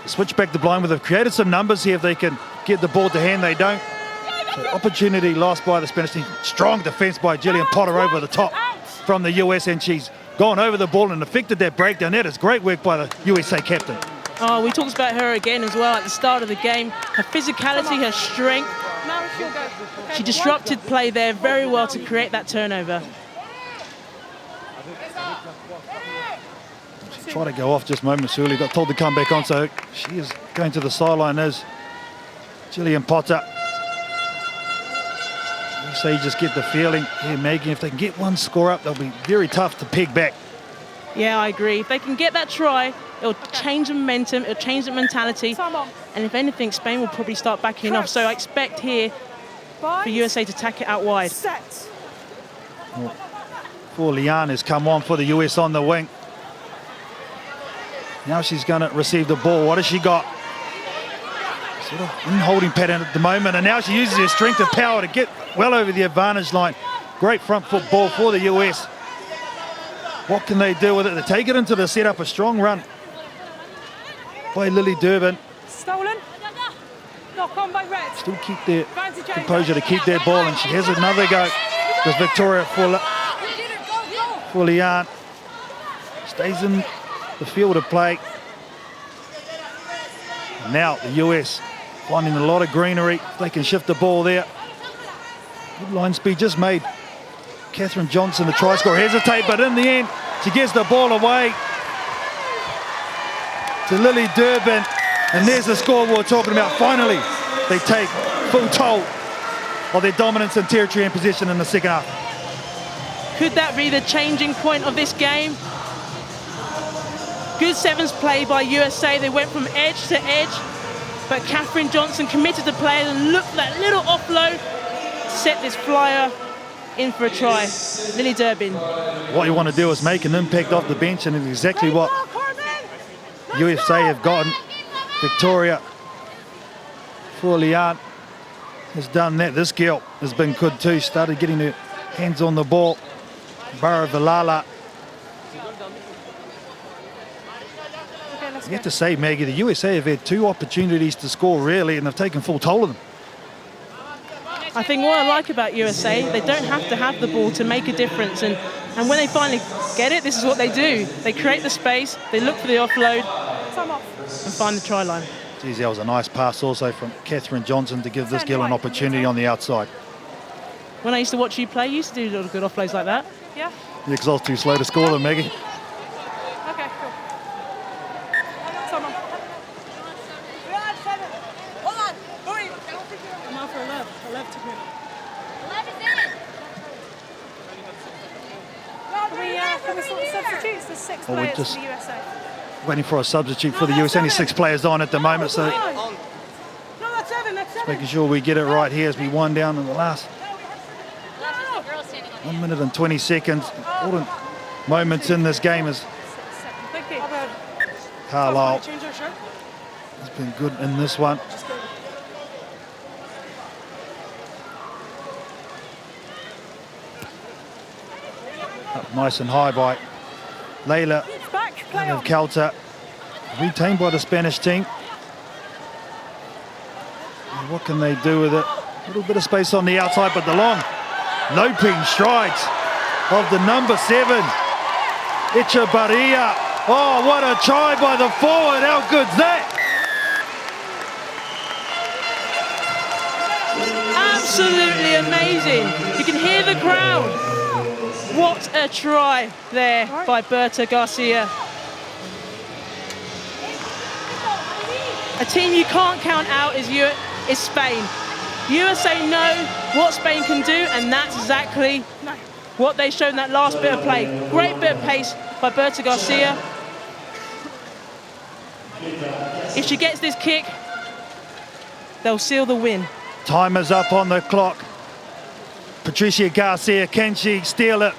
Switch back the blind, they've created some numbers here. If they can get the ball to hand, they don't. So opportunity lost by the Spanish team. Strong defense by Jillian Potter over the top from the US, and she's gone over the ball and affected that breakdown. That is great work by the USA captain. Oh, we talked about her again as well at the start of the game. Her physicality, her strength. Now she'll go. Okay. She disrupted play there very well to create that turnover. She tried to go off just moments early, got told to come back on, so she is going to the sideline as Jillian Potter. So you just get the feeling here, Megan, if they can get one score up, they'll be very tough to peg back. Yeah, I agree. If they can get that try, it'll change the momentum, it'll change the mentality. And if anything, Spain will probably start backing off. So I expect here for USA to tack it out wide. Well, for Liane has come on for the US on the wing. Now she's going to receive the ball. What has she got? Sort of in holding pattern at the moment, and now she uses her strength and power to get well over the advantage line. Great front foot ball for the US. What can they do with it? They take it into the setup, a strong run by Lily Durbin. Stolen. Knock on by Red. Still keep their composure to keep their ball, and she has another go. Because Victoria for Liane stays in the field of play. Now the US finding a lot of greenery. They can shift the ball there. Good line speed just made Catherine Johnson, the try scorer, hesitate, but in the end she gets the ball away to Lily Durbin, and there's the score we were talking about. Finally they take full toll of their dominance and territory and possession in the second half. Could that be the changing point of this game? Good sevens play by USA. They went from edge to edge, but Catherine Johnson committed to play and looked for that little offload, set this flyer in for a try. Lily Durbin. What you want to do is make an impact off the bench, and it's exactly what USA have gotten. Victoria for Liane has done that. This girl has been good too. Started getting her hands on the ball. Bara Vilala. You have to say, Maggie, the USA have had 2 opportunities to score really, and they've taken full toll of them. I think what I like about USA, they don't have to have the ball to make a difference, and when they finally get it, this is what they do. They create the space, they look for the offload, and find the try line. Geez, that was a nice pass also from Catherine Johnson to give this girl an opportunity on the outside. When I used to watch you play, you used to do a lot of good offloads like that. Yeah. Yeah, because I was too slow to score them, Maggie. Okay, cool. Someone. Hold on. Hurry. I'm out for 11. 11 to me. 11 is in. Can we sort the substitutes? There's 6 players for the USA. Waiting for a substitute for the US. Only 6 players on at the moment, so No, that's 7. That's 7. making sure we get it right here as we wind down in the last 1 minute and 20 seconds. Important moments in this game as Carlisle has been good in this one. Up nice and high by Layla of Calta. Retained by the Spanish team. And what can they do with it? A little bit of space on the outside, but the long loping strides of the number 7, Echevarria. Oh, what a try by the forward. How good's that? Absolutely amazing. You can hear the crowd. What a try there by Berta Garcia. A team you can't count out is Spain. USA know what Spain can do, and that's exactly what they showed in that last bit of play. Great bit of pace by Berta Garcia. If she gets this kick, they'll seal the win. Time is up on the clock. Patricia Garcia, can she steal it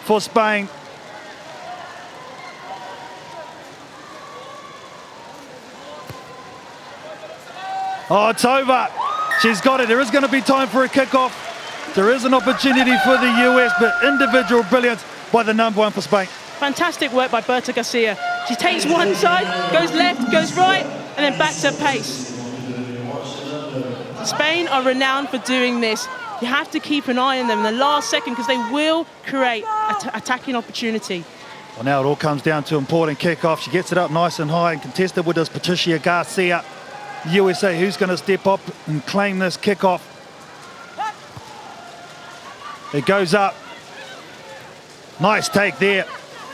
for Spain? Oh, it's over. She's got it. There is going to be time for a kickoff. There is an opportunity for the US, but individual brilliance by the #1 for Spain. Fantastic work by Berta Garcia. She takes one side, goes left, goes right, and then back to pace. Spain are renowned for doing this. You have to keep an eye on them in the last second because they will create attacking opportunity. Well, now it all comes down to important kickoff. She gets it up nice and high and contested with this Patricia Garcia. USA, who's going to step up and claim this kickoff? It goes up. Nice take there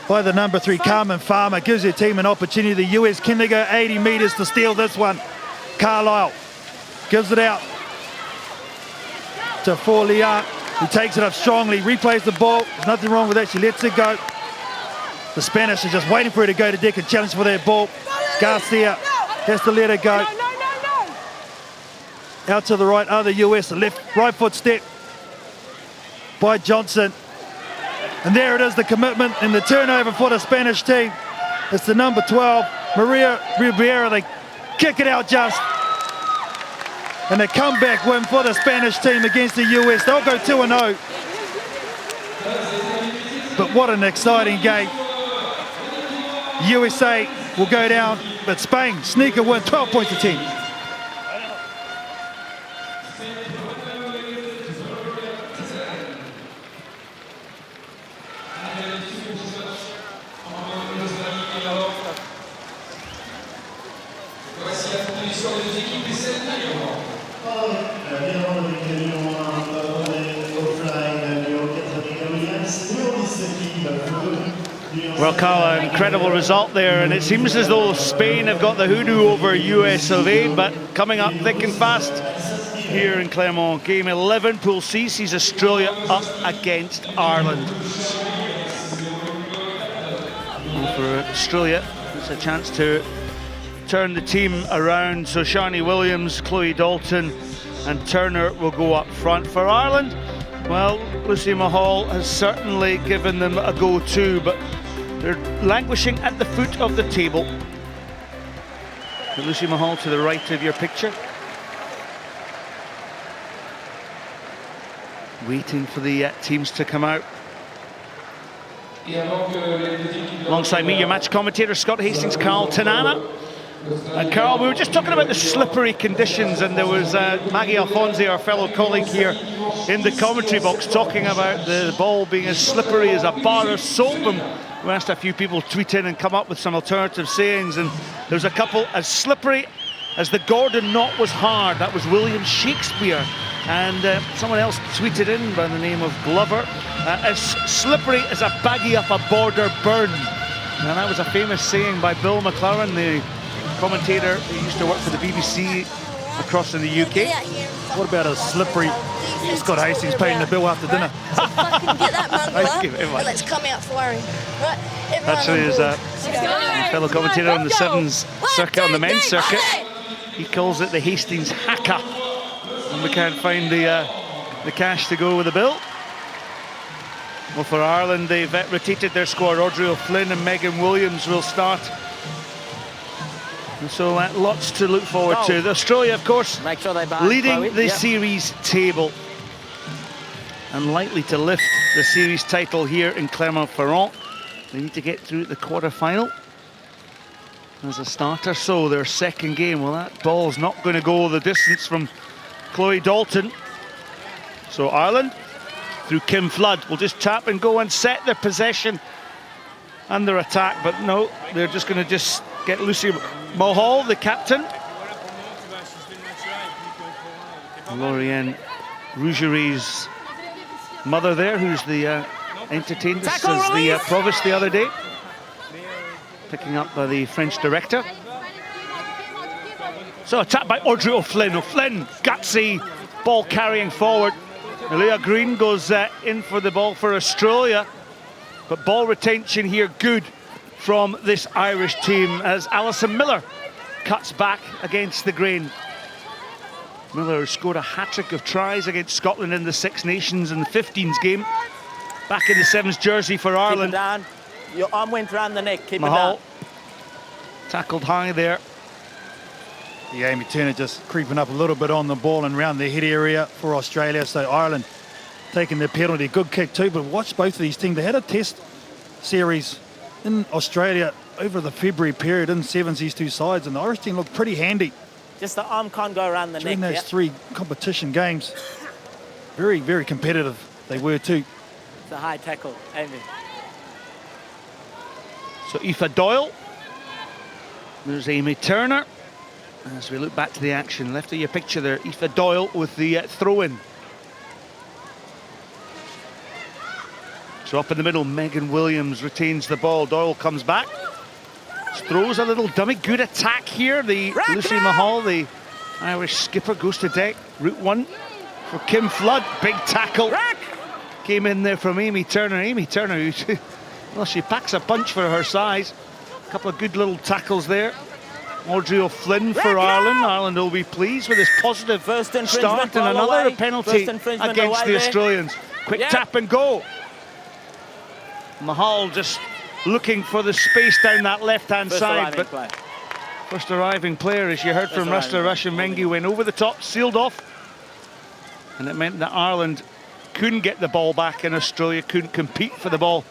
by the #3, Carmen Farmer. Gives her team an opportunity. The US, can they go 80 metres to steal this one? Carlisle gives it out to Forlian, who takes it up strongly, replays the ball. There's nothing wrong with that. She lets it go. The Spanish are just waiting for her to go to deck and challenge for their ball. Garcia has to let her go. Out to the right, other US, the right foot step by Johnson. And there it is, the commitment and the turnover for the Spanish team. It's the #12, Maria Ribeira. They kick it out just. And a comeback win for the Spanish team against the US. They'll go 2-0. But what an exciting game. USA will go down, but Spain sneak a win, 12 points to 10. Well, Carla, incredible result there, and it seems as though Spain have got the hoodoo over US of A, but coming up thick and fast here in Clermont. Game 11, Pool C sees Australia up against Ireland. And for Australia, it's a chance to turn the team around. So Shani Williams, Chloe Dalton and Turner will go up front. For Ireland, well, Lucy Mahal has certainly given them a go too, but they're languishing at the foot of the table. Lucy Mahal to the right of your picture. Waiting for the teams to come out. Alongside me, your match commentator, Scott Hastings, Carl Tanana. And Carl, we were just talking about the slippery conditions, and there was Maggie Alfonsi, our fellow colleague here, in the commentary box talking about the ball being as slippery as a bar of soap. And we asked a few people to tweet in and come up with some alternative sayings, and there's a couple. As slippery as the Gordon knot was hard, that was William Shakespeare. And someone else tweeted in by the name of Glover, as slippery as a baggie up a border burn. And that was a famous saying by Bill McLaren, the commentator who used to work for the BBC across in the UK. What about a slippery Scott Hastings paying the bill after dinner? So fucking get that mangle up and let's come out firing. Right, actually, is a fellow commentator on the Sevens circuit, on the men's circuit. He calls it the Hastings Haka. And we can't find the cash to go with the bill. Well, for Ireland, they've rotated their squad. Audrey O'Flynn and Megan Williams will start. And so lots to look forward to. Australia, of course, leading the series table and likely to lift the series title here in Clermont-Ferrand. They need to get through the quarter-final as a starter. So their second game, well, that ball's not going to go the distance from Chloe Dalton. So Ireland, through Kim Flood, will just tap and go and set their possession and their attack. But no, they're just going to get Lucy Mahal, the captain. Lauriane Rougerie's mother there, who's the entertained us as the provost the other day. Picking up by the French director. So attacked by Audrey O'Flynn. O'Flynn, gutsy, ball carrying forward. Leah Green goes in for the ball for Australia, but ball retention here good from this Irish team as Alison Miller cuts back against the grain. Miller scored a hat-trick of tries against Scotland in the Six Nations in the 15s game. Back in the sevens jersey for Ireland. Keep it down. Your arm went around the neck. Keep Mahal it down. tackled high there. Yeah, Amy Turner just creeping up a little bit on the ball and around the head area for Australia. So Ireland taking their penalty. Good kick too, but watch both of these teams. They had a test series in Australia over the February period in sevens, these two sides, and the Irish team looked pretty handy. Just the arm can't go around the During neck. those three competition games, very, very competitive they were too. It's a high tackle, Amy. So Aoife Doyle. There's Amy Turner. As we look back to the action, left of your picture there, Aoife Doyle with the throw-in. So up in the middle, Megan Williams retains the ball. Doyle comes back, throws a little dummy. Good attack here. The Lucy Mahal, the Irish skipper, goes to deck. Route one for Kim Flood. Big tackle. Came in there from Amy Turner. Amy Turner, who, well, she packs a punch for her size. A couple of good little tackles there. Audrey O'Flynn for Ireland. Ireland will be pleased with this positive start and another penalty against the Australians. Quick tap and go. Mahal just looking for the space down that left-hand side. But first arriving player, as you heard from Rasta Rashimengi, went over the top, sealed off. And it meant that Ireland couldn't get the ball back and Australia couldn't compete for the ball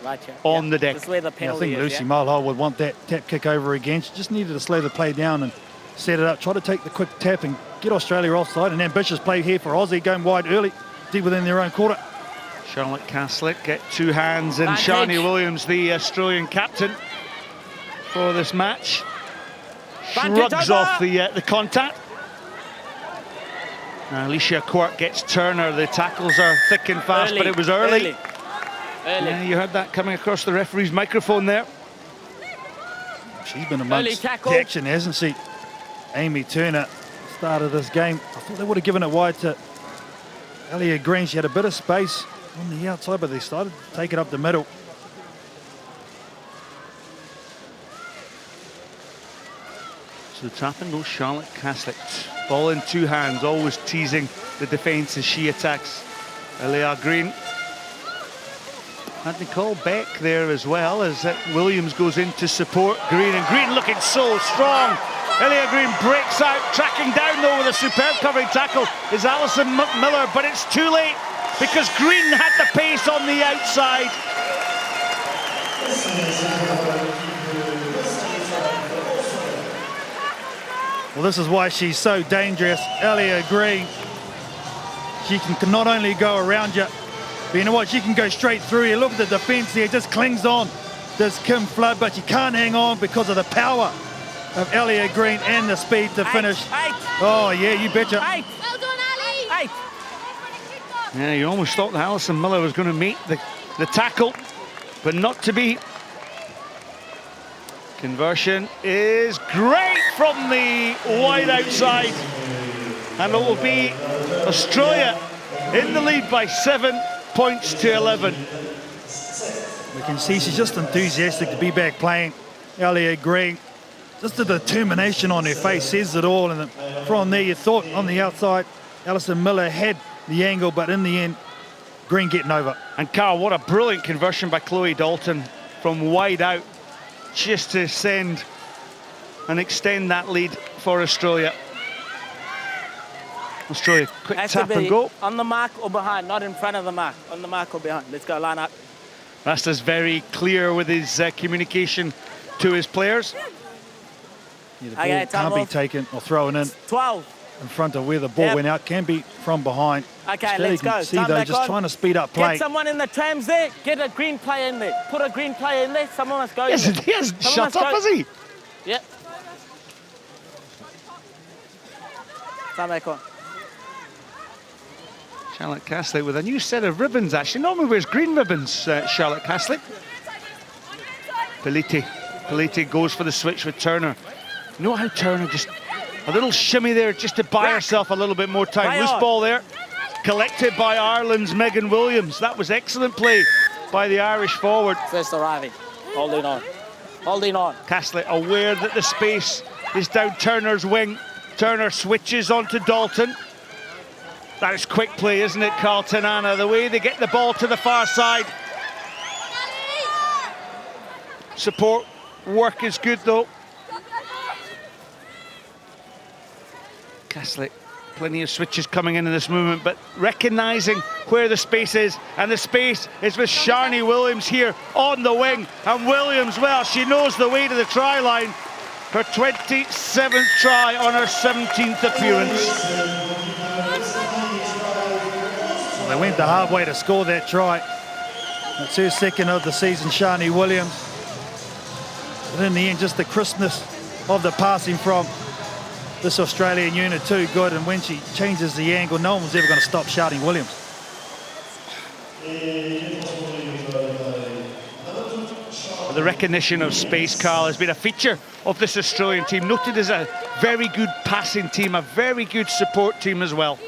on the deck. That's where the penalty I think Lucy Mahal would want that tap kick over again. She just needed to slow the play down and set it up. Try to take the quick tap and get Australia offside. An ambitious play here for Aussie, going wide early, deep within their own quarter. Charlotte Caslick get two hands and Shani Williams, the Australian captain for this match, shrugs off the contact. Alicia Quirk gets Turner. The tackles are thick and fast, but it was early. Yeah, you heard that coming across the referee's microphone there. She's been amongst the action, hasn't she? Amy Turner started this game. I thought they would have given it wide to Elliot Green. She had a bit of space on the outside, but they started to take it up the middle. So tap and go, Charlotte Caslick. Ball in two hands, always teasing the defence as she attacks. Elia Green. And Nicole Beck there as well as Williams goes in to support Green. And Green looking so strong. Elia Green breaks out, tracking down though with a superb covering tackle is Alison Miller, but it's too late because Green had the pace on the outside. Well, this is why she's so dangerous. Elia Green, she can not only go around you, but you know what, she can go straight through you. Look at the defence there, just clings on. There's Kim Flood, but she can't hang on because of the power of Elia Green and the speed to finish. Oh, yeah, you betcha. Well done, Ali. Yeah, you almost thought that Alison Miller was going to meet the tackle, but not to be. Conversion is great from the wide outside. And it will be Australia in the lead by 7 points to 11. We can see she's just enthusiastic to be back playing. Elia Green, just the determination on her face says it all. And from there, you thought on the outside, Alison Miller had the angle, but in the end, Green getting over. And Carl, what a brilliant conversion by Chloe Dalton from wide out, just to send and extend that lead for Australia. Australia, quick tap and go. On the mark or behind, not in front of the mark. On the mark or behind. Let's go, line up. Rasta's very clear with his communication to his players. Yeah, the ball can't be taken or thrown in. 12. In front of where the ball went out, can be from behind. Okay, let's go. See though, just trying to speed up play. Get someone in the trams there. Get a green player in there. Put a green player in there. Someone must go. Yes, he hasn't shut up, has he? Yep. Time back on. Charlotte Caslick with a new set of ribbons, actually. Normally wears green ribbons, Charlotte Caslick. Pelite goes for the switch with Turner. You know how Turner just... A little shimmy there just to buy herself a little bit more time. Loose ball there. collected by Ireland's Megan Williams. That was excellent play by the Irish forward. First arriving, holding on, holding on. Castlett aware that the space is down Turner's wing. Turner switches onto Dalton. That is quick play, isn't it, Carlton Anna? The way they get the ball to the far side. Support work is good, though. Castlett, plenty of switches coming in this movement, but recognising where the space is, and the space is with Sharni Williams here on the wing. And Williams, well, she knows the way to the try line. Her 27th try on her 17th appearance. Well, they went the hard way to score that try. It's her second of the season, Sharni Williams. But in the end, just the crispness of the passing from this Australian unit too good, and when she changes the angle, no one was ever going to stop Sharni Williams. The recognition of space, Carl, has been a feature of this Australian team, noted as a very good passing team, a very good support team as well.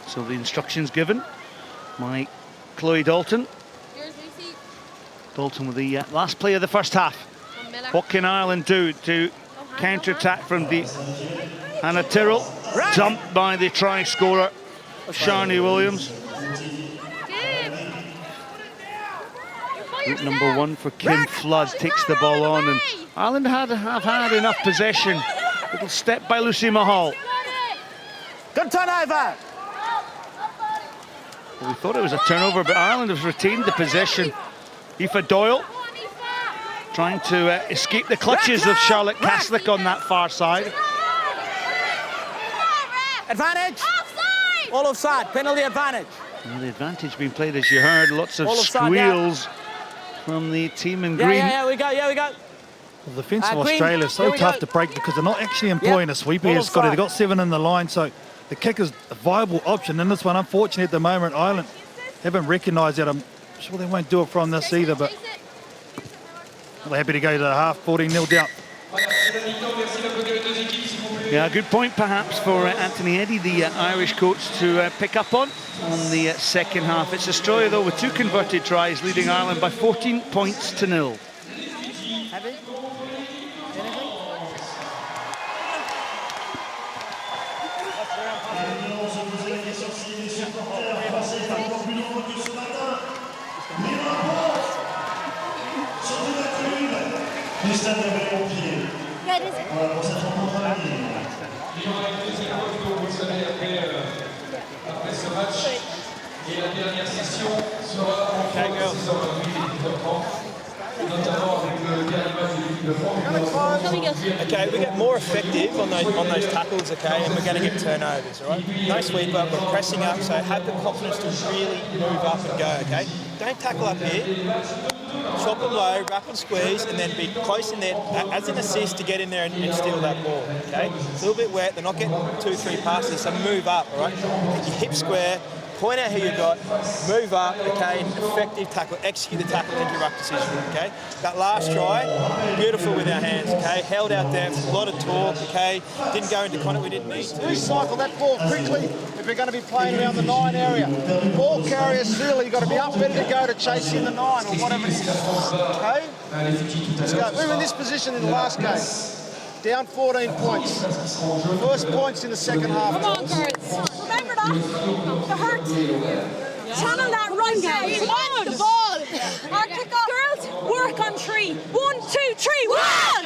So the instructions given by Chloe Dalton. Dalton with the last play of the first half. What can Ireland do to counter-attack from deep? Hannah Tyrrell, jumped by the try scorer, Sharni Williams. Route number 1 for Kim Flood takes the ball on, and Ireland have had enough possession. Little step by Lucy Mahal. Good turnover. Well, we thought it was a turnover, but Ireland has retained the possession. Aoife Doyle trying to escape the clutches of Charlotte Caslick on that far side. Advantage. All offside. Penalty advantage. Well, the advantage being played, as you heard. Lots of All offside, squeals from the team in green. Yeah, we go. Well, the defence of Green, Australia is so tough to break because they're not actually employing a sweeper here, Scotty. They've got 7 in the line, so the kick is a viable option in this one. Unfortunately, at the moment, Ireland haven't recognised that. I'm sure they won't do it from this either, but they're happy to go to the half, 14-0 down. Yeah, good point perhaps for Anthony Eddy, the Irish coach, to pick up on the second half. It's Australia, though, with 2 converted tries, leading Ireland by 14 points to 0. Du stade de Clermont-Ferrand. Voilà pour cette rencontre à venir. Il y aura une deuxième pause, comme vous le savez, après ce match. Et la dernière session sera en 6h28, notamment avec le dernier match de l'équipe de France. Okay, we get more effective on those tackles, okay, and we're going to get turnovers, all right? No sweeper, we're pressing up, so have the confidence to really move up and go, okay? Don't tackle up here. Chop them low, rapid squeeze, and then be close in there as an assist to get in there and steal that ball, okay? It's a little bit wet, they're not getting 2-3 passes, so move up, all right? Get your hip square, point out who you've got, move up, okay, and effective tackle, execute the tackle into your ruck decision, okay? That last try, beautiful with our hands, okay? Held out depth, a lot of torque, okay? Didn't go into contact, we didn't need to. Recycle that ball quickly if we're going to be playing around the 9 area. Ball carrier, Sealy, you've got to be up ready to go to chase in the 9 or whatever it is, okay? Let's go. We were in this position in the last game. Down 14 points. First points in the second half. Come on, girls. Remember that? The hurt. Channel that right now. On the ball. Our kick off. Girls, work on 3. 1, 2, 3, 1!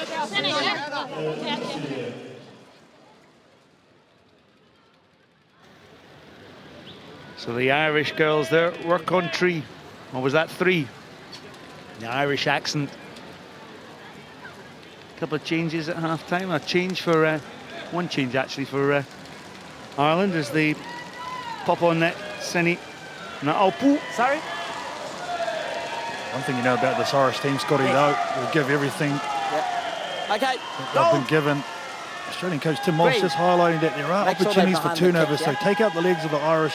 So the Irish girls there work on 3. Or was that 3? The Irish accent. Couple of changes at half-time. A change for one change actually for Ireland as they pop on net. Seni Na'aupu. Sorry. One thing you know about this Irish team, Scotty, though, will give everything Okay. they've been given. Australian coach Tim Walsh just highlighting that there are opportunities for turnovers, so take out the legs of the Irish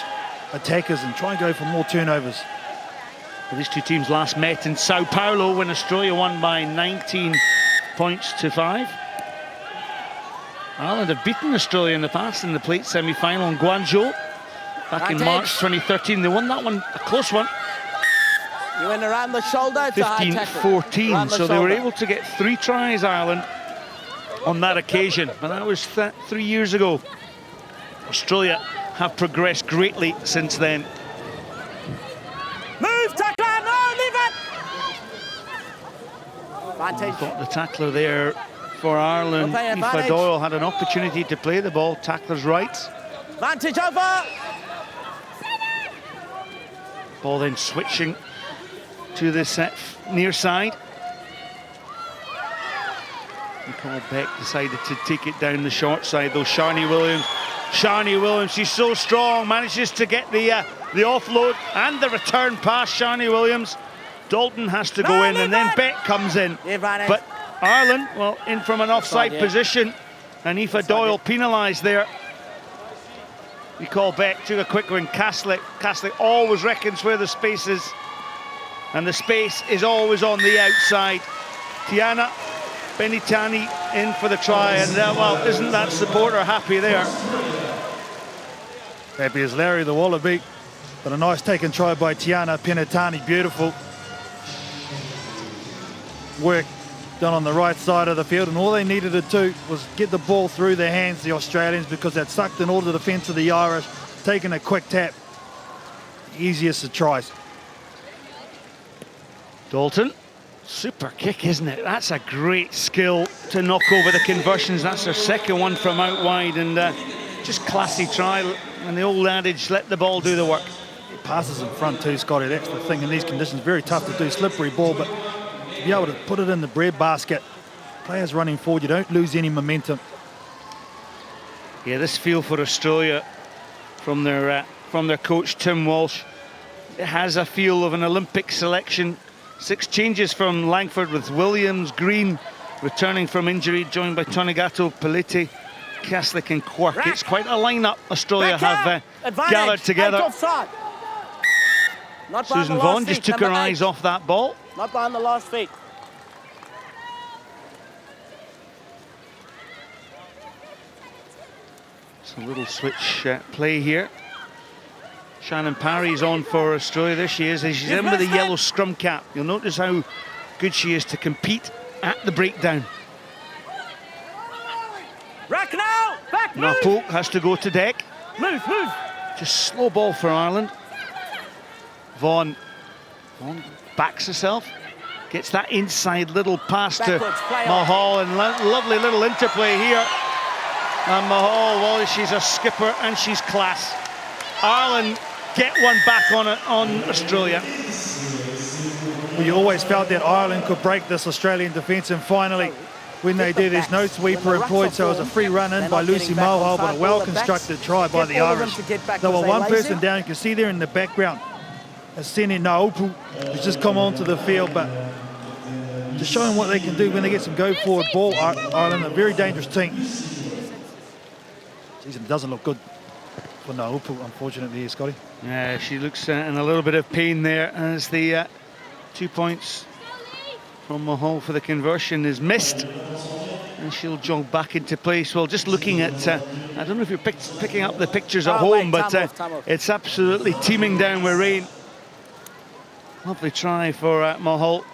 attackers and try and go for more turnovers. These two teams last met in Sao Paulo when Australia won by 19 points to 5. Ireland have beaten Australia in the past in the plate semi-final in Guangzhou back in March 2013. They won that one, a close one. You went around the shoulder. 15-14, so they were able to get 3 tries, Ireland, on that occasion. But that was 3 years ago. Australia have progressed greatly since then. Move, tackler, no, leave it! Advantage. Got the tackler there for Ireland. Aoife Doyle had an opportunity to play the ball. Tackler's right. Advantage over! Ball then switching to the near side. Nicole Beck decided to take it down the short side, though. Sharni Williams, she's so strong, manages to get the offload and the return pass. Sharni Williams. Dalton has to go in, and then Beck comes in. But Ireland, well, in from an offside position, and Aoife Doyle penalised there. Nicole Beck took a quick one. Caslick always reckons where the space is, and the space is always on the outside. Tiana Benitani in for the try, and well, isn't that supporter happy there? Happy as Larry the Wallaby, but a nice taken try by Tiana Benitani, beautiful work done on the right side of the field, and all they needed to do was get the ball through their hands, the Australians, because they'd sucked in all the defence of the Irish, taking a quick tap. Easiest of tries. Dalton, super kick, isn't it? That's a great skill to knock over the conversions. That's their second one from out wide, and just classy try. And the old adage, let the ball do the work. It passes in front too, Scotty. That's the thing in these conditions. Very tough to do, slippery ball, but to be able to put it in the bread basket, players running forward, you don't lose any momentum. Yeah, this feel for Australia from their coach Tim Walsh, it has a feel of an Olympic selection. 6 changes from Langford, with Williams, Green returning from injury, joined by Tonigato, Pelete, Caslick and Quirk. It's quite a lineup Australia have gathered together. Susan Vaughan just took her eyes off that ball. Not behind the last feet. It's a little switch play here. Shannon Parry's on for Australia. There she is. She's in with the yellow scrum cap. You'll notice how good she is to compete at the breakdown. Rack now! Back, Napo has to go to deck. Move. Just slow ball for Ireland. Vaughan backs herself. Gets that inside little pass to Mahal, and lovely little interplay here. And Mahal, well, she's a skipper and she's class. Ireland get one back on Australia. We always felt that Ireland could break this Australian defence, and finally, when they did, there's no sweeper employed, so it was a free run in by Lucy Mohal, but a well-constructed try by the Irish. They were one person down. You can see there in the background, Aseni Naupu, who's just come onto the field, but to show them what they can do when they get some go-forward ball. Ireland, a very dangerous team. It doesn't look good for Naupu, unfortunately, here, Scotty. Yeah, she looks in a little bit of pain there as the 2 points from Mahal for the conversion is missed, and she'll jog back into place. Well, just looking at, I don't know if you're picking up the pictures at home, but it's absolutely teeming down with rain. Lovely try for Mahal.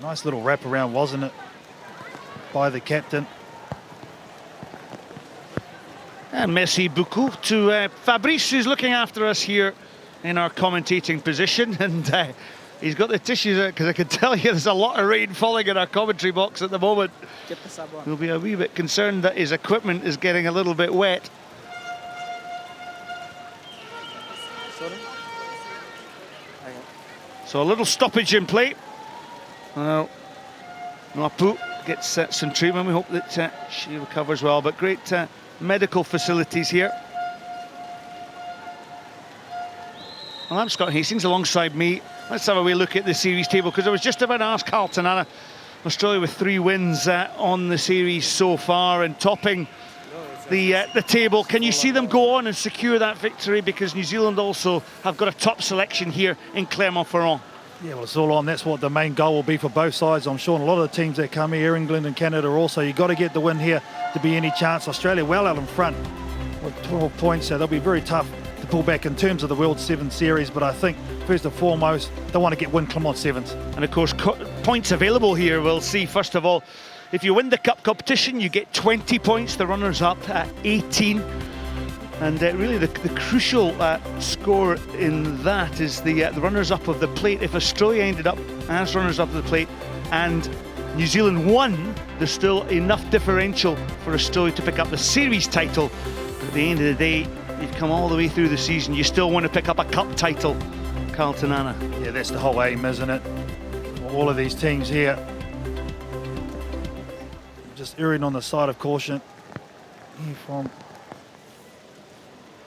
Nice little wraparound, wasn't it, by the captain. And merci beaucoup to Fabrice, who's looking after us here in our commentating position, and he's got the tissues out because I can tell you there's a lot of rain falling in our commentary box at the moment. He'll be a wee bit concerned that his equipment is getting a little bit wet. So a little stoppage in play. Well, Napu gets some treatment. We hope that she recovers well, but great medical facilities here. Well, I'm Scott Hastings alongside me. Let's have a wee look at the series table, because I was just about to ask Carlton Anna. Australia with 3 wins on the series so far, and topping the table. Can you see them go on and secure that victory? Because New Zealand also have got a top selection here in Clermont-Ferrand. Yeah, well, it's all on. That's what the main goal will be for both sides. I'm sure a lot of the teams that come here, England and Canada also, you've got to get the win here to be any chance. Australia well out in front with 12 points, so they'll be very tough to pull back in terms of the World 7 Series. But I think, first and foremost, they want to win Clermont Sevens. And of course, points available here. We'll see, first of all, if you win the cup competition, you get 20 points. The runners-up at 18. And really the crucial score in that is the runners-up of the plate. If Australia ended up as runners-up of the plate and New Zealand won, there's still enough differential for Australia to pick up the series title. But at the end of the day, you've come all the way through the season, you still want to pick up a cup title, Carlton Anna. Yeah, that's the whole aim, isn't it? All of these teams here just erring on the side of caution. Here from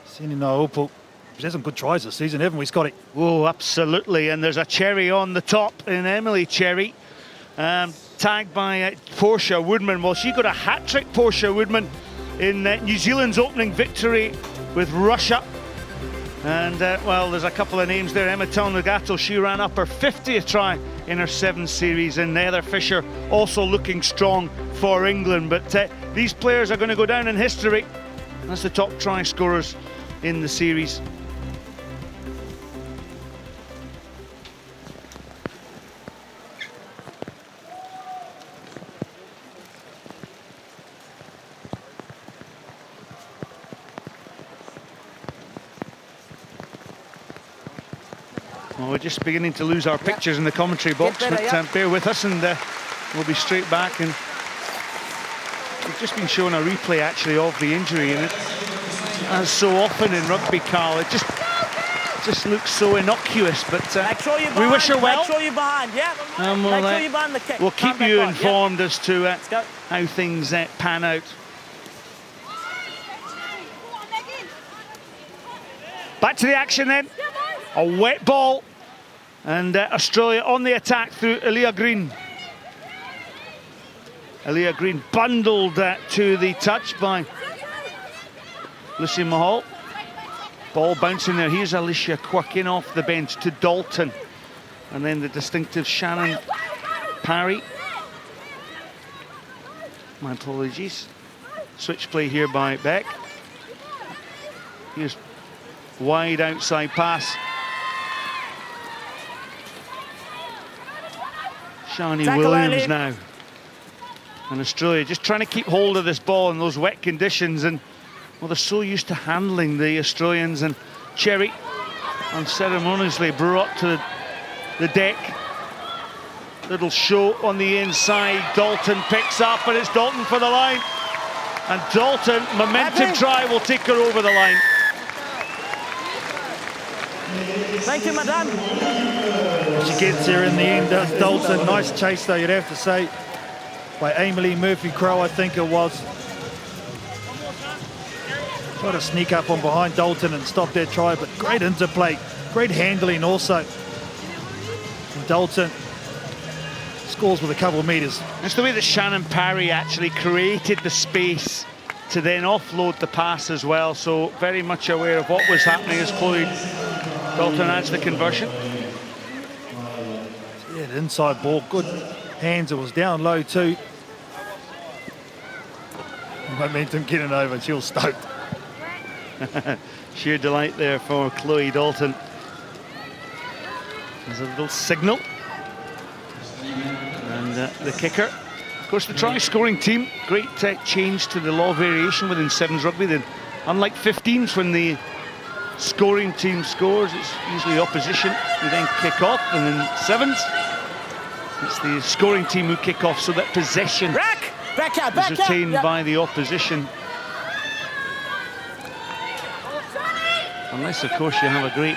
Sinino Upu. We've had some good tries this season, haven't we, Scotty? Oh, absolutely. And there's a Cherry on the top in Emily Cherry. Tagged by Portia Woodman. Well, she got a hat-trick, Portia Woodman, in New Zealand's opening victory with Russia. And, well, there's a couple of names there. Emma Nagato, she ran up her 50th try in her 7 series. And Heather Fisher also looking strong for England. But these players are going to go down in history as the top try scorers in the series. Well, we're just beginning to lose our pictures in the commentary box, but bear with us and we'll be straight back. And we've just been shown a replay actually of the injury, and it, as so often in rugby, Carl, it just looks so innocuous, but we wish her well. Make sure you're behind, yeah. Make sure you're behind the kick. We'll keep you informed as to how things pan out. Back to the action then. A wet ball. And Australia on the attack through Elia Green. Elia Green bundled to the touch by Lucy Mahal. Ball bouncing there. Here's Alicia Quirkin off the bench to Dalton. And then the distinctive Shannon Parry. My apologies. Switch play here by Beck. Here's wide outside pass. Shani Williams now. And Australia just trying to keep hold of this ball in those wet conditions. And well, they're so used to handling the Australians. And Cherry unceremoniously brought to the deck. Little show on the inside. Dalton picks up, and it's Dalton for the line. And Dalton, momentum try, will take her over the line. Thank you, madame. She gets there in the end, does Dalton. Nice chase, though, you'd have to say, by Emily Murphy-Crowe, I think it was. Try to sneak up on behind Dalton and stop that try, but great interplay, great handling also. And Dalton scores with a couple of metres. That's the way that Shannon Parry actually created the space to then offload the pass as well. So very much aware of what was happening as Chloe Dalton adds the conversion. Yeah, the inside ball, good hands. It was down low too. Momentum getting over, she'll stoked. Sheer delight there for Chloe Dalton. There's a little signal. And the kicker. Of course, the try-scoring team, great change to the law of variation within sevens rugby. Then, unlike 15s, when the scoring team scores, it's usually the opposition who then kick off, and in sevens, it's the scoring team who kick off, so that possession is retained by the opposition. Unless, of course, you have a great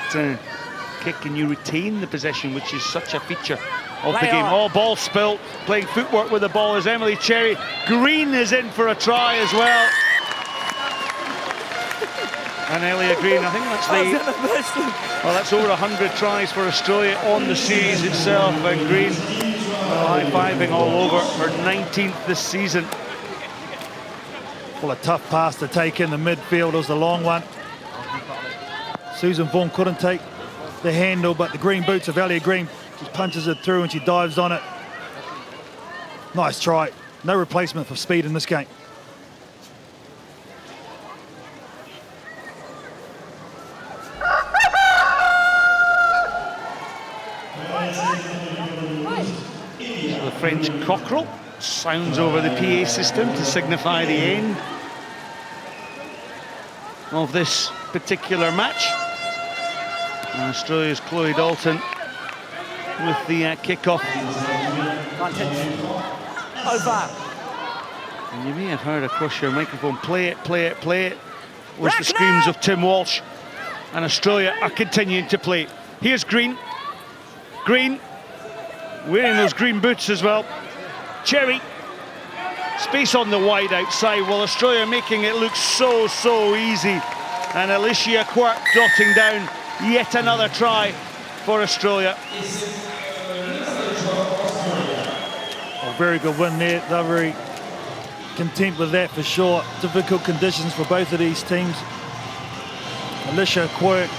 kick and you retain the possession, which is such a feature of the game. Oh, ball spilt, playing footwork with the ball is Emily Cherry. Green is in for a try as well. And Elia Green, I think that's well, that's over 100 tries for Australia on the series itself. And Green high-fiving all over, her 19th this season. Well, a tough pass to take in the midfield. It was a long one. Susan Vaughan couldn't take the handle, but the green boots of Elliot Green, she punches it through and she dives on it. Nice try. No replacement for speed in this game. The French cockerel sounds over the PA system to signify the end of this particular match. And Australia's Chloe Dalton with the kick-off. Over. And you may have heard across your microphone, play it, play it, play it, was the screams of Tim Walsh. And Australia are continuing to play. Here's Green. Green, wearing those green boots as well. Cherry, space on the wide outside. Well, Australia making it look so easy. And Alicia Quirk jotting down yet another try for Australia. A very good win there. They're very content with that for sure. Difficult conditions for both of these teams. Alicia Quirk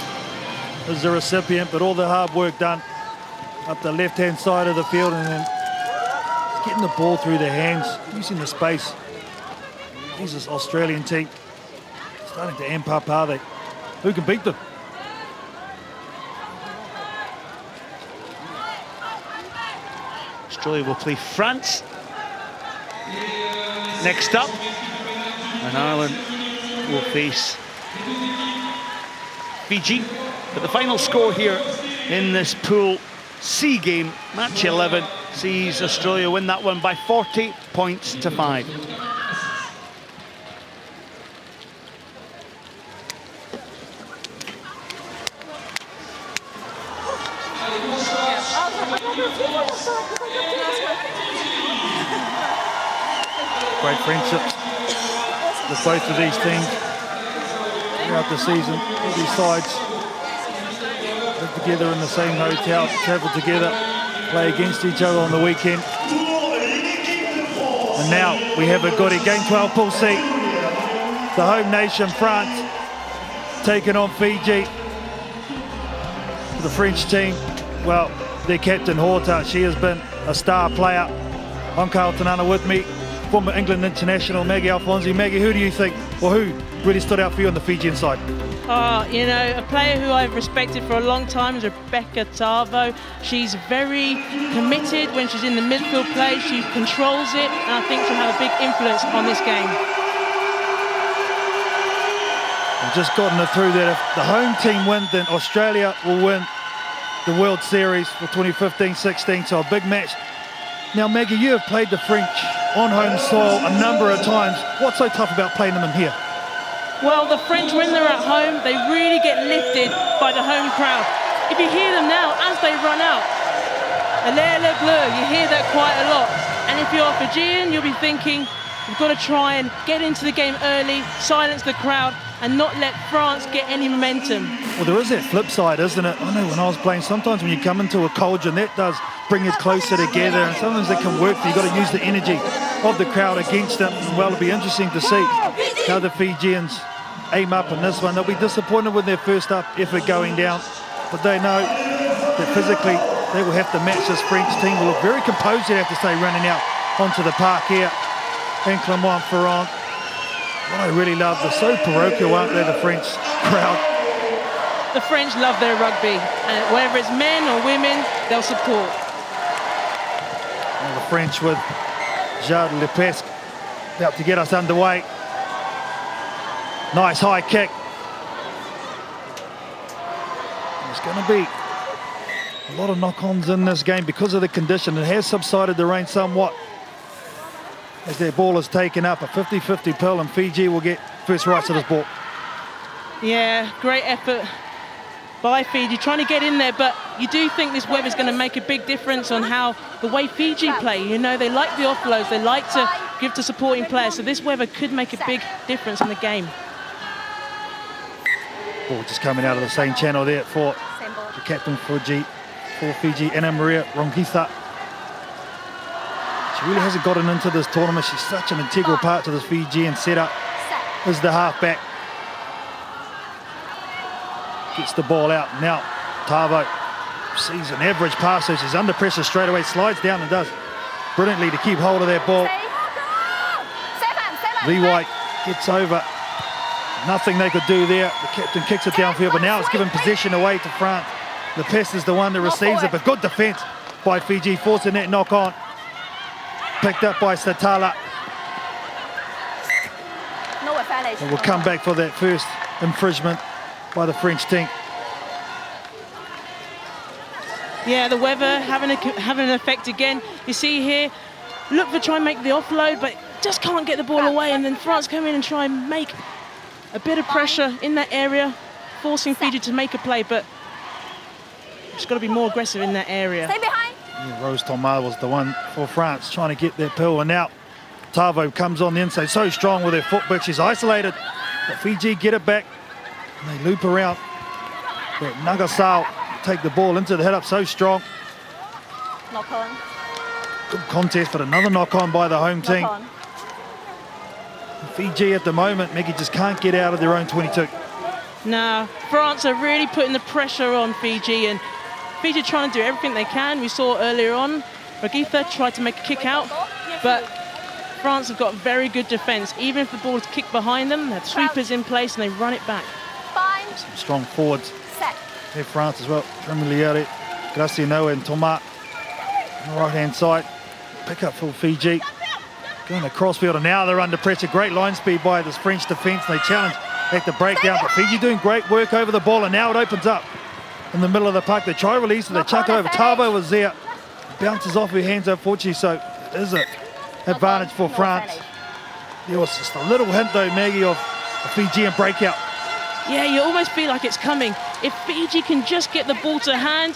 is the recipient, but all the hard work done up the left-hand side of the field, and then getting the ball through their hands, using the space. Here's this Australian team starting to amp up, are they? Who can beat them? Australia will play France next up, and Ireland will face Fiji. But the final score here in this Pool C game, match 11, sees Australia win that one by 40 points to 5. Great friendships with both of these teams throughout the season. These sides live together in the same hotel, travel together, play against each other on the weekend. And now we have a goodie, game 12 Pool C. The home nation, France, taking on Fiji. The French team, well, their captain Horta, she has been a star player. I'm Carl Tanana, with me, former England international Maggie Alfonsi. Maggie, who do you think, or who really stood out for you on the Fijian side? You know, a player who I've respected for a long time is Rebecca Tavo. She's very committed when she's in the midfield play. She controls it, and I think she'll have a big influence on this game. I've just gotten it through that if the home team wins, then Australia will win the World Series for 2015-16, so a big match. Now, Maggie, you have played the French on home soil a number of times. What's so tough about playing them in here? Well, the French, when they're at home, they really get lifted by the home crowd. If you hear them now, as they run out, Allez les Bleus, you hear that quite a lot. And if you're Fijian, you'll be thinking, you've got to try and get into the game early, silence the crowd, and not let France get any momentum. Well, there is that flip side, isn't it? I know when I was playing, sometimes when you come into a cauldron, that does bring us closer together, and sometimes it can work, but you've got to use the energy of the crowd against them. Well, it'll be interesting to see how the Fijians aim up in this one. They'll be disappointed with their first up effort going down, but they know that physically they will have to match this French team. Will look very composed, they have to stay running out onto the park here in Clermont-Ferrand. What I really love, they're so parochial, aren't they, the French crowd? The French love their rugby, and whether it's men or women, they'll support. And the French with Jade Lepesque about to get us underway. Nice high kick. There's going to be a lot of knock-ons in this game because of the condition. It has subsided the rain somewhat as their ball is taken up. A 50-50 pill, and Fiji will get first rights to this ball. Yeah, great effort by Fiji, trying to get in there, but you do think this weather's going to make a big difference on how the way Fiji play. You know, they like the offloads, they like to give to supporting players, so this weather could make a big difference in the game. Ball just coming out of the same channel there for the captain for Fiji, Anna Maria Rongitha. She really hasn't gotten into this tournament. She's such an integral part to this Fijian setup. is the halfback. Gets the ball out. Now Tavo sees an average pass, so she's under pressure straight away, slides down and does brilliantly to keep hold of that ball. Lee White gets over. Nothing they could do there. The captain kicks it downfield, but now it's given possession away to France. The Pest is the one that receives it, but good defence by Fiji, forcing that knock on. Picked up by Satala. No advantage. And we'll come back for that first infringement by the French team. Yeah, the weather having an effect again. You see here, look for try and make the offload, but just can't get the ball away, and then France come in and try and make a bit of pressure in that area, forcing Fiji to make a play, but it's got to be more aggressive in that area. Stay behind. Yeah, Rose Thomas was the one for France trying to get that pill, and now Tavo comes on the inside, so strong with her footwork. She's isolated, but Fiji get it back, and they loop around. But Nagasao take the ball into the head up, so strong. Knock on. Good contest, but another knock on by the home team. On. Fiji at the moment, Maggie, just can't get out of their own 22. No, France are really putting the pressure on Fiji, and Fiji trying to do everything they can. We saw earlier on, Ragitha tried to make a kick out, but France have got very good defence. Even if the ball is kicked behind them, they have sweepers in place and they run it back. Some strong forwards. Set. Here France as well. Tremiliere, Graciano and Thomas on the right-hand side. Pick up for Fiji. Going across field, and now they're under pressure. Great line speed by this French defence. They challenge at the breakdown, but Fiji doing great work over the ball, and now it opens up in the middle of the park. They try release it, they chuck it over. Tavo was there. Bounces off her hands, unfortunately, so it is an advantage for France. There was just a little hint, though, Maggie, of a Fijian breakout. Yeah, you almost feel like it's coming. If Fiji can just get the ball to hand,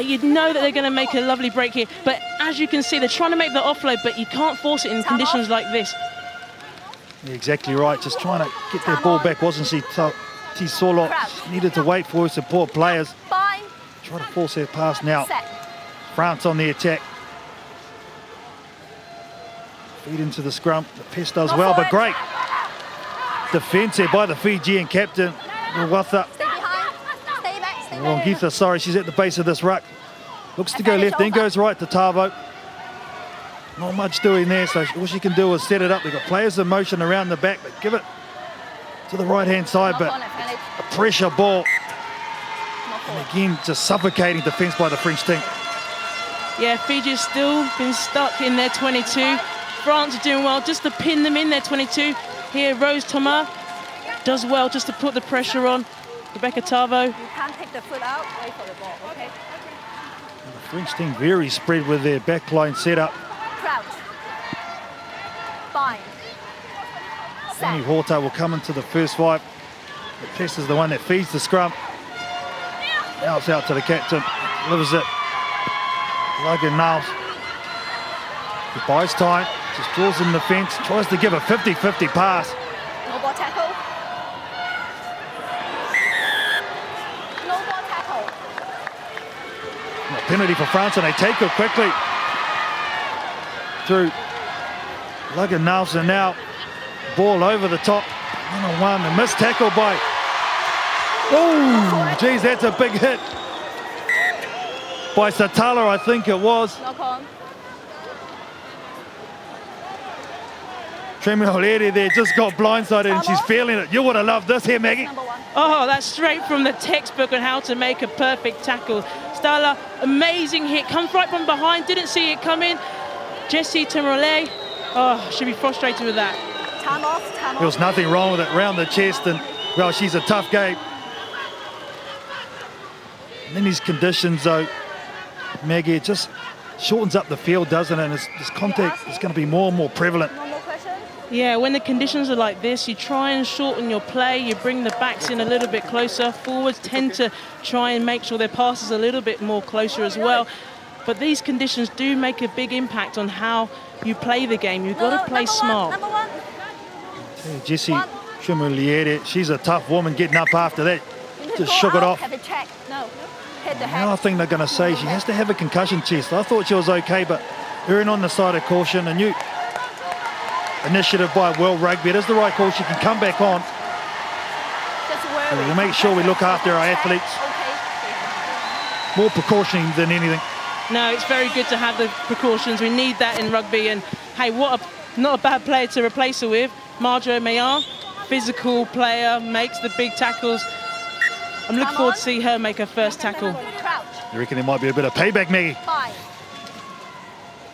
you'd know that they're going to make a lovely break here. But as you can see, they're trying to make the offload, but you can't force it in conditions like this. Yeah, exactly right. Just trying to get their ball back, wasn't she? Tisolo needed to wait for her support players. Try to force their pass now. France on the attack. Feed into the scrum. The Pest does well, but great defence here by the Fijian captain, Nwatha. Rongitha, sorry, she's at the base of this ruck. Looks to go left, then goes right to Tavo. Not much doing there, so all she can do is set it up. They've got players in motion around the back, but give it to the right-hand side, but a pressure ball. And again, just suffocating defence by the French team. Yeah, Fiji's still been stuck in their 22. France are doing well just to pin them in their 22. Here, Rose Thomas does well just to put the pressure on. Rebecca Tavo. You can't take the foot out, wait for the ball, okay? The French team very spread with their backline setup. Crouch. Bind. Annie Horta will come into the first five. The Pest is the one that feeds the scrum. Now it's out to the captain. Delivers it. Logan Niles. He buys time. Just draws in the fence. Tries to give a 50-50 pass. No ball tackle. No ball tackle. A penalty for France, and they take it quickly through Logan Niles, and now ball over the top. 1-on-1, a missed tackle by... Oh, geez, that's a big hit by Satala, I think it was. Knock on. Tremiliere there just got blindsided, and she's feeling it. You would have loved this here, Maggie. Oh, that's straight from the textbook on how to make a perfect tackle. Stala, amazing hit, comes right from behind, didn't see it coming. Jessie Temrole, should be frustrated with that. Time off, time off. There was nothing wrong with it, round the chest, and well, she's a tough game. And in these conditions, though, Maggie, it just shortens up the field, doesn't it? And this contact is going to be more and more prevalent. Yeah, when the conditions are like this, you try and shorten your play, you bring the backs in a little bit closer. Forwards tend to try and make sure their passes are a little bit more closer as well. But these conditions do make a big impact on how you play the game. You've got to play smart. Jessie Tremiliere, she's a tough woman getting up after that. Just shook it off. Now I think they're going to say she has to have a concussion test. I thought she was okay, but erring on the side of caution, and you initiative by World Rugby. It is the right call. She can come back on. We'll make sure we look after our athletes. More precautioning than anything. No, it's very good to have the precautions. We need that in rugby. And hey, not a bad player to replace her with. Marjo Mayar, physical player, makes the big tackles. I'm looking forward to see her make her first tackle. You reckon there might be a bit of payback, Maggie? 5,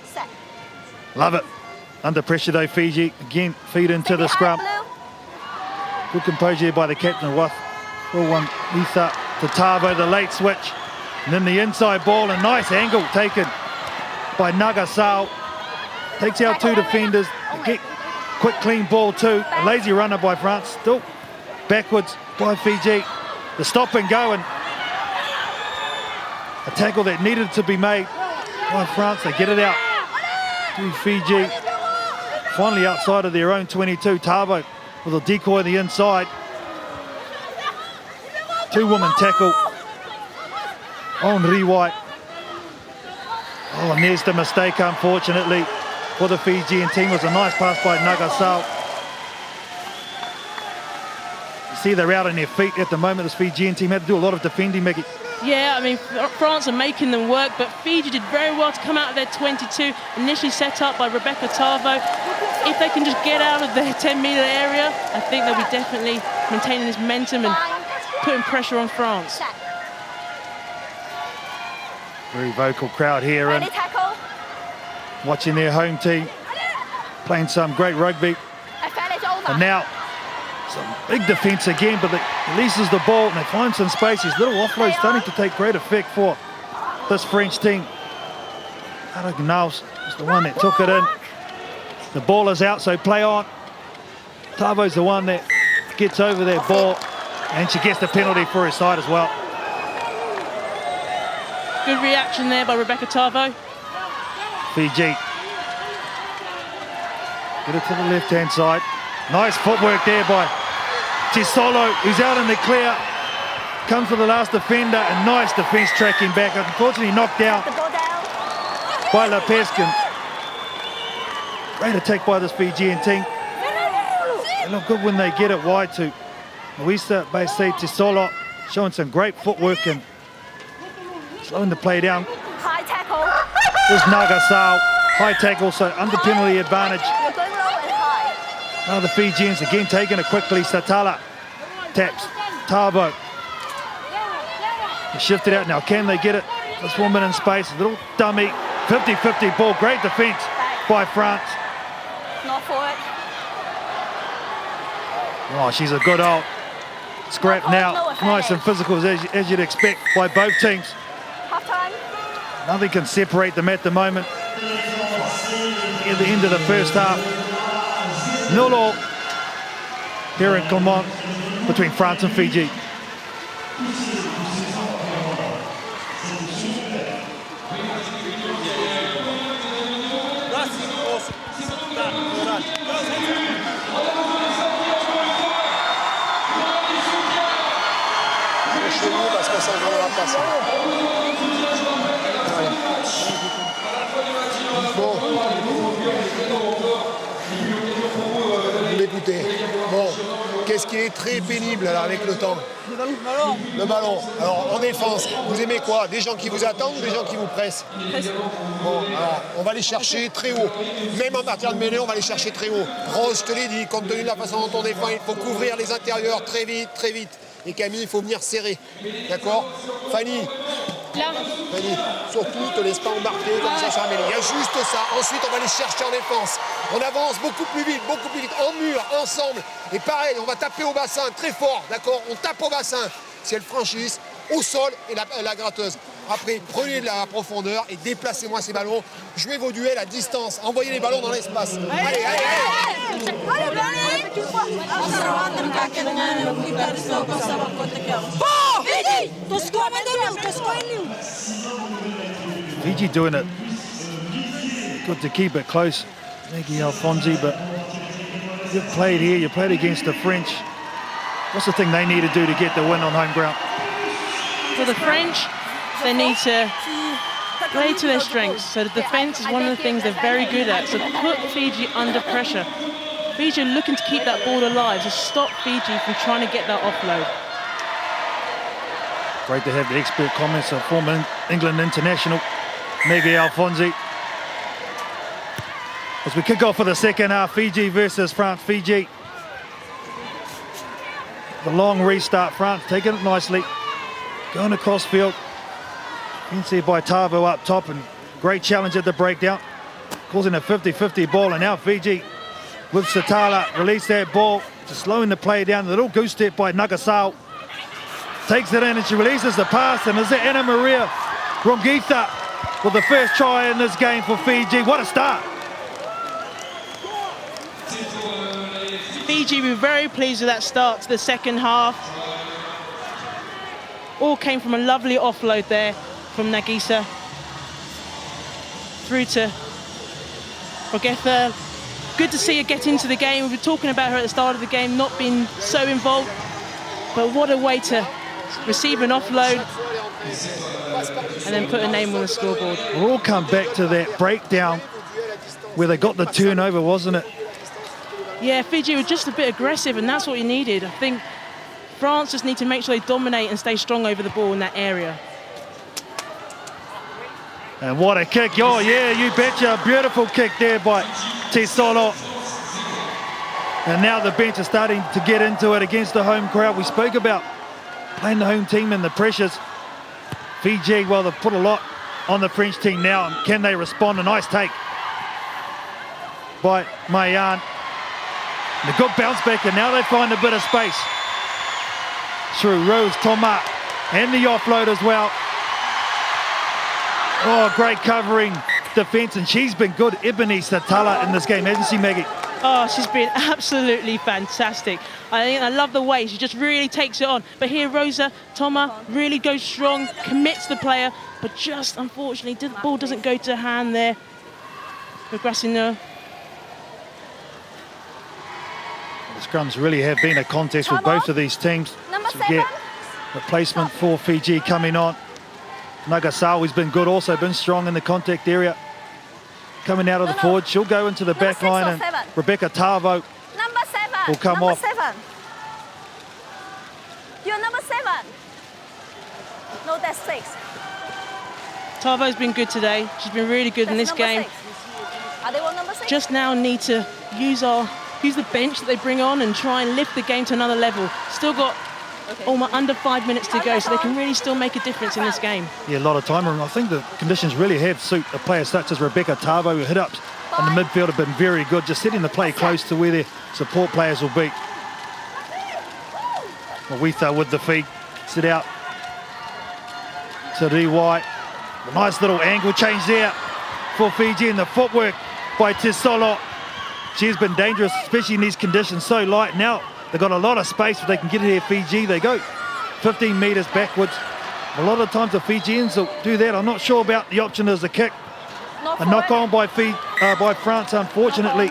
7. Love it. Under pressure though, Fiji. Again, feed into the scrum. Good composure here by the captain, Wath. Full one, Etha to Tavo, the late switch. And then the inside ball, a nice angle taken by Nagasao. Takes out 2 defenders. Get quick, clean ball too. A lazy runner by France. Still backwards by Fiji. The stop and go, and a tackle that needed to be made by France. They get it out to Fiji. Finally outside of their own 22. Tavo with a decoy on the inside. 2-woman tackle on Riwai. Oh, and there's the mistake, unfortunately, for the Fijian team. It was a nice pass by Nagasao. You see they're out on their feet at the moment. This Fijian team had to do a lot of defending, Mickey. Yeah, I mean, France are making them work, but Fiji did very well to come out of their 22, initially set up by Rebecca Tavo. If they can just get out of their 10-metre area, I think they'll be definitely maintaining this momentum and putting pressure on France. Very vocal crowd here and watching their home team playing some great rugby. And now some big defence again, but it releases the ball and they find some space. These little offloads starting to take great effect for this French team. Aragnals is the one that took it in. The ball is out, so play on. Tavo's the one that gets over that ball, and she gets the penalty for her side as well. Good reaction there by Rebecca Tavo. Fiji. Get it to the left-hand side. Nice footwork there by Tisolo, who's out in the clear. Comes for the last defender, and nice defence tracking back. Unfortunately knocked out by Lepeskin. Great attack by this Fijian team. They look good when they get it wide to Luisa Baise Tisolo, showing some great footwork and slowing the play down. High tackle. There's Nagasao. High tackle, so under penalty advantage. Now the Fijians again taking it quickly. Satala taps Tavo. They shift it out now. Can they get it? This woman in space. A little dummy. 50-50 ball. Great defence by France. Not for it. Oh, she's a good old scrap now. Nice and physical as you'd expect by both teams. Half time. Nothing can separate them at the moment. At the end of the first half. 0-0 here in Clermont between France and Fiji. Parce qu'on s'en volera pas ça. Bon. Vous m'écoutez. Bon. Qu'est-ce qui est très pénible là avec le temps? Le ballon. Alors en défense, vous aimez quoi? Des gens qui vous attendent ou des gens qui vous pressent? Bon, alors on va les chercher très haut. Même en matière de mêlée, on va les chercher très haut. Rose, je te l'ai dit, compte tenu de la façon dont on défend, il faut couvrir les intérieurs très vite, très vite. Et Camille, il faut venir serrer. D'accord? Fanny. Là. Fanny, surtout, ne te laisse pas embarquer comme ça sur la mêlée. Il y a juste ça. Ensuite, on va les chercher en défense. On avance beaucoup plus vite, en mur, ensemble. Et pareil, on va taper au bassin très fort. D'accord? On tape au bassin. Si elles franchissent, au sol et la gratteuse. Après, prenez de la profondeur et déplacez-moi ces ballons. Jouez vos duels à distance. Envoyez les ballons dans l'espace. Allez, allez, Fiji doing it. Good to keep it close. Maggie Alfonsi, but you've played here, you played against the French. What's the thing they need to do to get the win on home ground? For the French, they need to play to their strengths. So the defence is one of the things they're very good at. So put Fiji under pressure. Fiji are looking to keep that ball alive, so stop Fiji from trying to get that offload. Great to have the expert comments of former England international, Miguel Alfonsi. As we kick off for the second half, Fiji versus France. Fiji. The long restart, France taking it nicely. Going across field. You can see by Tavo up top, and great challenge at the breakdown. Causing a 50-50 ball, and now Fiji with Satala release that ball, just slowing the play down. A little goose step by Nagasao. Takes it in and she releases the pass, and is it Anna Maria Rongitha with the first try in this game for Fiji. What a start. Fiji were very pleased with that start to the second half. All came from a lovely offload there from Nagisa. Through to Rogitha. Good to see her get into the game. We were talking about her at the start of the game, not being so involved. But what a way to receive an offload and then put a name on the scoreboard. We'll all come back to that breakdown where they got the turnover, wasn't it? Yeah, Fiji were just a bit aggressive, and that's what you needed. I think France just need to make sure they dominate and stay strong over the ball in that area. And what a kick. Oh, yeah, you betcha. Beautiful kick there by Tesolo. And now the bench is starting to get into it against the home crowd. We spoke about playing the home team and the pressures. Fiji, well, they've put a lot on the French team now. Can they respond? A nice take by Mayan. And a good bounce back, and now they find a bit of space through Rose Thomas and the offload as well. Oh, great covering defence, and she's been good, Ebony Satala, in this game, hasn't she, Maggie? Oh, she's been absolutely fantastic. I love the way she just really takes it on. But here, Rosa Toma really goes strong, commits the player, but just unfortunately, the ball doesn't go to hand there for Grassiner. The scrums really have been a contest with both of these teams. So we get replacement for Fiji coming on. Nagasawa's been good, also been strong in the contact area. Coming out of the forward, she'll go into the back line, and Rebecca Tavo will come off. You're number 7. No, that's 6. Tavo's been good today. She's been really good in this game. 6. Are they all number 6? Just now need to use the bench that they bring on and try and lift the game to another level. Still got almost under 5 minutes to go, so they can really still make a difference in this game. Yeah, a lot of time, and I think the conditions really have suit a player such as Rebecca Tavo, who hit ups in the midfield have been very good, just setting the play close to where their support players will be. Wawitha with the feed, sit out to DY. A nice little angle change there for Fiji, and the footwork by Tesolo. She's been dangerous, especially in these conditions, so light. Now they've got a lot of space if they can get it here, Fiji. They go 15 metres backwards. A lot of times the Fijians will do that. I'm not sure about the option as a kick. A knock on by France, unfortunately.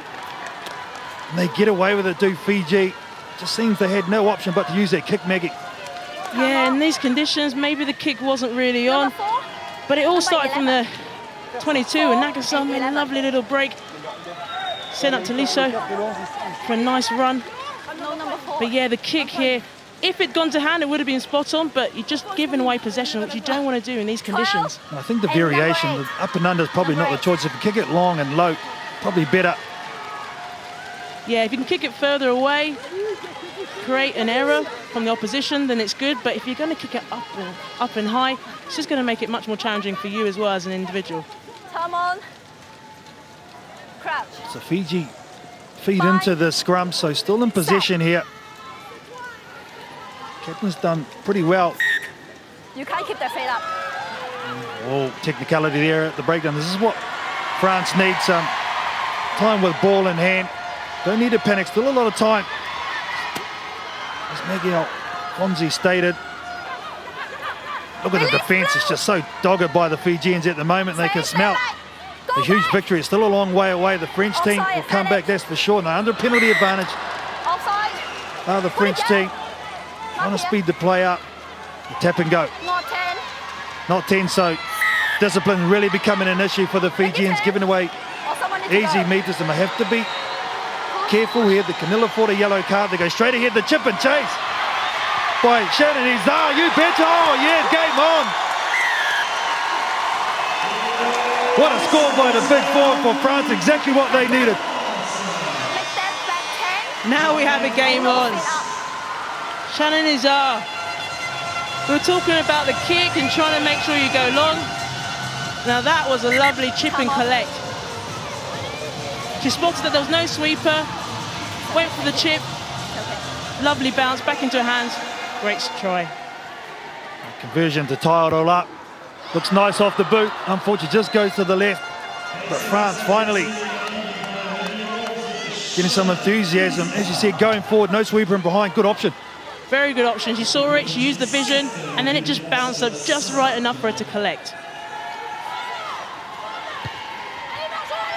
And they get away with it, do Fiji. Just seems they had no option but to use that kick, Maggie. Yeah, in these conditions, maybe the kick wasn't really on. But it all started from the 22, and Nagasawa made a lovely little break. Sent up to Liso for a nice run. But yeah, the kick here, if it'd gone to hand, it would have been spot on, but you're just giving away possession, which you don't want to do in these conditions. I think the variation, the up and under is probably not the choice. If you kick it long and low, probably better. Yeah, if you can kick it further away, create an error from the opposition, then it's good. But if you're going to kick it up and high, it's just going to make it much more challenging for you as well as an individual. Come on. Crouch. So Fiji feed into the scrum, so still in possession here. Captain's done pretty well. You can't keep their feet up. Oh, technicality there at the breakdown. This is what France needs, some time with ball in hand. Don't need to panic, still a lot of time. As Miguel Fonzi stated. Look at the defence, it's just so dogged by the Fijians at the moment. They can smell a huge victory. It's still a long way away. The French team will come back, that's for sure. And they're under penalty advantage. The French team want to speed the play up. Tap and go. Not 10. Not 10, so Discipline really becoming an issue for the Fijians, giving away easy meters, and they have to be careful here. The Canilla for a yellow card. They go straight ahead. The chip and chase by Shannon. He's you bet. Oh yeah, game on. What a score by the big four for France. Exactly what they needed. Now we have a game on. Shannon Izar. We were talking about the kick and trying to make sure you go long. Now that was a lovely chip and collect. She spotted that there was no sweeper, went for the chip. Lovely bounce back into her hands. Great try. Conversion to tie it all up. Looks nice off the boot. Unfortunately, just goes to the left. But France finally getting some enthusiasm. As you said, going forward, no sweeper in behind. Good option. Very good option. She saw it, she used the vision, and then it just bounced up just right enough for her to collect.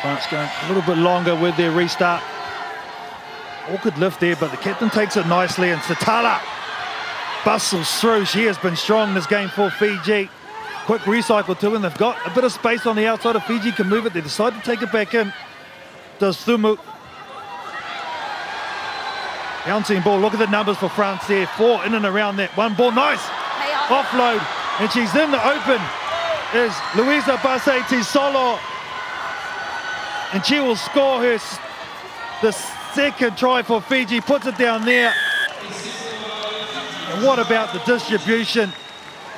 France going a little bit longer with their restart. Awkward lift there, but the captain takes it nicely, and Satala bustles through. She has been strong in this game for Fiji. Quick recycle too, and they've got a bit of space on the outside of Fiji, can move it. They decide to take it back in. Does Thumu. Bouncing ball, look at the numbers for France there. 4 in and around that one ball, nice. Offload, and she's in the open. Is Luisa Baseti Solo. And she will score the second try for Fiji, puts it down there. And what about the distribution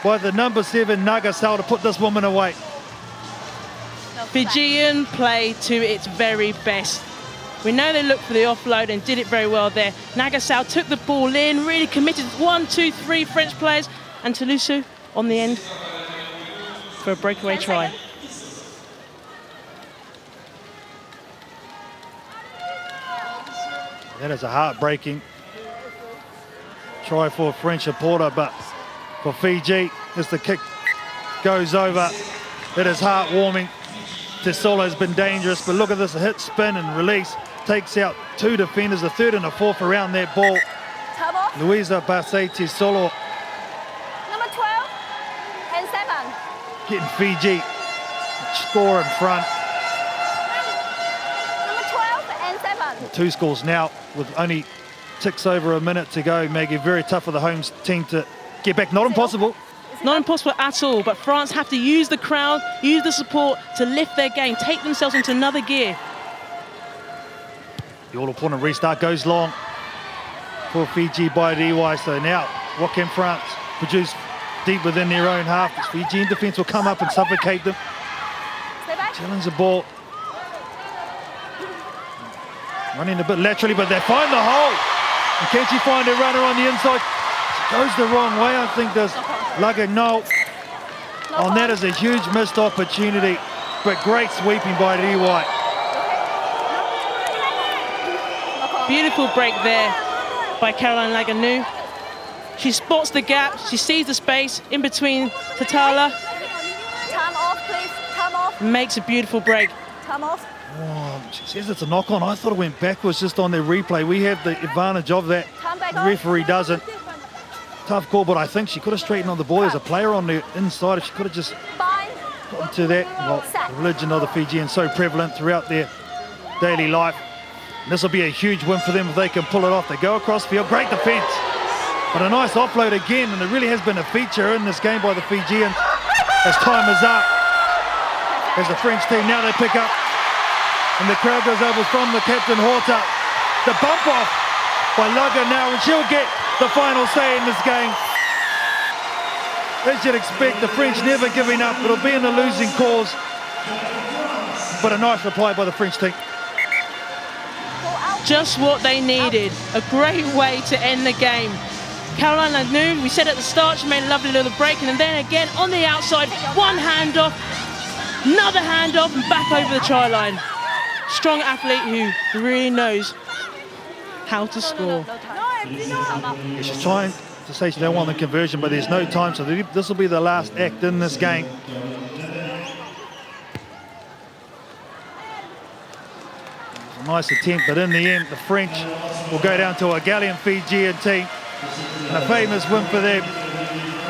by the number 7 Nagasao to put this woman away? Fijian play to its very best. We know they looked for the offload and did it very well there. Nagasao took the ball in, really committed. 1, 2, 3 French players, and Toulouse on the end for a breakaway try. That is a heartbreaking try for a French supporter, but for Fiji, as the kick goes over, it is heartwarming. Tesolo has been dangerous, but look at this, a hit, spin and release. Takes out 2 defenders, the 3rd and the 4th around that ball. Luisa Baseti Solo. Number 12 and 7. Getting Fiji score in front. Number 12 and 7. Well, 2 scores now with only ticks over a minute to go. Maggie, very tough for the home team to get back. Not impossible. Not impossible at all, but France have to use the crowd, use the support to lift their game, take themselves into another gear. The all-important restart goes long for Fiji by DY. So now, what can France produce deep within their own half? This Fijian defence will come up and suffocate them. Challenge the ball. Running a bit laterally, but they find the hole. And can she find a runner on the inside? She goes the wrong way. I think there's no. And that is a huge missed opportunity, but great sweeping by DY. Beautiful break there by Caroline Laganu. She spots the gap, she sees the space in between Tatala. Time off, please. Time off. Makes a beautiful break. Time off. Oh, she says it's a knock-on. I thought it went backwards just on their replay. We have the advantage of that. The referee doesn't. Tough call, but I think she could have straightened on the ball. There's a player on the inside. If she could have just gotten to that. Well, the religion of the Fijians so prevalent throughout their daily life. This will be a huge win for them if they can pull it off. They go across field, great defence. But a nice offload again, and there really has been a feature in this game by the Fijians as time is up. As the French team, now they pick up. And the crowd goes over from the captain, Horta. The bump off by Lugger now, and she'll get the final say in this game. As you'd expect, the French never giving up. It'll be in the losing cause. But a nice reply by the French team. Just what they needed. A great way to end the game. Caroline Lagnu, we said at the start, she made a lovely little break, and then again on the outside, one handoff, another handoff, and back over the try line. Strong athlete who really knows how to score. She's trying to say she don't want the conversion, but there's no time, so this will be the last act in this game. Nice attempt, but in the end, the French will go down to a gallant Fijian team. And a famous win for them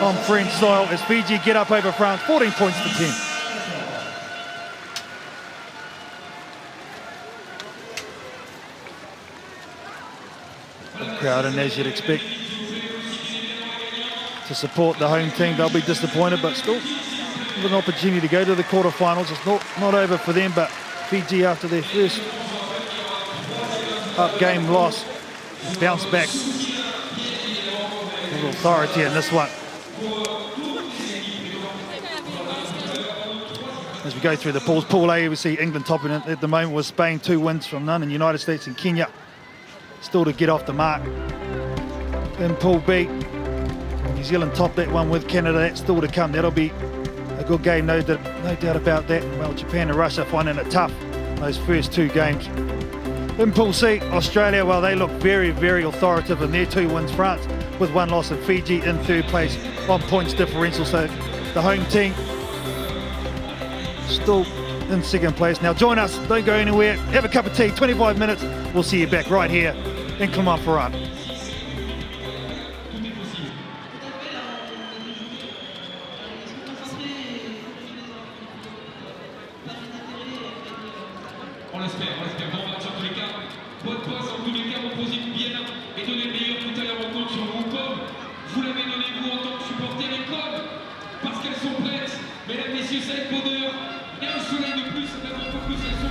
on French soil as Fiji get up over France, 14 points to 10. Big crowd, and as you'd expect, to support the home team. They'll be disappointed, but still with an opportunity to go to the quarterfinals. It's not over for them, but Fiji, after their first up game loss, bounce back with authority in this one. As we go through the pools, Pool A, we see England topping it at the moment with Spain, 2 wins from none, and United States and Kenya still to get off the mark. In Pool B, New Zealand top that one with Canada. That's still to come. That'll be a good game, no doubt about that. Well, Japan and Russia finding it tough those first 2 games. In Pool C, Australia, well, they look very, very authoritative in their 2 wins. France with 1 loss, and Fiji in 3rd place on points differential. So the home team still in 2nd place. Now join us, don't go anywhere, have a cup of tea, 25 minutes. We'll see you back right here in Clermont-Ferrand. On l'espère, bon match en tous les cas. Bonne passe en tous les cas, reposez-vous bien et donnez le meilleur tout à l'heure en compte sur vous comme vous l'avez donné vous en tant que supporter et comme parce qu'elles sont prêtes. Mesdames, messieurs, ça va être bonheur. Et un soleil de plus, c'est un peu plus, elles sont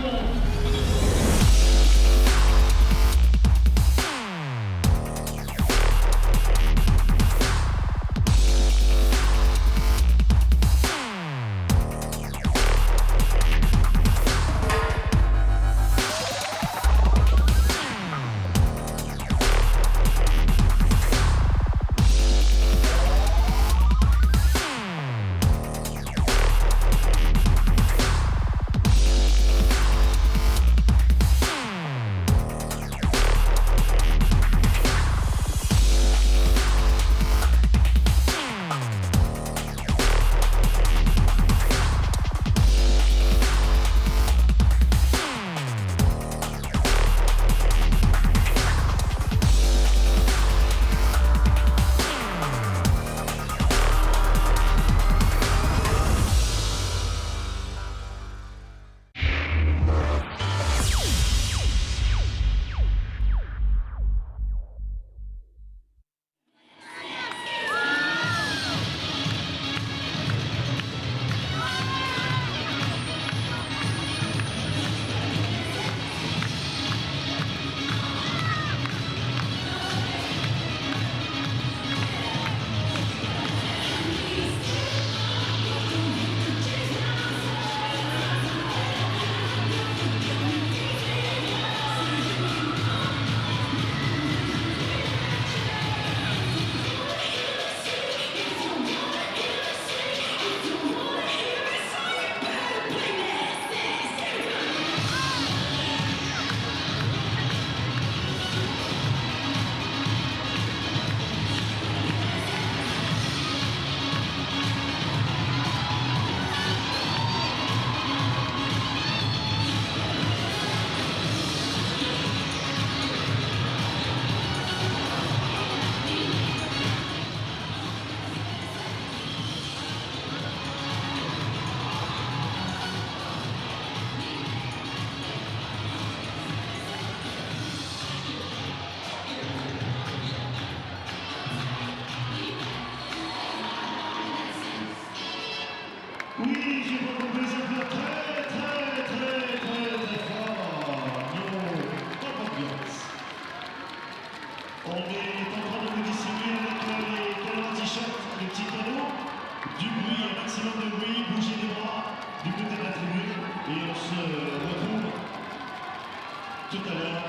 tout à l'heure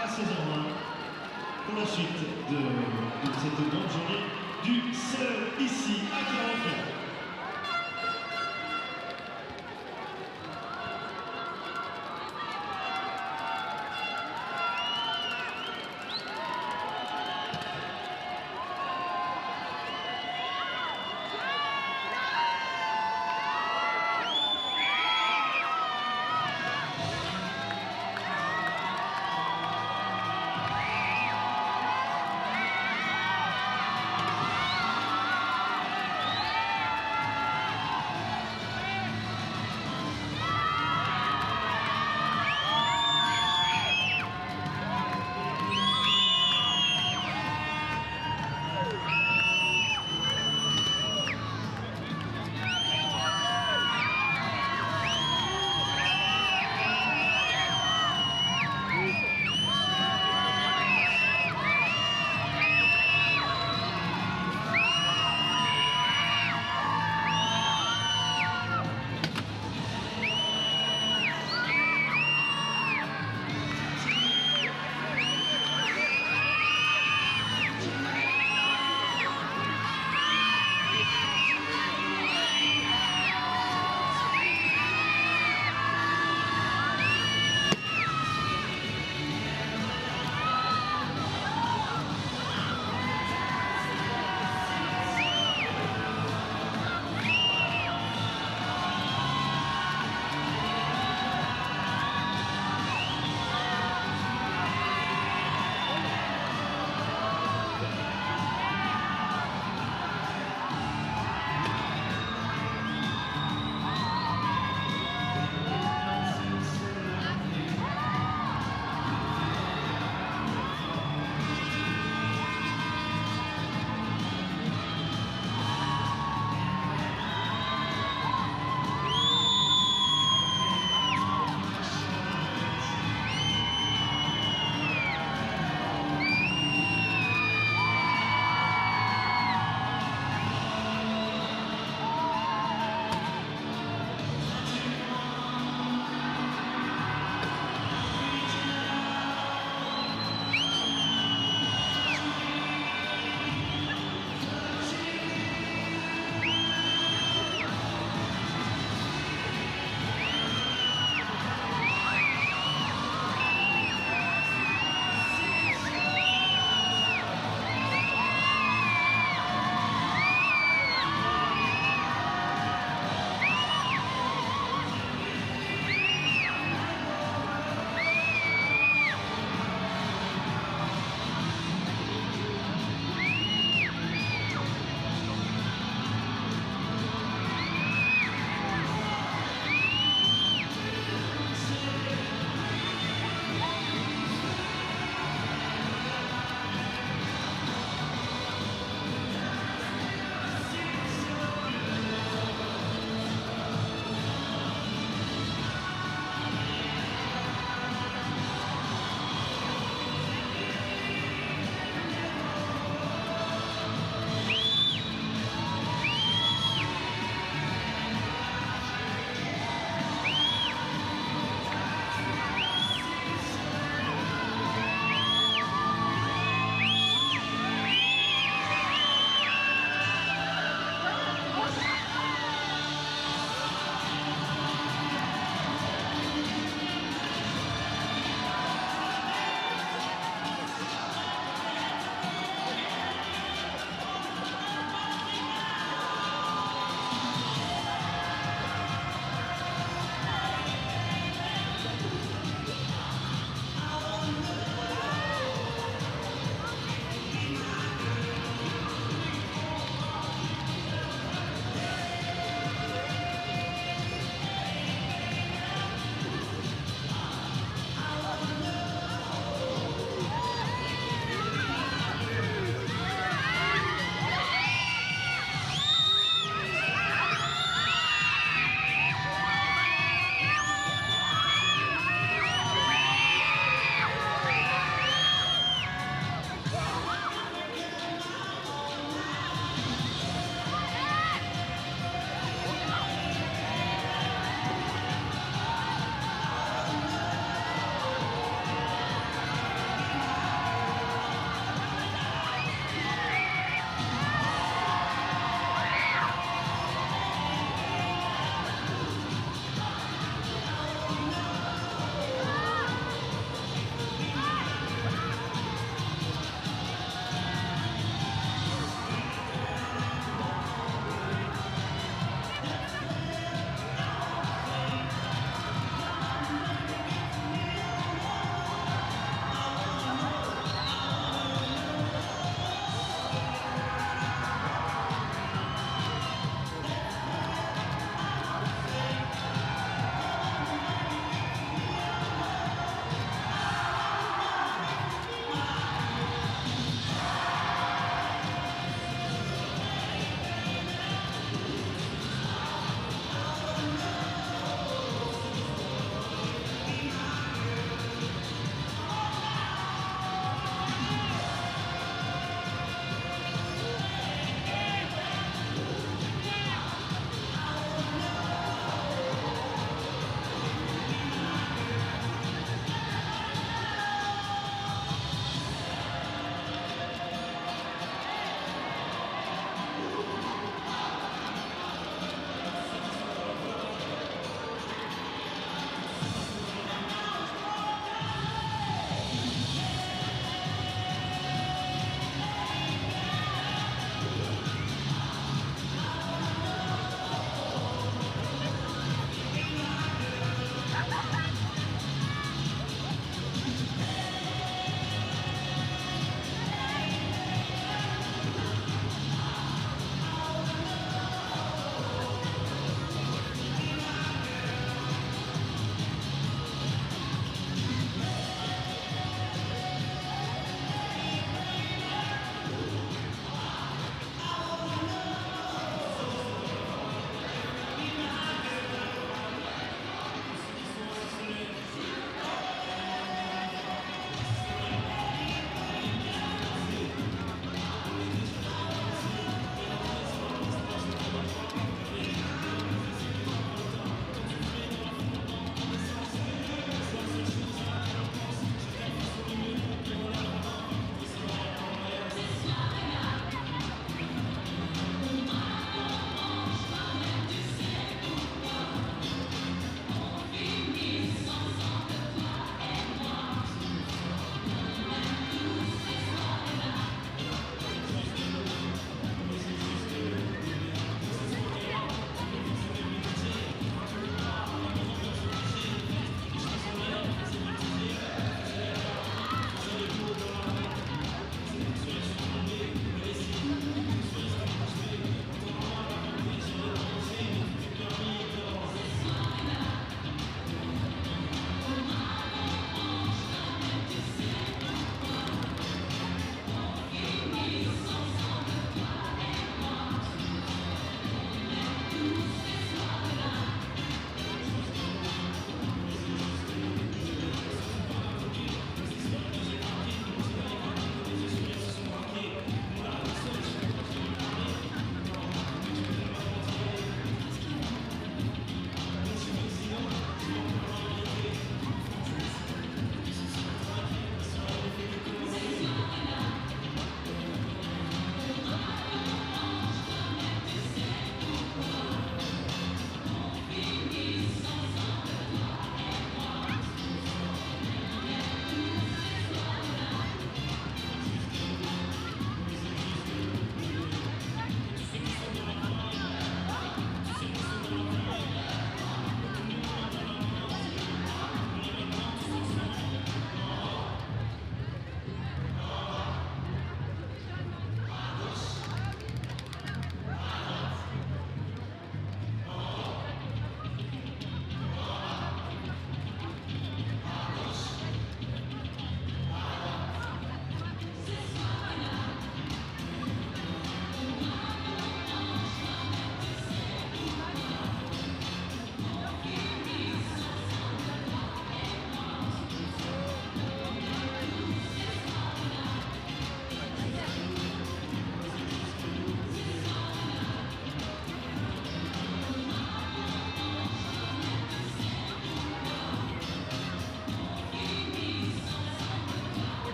à 16h20 pour la suite de cette grande journée du seul ici à Clermont-Ferrand.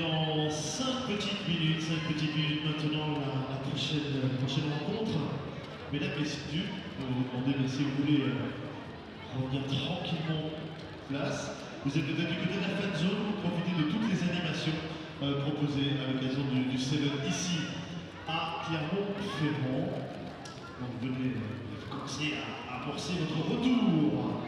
dans 5 petites minutes maintenant la prochaine rencontre. Mesdames, messieurs, on va vous demander si vous voulez revenir tranquillement place. Vous êtes peut-être du côté de la fan zone, vous profitez de toutes les animations proposées à l'occasion du 7 ici à Clermont-Ferrand. Donc venez commencer à amorcer votre retour.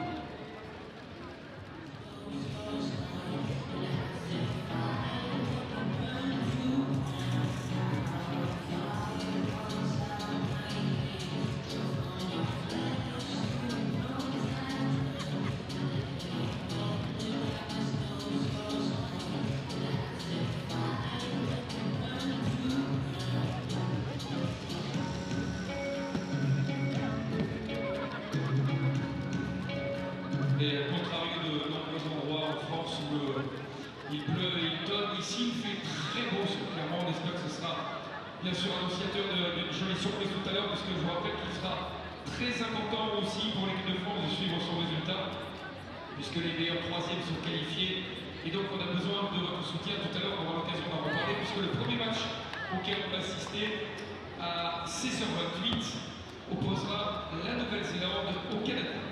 Et à contrario de nombreux endroits en France où il pleut et il tonne, ici il fait très beau sur Clermont. On espère que ce sera bien sûr annonciateur d'une jolie surprise tout à l'heure, parce que je vous rappelle qu'il sera très important aussi pour l'équipe de France de suivre son résultat, puisque les meilleurs troisièmes sont qualifiés. Et donc on a besoin de votre soutien tout à l'heure, on aura l'occasion d'en reparler, puisque le premier match auquel on va assister à 16h28 opposera la Nouvelle-Zélande au Canada.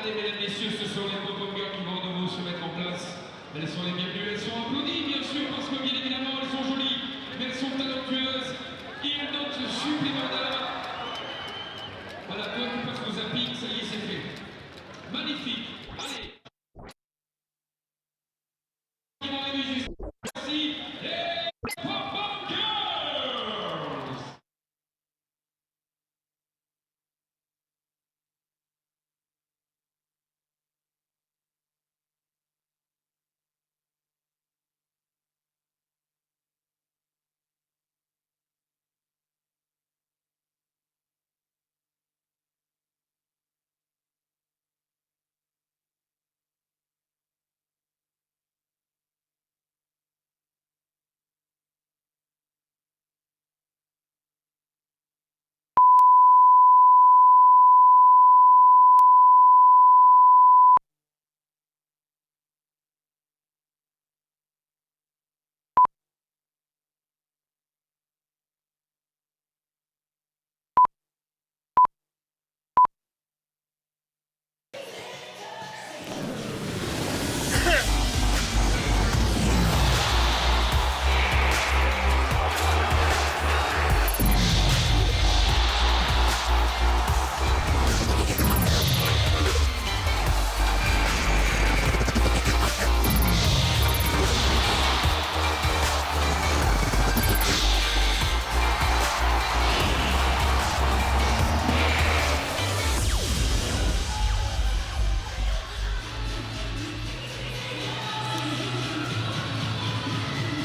Allez, mesdames, messieurs, ce sont les Popongers qui vont de nouveau se mettre en place. Elles sont les bienvenues, elles sont applaudies, bien sûr, parce que bien évidemment, elles sont jolies, mais elles sont talentueuses. Et une note supplémentaire. Voilà, toi qui passes au zapping, ça y est, c'est fait. Magnifique. Allez. Ils vont arriver juste ici. Les Popongers.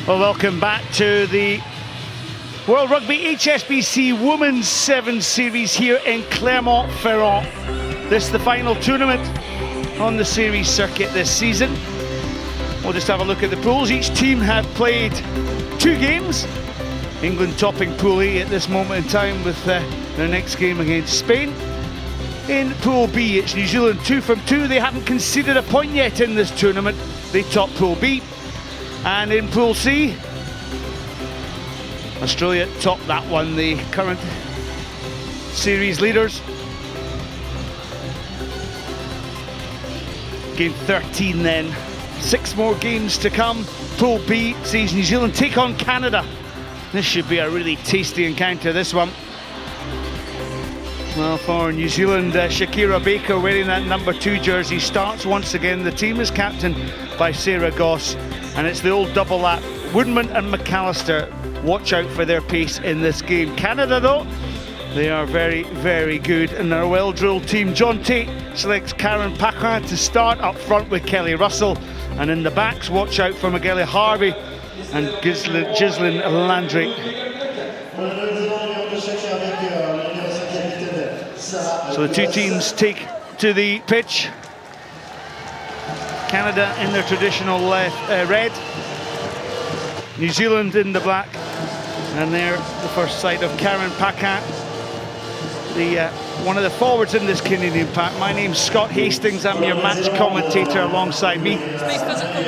Well, welcome back to the World Rugby HSBC Women's 7 Series here in Clermont-Ferrand. This is the final tournament on the series circuit this season. We'll just have a look at the pools. Each team have played 2 games. England topping Pool A at this moment in time with their next game against Spain. In Pool B, it's New Zealand 2 from 2. They haven't conceded a point yet in this tournament. They top Pool B. And in Pool C, Australia top that one, the current series leaders. Game 13 then, 6 more games to come. Pool B sees New Zealand take on Canada. This should be a really tasty encounter, this one. Well, for New Zealand, Shakira Baker wearing that number 2 jersey starts once again. The team is captained by Sarah Goss. and it's the old double lap. Woodman and McAllister, watch out for their pace in this game. Canada, though, they are very, very good, and they're a well-drilled team. John Tate selects Karen Paquin to start up front with Kelly Russell, and in the backs, watch out for McGilly Harvey and Ghislaine Landry. So the two teams take to the pitch. Canada in their traditional red, New Zealand in the black, and there the first sight of Karen Paquin, one of the forwards in this Canadian pack. My name's Scott Hastings, I'm your match commentator. Alongside me,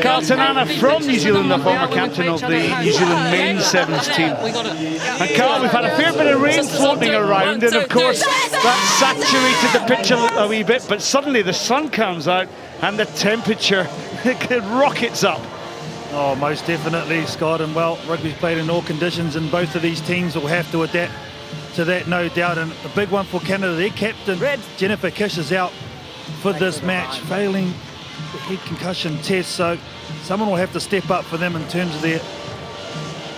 Carl Tanana from New Zealand, the former captain of the New Zealand men's sevens team. And Carl, we've had a fair bit of rain floating around, and of course that saturated the pitch a wee bit, but suddenly the sun comes out and the temperature rockets up. Oh, most definitely, Scott, and well, rugby's played in all conditions, and both of these teams will have to adapt to that, no doubt. And a big one for Canada, their captain Jennifer Kish is out for this match, failing the head concussion test, so someone will have to step up for them in terms of their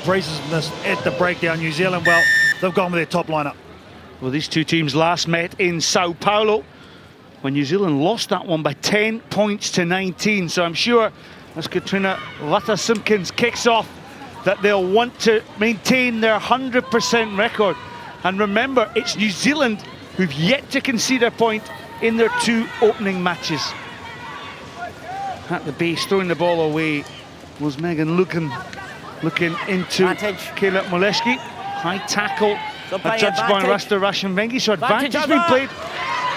brazeness at the breakdown. New Zealand, well, they've gone with their top lineup. Well, these two teams last met in Sao Paulo when New Zealand lost that one by 10 points to 19, so I'm sure as Katrina Latta-Simpkins kicks off that they'll want to maintain their 100% record. And remember, it's New Zealand who've yet to concede a point in their two opening matches. At the base, throwing the ball away was Megan Lucan, looking into Kayla Moleshki. High tackle, judged by Rasta Rashenbengi, so advantage being played.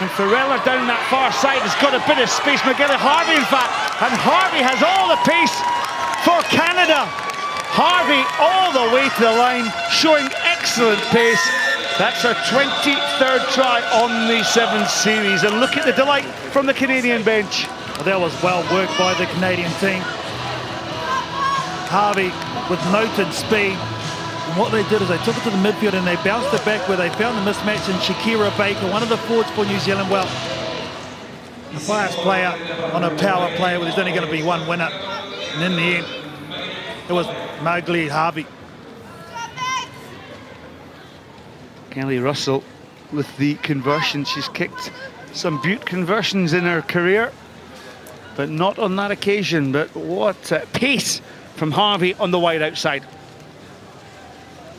And Farrella down that far side has got a bit of space. McGilly Harvey, in fact, and Harvey has all the pace for Canada. Harvey all the way to the line, showing excellent pace. That's her 23rd try on the sevens series, and look at the delight from the Canadian bench. Well, that was well worked by the Canadian team. Harvey with noted speed, and what they did is they took it to the midfield and they bounced it back where they found the mismatch in Shakira Baker, one of the forwards for New Zealand. Well, a fast player on a power play, well, there's only going to be one winner, and in the end it was Mowgli Harvey. Kelly Russell with the conversion. She's kicked some beaut conversions in her career, but not on that occasion. But what pace from Harvey on the wide outside.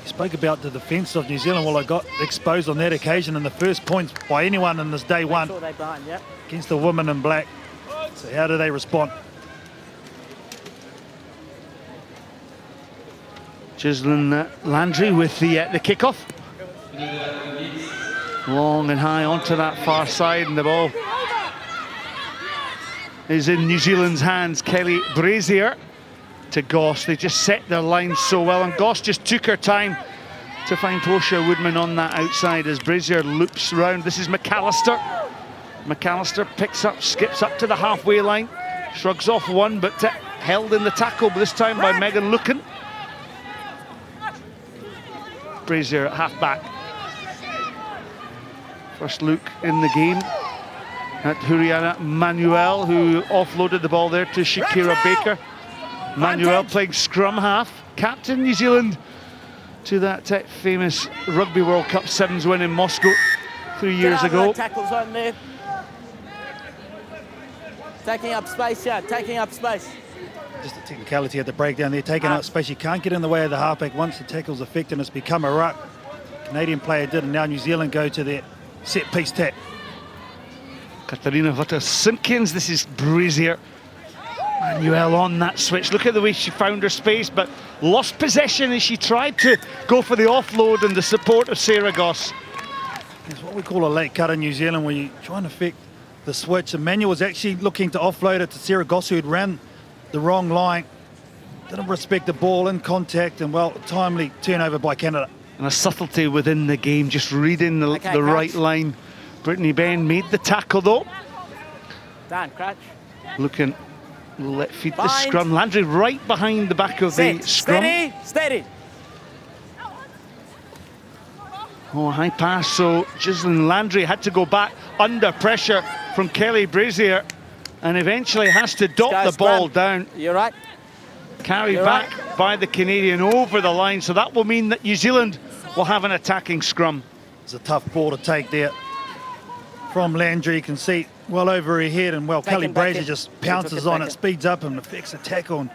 You spoke about the defence of New Zealand. Well, I got exposed on that occasion in the first points by anyone in this day one against the women in black. So how do they respond? Ghislaine Landry with the kickoff. Long and high onto that far side, and the ball is in New Zealand's hands. Kelly Brazier to Goss. They just set their lines so well, and Goss just took her time to find Portia Woodman on that outside as Brazier loops round. This is McAllister. McAllister picks up, skips up to the halfway line, shrugs off one, but held in the tackle this time by Megan Lucan. Brazier at half-back. First look in the game at Huriana Manuel, who offloaded the ball there to Shakira Baker. Manuel playing scrum half, captain New Zealand to that famous Rugby World Cup sevens win in Moscow 3 years ago. Tackles on there. Taking up space, yeah, taking up space. Just a technicality at the breakdown. They're taking up space. You can't get in the way of the halfback once the tackle's effective, and it's become a ruck. Canadian player did, and now New Zealand go to their set piece tap. Katarina Latta-Simpkins, this is Brazier. Manuel on that switch. Look at the way she found her space, but lost possession as she tried to go for the offload and the support of Sarah Goss. It's what we call a late cut in New Zealand, where you try and affect the switch. And Manuel was actually looking to offload it to Sarah Goss, who had ran the wrong line. Didn't respect the ball in contact, and well, timely turnover by Canada. And a subtlety within the game, just reading the right line. Brittany Benn made the tackle though. Dan, crouch. Looking, let feed the scrum. Landry right behind the back of the scrum. Steady, steady. Oh, high pass, so Ghislaine Landry had to go back under pressure from Kelly Brazier and eventually has to dot the ball down. You're right. Carried back by the Canadian over the line, so that will mean that New Zealand will have an attacking scrum. It's a tough ball to take there from Landry. You can see well over her head, and Kelly Brazier just pounces on it, speeds up and affects a tackle.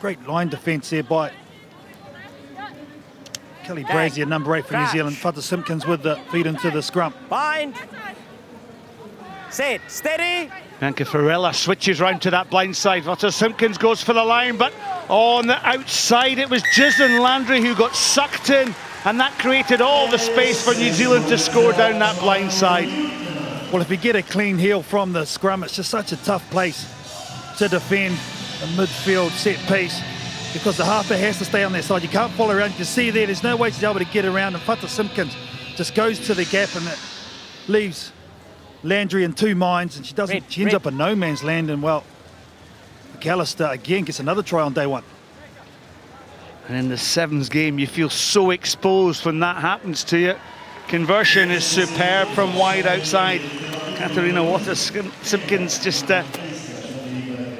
Great line defence there by Kelly Brazier, number 8 for New Zealand. Fata Simpkins with the feed into the scrum. Bind. Set. Steady. Bianca Farella switches round to that blind side. Fata Simpkins goes for the line, but on the outside it was Ghislaine Landry who got sucked in, and that created all the space for New Zealand to score down that blind side. Well, if you get a clean heel from the scrum, it's just such a tough place to defend a midfield set piece, because the halfback has to stay on their side. You can't follow around. You can see there's no way she's able to get around, and Fata Simpkins just goes to the gap, and it leaves Landry in two minds, and she ends up in no man's land. And McAllister again gets another try on day one. And in the sevens game, you feel so exposed when that happens to you. Conversion is superb from wide outside. Katarina Wata-Simpkins just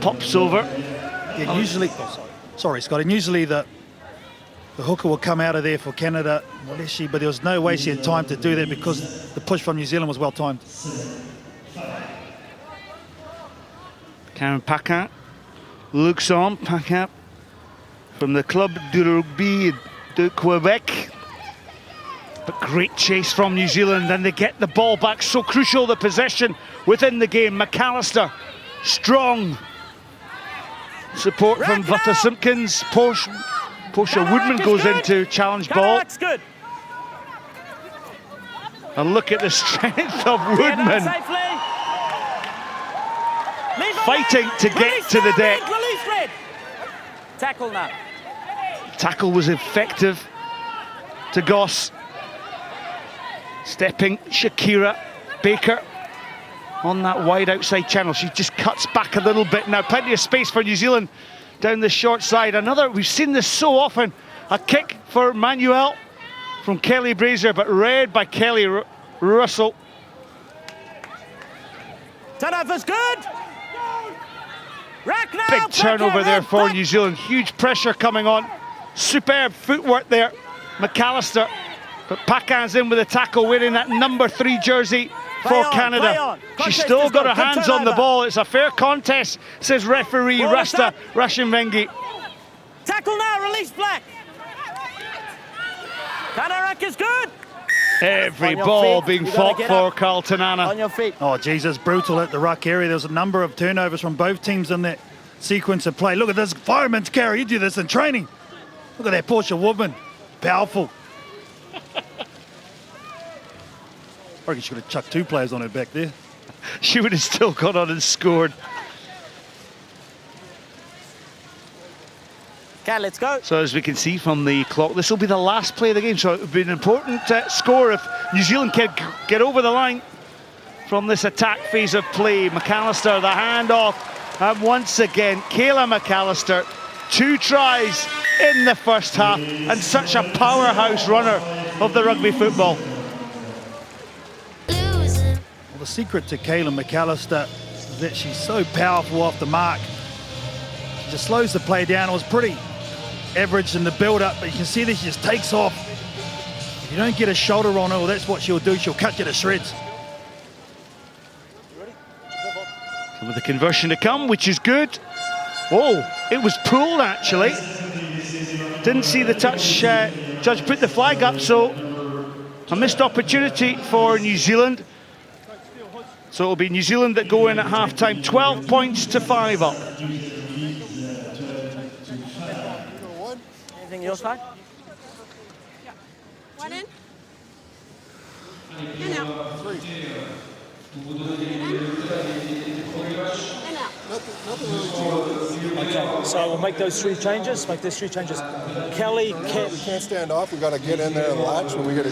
pops over. Yeah, usually, sorry, Scott, and usually the hooker will come out of there for Canada, Waleshi, but there was no way she had time to do that because the push from New Zealand was well timed. Karen Paquin looks on. Paquin from the Club de Rugby de Quebec. But great chase from New Zealand, and they get the ball back. So crucial, the possession within the game. McAllister, strong support from Vata Simpkins. Portia Woodman goes into challenge ball. Good. And look at the strength of Woodman. Fighting to get to the deck. Release red. Tackle now. Tackle was effective to Goss. Stepping Shakira Baker on that wide outside channel. She just cuts back a little bit now. Plenty of space for New Zealand down the short side. We've seen this so often. A kick for Manuel from Kelly Brazier, but read by Kelly Russell. Turnover's good. Rack now. Big turnover there for New Zealand. Huge pressure coming on. Superb footwork there. McAllister. But Paquin's in with a tackle, wearing that number 3 jersey for Canada. She's still got her hands on the ball. It's a fair contest, says referee Rasta Rashinvengi. Tackle now, release Black. Kanarak is good. Every ball being fought for Carlton Anna. On your feet. Oh, Jesus, brutal at the ruck area. There was a number of turnovers from both teams in that sequence of play. Look at this fireman's carry. You do this in training. Look at that Portia Woodman. Powerful. I reckon she could have chucked 2 players on her back there. She would have still gone on and scored. Okay, let's go. So as we can see from the clock, this will be the last play of the game. So it would be an important score if New Zealand can get over the line from this attack phase of play. McAllister, the handoff. And once again, Kayla McAllister, 2 tries in the first half, and such a powerhouse runner of the rugby football. Well, the secret to Kayla McAllister is that she's so powerful off the mark. She just slows the play down. It was pretty average in the build-up, but you can see that she just takes off. If you don't get a shoulder on her, well, that's what she'll do. She'll cut you to shreds. So with the conversion to come, which is good. Oh, it was pulled actually. Didn't see the touch. Judge put the flag up, so a missed opportunity for New Zealand. So it'll be New Zealand that go in at half-time, 12 points to 5 up. Anything your side? Yeah. One in. In out. Okay, so we'll make those 3 changes. Kelly, we can't stand off. We got to get in there and latch when we get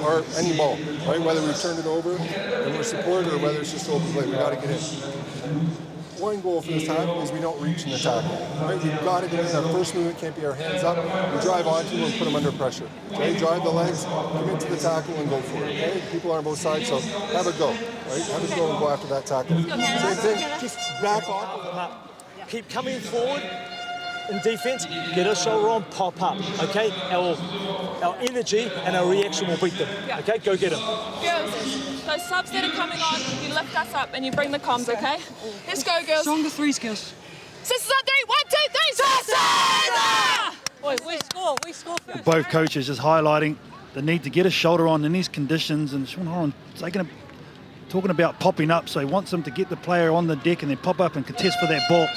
or any ball, right? Whether we turn it over and we're supported or whether it's just open play, we got to get in. One goal for this time is we don't reach in the tackle. Right? We've got to get in. Our first movement can't be our hands up. We drive onto them and put them under pressure. Okay, drive the legs, commit to the tackle and go for it. Okay, people are on both sides, so have a go. Right, have a go and go after that tackle. Same thing. Just back off. Keep coming forward. in defence, get our shoulder on, pop up, okay? Our energy and our reaction will beat them, okay? Go get them. Girls, those subs that are coming on, you lift us up and you bring the comms, okay? Let's go, girls. Stronger three skills. Sisters on three, 1, 2, 3, sisters! We score first. Both coaches just highlighting the need to get a shoulder on in these conditions, and Sean Horan talking about popping up, so he wants them to get the player on the deck and then pop up and contest for that ball.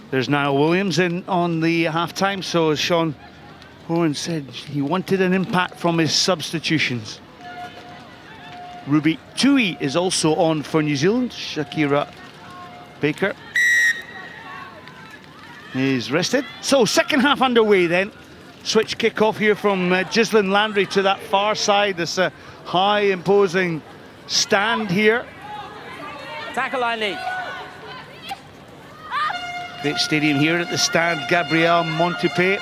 There's Niall Williams in on the half-time, so as Sean Horan said, he wanted an impact from his substitutions. Ruby Tui is also on for New Zealand. Shakira Baker is rested. So second half underway then. Switch kick-off here from Ghislaine Landry to that far side. This high imposing stand here. Tackle line lead. Great stadium here at the stand. Gabrielle Montupet.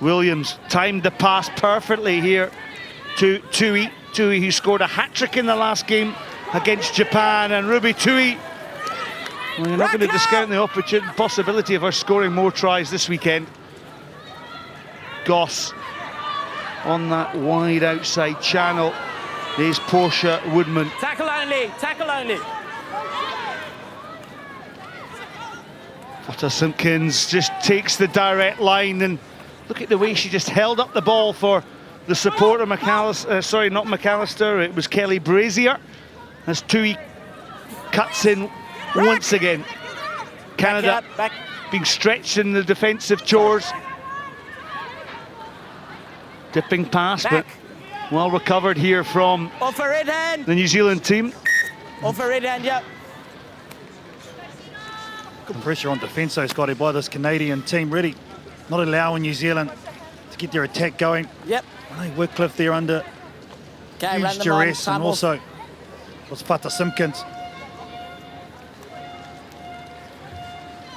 Williams timed the pass perfectly here to Tui. Tui, who scored a hat-trick in the last game against Japan, and Ruby Tui, well, you're not going to discount the possibility of her scoring more tries this weekend. Goss on that wide outside channel. There's Portia Woodman. Tackle only, tackle only. Potter Simpkins just takes the direct line, and look at the way she just held up the ball for the support of McAllister, sorry, not McAllister, it was Kelly Brazier. As Tui cuts in once again. Canada being stretched in the defensive chores. Dipping pass, but well recovered here from off a red hand. The New Zealand team. Off a red hand, yeah. Good pressure on defence, though, Scotty, by this Canadian team, really not allowing New Zealand to get their attack going. Yep. I think Wycliffe there under huge duress, and also was Fata Simpkins.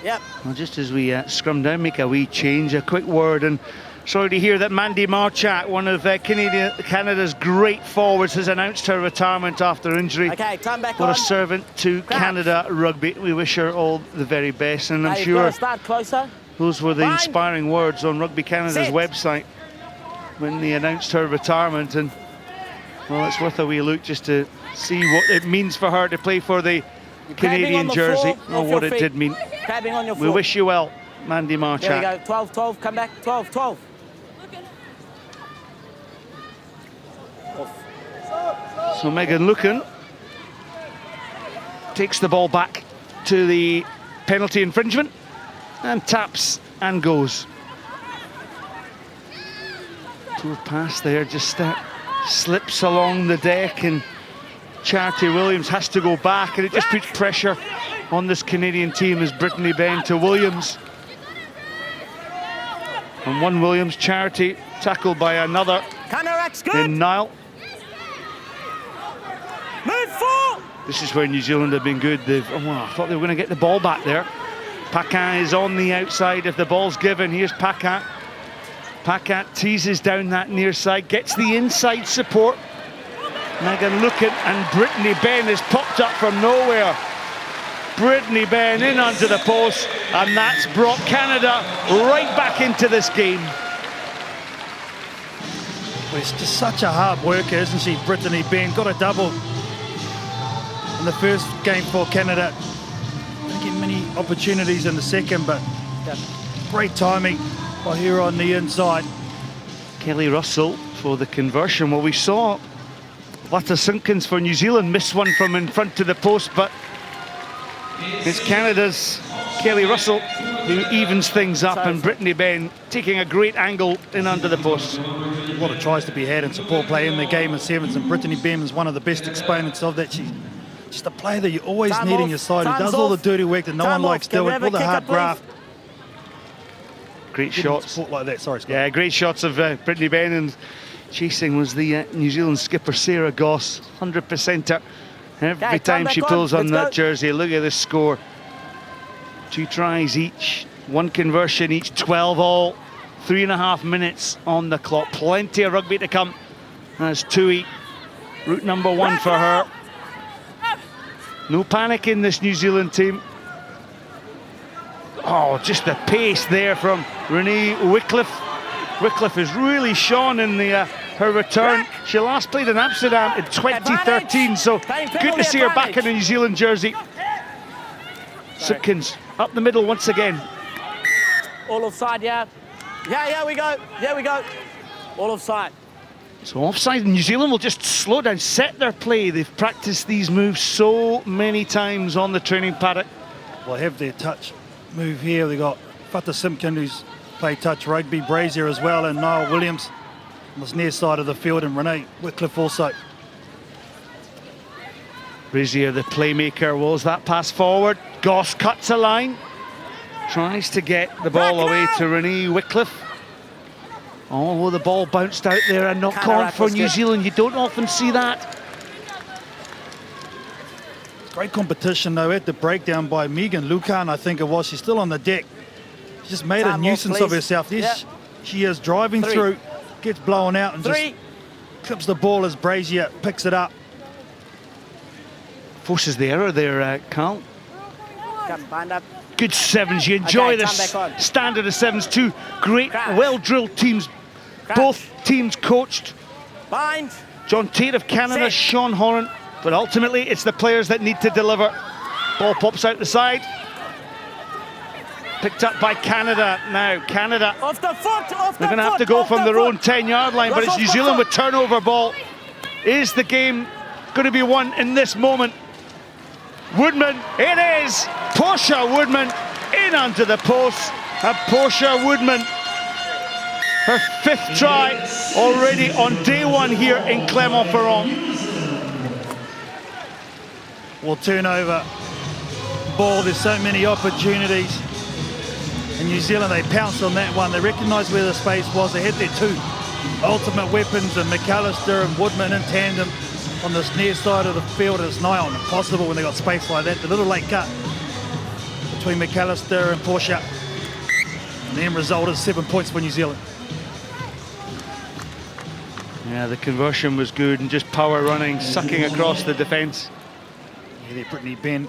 Yep. Well, just as we scrum down, make a wee change, a quick word, and sorry to hear that Mandy Marchak, one of Canada's great forwards, has announced her retirement after injury. Okay, time back What on. a servant to Canada Rugby. We wish her all the very best, and I'm Hey, sure start closer. those were the inspiring words on Rugby Canada's website when they announced her retirement. And well, it's worth a wee look just to see what it means for her to play for the Canadian jersey, or what it did mean. On your We wish you well, Mandy Marchak. There we go, 12, 12, come back, 12, 12. So Megan Lucan takes the ball back to the penalty infringement and taps and goes. Poor pass there, just slips along the deck, and Charity Williams has to go back, and it just puts pressure on this Canadian team as Brittany Benn to Williams. And one Williams, Charity tackled by another in Niall. Move forward! This is where New Zealand have been good. I thought they were going to get the ball back there. Paquin is on the outside if the ball's given. Here's Paquin. Paquin teases down that near side, gets the inside support. Megan Lucan, and Brittany Benn has popped up from nowhere. Brittany Benn in under the post, and that's brought Canada right back into this game. Well, it's just such a hard worker, isn't she, Brittany Benn? Got a double in the first game for Canada. Didn't get many opportunities in the second, but great timing by her on the inside. Kelly Russell for the conversion. Well, we saw Vata Simpkins for New Zealand miss one from in front to the post, but it's Canada's Kelly Russell who evens things up, and Brittany Benn taking a great angle in under the post. A lot of tries to be had in support play in the game of sevens, and Brittany Benn is one of the best exponents of that. She's just a player that you always need in your side, who does all the dirty work that no one likes doing, all the hard graft. Great shots. Support like that. Sorry, Scott. Yeah, great shots of Brittany Benn, and chasing was the New Zealand skipper Sarah Goss. 100%er every time she pulls on that jersey. Look at this score. 2 tries each, 1 conversion each, 12 all. 3.5 minutes on the clock. Plenty of rugby to come. As Tui, route number 1 for her. No panic in this New Zealand team. Oh, just the pace there from Renee Wycliffe. Wycliffe has really shone in her return. She last played in Amsterdam in 2013, so good to see her back in a New Zealand jersey. Simpkins up the middle once again. All offside, yeah. Yeah, we go. Yeah, we go. All offside. So offside, New Zealand will just slow down, set their play. They've practiced these moves so many times on the training paddock. Well, have their touch move here. They got Fata Simpkin, who's played touch rugby, Brazier as well, and Niall Williams on this near side of the field, and Renee Wycliffe also. Brazier, the playmaker, was that pass forward. Goss cuts a line, tries to get the ball away to Renee Wycliffe. Oh, well, the ball bounced out there and knock on for New Zealand. You don't often see that. Great competition though at the breakdown by Megan Lucan, I think it was. She's still on the deck. She just made a nuisance of herself. Yes, she is driving through, gets blown out and just clips the ball as Brazier picks it up. Forces the error there, Carl. Bind up. Good sevens. You enjoy this standard of sevens too. Great, well-drilled teams. Both teams coached. Bind. John Tate of Canada, Sean Horan. But ultimately, it's the players that need to deliver. Ball pops out the side. Picked up by Canada now. Canada. Off the foot, they're going to have to go from their own 10-yard line, but it's New Zealand with turnover ball. Is the game going to be won in this moment? Woodman, it is! Portia Woodman in under the post. And Portia Woodman, her 5th try already on day 1 here in Clermont-Ferrand. Well, turnover ball, there's so many opportunities. In New Zealand, they pounced on that one. They recognised where the space was. They had their 2 ultimate weapons, and McAllister and Woodman in tandem on this near side of the field. It's nigh on impossible when they got space like that. The little late cut between McAllister and Portia. The end result is 7 points for New Zealand. Yeah, the conversion was good and just power running, sucking across the defence. Yeah, Brittany Ben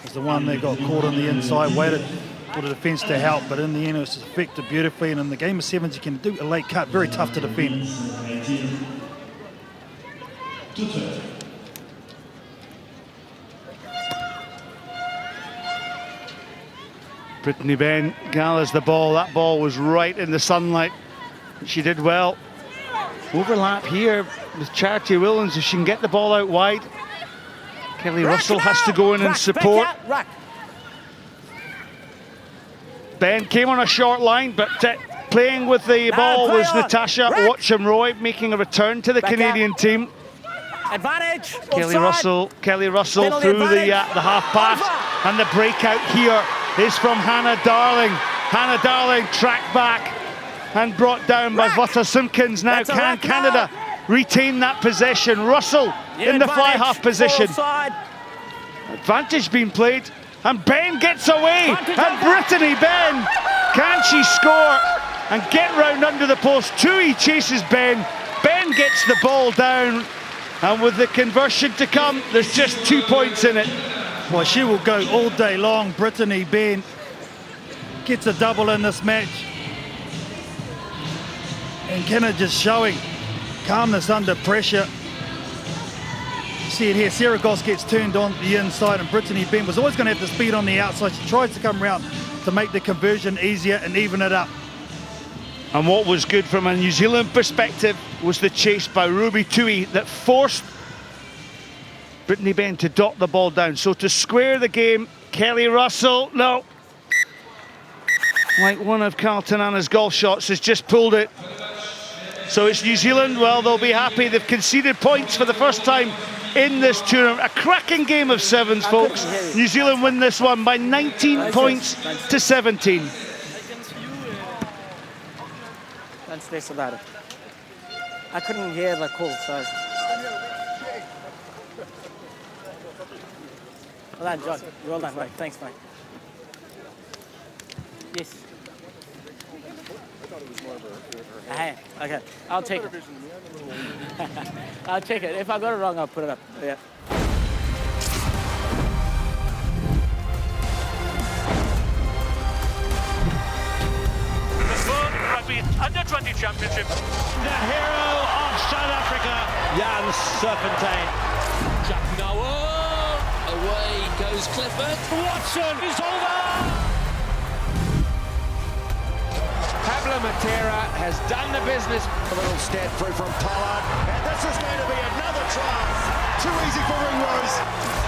was the one that got caught on the inside, waited for the defence to help, but in the end it was effective beautifully, and in the game of sevens you can do a late cut, very tough to defend. Brittany Ben gathers the ball. That ball was right in the sunlight. She did well. Overlap here with Charity Williams if she can get the ball out wide. Kelly Russell has to go in and support. Ben came on a short line, but playing with the ball was Natasha Watcham-Roy, making a return to the Canadian team. Advantage. Kelly Russell through the half pass, and the breakout here is from Hannah Darling. Hannah Darling tracked back and brought down by Vata Simpkins. Now can Canada retain that possession? Russell in the fly half position. Advantage being played, and Ben gets away, and Brittany Ben, can she score and get round under the post? Tui chases Ben, Ben gets the ball down, and with the conversion to come, there's just 2 points in it. Well, she will go all day long. Brittany Ben gets a double in this match. And Canada just showing calmness under pressure. You see it here, Sarah Goss gets turned on the inside, and Brittany Ben was always going to have the speed on the outside. She tries to come around to make the conversion easier and even it up. And what was good from a New Zealand perspective was the chase by Ruby Tui that forced Brittany Ben to dot the ball down. So to square the game, Kelly Russell, no. Like one of Carlton Anna's golf shots, has just pulled it. So it's New Zealand, well, they'll be happy. They've conceded points for the first time in this tournament. A cracking game of sevens, folks. New Zealand win this one by 19 points to 17. That's less about it. I couldn't hear the call, so. Well done, John. Well done, mate. Thanks, mate. Yes. Hey, okay. I'll take it. I'll check it. If I got it wrong, I'll put it up. Yeah. Under-20 Championship. The hero of South Africa, Jan Serpentine. Jack Noah, away goes Clifford. Watson is over! Pablo Matera has done the business. A little step through from Pollard, and this is going to be another try. Too easy for Ringrose.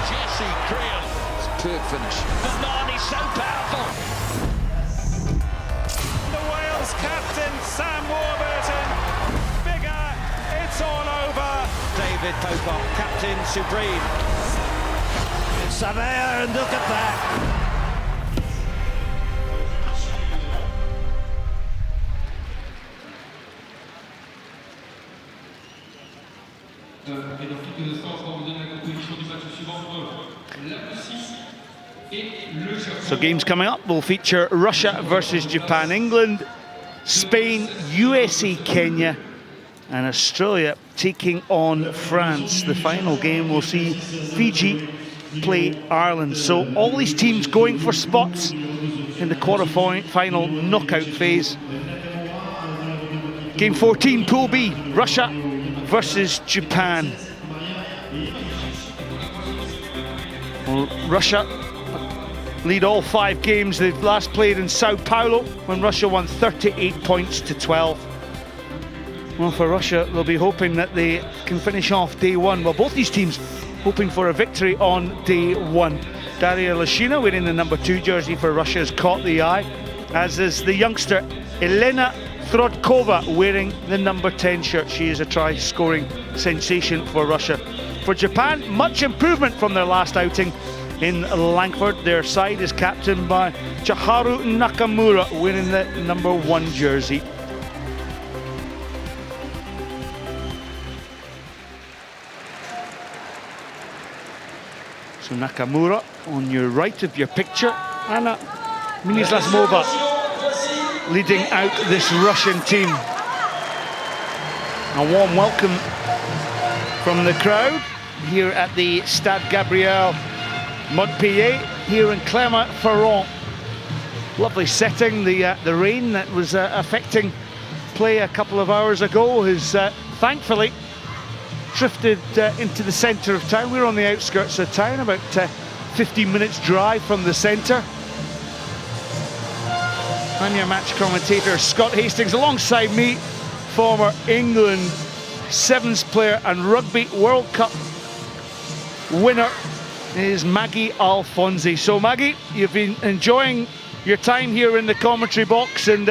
Jesse Graham. It's a perfect finish. The man is so powerful. The Wales captain, Sam Warburton. Bigger, it's all over. David Pocock, captain supreme. Savea, and look at that. Et dans quelques instants, on va vous donner la composition du match suivant entre la Russie et le Japon. So games coming up will feature Russia versus Japan, England, Spain, USA, Kenya, and Australia taking on France. The final game will see Fiji play Ireland. So all these teams going for spots in the quarter-final knockout phase. Game 14, Pool B, Russia versus Japan. Well, Russia lead all 5 games. They've last played in Sao Paulo when Russia won 38 points to 12. Well, for Russia, they'll be hoping that they can finish off day one. Well, both these teams hoping for a victory on day one. Daria Lashina, wearing the number 2 jersey for Russia, has caught the eye, as is the youngster Elena Throdkova wearing the number 10 shirt. She is a try-scoring sensation for Russia. For Japan, much improvement from their last outing in Langford. Their side is captained by Chiharu Nakamura wearing the number 1 jersey. So Nakamura on your right of your picture, Anna Minizlasmova leading out this Russian team. A warm welcome from the crowd here at the Stade Gabriel Montpellier here in Clermont-Ferrand. Lovely setting. The rain that was affecting play a couple of hours ago has thankfully drifted into the centre of town. We're on the outskirts of town, about 15 minutes drive from the centre. And your match commentator Scott Hastings alongside me, former England Sevens player and Rugby World Cup winner is Maggie Alfonsi. So Maggie, you've been enjoying your time here in the commentary box, and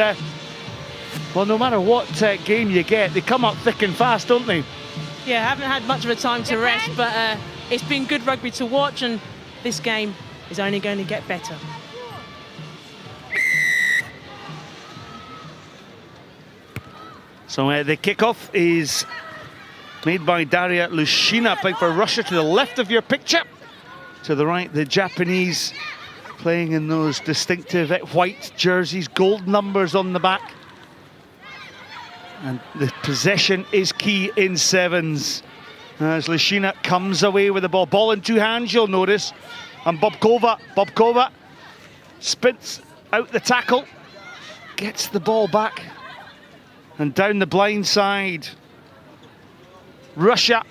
well, no matter what game you get, they come up thick and fast, don't they? Yeah, I haven't had much of a time to rest, but it's been good rugby to watch, and this game is only going to get better. So the kickoff is made by Daria Lushina, playing for Russia to the left of your picture. To the right, the Japanese playing in those distinctive white jerseys, gold numbers on the back. And the possession is key in sevens. As Lushina comes away with the ball. Ball in 2 hands, you'll notice. And Bobkova spins out the tackle, gets the ball back. And down the blind side, Russia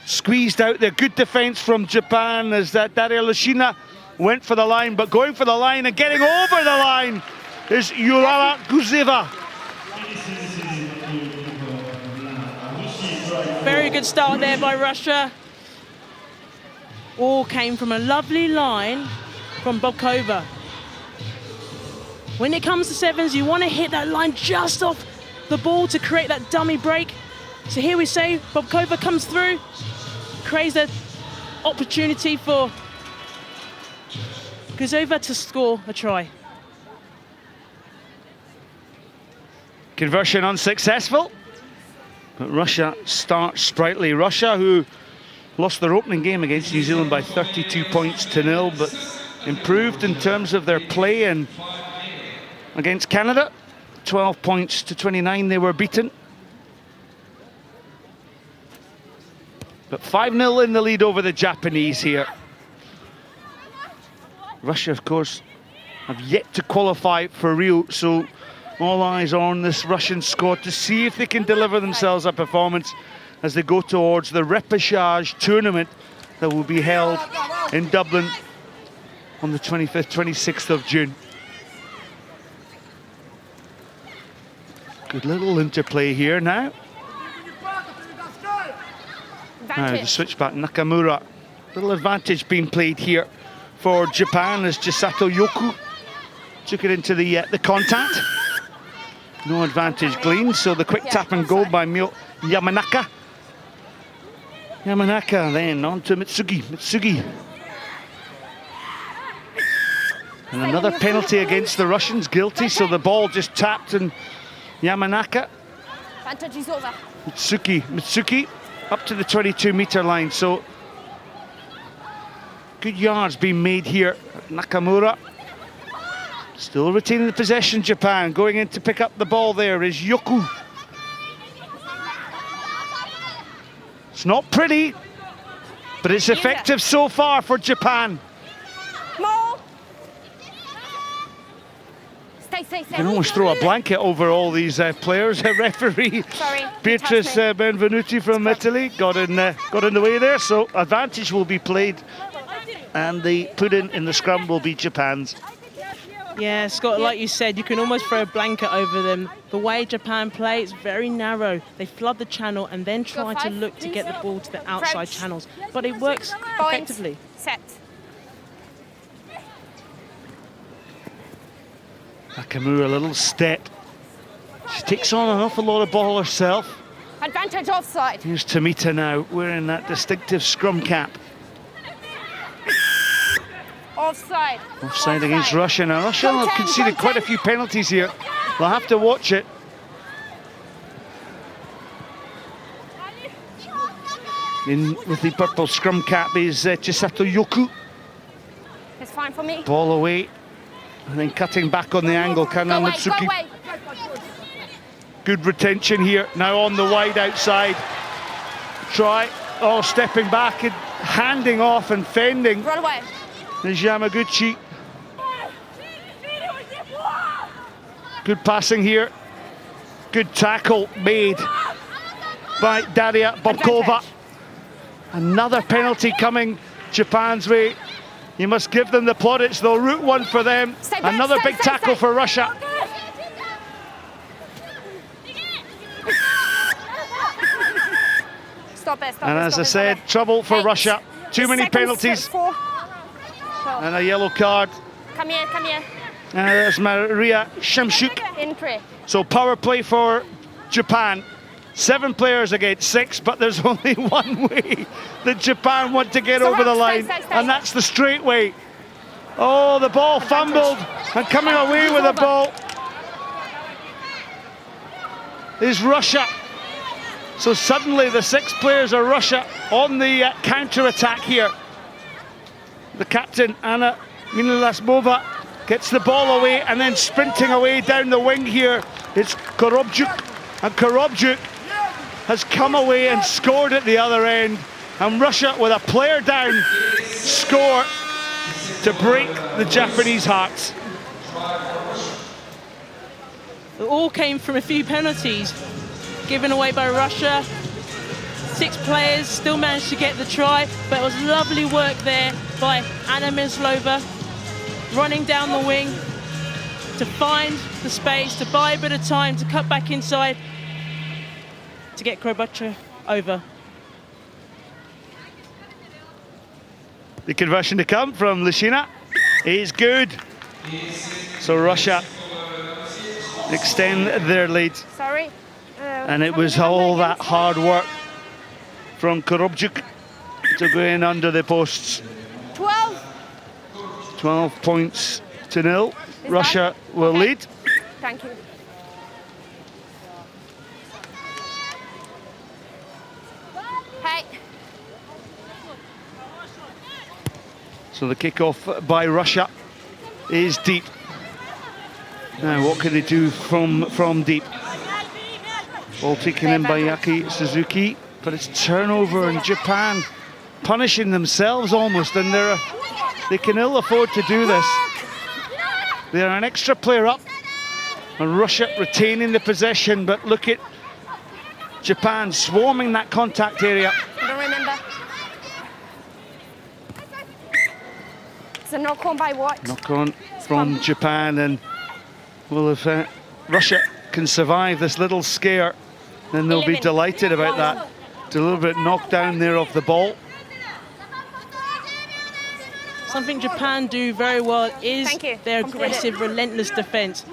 squeezed out there. Good defence from Japan as Daria Lushina went for the line, but going for the line and getting over the line is Yurala Guzeva. Very good start there by Russia. All came from a lovely line from Bobkova. When it comes to sevens, you want to hit that line just off the ball to create that dummy break. So here we say Bobkova comes through, creates an opportunity for Guzeva to score a try. Conversion unsuccessful, but Russia starts sprightly. Russia, who lost their opening game against New Zealand by 32 points to 0, but improved in terms of their play, and against Canada, 12 points to 29 they were beaten. But 5-0 in the lead over the Japanese here. Russia, of course, have yet to qualify for Rio, so all eyes on this Russian squad to see if they can deliver themselves a performance as they go towards the repechage tournament that will be held in Dublin on the 25th, 26th of June. Good little interplay here now. Now the switchback Nakamura. Little advantage being played here for Japan as Chisato Yoku took it into the contact. No advantage gleaned, so the quick tap and go by Yamanaka. Yamanaka then on to Mitsugi. And another penalty against the Russians, guilty, so the ball just tapped and Yamanaka. Advantage is over. Mitsuki up to the 22-meter line, so good yards being made here. Nakamura still retaining the possession. Japan going in to pick up the ball. There is Yoku. It's not pretty, but it's effective so far for Japan. More. Stay. You can almost throw a blanket over all these players. Referee Beatrice Benvenuti from Italy got in the way there, so advantage will be played, and the put in the scrum will be Japan's. Yeah, Scott, like you said, you can almost throw a blanket over them. The way Japan play, it's very narrow. They flood the channel and then try to look to get the ball to the outside channels, but it works effectively. Set. Nakamura, a little step. She takes on an awful lot of ball herself. Advantage offside. Here's Tomita now, wearing that distinctive scrum cap. Offside. Offside against Russia. Now, Russia have conceded quite a few penalties here. They'll have to watch it. In with the purple scrum cap is Chisato Yoku. It's fine for me. Ball away. And then cutting back on the angle, Kana Mitsuki. Good retention here. Now on the wide outside. Try. Oh, stepping back and handing off and fending. Run away. There's Yamaguchi. Good passing here. Good tackle made by Daria Bobkova. Another penalty coming Japan's way. You must give them the plaudits. They'll root one for them. Another big tackle for Russia. Stop it. And as I said, trouble for Russia. Too many penalties. And a yellow card. Come here. There's Maria Shamshuk. Entry. So power play for Japan. 7 players against 6, but there's only one way that Japan want to get over the line, and that's the straight way. Oh, the ball fumbled, and coming away with the ball is Russia. So suddenly the 6 players are Russia on the counter-attack here. The captain, Anna Minalasmova, gets the ball away, and then sprinting away down the wing here, it's Korobjuk, and Korobjuk has come away and scored at the other end, and Russia with a player down score to break the Japanese hearts. It all came from a few penalties given away by Russia. 6 players still managed to get the try, but it was lovely work there by Anna Mislova, running down the wing to find the space, to buy a bit of time, to cut back inside, to get Krobacha over. The conversion to come from Lishina is good. So Russia extend their lead. Sorry. And it was all that hard work from Korobjuk to go in under the posts. 12 points to 0. Russia will lead. Thank you. Hey. So the kickoff by Russia is deep. Now what can they do from deep? Ball taken in by Yaki Suzuki, but it's turnover, and Japan punishing themselves almost, and they can ill afford to do this. They're an extra player up, And Russia retaining the possession, but look at Japan swarming that contact area. I don't remember. It's a knock-on by what? Knock on from Japan, and well, if Russia can survive this little scare, then they'll be delighted about that. It's a little bit knocked down there off the ball. Something Japan do very well is their aggressive, relentless defence.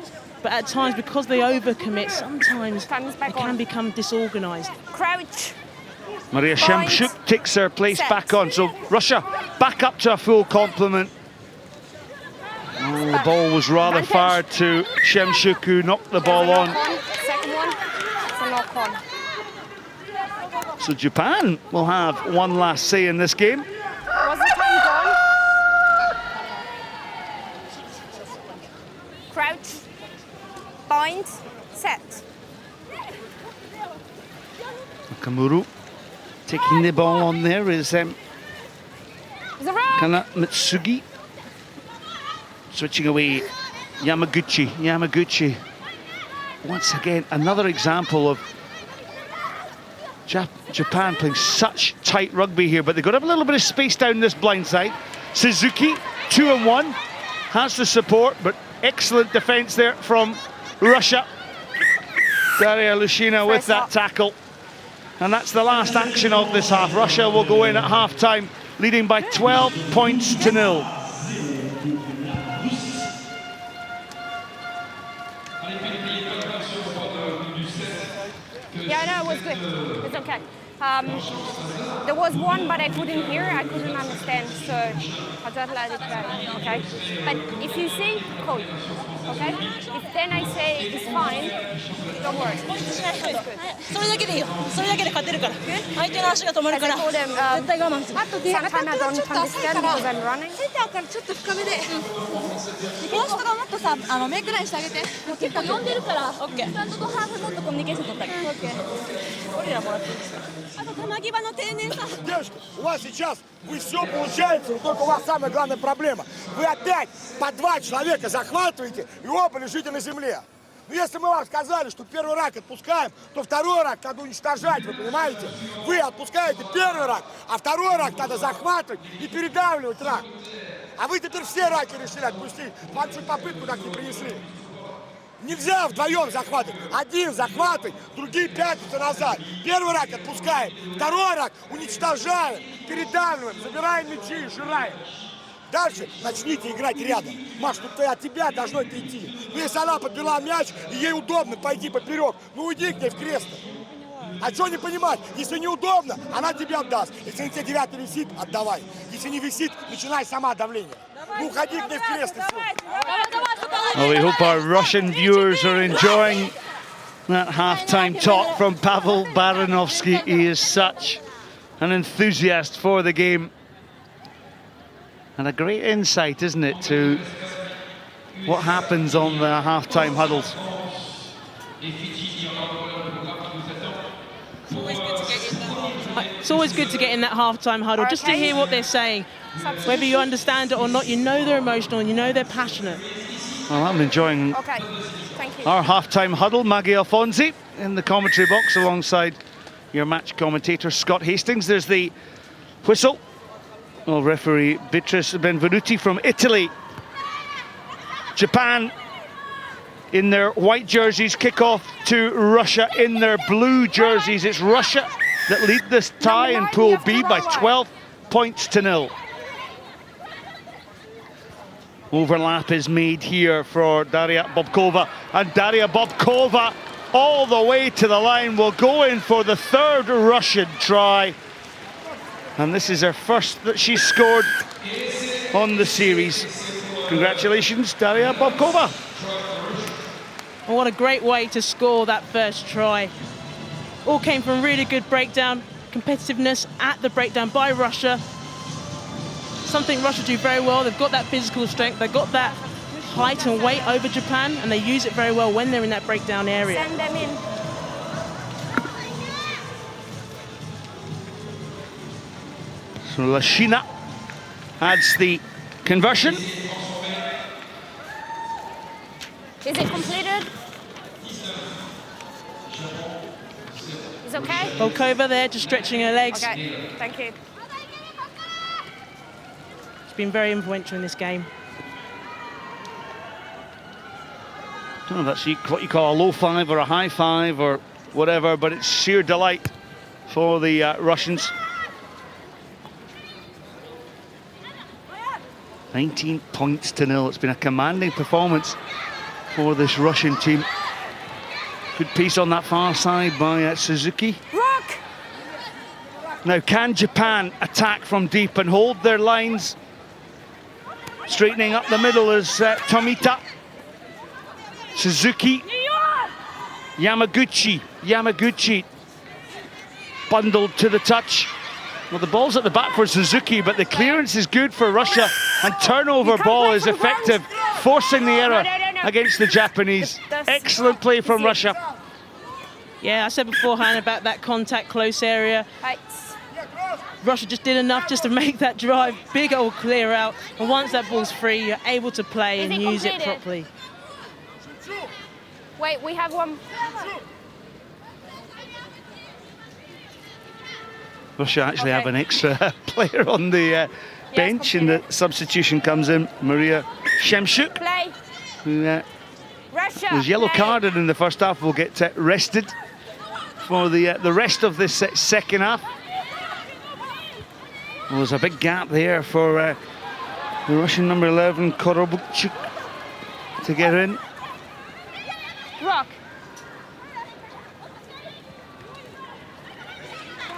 But at times, because they overcommit, sometimes it can become disorganised. Crouch. Maria Shemchuk takes her place back on. So Russia back up to a full complement. Oh, the ball was rather far to Shemchuk, who knocked the ball on. Second one, it's a knock-on. So Japan will have one last say in this game. Was the time gone? Crouch. Bind. Set. Nakamura taking the ball on there is Kana Mitsugi. Switching away, Yamaguchi. Once again, another example of Japan playing such tight rugby here, but they've got to have a little bit of space down this blind side. Suzuki, 2-on-1, has the support, but excellent defence there from Russia. Daria Lushina with that tackle. And that's the last action of this half. Russia will go in at half-time, leading by 12 points to 0. Yeah, no, it was good. It's okay. There was one, but I couldn't hear. I couldn't understand, so I just let it go. Okay. But if you say call, okay. If then I say it's fine, don't worry. It's good. それだけでいいよ。それだけで勝てるから。相手の足が止まるから。絶対我慢する。あとで、Sometimes I don't understand because I'm running. センターからちょっと深めで。ポストがもっとさ、メイクラインしてあげて。結構呼んでるから。オッケー。スタンドとハーフもっとコミュニケーション取ったり。オッケー。俺らもらっていいですか。あと球際の丁寧さ。Девушка, у вас сейчас вы все получается, но только у вас самая главная проблема. Вы опять по 2 человека захватываете и оба лежите на земле. Но если мы вам сказали, что первый рак отпускаем, то второй рак надо уничтожать, вы понимаете? Вы отпускаете первый рак, а второй рак надо захватывать и передавливать рак. А вы теперь все раки решили отпустить. Вам чуть попытку так не принесли. Нельзя вдвоем захватывать. Один захватывает, другие пятятся назад. Первый рак отпускаем, второй рак уничтожаем, передавливаем, забираем мячи и жираем. Дальше начните играть рядом. Маш, тут от тебя должно это идти. Ну, если она подбила мяч, и ей удобно пойти поперек, ну уйди к ней в крест. А что не понимать? Если неудобно, она тебе отдаст. Если на тебе 9 висит, отдавай. Если не висит, начинай сама давление. Ну, уходи к ней в крест. Well, we hope our Russian viewers are enjoying that half-time talk from Pavel Baranovsky. He is such an enthusiast for the game. And a great insight, isn't it, to what happens on the half-time huddles. It's always good to get in that half-time huddle, just to hear what they're saying. Whether you understand it or not, you know they're emotional and you know they're passionate. Well, I'm enjoying Thank you. our half-time huddle. Maggie Alfonsi in the commentary box alongside your match commentator, Scott Hastings. There's the whistle. Well, referee Beatrice Benvenuti from Italy. Japan in their white jerseys kick off to Russia in their blue jerseys. It's Russia that lead this tie in Pool B by 12 points to 0. Overlap is made here for Daria Bobkova, and Daria Bobkova all the way to the line will go in for the 3rd Russian try. And this is her first that she's scored on the series. Congratulations, Daria Bobkova. And what a great way to score that first try. All came from really good breakdown, competitiveness at the breakdown by Russia. Something Russia do very well. They've got that physical strength, they've got that height and weight over Japan, and they use it very well when they're in that breakdown area. Send them in. So Lashina adds the conversion. Is it completed? It's okay? Volkova there, just stretching her legs. Okay, thank you. It's been very influential in this game. I don't know if that's what you call a low five or a high five or whatever, but it's sheer delight for the Russians. 19 points to 0. It's been a commanding performance for this Russian team. Good piece on that far side by Suzuki. Rock! Now, can Japan attack from deep and hold their lines? Straightening up the middle is Tomita. Suzuki. Yamaguchi. Bundled to the touch. Well, the ball's at the back for Suzuki, but the clearance is good for Russia, and turnover ball is effective, forcing the error against the Japanese. Excellent play from Russia. Yeah, I said beforehand about that contact close area. Russia just did enough just to make that drive, big old clear out, and once that ball's free, you're able to play and use it properly. Wait, we have one. Russia actually have an extra player on the bench, and the substitution comes in, Maria Shemchuk, who was yellow carded in the first half, will get rested for the rest of this second half. Well, there's a big gap there for the Russian number 11, Korobukchuk, to get in. Rock.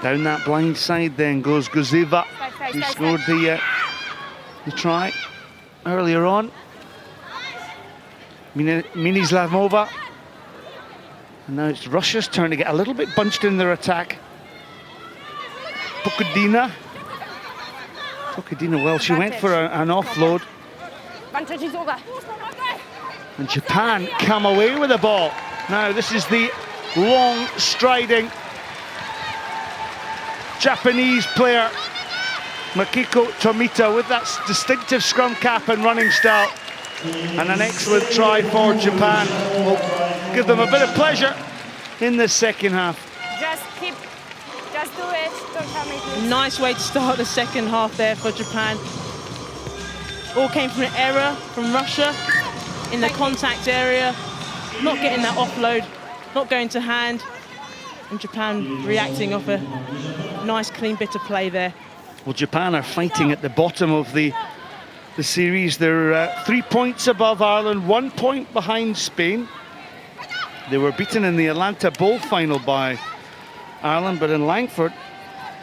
Down that blind side then goes Guzeva, who scored the try earlier on. Minislavova. And now it's Russia's turn to get a little bit bunched in their attack. Pokudina, well, she went for an offload. And Japan come away with the ball. Now this is the long striding Japanese player, Makiko Tomita, with that distinctive scrum cap and running style. And an excellent try for Japan. Will give them a bit of pleasure in the second half. Just do it. Don't tell me please. Nice way to start the second half there for Japan. All came from an error from Russia in the contact area, not getting that offload, not going to hand, and Japan reacting off a nice clean bit of play there. Well, Japan are fighting at the bottom of the series. They're 3 points above Ireland, 1 point behind Spain. They were beaten in the Atlanta Bowl final by Ireland, but in Langford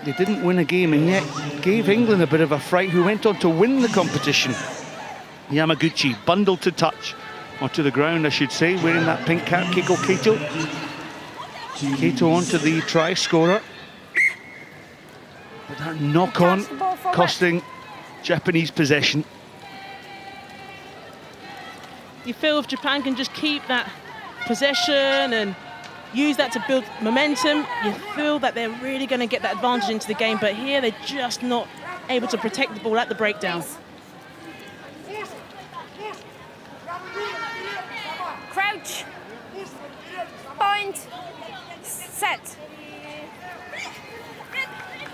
they didn't win a game, and yet gave England a bit of a fright, who went on to win the competition. Yamaguchi bundled to touch, or to the ground I should say, wearing that pink cap, Keiko Kato. Kato onto the try scorer. But that knock-on costing Japanese possession. You feel if Japan can just keep that possession and use that to build momentum, you feel that they're really going to get that advantage into the game, but here they're just not able to protect the ball at the breakdown. Crouch. Point. Set.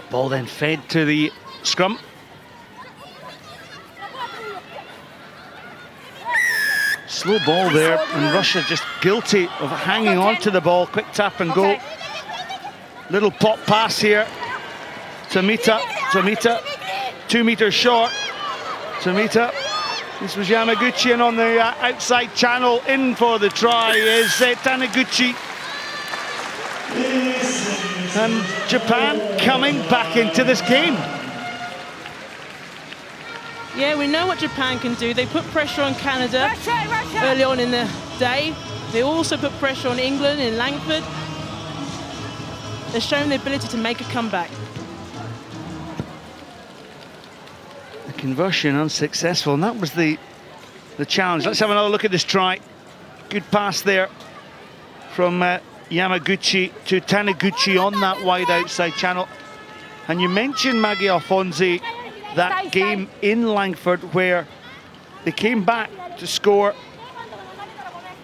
Ball then fed to the scrum. Slow ball there, and Russia just guilty of hanging on to the ball. Quick tap and go. Little pop pass here. Tomita, 2 meters short. Tomita. This was Yamaguchi, and on the outside channel, in for the try is Taniguchi. And Japan coming back into this game. Yeah, we know what Japan can do. They put pressure on Canada early on in the day. They also put pressure on England in Langford. They're showing the ability to make a comeback. The conversion unsuccessful, and that was the challenge. Let's have another look at this try. Good pass there from Yamaguchi to Taniguchi on that wide outside channel. And you mentioned, Maggie Alfonsi, that game in Langford where they came back to score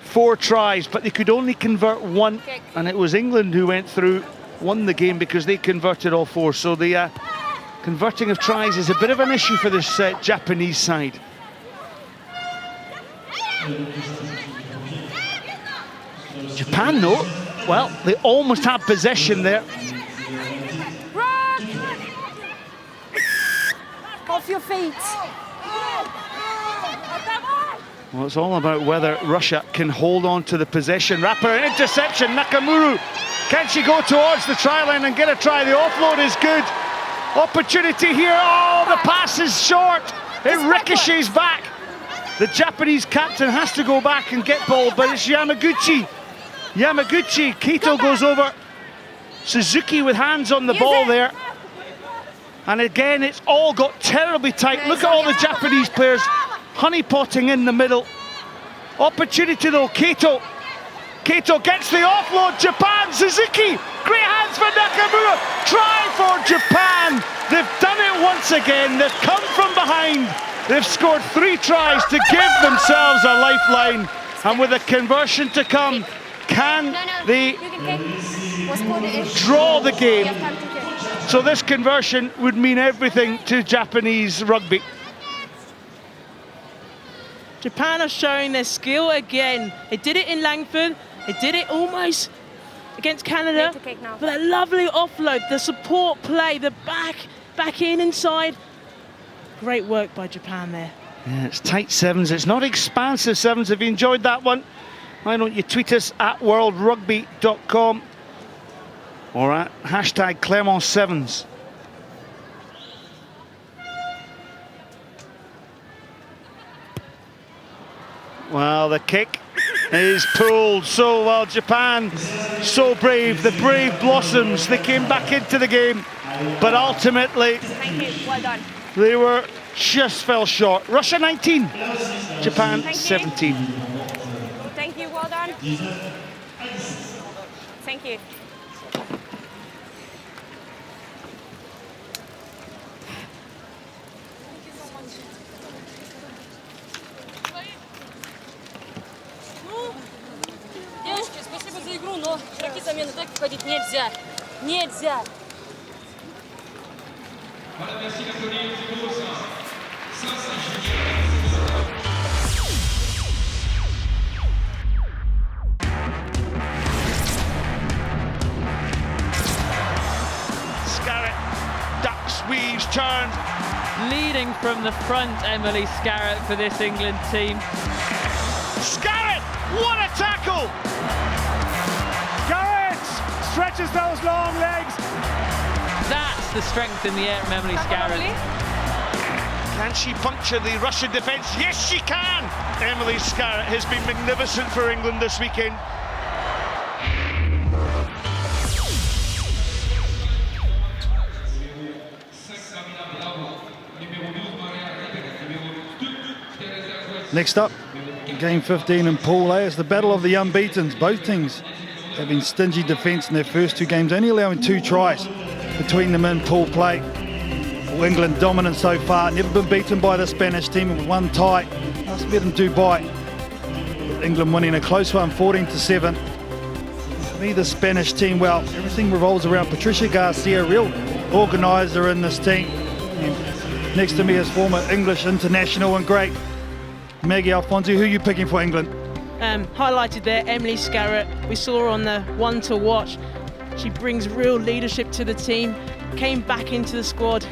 4 tries, but they could only convert 1, and it was England who went through won the game because they converted all 4. So the converting of tries is a bit of an issue for this Japanese side. Japan, though, well, they almost had possession there. Off your feet. Well, it's all about whether Russia can hold on to the possession. Rapper, interception, Nakamura. Can she go towards the try line and get a try? The offload is good. Opportunity here. Oh, the pass is short. It ricochets back. The Japanese captain has to go back and get ball, but it's Yamaguchi. Keito goes over. Suzuki with hands on the ball there. And again, it's all got terribly tight. Look at all the Japanese players honeypotting in the middle. Opportunity though, Keito gets the offload. Japan, Suzuki, great hands for Nakamura. Try for Japan. They've done it once again. They've come from behind. They've scored 3 tries to give themselves a lifeline. And with a conversion to come, can they draw the game? So this conversion would mean everything to Japanese rugby. Japan are showing their skill again. They did it in Langford. They did it almost against Canada. But that lovely offload, the support play, the back in inside. Great work by Japan there. Yeah, it's tight 7s. It's not expansive 7s. If you enjoyed that one, why don't you tweet us at worldrugby.com or at hashtag Clermont7s. Well, the kick is pulled so well. Japan, so brave. The brave blossoms. They came back into the game, but ultimately, Well done. they were just fell short. Russia 19, Japan 17. Thank you, well done. Thank you. Девочки, спасибо за игру, но такие замены так входить нельзя. Нельзя. Scarrett ducks, weaves, turns. Leading from the front, Emily Scarrett for this England team. Scarrett, what a tackle! Scarrett stretches those long legs. That's the strength in the air from Emily Scarrett. Can she puncture the Russian defence? Yes, she can! Emily Scarrett has been magnificent for England this weekend. Next up, game 15 in Pool A is the battle of the unbeatens. Both teams having stingy defence in their first 2 games, only allowing 2 tries between them in pool play. Well, England dominant so far, never been beaten by the Spanish team with 1 tie. Must be in Dubai. With England winning a close one, 14-7. For me, the Spanish team, well, everything revolves around Patricia Garcia, real organiser in this team. And next to me is former English international and great Maggie Alfonso. Who are you picking for England? Highlighted there, Emily Scarrett. We saw her on the one to watch. She brings real leadership to the team. Came back into the squad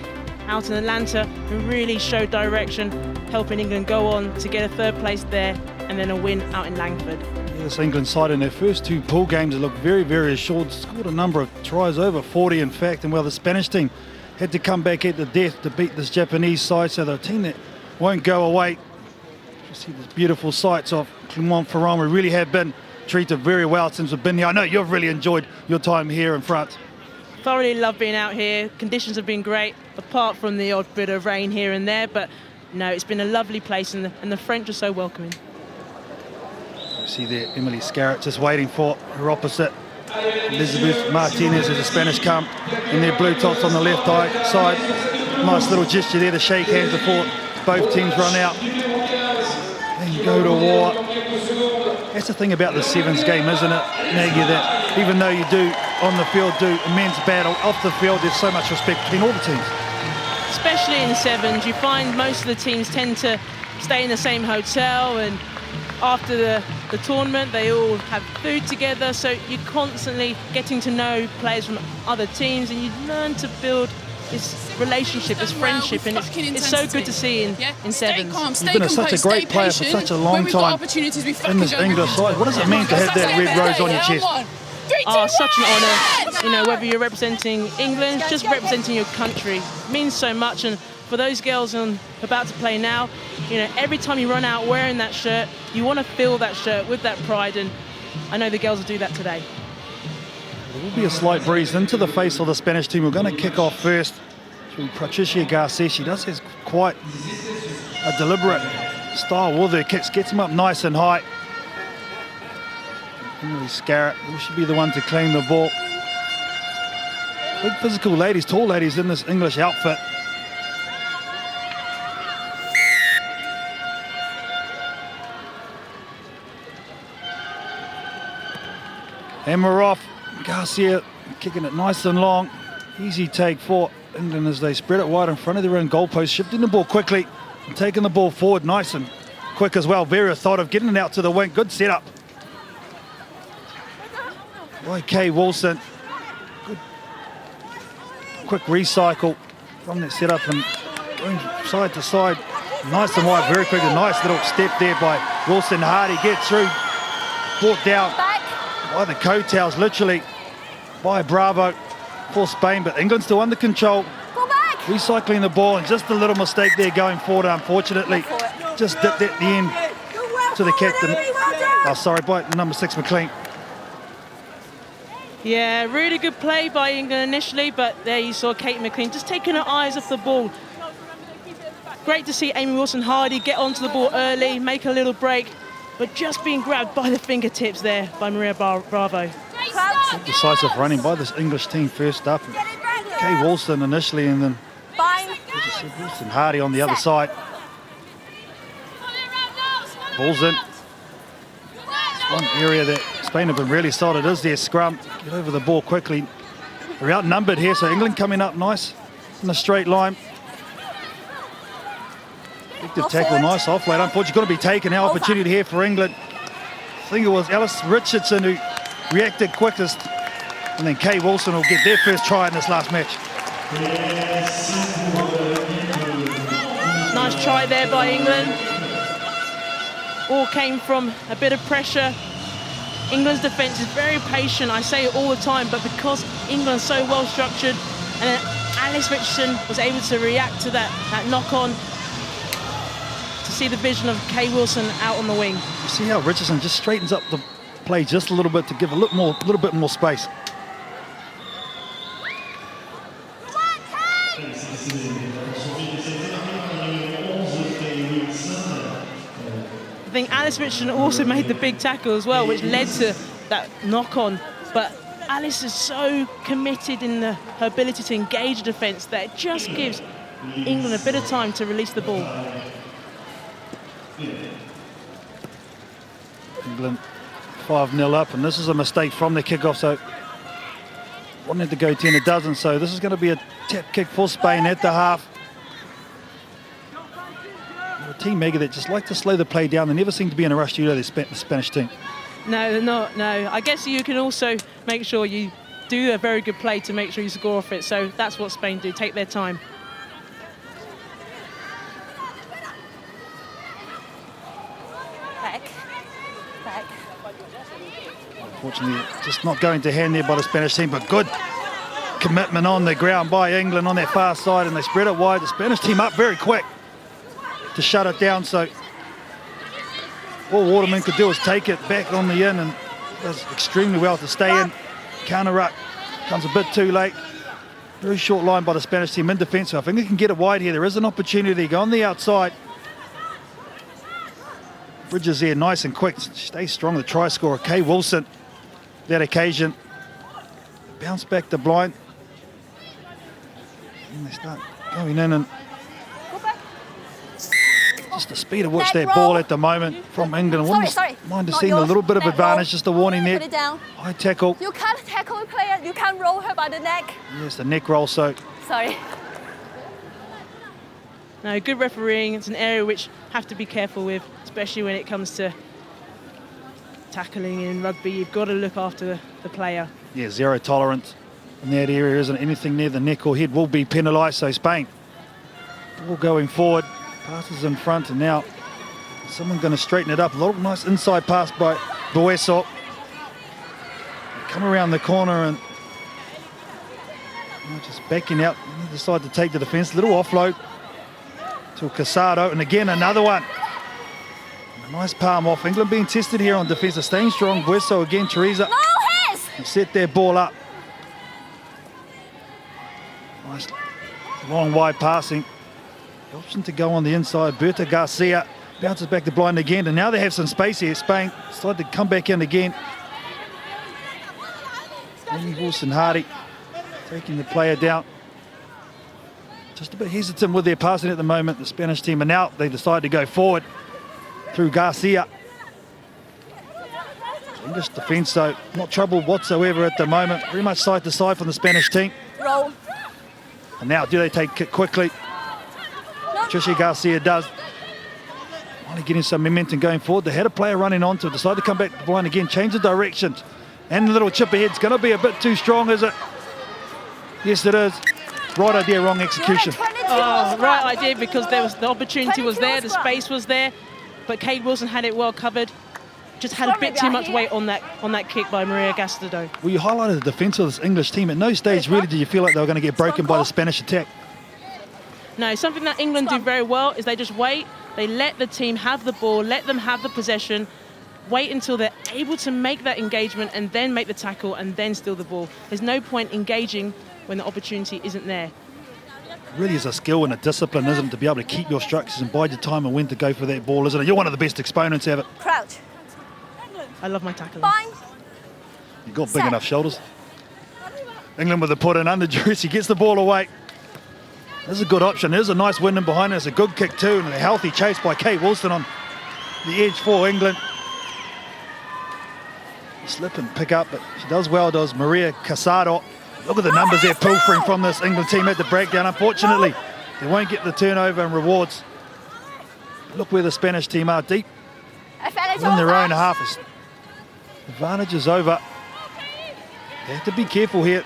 out in Atlanta and really showed direction, helping England go on to get a 3rd place there and then a win out in Langford. Yeah, this England side in their first 2 pool games looked very, very assured. Scored a number of tries, over 40 in fact, and well, the Spanish team had to come back at the death to beat this Japanese side, so they're a team that won't go away. You see these beautiful sights of Clermont-Ferrand. We really have been treated very well since we've been here. I know you've really enjoyed your time here in France. Thoroughly love being out here. Conditions have been great, apart from the odd bit of rain here and there, but no, it's been a lovely place, and the French are so welcoming. You see there Emily Scarrett just waiting for her opposite, Elizabeth Martinez, as the Spanish come in their blue tops on the left side. Nice little gesture there to shake hands before both teams run out and go to war. That's the thing about the 7s game, isn't it, Maggie, that even though you do on the field do immense battle. Off the field, there's so much respect between all the teams. Especially in sevens, you find most of the teams tend to stay in the same hotel, and after the tournament they all have food together, so you're constantly getting to know players from other teams, and you learn to build this relationship, this friendship, and it's so good to see in sevens. You've been such a great player for such a long time in this English side. What does it mean to have that red rose on your chest? Oh, such an honour. You know, whether you're representing England, just representing your country, it means so much. And for those girls about to play now, you know, every time you run out wearing that shirt, you want to fill that shirt with that pride, and I know the girls will do that today. There will be a slight breeze into the face of the Spanish team. We're going to kick off first through Patricia Garces. She does have quite a deliberate style with her kicks, gets them up nice and high. Emily Scarrett should be the one to claim the ball. Big physical ladies, tall ladies in this English outfit. Hammer off. Garcia kicking it nice and long. Easy take for England as they spread it wide in front of their own goalpost, shifting the ball quickly and taking the ball forward nice and quick as well. Very authoritative, getting it out to the wing. Good setup by Kay Wilson. Good quick recycle from that setup and going side to side. Nice and wide, very quick. A nice little step there by Wilson. Hardy gets through. Brought down by the coattails, literally, by Bravo for Spain, but England still under control. Recycling the ball, and just a little mistake there going forward, unfortunately. Just dipped at the end to the captain. Oh, sorry, by number 6, McLean. Yeah, really good play by England initially, but there you saw Kate McLean just taking her eyes off the ball. Great to see Amy Wilson-Hardy get onto the ball early, make a little break, but just being grabbed by the fingertips there by Maria Bravo. Decisive running by this English team first up. Kay Wilson initially, and then Wilson-Hardy on the other side. Balls in. One area that Spain have been really solid is their scrum. Get over the ball quickly. They're outnumbered here, so England coming up nice in a straight line. Effective tackle, nice offload. Unfortunately, going to be taken. Now opportunity here for England. I think it was Alice Richardson who reacted quickest, and then Kay Wilson will get their first try in this last match. Nice try there by England. All came from a bit of pressure. England's defence is very patient, I say it all the time, but because England's so well structured, and then Alice Richardson was able to react to that knock-on, to see the vision of Kay Wilson out on the wing. You see how Richardson just straightens up the play just a little bit to give a little bit more space. I think Alice Richardson also made the big tackle as well, which led to that knock-on. But Alice is so committed in her ability to engage the defence that it just gives England a bit of time to release the ball. England 5-0 up, and this is a mistake from the kickoff, so wanted to go 10, it doesn't, so this is going to be a tap kick for Spain at the half. A team mega that just like to slow the play down. They never seem to be in a rush to do the Spanish team. No, they're not, no. I guess you can also make sure you do a very good play to make sure you score off it, so that's what Spain do, take their time. Back. Unfortunately, just not going to hand there by the Spanish team, but good commitment on the ground by England on that far side, and they spread it wide. The Spanish team up very quick to shut it down, so all Waterman could do is take it back on the in, and does extremely well to stay in. Counter ruck comes a bit too late. Very short line by the Spanish team in defence, so I think they can get it wide here. There is an opportunity, go on the outside. Bridges there, nice and quick, stays strong, the try scorer, Kay Wilson, that occasion. Bounce back to Blind. And they start going in, and just the speed at which that ball at the moment from England. I wouldn't mind to see a little bit of advantage, just a warning there. High tackle. You can't tackle a player. You about the neck. Yes, the neck roll soak. Sorry. No, good refereeing. It's an area which have to be careful with, especially when it comes to tackling in rugby. You've got to look after the player. Yeah, zero tolerance in that area. Isn't anything near the neck or head will be penalised. So Spain, ball going forward, passes in front, and now someone going to straighten it up. A lot of nice inside pass by Bueso. Come around the corner and just backing out. Decide to take the defence. Little offload to Casado, and again another one. A nice palm off. England being tested here on defence. They're staying strong. Bueso again. Teresa set their ball up. Nice long wide passing. The option to go on the inside. Berta Garcia bounces back to blind again, and now they have some space here. Spain decide to come back in again. Amy Wilson-Hardy taking the player down. Just a bit hesitant with their passing at the moment, the Spanish team, and now they decide to go forward through Garcia. English defence, though, not troubled whatsoever at the moment. Very much side to side from the Spanish team. Roll. And now, do they take it quickly? Tricia Garcia does. Only getting some momentum going forward. They had a player running onto it, decide to come back to the blind again, change the direction. And the little chip ahead's going to be a bit too strong, is it? Yes, it is. Right idea, wrong execution. Oh, right idea, because there was the opportunity was there, the space was there, but Kate Wilson had it well covered. Just had a bit too much weight on that kick by Maria Gastado. Well, you highlighted the defence of this English team. At no stage really did you feel like they were going to get broken by the Spanish attack. No, something that England do very well is they just wait. They let the team have the ball, let them have the possession, wait until they're able to make that engagement and then make the tackle and then steal the ball. There's no point engaging when the opportunity isn't there. It really is a skill and a discipline, isn't it, to be able to keep your structures and bide your time and when to go for that ball, isn't it? You're one of the best exponents of it. Crouch. I love my tackling. Fine. You've got big enough shoulders. England with the put in under Drewsy, gets the ball away. This is a good option. There's a nice wind in behind it. It's a good kick too, and a healthy chase by Kate Wilson on the edge for England. Slip and pick up, but she does well, does Maria Casado. Look at the numbers they're pilfering from this England team at the breakdown. Unfortunately, they won't get the turnover and rewards. Look where the Spanish team are, deep in their own half. Advantage is over. They have to be careful here.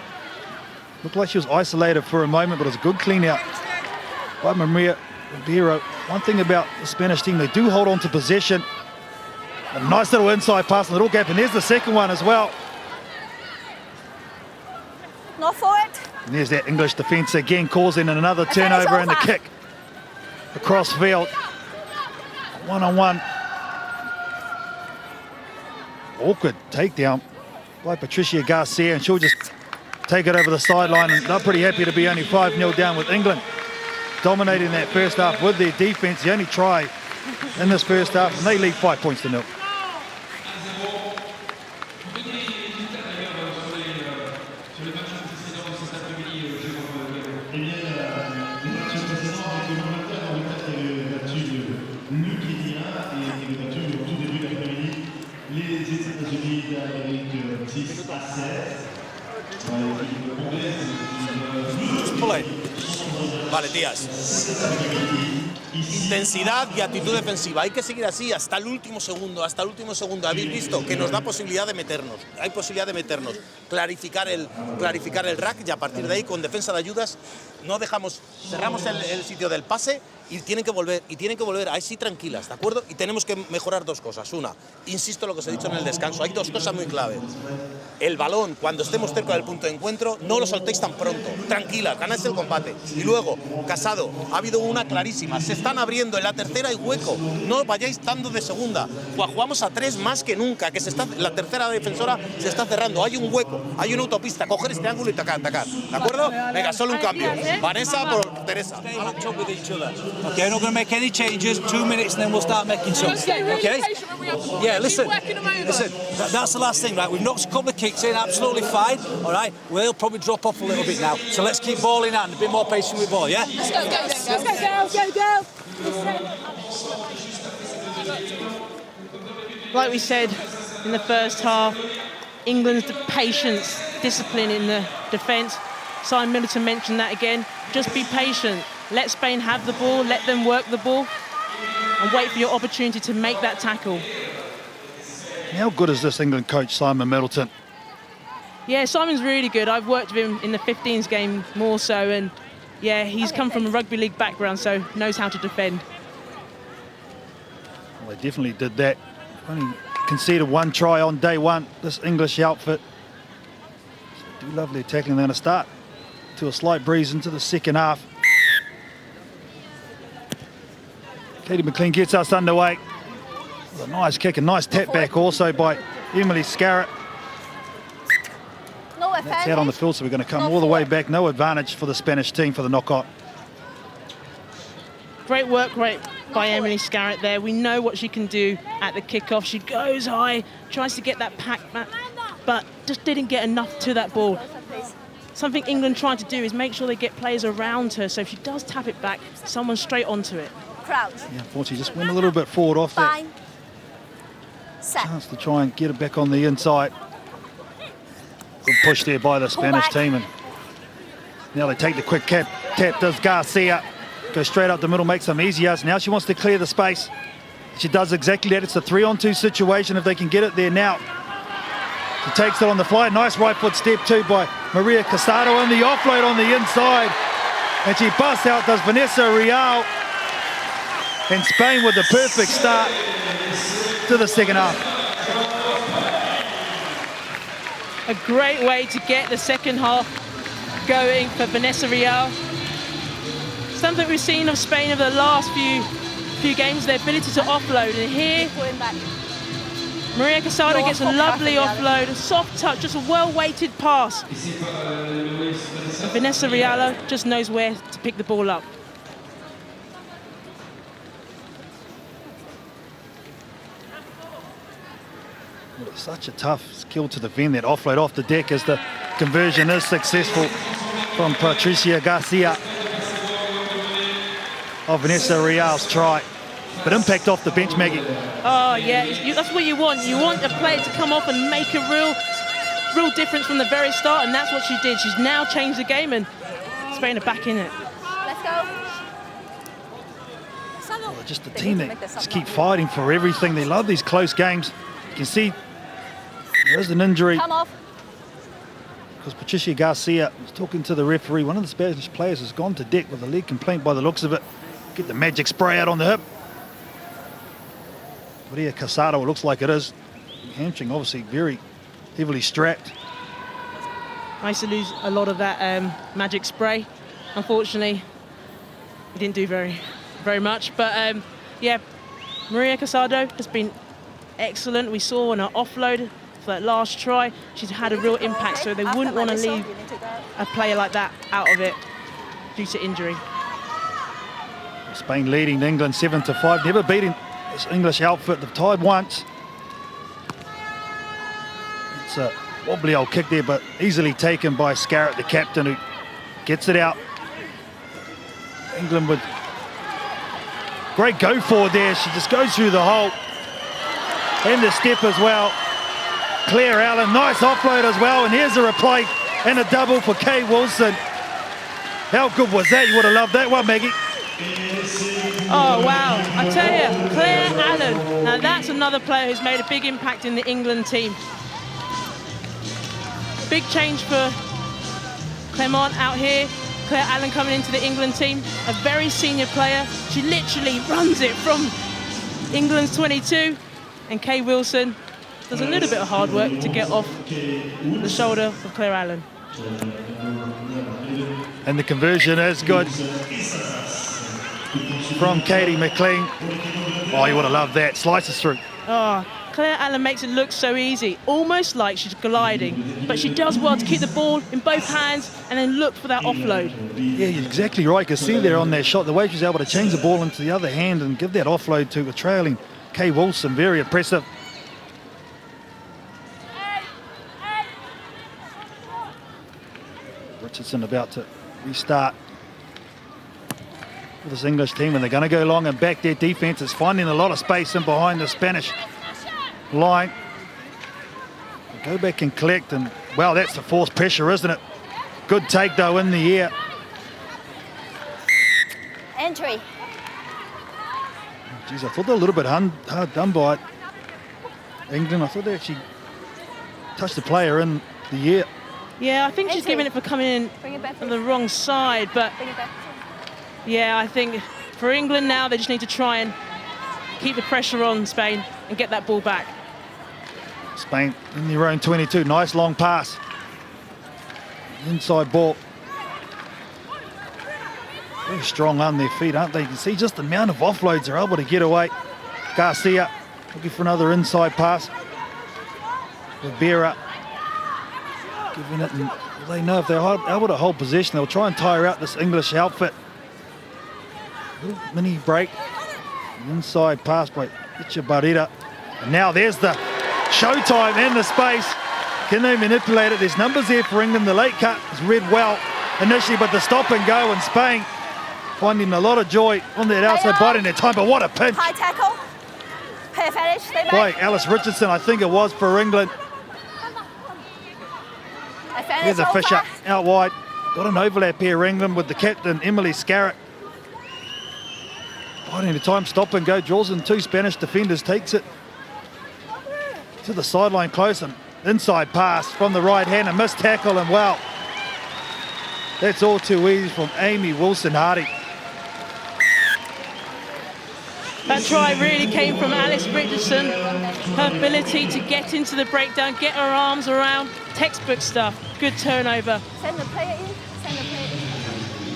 Looked like she was isolated for a moment, but it was a good clean out by Maria Ribeiro. One thing about the Spanish team, they do hold on to possession. A nice little inside pass, a little gap, and there's the second one as well. Not for it. And there's that English defence again, causing another turnover and the kick across field. One-on-one. Awkward takedown by Patricia Garcia, and she'll just take it over the sideline, and they're pretty happy to be only 5-0 down with England dominating that first half with their defence. The only try in this first half, and they lead 5 points to 0. Vale, tías. Intensidad y actitud defensiva. Hay que seguir así hasta el último segundo, hasta el último segundo. Habéis visto que nos da posibilidad de meternos. Hay posibilidad de meternos. Clarificar el rack y a partir de ahí, con defensa de ayudas, no dejamos, cerramos el sitio del pase y tienen que volver ahí sí tranquilas, ¿de acuerdo? Y tenemos que mejorar dos cosas. Una, insisto en lo que os he dicho en el descanso, hay dos cosas muy claves. El balón, cuando estemos cerca del punto de encuentro, no lo soltéis tan pronto. Tranquila, ganáis el combate. Y luego, Casado, ha habido una clarísima. Se están abriendo, en la tercera hay hueco. No vayáis dando de segunda. Jugamos a 3 más que nunca, que la tercera defensora se está cerrando. Hay un hueco, hay una autopista. Coger este ángulo y atacar. ¿De acuerdo? Venga, solo un cambio. Vanessa por Teresa. Okay, not going to make any changes. 2 minutes and then we'll start making some. Okay? Yeah, listen. That's the last thing, right? We've knocked a couple of kicks in, absolutely fine. All right? We'll probably drop off a little bit now. So let's keep ball in hand, a bit more patient with ball, yeah? Let's go. Like we said in the first half, England's patience, discipline in the defence. Simon Middleton mentioned that again. Just be patient. Let Spain have the ball, let them work the ball, and wait for your opportunity to make that tackle. How good is this England coach, Simon Middleton? Yeah, Simon's really good. I've worked with him in the 15s game more so, and yeah, he's come from a rugby league background, so knows how to defend. Well, they definitely did that. Only conceded 1 try on day 1, this English outfit. So they do love their tackling. They're going to start to a slight breeze into the second half. Katie McLean gets us underway. With a nice kick, a nice tap back also by Emily Scarrett. That's out on the field, so we're going to come all the way back. No advantage for the Spanish team for the knockout. Great work by Emily Scarrett there. We know what she can do at the kickoff. She goes high, tries to get that pack back, but just didn't get enough to that ball. Something England tried to do is make sure they get players around her, so if she does tap it back, someone straight onto it. Crouch. Yeah, unfortunately, just went a little bit forward off that. Chance to try and get it back on the inside. Good push there by the Spanish team, and now they take the quick tap. Does Garcia. Goes straight up the middle, makes them easier. Now she wants to clear the space. She does exactly that. It's a 3-on-2 situation if they can get it there now. She takes it on the fly. Nice right foot step too by Maria Casado, and the offload on the inside. And she busts out, does Vanessa Real. And Spain with the perfect start to the second half. A great way to get the second half going for Vanessa Real. Something we've seen of Spain over the last few games, their ability to offload. And here, Maria Casado gets a lovely offload, a soft touch, just a well-weighted pass. And Vanessa Real just knows where to pick the ball up. Such a tough skill to defend that offload off the deck as the conversion is successful from Patricia Garcia of Vanessa Real's try. But impact off the bench, Maggie. Oh, yeah, that's what you want. You want a player to come off and make a real difference from the very start, and that's what she did. She's now changed the game, and Spain are back in it. Let's go. Well, just a team that just keep fighting for everything. They love these close games. You can see there's an injury. Come off. Because Patricia Garcia was talking to the referee. One of the Spanish players has gone to deck with a leg complaint by the looks of it. Get the magic spray out on the hip. Maria Casado, it looks like it is. Hamstring obviously very heavily strapped. Nice to lose a lot of that magic spray. Unfortunately, he didn't do very much. But yeah, Maria Casado has been excellent. We saw on her offload for that last try, she's had a real impact, so they wouldn't want to leave a player like that out of it due to injury. Spain leading England 7-5, never beating this English outfit. They've tied once. It's a wobbly old kick there, but easily taken by Scarrett, the captain, who gets it out. England with great go forward there. She just goes through the hole. And the step as well. Claire Allen, nice offload as well. And here's a replay and a double for Kay Wilson. How good was that? You would have loved that one, Maggie. Oh, wow. I tell you, Claire Allen. Now, that's another player who's made a big impact in the England team. Big change for Clermont out here. Claire Allen coming into the England team. A very senior player. She literally runs it from England's 22. And Kay Wilson does a little bit of hard work to get off the shoulder of Claire Allen. And the conversion is good from Katie McLean. Oh, you would have loved that. Slices through. Oh, Claire Allen makes it look so easy, almost like she's gliding. But she does well to keep the ball in both hands and then look for that offload. Yeah, you're exactly right. You can see there on that shot, the way she's able to change the ball into the other hand and give that offload to a trailing Kay Wilson. Very impressive. Richardson about to restart for this English team, and they're going to go long and back. Their defence is finding a lot of space in behind the Spanish line. go back and collect. And, well, that's the forced pressure, isn't it? Good take, though, in the air. Entry. Geez, I thought they were a little bit hard done by England. I thought they actually touched the player in the air. Yeah, I think she's giving it for coming in on the wrong side, but yeah, I think for England now, they just need to try and keep the pressure on Spain and get that ball back. Spain in their own 22. Nice long pass. Inside ball. Very strong on their feet, aren't they? You can see just the amount of offloads they're able to get away. Garcia looking for another inside pass. Rivera giving it, and they know if they're able to hold possession, they'll try and tire out this English outfit. Little mini break. Inside pass by Echebarrieta. And now there's the showtime in the space. Can they manipulate it? There's numbers there for England. The late cut is read well initially, but the stop and go, and Spain finding a lot of joy on that outside, biding their time, but what a pinch. High tackle. Perfect. Stay back. By Alice Richardson, I think it was, for England. There's a Fisher out wide. Got an overlap here, England, with the captain, Emily Scarrett. Biding the time, stop and go, draws in two Spanish defenders, takes it to the sideline close, and inside pass from the right hand, a missed tackle, and wow, that's all too easy from Amy Wilson-Hardy. That try really came from Alice Richardson. Her ability to get into the breakdown, get her arms around, textbook stuff. Good turnover. Send the player in. Send the player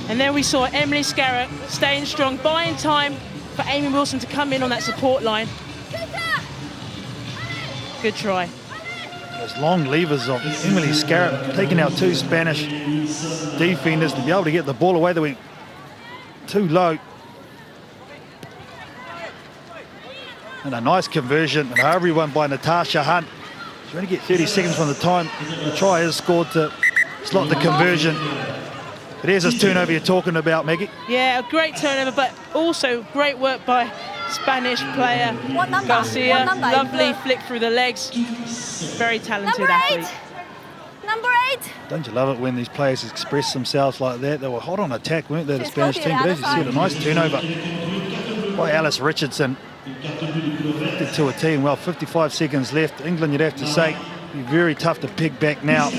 in. And then we saw Emily Scarrett staying strong, buying time for Amy Wilson to come in on that support line. Good try. Those long levers of Emily Scarrett taking out two Spanish defenders to be able to get the ball away. They went too low. And a nice conversion, and everyone by Natasha Hunt. She's going to get 30 seconds from the time the try is scored to slot the conversion. But here's this turnover you're talking about, Maggie. Yeah, a great turnover, but also great work by Spanish player Garcia. Lovely flick through the legs. Very talented athlete. Number 8. Don't you love it when these players express themselves like that? They were hot on attack, weren't they, the Spanish team? But as you said, a nice turnover by Alice Richardson. To a team, well, 55 seconds left. England, you'd have to say, be very tough to pick back now.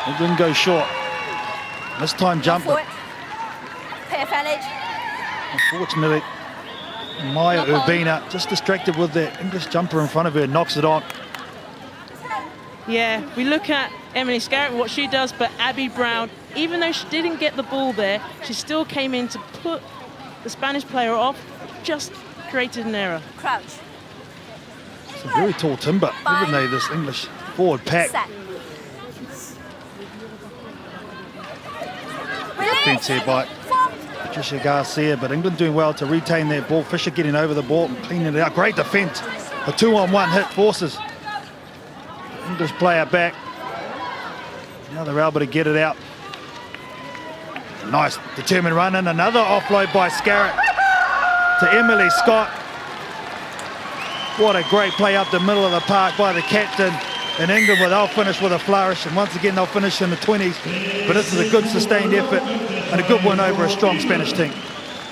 It didn't go short. This time jumper. Unfortunately, Maya Urbina just distracted with the English jumper in front of her, knocks it on. Yeah, we look at Emily Scarrett and what she does, but Abby Brown, even though she didn't get the ball there, she still came in to put the Spanish player off, just created an error. Crouch. It's a very tall timber, haven't they, this English forward pack. Defense here by Patricia Garcia, but England doing well to retain their ball. Fisher getting over the ball and cleaning it out. Great defense. A 2-on-1 hit forces English player back. Now they're able to get it out. Nice determined run, and another offload by Scarrett to Emily Scott. What a great play up the middle of the park by the captain. And England, well, they'll finish with a flourish, and once again they'll finish in the 20s. But this is a good sustained effort and a good win over a strong Spanish team.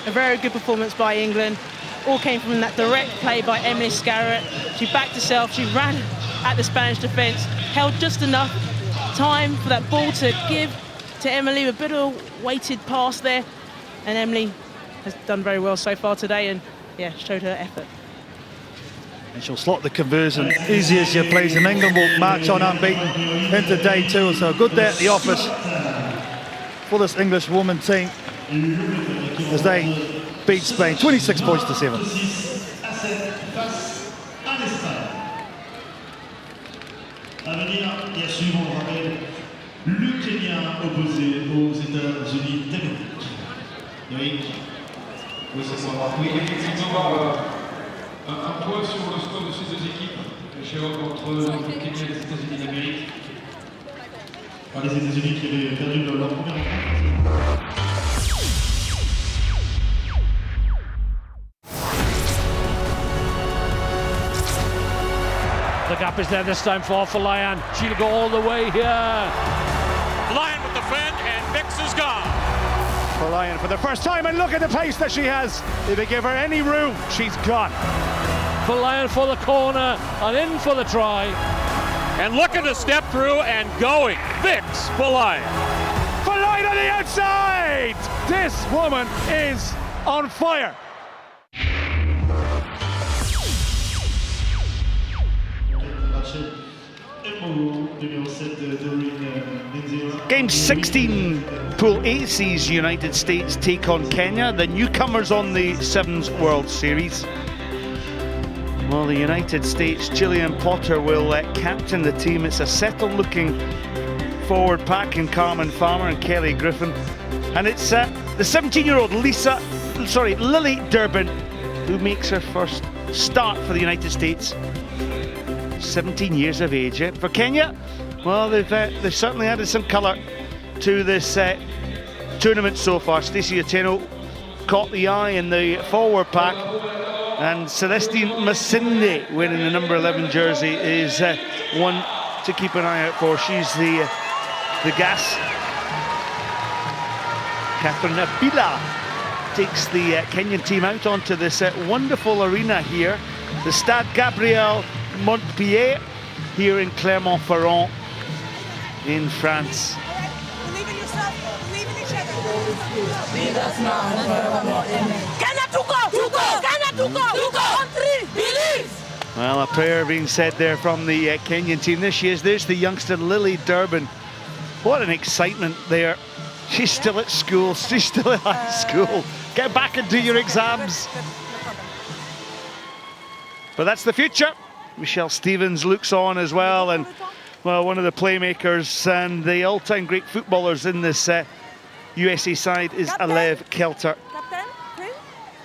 A very good performance by England. All came from that direct play by Emily Scarrett. She backed herself, she ran at the Spanish defence, held just enough time for that ball to give to Emily. A bit of a weighted pass there, and Emily has done very well so far today, and yeah, showed her effort. And she'll slot the conversion easy as you please, and England will march on unbeaten into day 2. So a good day at the office for this English women team as they beat Spain 26 points to 7. À venir, et à suivre, on rappelle, le Kenya opposé aux États-Unis d'Amérique. Eric. Oui, c'est ça. Oui, effectivement, un point sur le score de ces deux équipes, Jérôme, entre le Kenya et les États-Unis d'Amérique. par les États-Unis qui avaient perdu leur première rencontre. The gap is there this time for Lyon. She'll go all the way here. Lyon with the fend, and Mix is gone. For Lyon for the first time, and look at the pace that she has. If they give her any room, she's gone. For Lyon for the corner, and in for the try. And looking to step through and going. Vix for Lyon. For Lyon on the outside! This woman is on fire. Game 16, Pool A sees United States take on Kenya, the newcomers on the Sevens World Series. Well, the United States, Gillian Potter will captain the team. It's a settled-looking forward pack in Carmen Farmer and Kelly Griffin. And it's the 17-year-old Lily Durbin who makes her first start for the United States. 17 years of age. For Kenya, well, they've certainly added some colour to this tournament so far. Stacey Otieno caught the eye in the forward pack, and Celestine Masinde wearing the number 11 jersey is one to keep an eye out for. She's the gas. Catherine Abila takes the Kenyan team out onto this wonderful arena here, the Stade Gabriel Montpellier, here in Clermont-Ferrand in France. Believe in yourself, believe in each other. Well, a prayer being said there from the Kenyan team. There she is, there's the youngster Lily Durbin. What an excitement there. She's still at school, she's still at high school. Get back and do your exams. But that's the future. Michelle Stevens looks on as well, and well, one of the playmakers and the all-time great footballers in this USA side is Alev Kelter.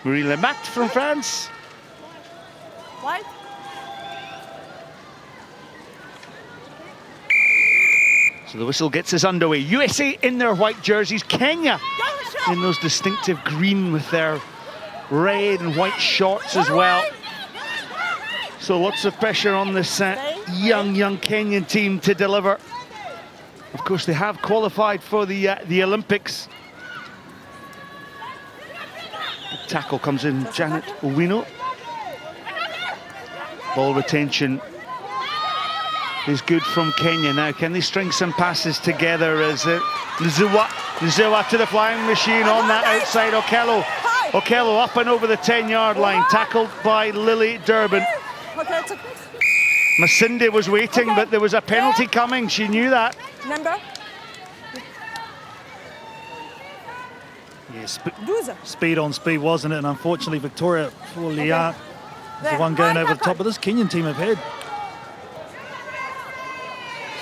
Marie Lemat from France. White. So the whistle gets us underway. USA in their white jerseys, Kenya in those distinctive green with their red and white shorts as well. So lots of pressure on this young Kenyan team to deliver. Of course, they have qualified for the Olympics. The tackle comes in, Janet Owino. Ball retention is good from Kenya. Now, can they string some passes together as Nzewa to the flying machine on that outside. Okello up and over the 10-yard line, tackled by Lily Durbin. Masinde was waiting, but there was a penalty coming. She knew that. Number? Yes, speed on speed, wasn't it? And unfortunately, Victoria for Liat is the one going over the top. But this Kenyan team have had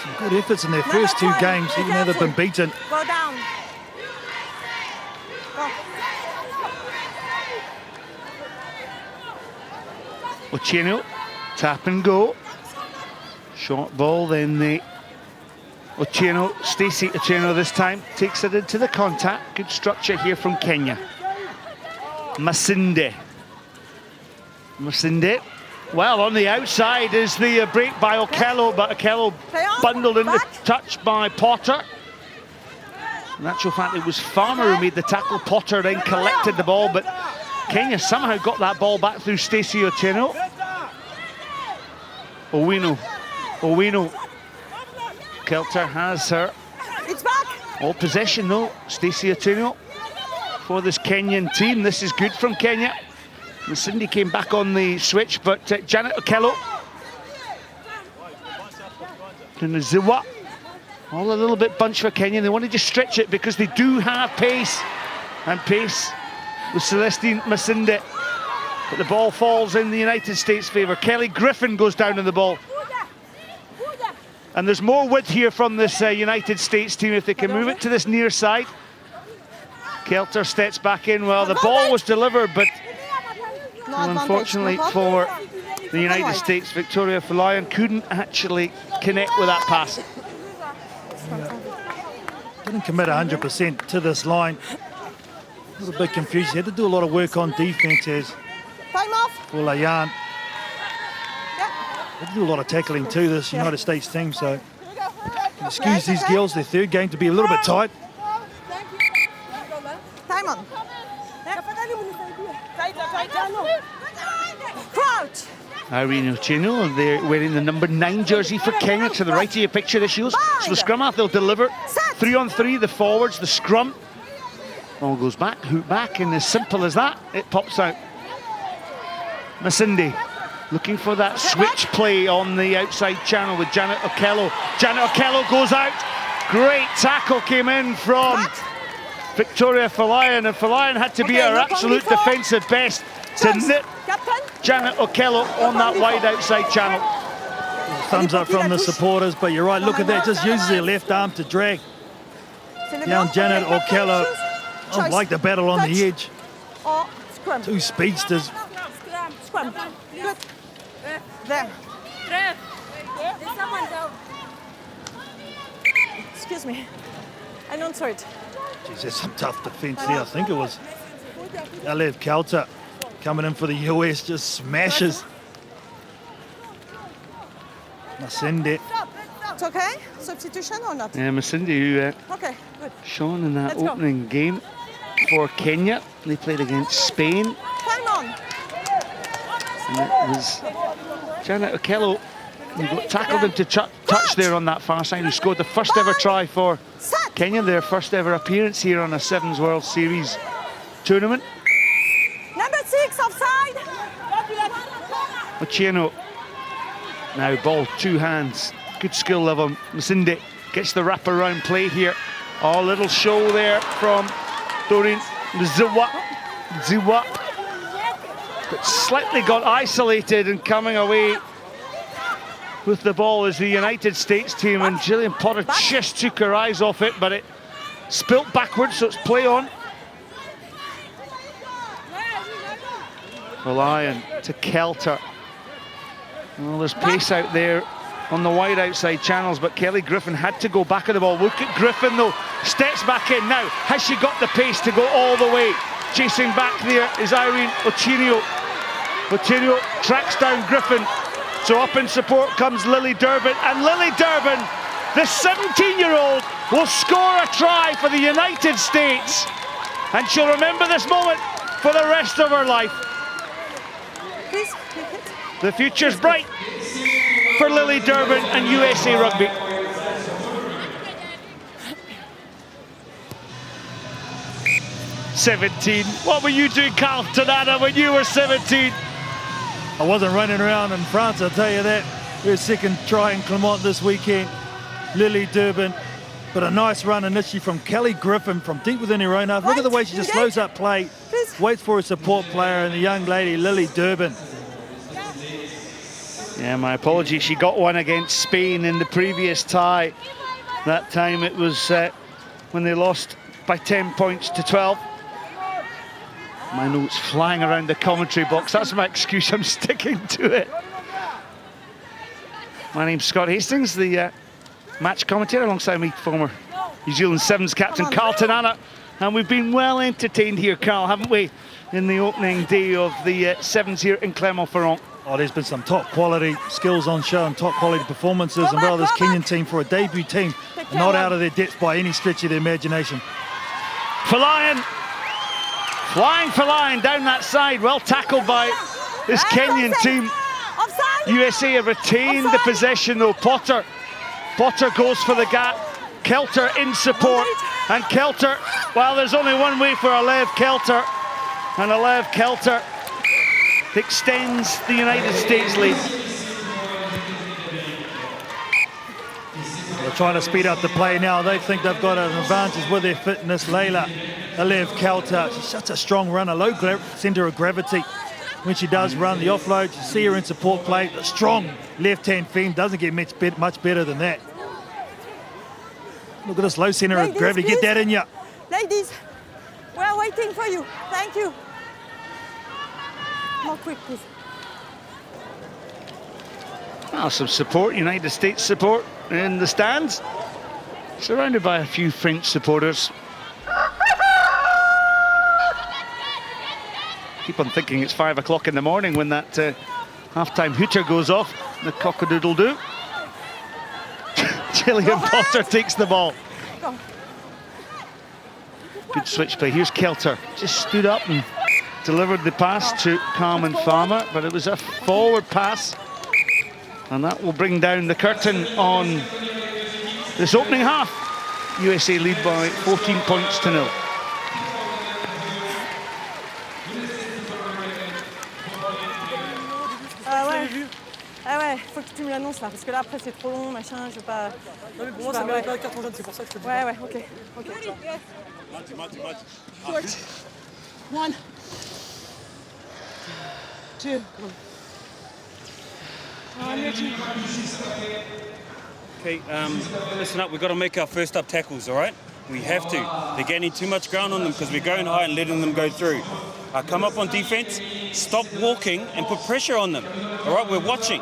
some good efforts in their first two games, even though they've been beaten. Go down. Otieno, tap and go. Short ball, then the Otieno, Stacey Otieno this time, takes it into the contact. Good structure here from Kenya. Masinde. Well, on the outside is the break by Okello, but Okello bundled into touch by Potter. In actual fact, it was Farmer who made the tackle. Potter then collected the ball, but Kenya somehow got that ball back through Stacey Otieno. Owino. Kelter has her. It's back. All possession though, Stacey Otieno for this Kenyan team. This is good from Kenya. Cindy came back on the switch, but Janet Okello. Ziwa. All a little bit bunched for Kenya. They wanted to stretch it because they do have pace. And pace with Celestine Masinde. But the ball falls in the United States' favour. Kelly Griffin goes down on the ball. And there's more width here from this United States team if they can move it to this near side. Kelter steps back in. Well, the ball was delivered, but unfortunately for the United States, Victoria Lyon couldn't actually connect with that pass. commit 100% to this line. A little bit confused. He had to do a lot of work on defense as Time off. for Layan. They do a lot of tackling too, this United States team, so excuse these girls, their third game to be a little bit tight. Time on. Crouch. Irene Otieno, they're wearing the number 9 jersey for Kenya. To the right of your picture, this shows. So the scrum half, they'll deliver 3-on-3, the forwards, the scrum. Ball goes back, hook back, and as simple as that, it pops out. Masindi looking for that switch play on the outside channel with Janet Okello. Janet Okello goes out. Great tackle came in from Victoria Falayan, and Falayan had to be at her absolute defensive best to nip Janet Okello on that wide outside channel. Thumbs up from the supporters, but you're right, look at that, just uses their left arm to drag down Janet Okello. I like the battle on the edge. Two speedsters. Scrum. Good. There. Excuse me. I don't saw it. Jeez, there's some tough defense there. I think it was Alev Kelter coming in for the US, just smashes Masindi. It's okay? Substitution or not? Yeah, Masindi, who okay, good. shone in that Let's go. opening game for Kenya. They played against Spain. Time on. And it was Janet Okello who got tackled into touch there on that far side, who scored the first ever try for Kenya, their first ever appearance here on a Sevens World Series tournament. Number 6 offside. Otieno. Now ball, 2 hands. Good skill level. Masindi gets the wraparound play here. Oh, little show there from Doreen Ziwa. But slightly got isolated and coming away with the ball is the United States team, and Gillian Potter just took her eyes off it, but it spilt backwards, so it's play on. Lion to Kelter. Well, there's pace out there on the wide outside channels, but Kelly Griffin had to go back of the ball. Look at Griffin though, steps back in now. Has she got the pace to go all the way? Chasing back there is Irene Otieno. Otieno tracks down Griffin. So up in support comes Lily Durbin, and Lily Durbin, the 17-year-old, will score a try for the United States, and she'll remember this moment for the rest of her life. The future's bright for Lily Durbin and USA Rugby. "17. What were you doing, Carl Tanada, when you were 17? I wasn't running around in France, I'll tell you that. Her second try in Clermont this weekend. Lily Durbin, but a nice run initially from Kelly Griffin from deep within her own half. Look at the way she just slows up play, waits for a support player, and the young lady, Lily Durbin. Yeah, my apologies. She got one against Spain in the previous tie. That time it was when they lost by 10 points to 12. My notes flying around the commentary box. That's my excuse. I'm sticking to it. My name's Scott Hastings, the match commentator, alongside me, former New Zealand Sevens captain Carl Tanana. And we've been well entertained here, Carl, haven't we, in the opening day of the Sevens here in Clermont-Ferrand. Oh, there's been some top quality skills on show and top quality performances, and well, this Kenyan team for a debut team are not out of their depths by any stretch of the imagination. Falayan, flying Falayan down that side, well tackled by this Kenyan team. USA have retained the possession though. Potter goes for the gap. Kelter in support, and Kelter, well, there's only one way for Alev Kelter, and Alev Kelter extends the United States lead. They're trying to speed up the play now. They think they've got an advantage with their fitness. Layla Alev Kelter, she's such a strong runner, low centre of gravity. When she does run the offload, you see her in support play. A strong left-hand fend, doesn't get much better than that. Look at this low centre of gravity, please. get that in you. Ladies, we're waiting for you. Thank you. More quick, please. Well, some support, United States support in the stands. Surrounded by a few French supporters. Keep on thinking it's 5 o'clock in the morning when that half-time hooter goes off. The cock-a-doodle-doo. Gillian Potter takes the ball. Good switch play. Here's Kelter. Just stood up and delivered the pass to Clermont-Ferrand, but it was a forward pass. And that will bring down the curtain on this opening half. USA lead by 14 points to 0. Ah ouais, faut que tu me l'annonces là, parce que là après c'est trop long, machin, je veux pas... Non mais pour moi ça mérite pas un carton jaune, c'est pour ça que je te dis. Ouais, ouais, ok. Short. 1. 2. Okay, listen up, we've got to make our first up tackles, all right? We have to. They're gaining too much ground on them because we're going high and letting them go through. Come up on defense, stop walking and put pressure on them. All right, we're watching.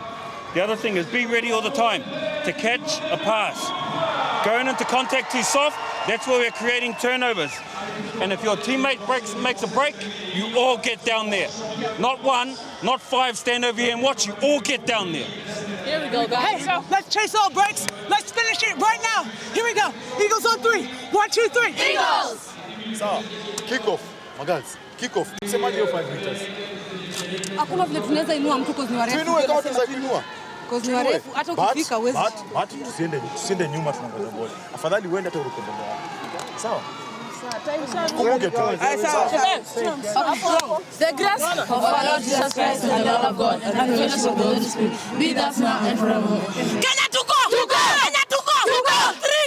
The other thing is be ready all the time to catch a pass. Going into contact too soft, that's where we're creating turnovers. And if your teammate makes a break, you all get down there. Not 1, not 5 stand over here and watch, you all get down there. Here we go, guys. Hey, let's chase all breaks. Let's finish it right now. Here we go. Eagles on 3. 1, 2, 3. Eagles! So, kick off. My guys, kick off. Semaji hiyo 5 meters. Hakuna vile tunaweza inua mtu cause ni warefu. Tuinue kama tunaweza kuinua. Cause ni warefu, hata ukifika uwezi. But tusiende nyuma tunangoja ball. Afadhali uende hata uruke mbele yako. Sawa? Tukumbuke tu. The grace of our Lord Jesus Christ and the love of God and the fellowship of the Holy Spirit be with us now and forevermore. Kenya tuko! Kenya tuko!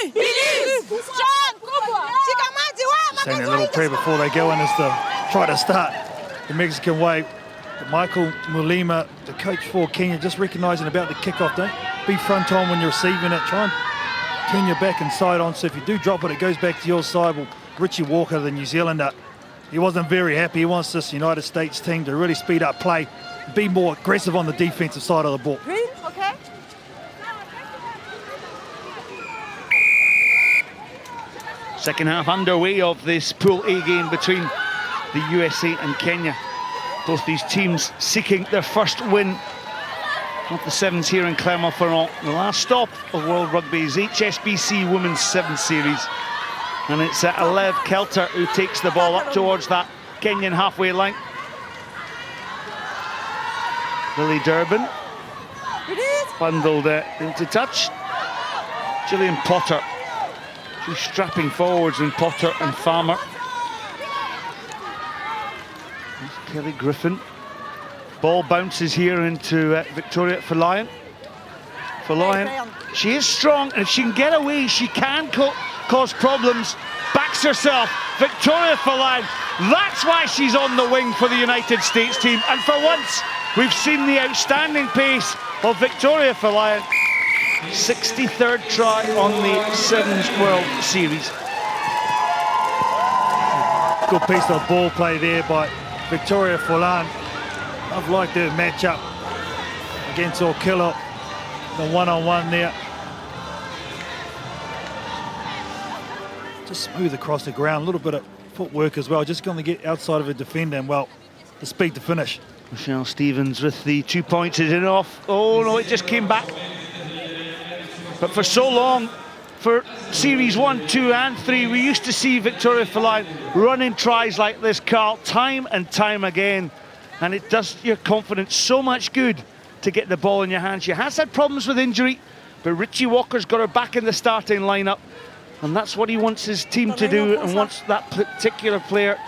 3! Believe! John! Shikamaji wa! Saying a little prayer before they go in as they try to start the Mexican way. But Michael Mulima, the coach for Kenya, just recognising about the kickoff. Don't be front on when you're receiving it. Try and turn your back and side on. So if you do drop it, it goes back to your side. Well, Richie Walker, the New Zealander, he wasn't very happy. He wants this United States team to really speed up play, be more aggressive on the defensive side of the ball. Green, okay. Second half underway of this Pool A game between the USA and Kenya. Both these teams seeking their first win of the Sevens here in Clermont-Ferrand. The last stop of World Rugby's HSBC Women's Sevens Series. And it's Alev Kelter who takes the ball up towards that Kenyan halfway line. Lily Durbin bundled into touch. Gillian Potter, two strapping forwards in Potter and Farmer. There's Kelly Griffin. Ball bounces here into Victoria Falayan. Falayan, she is strong, and if she can get away, she can cause problems. Backs herself, Victoria Falayan. That's why she's on the wing for the United States team. And for once, we've seen the outstanding pace of Victoria Falayan. 63rd try on the Sevens World Series. Good piece of ball play there by Victoria Falayan. I've liked her matchup against O'Killo. The one-on-one there. Just smooth across the ground, a little bit of footwork as well. Just going to get outside of a defender and, well, the speed to finish. Michelle Stevens with the 2 points. Is it off? Oh no, it just came back. But for so long, for Series 1, 2 and 3, we used to see Victoria Falayan running tries like this, Carl, time and time again. And it does your confidence so much good to get the ball in your hands. She has had problems with injury, but Richie Walker's got her back in the starting lineup. And that's what he wants his team to do and wants that particular player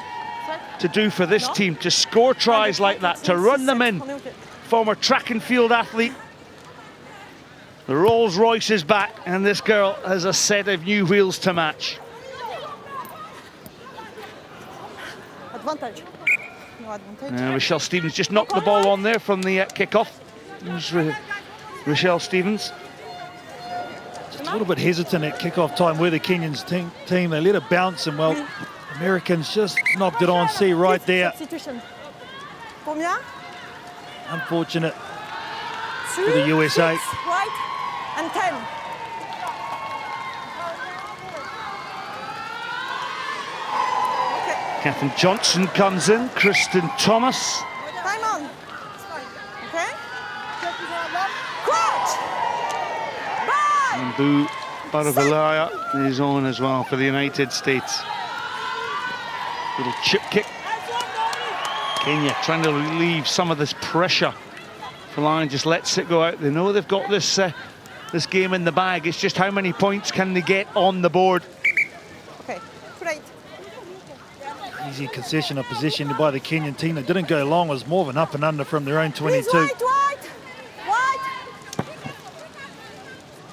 to do for this team, to score tries like that, to run them in. Former track and field athlete. The Rolls Royce is back, and this girl has a set of new wheels to match. Advantage. No advantage. Rochelle Stevens just knocked the ball on there from the kickoff. It was Rochelle Stevens. Just a little bit hesitant at kickoff time where the Kenyans team, they let it bounce, and well, Americans just knocked it on. See right there. Unfortunate for the USA. 6, right, and 10. Catherine Johnson comes in, Kristen Thomas. Time on. Okay. Crouch. And Boo Baravilaya is on as well for the United States. Little chip kick. Kenya trying to relieve some of this pressure. Falayan just lets it go out. They know they've got this this game in the bag. It's just how many points can they get on the board. Okay, great. Easy concession of position by the Kenyan team. It didn't go long. It was more of an up and under from their own 22. Please, wide.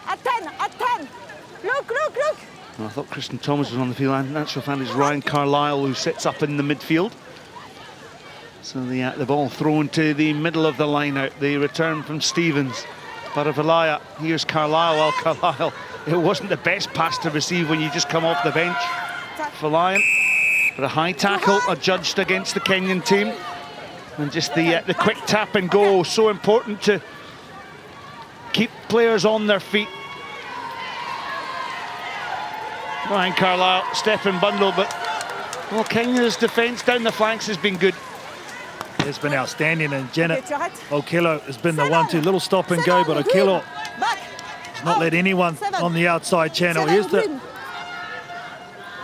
At 10, at 10. Look. Well, I thought Kristen Thomas was on the field. And natural fan is Ryan Carlisle, who sits up in the midfield. So the ball thrown to the middle of the line out. The return from Stevens. Baravilaya, here's Carlisle. Well, Carlisle, it wasn't the best pass to receive when you just come off the bench. Falayan, but a high tackle adjudged against the Kenyan team. And just the quick tap and go, so important to keep players on their feet. Ryan Carlisle, step and bundle, but well, Kenya's defence down the flanks has been good. It's been outstanding, and Janet Okello has been the 1-2. Little stop and go, but Okello has not let anyone on the outside channel. Here's the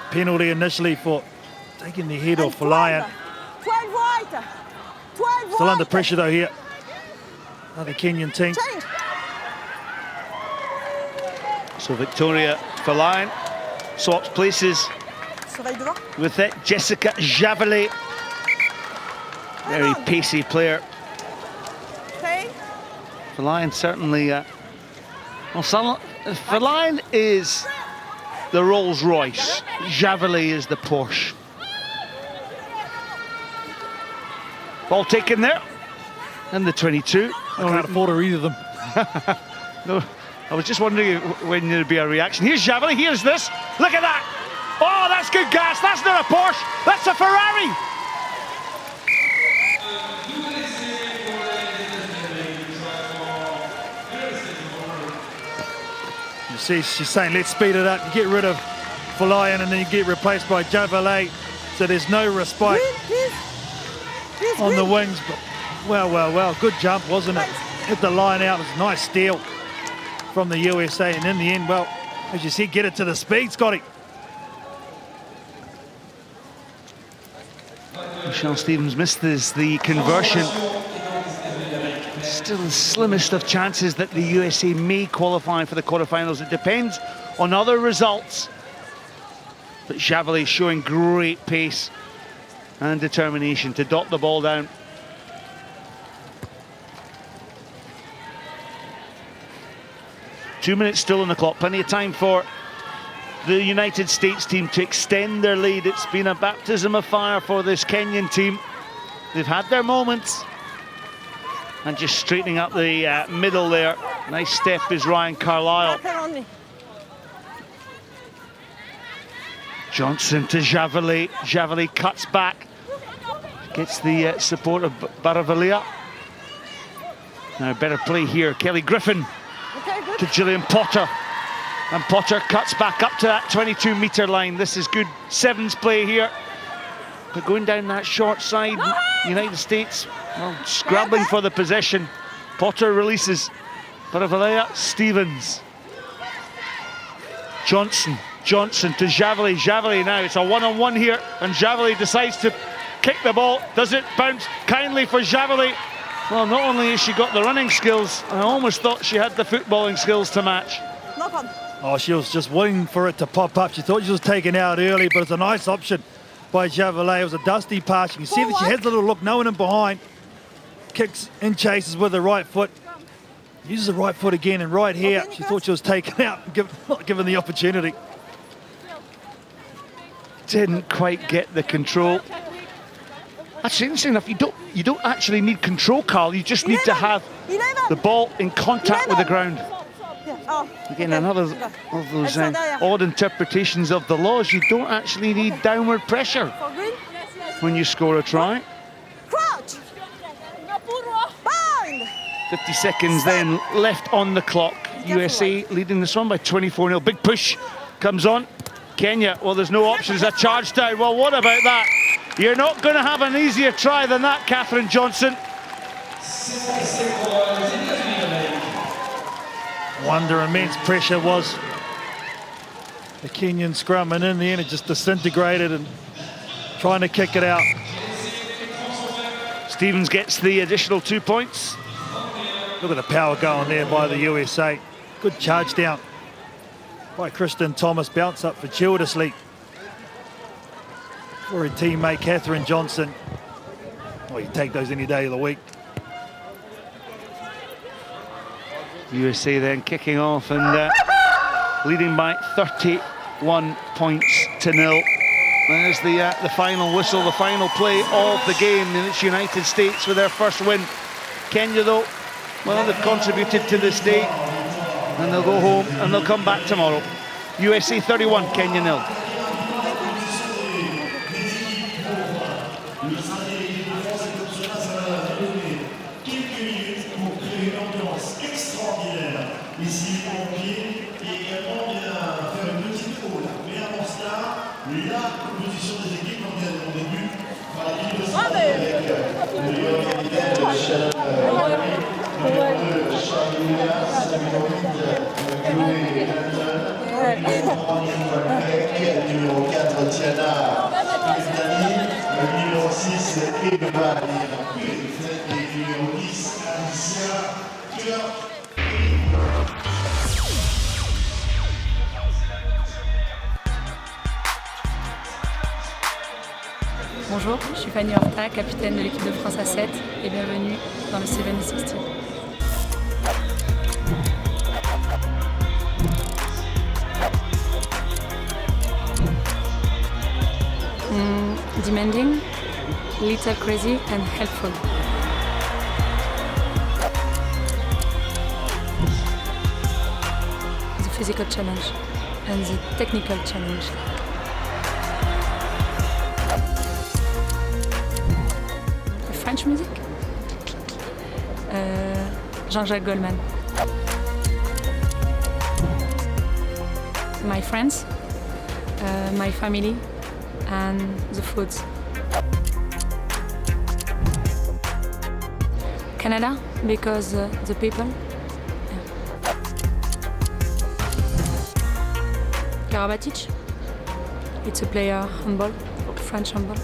penalty initially for taking the head off Falayan. 12 wide. 12 Still under pressure though here. Another Kenyan team. So Victoria Falayan swaps places with it. Jessica Javeley. Very pacey player. Falayan certainly... well, Falayan is the Rolls Royce. Javeley is the Porsche. Ball taken there. And the 22. I can't afford either of them. No, I was just wondering when there'd be a reaction. Here's Javeley, here's this. Look at that. Oh, that's good gas. That's not a Porsche. That's a Ferrari. You see, she's saying, let's speed it up. You get rid of Falayan and then you get replaced by Javeley. So there's no respite on the wings. But well. Good jump, wasn't it? Hit the line out. It was a nice steal from the USA. And in the end, well, as you see, get it to the speed, Scotty. Michelle Stevens missed the conversion. Still the slimmest of chances that the USA may qualify for the quarterfinals. It depends on other results. But Javeley showing great pace and determination to dot the ball down. Two minutes still on the clock. Plenty of time for the United States team to extend their lead. It's been a baptism of fire for this Kenyan team. They've had their moments. And just straightening up the middle there. Nice step is Ryan Carlisle. Johnson to Javeley. Javeley cuts back. Gets the support of Baravilaya. Now better play here. Kelly Griffin to Gillian Potter. And Potter cuts back up to that 22-metre line. This is good sevens play here. But going down that short side, United States, well, scrabbling for the possession. Potter releases. Baravilaya, Stevens. Johnson to Javeley. Javeley now, it's a one-on-one here, and Javeley decides to kick the ball. Does it bounce kindly for Javeley? Well, not only has she got the running skills, I almost thought she had the footballing skills to match. Oh, she was just waiting for it to pop up. She thought she was taken out early, but it's a nice option by Javeley. It was a dusty pass. You can see that she has a little look, no one in behind. Kicks and chases with the right foot. Uses the right foot again, and right here, she thought she was taken out, not given the opportunity. Didn't quite get the control. Actually, interesting enough, you don't actually need control, Carl. You just need to have the ball in contact with the ground. Again, another of those odd interpretations of the laws. You don't actually need downward pressure when you score a try. 50 seconds then left on the clock. USA leading this one by 24-0. Big push comes on. Kenya, well, there's no options. A charge down. Well, what about that? You're not going to have an easier try than that, Catherine Johnson. Under immense pressure was the Kenyan scrum, and in the end it just disintegrated and trying to kick it out. Stevens gets the additional 2 points. Look at the power going there by the USA. Good charge down by Kristen Thomas. Bounce up for Childersley for her teammate Catherine Johnson. Oh, you take those any day of the week. USA then kicking off and leading by 31 points to 0. There's the final whistle, the final play of the game, and it's United States with their first win. Kenya, though, well, they've contributed to this day, and they'll go home and they'll come back tomorrow. USA 31, Kenya 0. Bonjour, je suis Fanny Horta, capitaine de l'équipe de France à 7 et bienvenue dans le 760. Demanding, little crazy and helpful. The physical challenge and the technical challenge. French music? Jean-Jacques Goldman. My friends, my family, and the foods. Canada, because the people. Yeah. Karabatic, it's a player handball, French handball.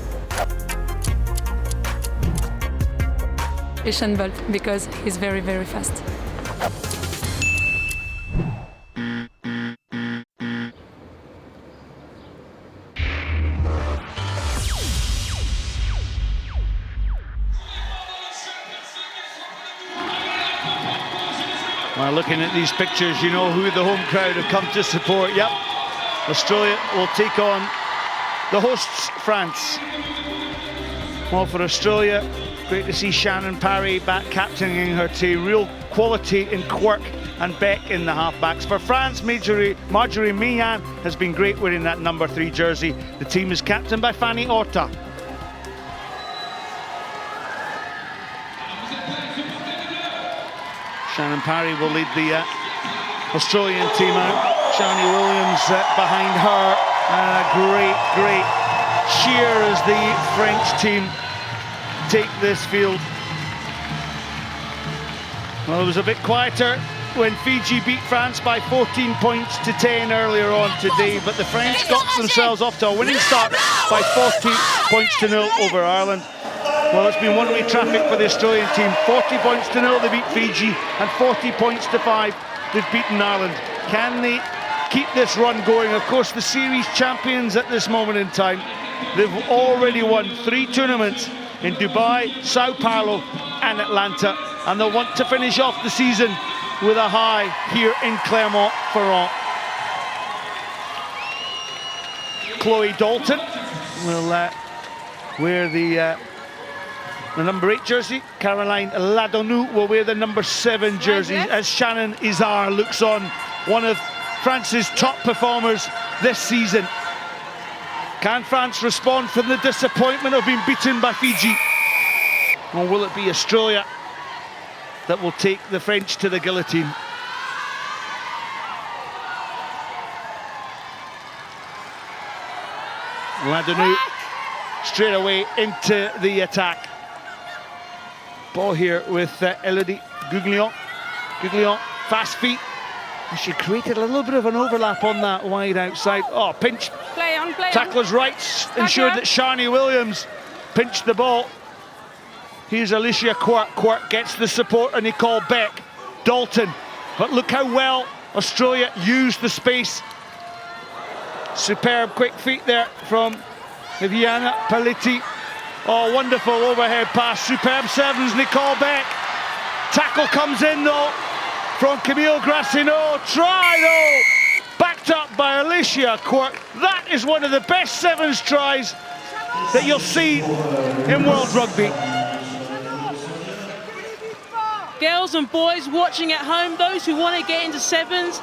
Asian Bolt, because he's very, very fast. Well, looking at these pictures, you know who the home crowd have come to support. Yep, Australia will take on the hosts, France. Well, for Australia, great to see Shannon Parry back captaining her team. Real quality in Quirk and Beck in the halfbacks. For France, Marjorie Meehan has been great wearing that number 3 jersey. The team is captained by Fanny Horta. Shannon Parry will lead the Australian team out. Shani Williams behind her. Great cheer as the French team take this field. Well, it was a bit quieter when Fiji beat France by 14 points to 10 earlier on today, but the French got themselves off to a winning start by 40 points to 0 over Ireland. Well, it's been one-way traffic for the Australian team. 40 points to 0 they beat Fiji, and 40 points to 5 they've beaten Ireland. Can they keep this run going? Of course, the series champions at this moment in time. They've already won 3 tournaments in Dubai, Sao Paulo and Atlanta, and they'll want to finish off the season with a high here in Clermont-Ferrand. Chloe Dalton will wear the number 8 jersey. Caroline Ladonou will wear the number 7 jersey as Shannon Izar looks on, one of France's top performers this season. Can France respond from the disappointment of being beaten by Fiji? Or will it be Australia that will take the French to the guillotine? Ladonou straight away into the attack. Ball here with Elodie Guglion. Guglion, fast feet. She created a little bit of an overlap on that wide outside. Oh, pinch. Play on, play on. Tackler's rights ensured that Shani Williams pinched the ball. Here's Alicia Quirk. Quirk gets the support of Nicole Beck. Dalton. But look how well Australia used the space. Superb quick feet there from Viviana Paletti. Oh, wonderful overhead pass. Superb sevens, Nicole Beck. Tackle comes in though from Camille Gracineau. Try though, backed up by Alicia Quirk. That is one of the best sevens tries that you'll see in World Rugby. Girls and boys watching at home, those who want to get into sevens,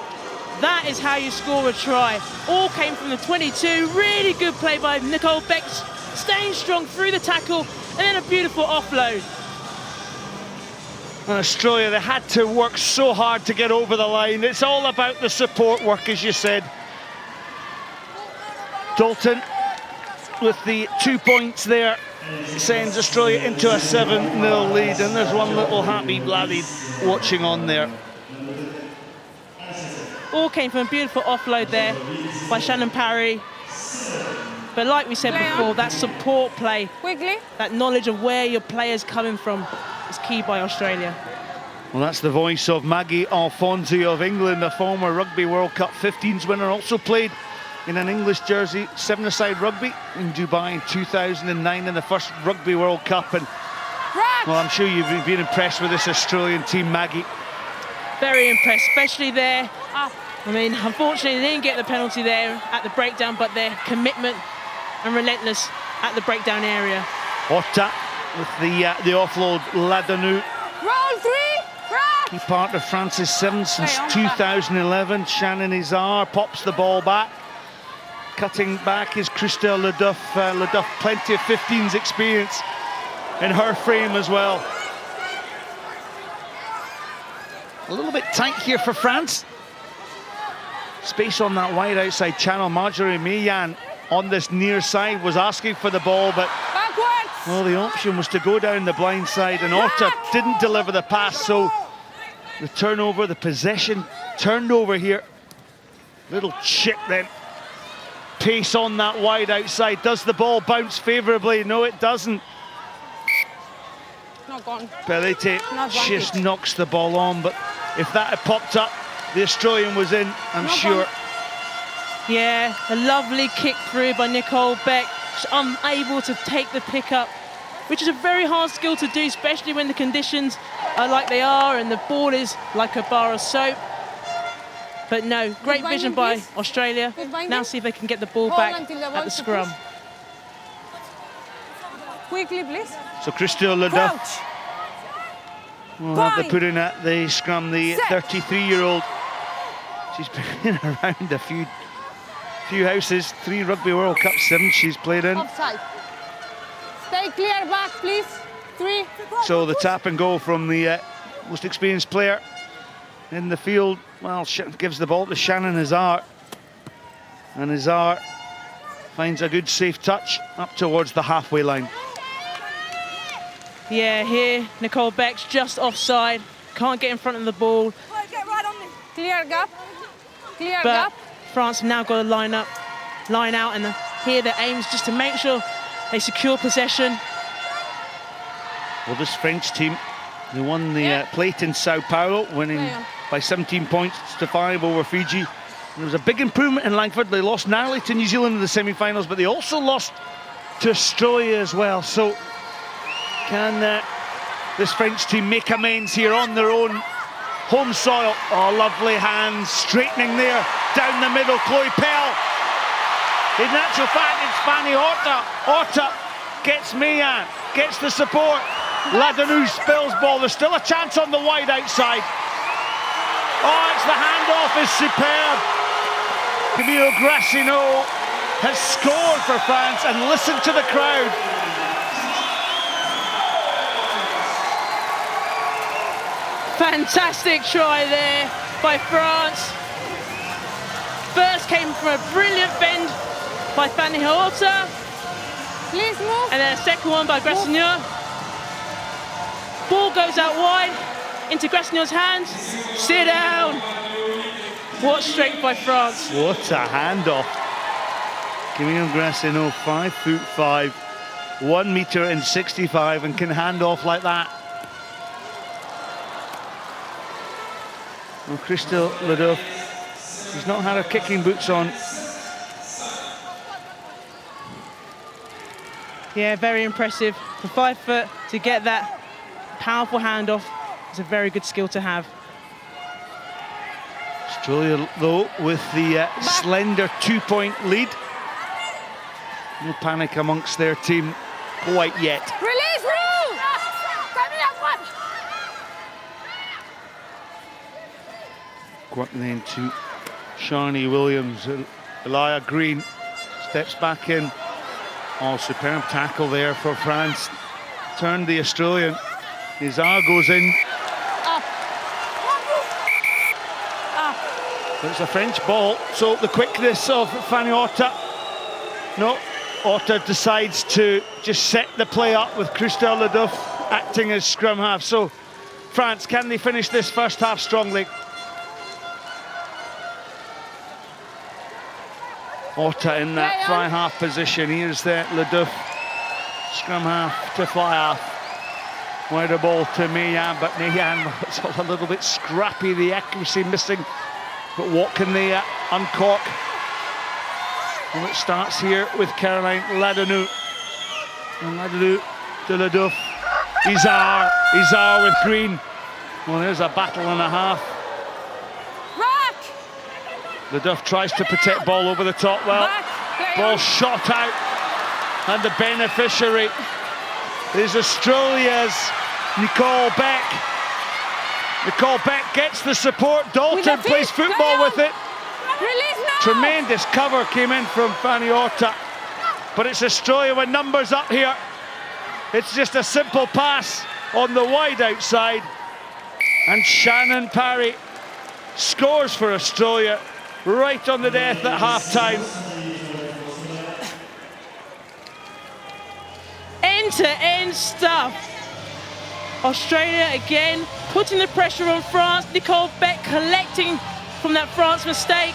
that is how you score a try. All came from the 22. Really good play by Nicole Beck, staying strong through the tackle, and then a beautiful offload. And Australia, they had to work so hard to get over the line. It's all about the support work, as you said. Dalton with the 2 points there sends Australia into a 7-0 lead, and there's one little happy laddie watching on there. All came from a beautiful offload there by Shannon Parry. But like we said before, that support play, quickly, that knowledge of where your player's coming from is key by Australia. Well, that's the voice of Maggie Alfonsi of England, a former Rugby World Cup 15s winner, also played in an English jersey, 7-a-side rugby in Dubai in 2009 in the first Rugby World Cup. And well, I'm sure you've been impressed with this Australian team, Maggie. Very impressed, especially there. I mean, unfortunately, they didn't get the penalty there at the breakdown, but their commitment and relentless at the breakdown area. Horta with the offload, Ladanu. Roll three, Key part of France's seven since 2011. Shannon Izar pops the ball back. Cutting back is Christelle Leduff. Leduff, plenty of 15s experience in her frame as well. A little bit tight here for France. Space on that wide outside channel. Marjorie Mayan on this near side was asking for the ball, but well, the option was to go down the blind side, and Horta didn't deliver the pass, so the turnover, the possession turned over here. Little chip then. Pace on that wide outside. Does the ball bounce favourably? No, it doesn't. Not gone. Pelletier just knocks the ball on, but if that had popped up, the Australian was in, I'm sure. Yeah, a lovely kick through by Nicole Beck. She's unable to take the pick up, which is a very hard skill to do, especially when the conditions are like they are and the ball is like a bar of soap. But no, great vision by Australia. Now see if they can get the ball back at the scrum. Quickly, please. So Christelle Leduff will have the put in at the scrum, the 33-year-old. She's been around a few houses, 3 Rugby World Cup 7 she's played in. Offside. Stay clear back, please. 3. So the tap and go from the most experienced player in the field. Well, gives the ball to Shannon Izar. And Izar finds a good safe touch up towards the halfway line. Yeah, here Nicole Beck's just offside. Can't get in front of the ball. Get right on me. Clear gap. Clear But gap. France have now got to line out, and here their aims just to make sure they secure possession. Well, this French team, they won the plate in Sao Paulo, winning by 17 points to 5 over Fiji. There was a big improvement in Langford. They lost narrowly to New Zealand in the semi-finals, but they also lost to Australia as well. So can this French team make amends here on their own home soil? Oh, lovely hands, straightening there, down the middle, Chloe Pell. In actual fact, it's Fanny Horta. Horta gets Mayan, gets the support. Ladanu spills ball. There's still a chance on the wide outside. Oh, it's the handoff is superb. Camille Gracineau has scored for France, and listen to the crowd. Fantastic try there by France. First came from a brilliant bend by Fanny Horta. Please move. And then a second one by Grassigneur. Ball goes out wide into Grassigneur's hands. Sit down. What strength by France. What a handoff. Camille Grassigneur, 5'5", 1 metre and 65, and can hand off like that. Well, Christelle Ledoux, she's not had her kicking boots on. Yeah, very impressive. For 5 foot to get that powerful handoff is a very good skill to have. Australia, though, with the slender 2-point lead. No panic amongst their team quite yet. Release, Roo! Quite then to Sharni Williams. Elia Green steps back in. Oh, superb tackle there for France. Turned the Australian. Nizar goes in. But it's a French ball, so the quickness of Fanny Horta. No, Horta decides to just set the play up with Christelle Ledoux acting as scrum half. So France, can they finish this first half strongly? Horta in that fly half position. Here's the Ledoux, scrum half to fly half. Wider ball to Meyan, but Meyan was a little bit scrappy, the accuracy missing. But what can they uncork? Well, it starts here with Caroline Ladounou. And Ladounou to Ledoux. Izar with Green. Well, there's a battle and a half. Ledoux tries to protect ball over the top. Well, ball shot out. And the beneficiary is Australia's Nicole Beck. Nicole Beck gets the support. Dalton plays football with it. Tremendous cover came in from Fanny Horta. But it's Australia with numbers up here. It's just a simple pass on the wide outside. And Shannon Parry scores for Australia right on the death at half-time. End-to-end stuff. Australia again putting the pressure on France. Nicole Beck collecting from that France mistake,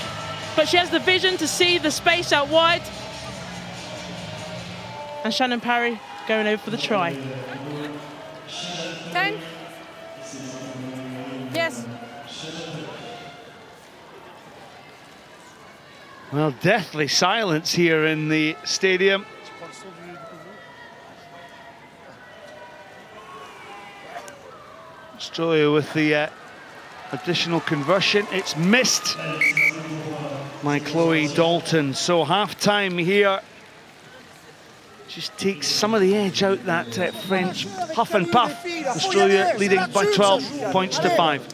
but she has the vision to see the space out wide. And Shannon Parry going over for the try. 10. Yes. Well, deathly silence here in the stadium. Australia with the additional conversion. It's missed by Chloe Dalton. So half-time here just takes some of the edge out that French huff and puff. Australia leading by 12 points to 5.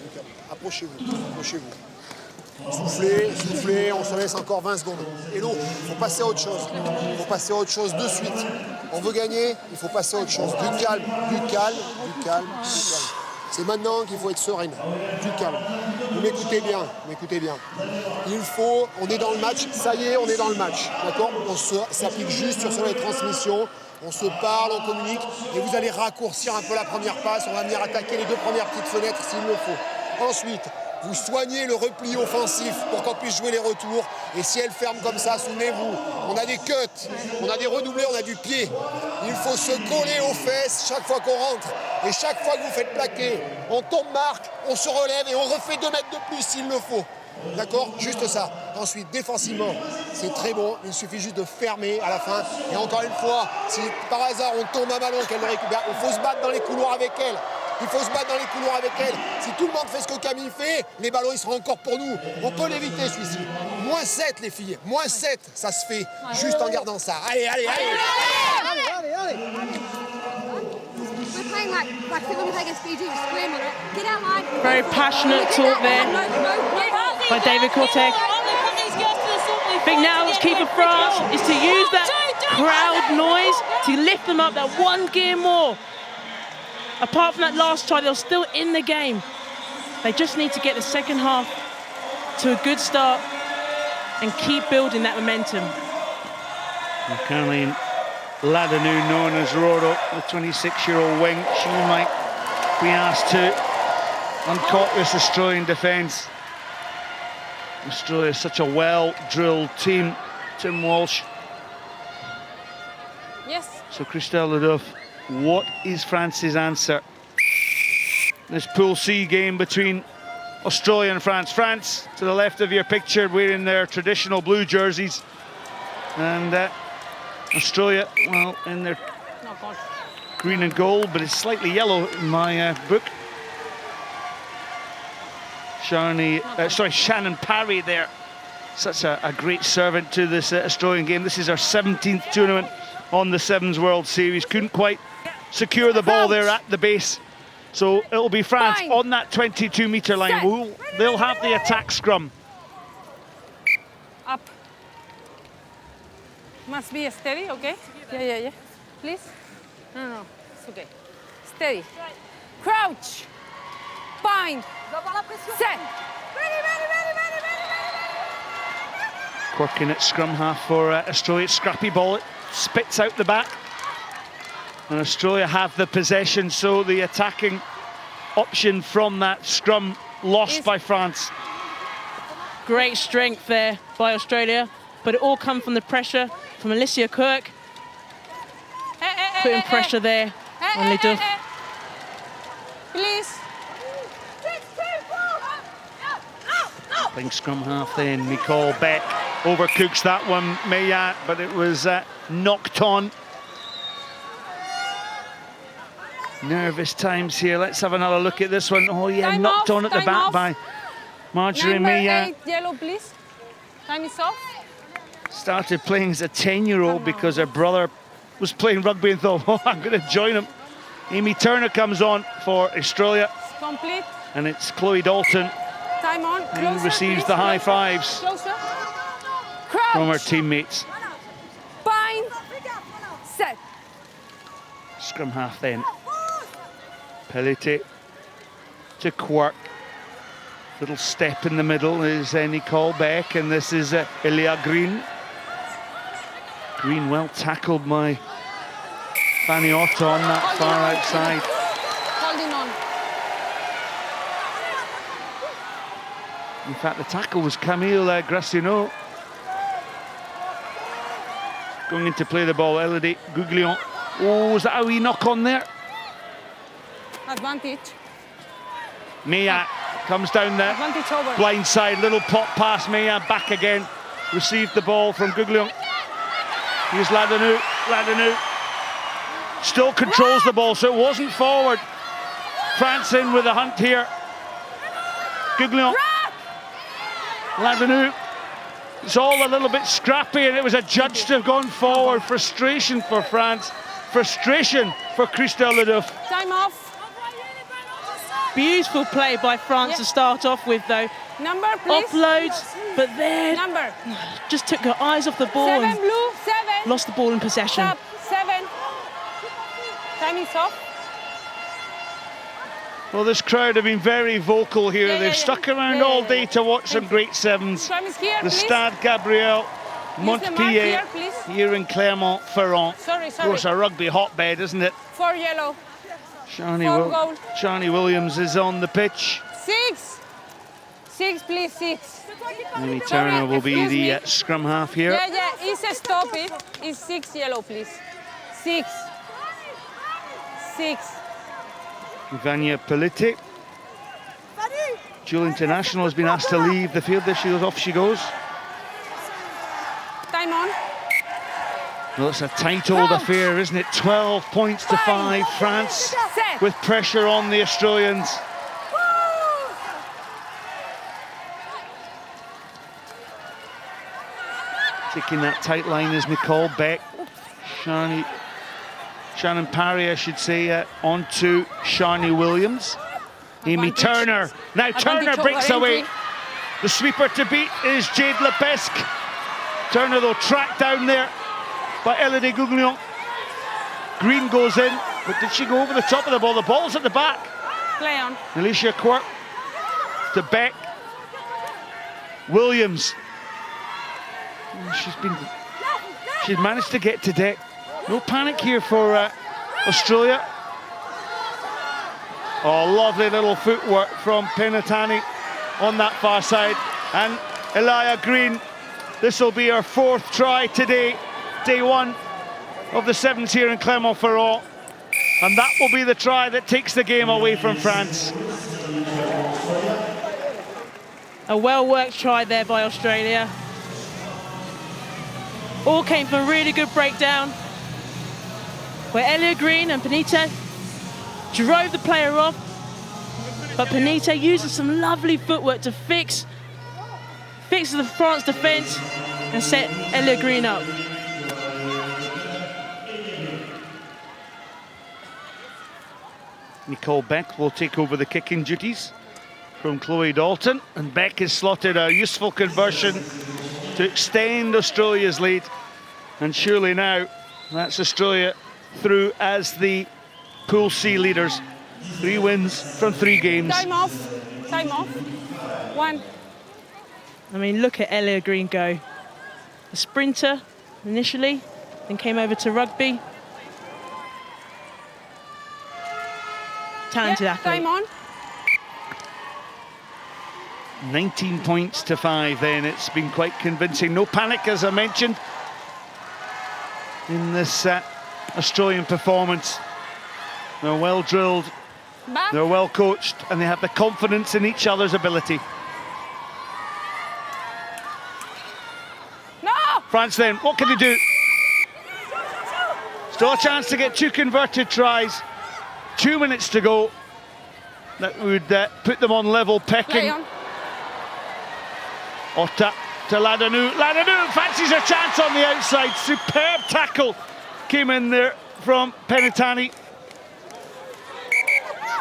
Soufflez, soufflez, on se laisse encore 20 secondes. Et non, il faut passer à autre chose. Il faut passer à autre chose de suite. On veut gagner, il faut passer à autre chose. Du calme, du calme, du calme, du calme. C'est maintenant qu'il faut être sereine. Du calme. Vous m'écoutez bien, Il faut, on est dans le match, ça y est, on est dans le match. D'accord? On s'applique juste sur les transmissions. On se parle, on communique. Et vous allez raccourcir un peu la première passe. On va venir attaquer les 2 premières petites fenêtres s'il le faut. Ensuite, vous soignez le repli offensif pour qu'on puisse jouer les retours. Et si elle ferme comme ça, souvenez-vous, on a des cuts, on a des redoublés, on a du pied. Il faut se coller aux fesses chaque fois qu'on rentre. Et chaque fois que vous faites plaquer, on tombe marque, on se relève et on refait 2 mètres de plus s'il le faut. D'accord? Juste ça. Ensuite, défensivement, c'est très bon. Il suffit juste de fermer à la fin. Et encore une fois, si par hasard on tombe un ballon, qu'elle le récupère, il faut se battre dans les couloirs avec elle. Il faut se battre dans les couloirs avec elle. Si tout le monde fait ce que Camille fait, les ballons ils seront encore pour nous. On peut l'éviter celui-ci. -7 les filles. -7, ça se fait juste en gardant ça. Allez, allez, allez. Allez, allez, allez. Very passionate talk there by David Corteg. I think now what's key for France is to use that crowd noise to lift them up that 1 gear more. Apart from that last try, they're still in the game. They just need to get the second half to a good start and keep building that momentum. Caroline Ladanu, known as Roro, the 26-year-old wing, she might be asked to uncork this Australian defence. Australia is such a well-drilled team. Tim Walsh. Yes. So Christelle Leduc, what is France's answer? This Pool C game between Australia and France. France, to the left of your picture, wearing their traditional blue jerseys. And Australia, well, in their green and gold, but it's slightly yellow in my book. Shannon Parry there. Such a great servant to this Australian game. This is our 17th tournament on the Sevens World Series. Couldn't quite secure the ball there at the base. So it'll be France on that 22-metre line. They'll have the attack scrum. Up. Must be steady, okay? Yeah. Please? No, it's okay. Steady. Crouch. Bind. Set. Quirking at scrum half for Australia. Scrappy ball, it spits out the back. And Australia have the possession, so the attacking option from that scrum lost by France. Great strength there by Australia, but it all comes from the pressure from Alicia Kirk. Putting pressure there on Leduc. Please. Playing scrum half then, Nicole Beck overcooks that one, Mayat, but it was knocked on. Nervous times here. Let's have another look at this one. Oh yeah, knocked on at the back by Marjorie Mayat. Yellow, please. Time is off. Started playing as a 10-year-old because her brother was playing rugby and thought, oh, I'm going to join him. Amy Turner comes on for Australia. It's complete. And it's Chloe Dalton Time on. who receives the high fives from her teammates. Bind. Set. Scrum half then. Pelite to Quirk. Little step in the middle is Nicole Beck, and this is Elia Green. Green well tackled by Fanny Otto on that far outside. Holding on. In fact, the tackle was Camille Graciano. Going in to play the ball, Elodie Guglion. Oh, was that a wee knock on there? Advantage. Mayat comes down there. Advantage over. Blind side, little pop pass. Mayat back again. Received the ball from Guglion. Here's Ladanu. Ladanu still controls the ball, so it wasn't forward. France in with a hunt here. Guglion. Ladanu. It's all a little bit scrappy, and it was adjudged to have gone forward. Frustration for France. Frustration for Christelle Leduc. Time off. Beautiful play by France to start off with, though. Number, please. Offloads, but then Number. just took her eyes off the ball 7 and blue. 7. lost the ball in possession. Stop. 7. Time is off. Well, this crowd have been very vocal here. They've stuck around all day to watch some great sevens. Time is here, The please. Stade Gabriel Montpellier here, here in Clermont-Ferrand. Sorry. Of course, a rugby hotbed, isn't it? 4 yellow. Shani Williams is on the pitch. 6. 6, please, 6. Amy Turner will be the scrum half here. Yeah, it's a stop it. It's 6 yellow, please. 6. 6. Vanya Pelite. Dual International has been asked to leave the field. There she goes, off she goes. Time on. Well, it's a tight old affair, isn't it? 12 points to 5. France with pressure on the Australians. Taking that tight line is Nicole Beck. Shannon Parry, I should say, on to Shani Williams. Amy Turner. Now Turner breaks away. The sweeper to beat is Jade Lepesque. Turner, though, tracked down there by Elodie Guglion. Green goes in, but did she go over the top of the ball? The ball's at the back. Play on. Alicia Quirk to Beck. Williams. She's managed to get to deck. No panic here for Australia. Oh, lovely little footwork from Penatani on that far side. And Elia Green, this will be her 4th try today, day 1 of the 7s here in Clermont-Ferrand. And that will be the try that takes the game away from France. A well-worked try there by Australia. All came from a really good breakdown, where Elia Green and Panita drove the player off, but Panita using some lovely footwork to fix the France defence and set Elia Green up. Nicole Beck will take over the kicking duties from Chloe Dalton, and Beck has slotted a useful conversion to extend Australia's lead, and surely now that's Australia through as the Pool C leaders. 3 wins from 3 games. Time off. Time off. 1. I mean, look at Elia Green go. A sprinter initially, then came over to rugby. Talented athlete. Time on. 19 points to 5 then. It's been quite convincing. No panic, as I mentioned, in this Australian performance. They're well drilled, they're well coached, and they have the confidence in each other's ability. No! France then, what can they do? Still a chance to get 2 converted tries. 2 minutes to go. That would put them on level pecking. Otta to Ladanu. Ladanu fancies a chance on the outside. Superb tackle came in there from Penatani.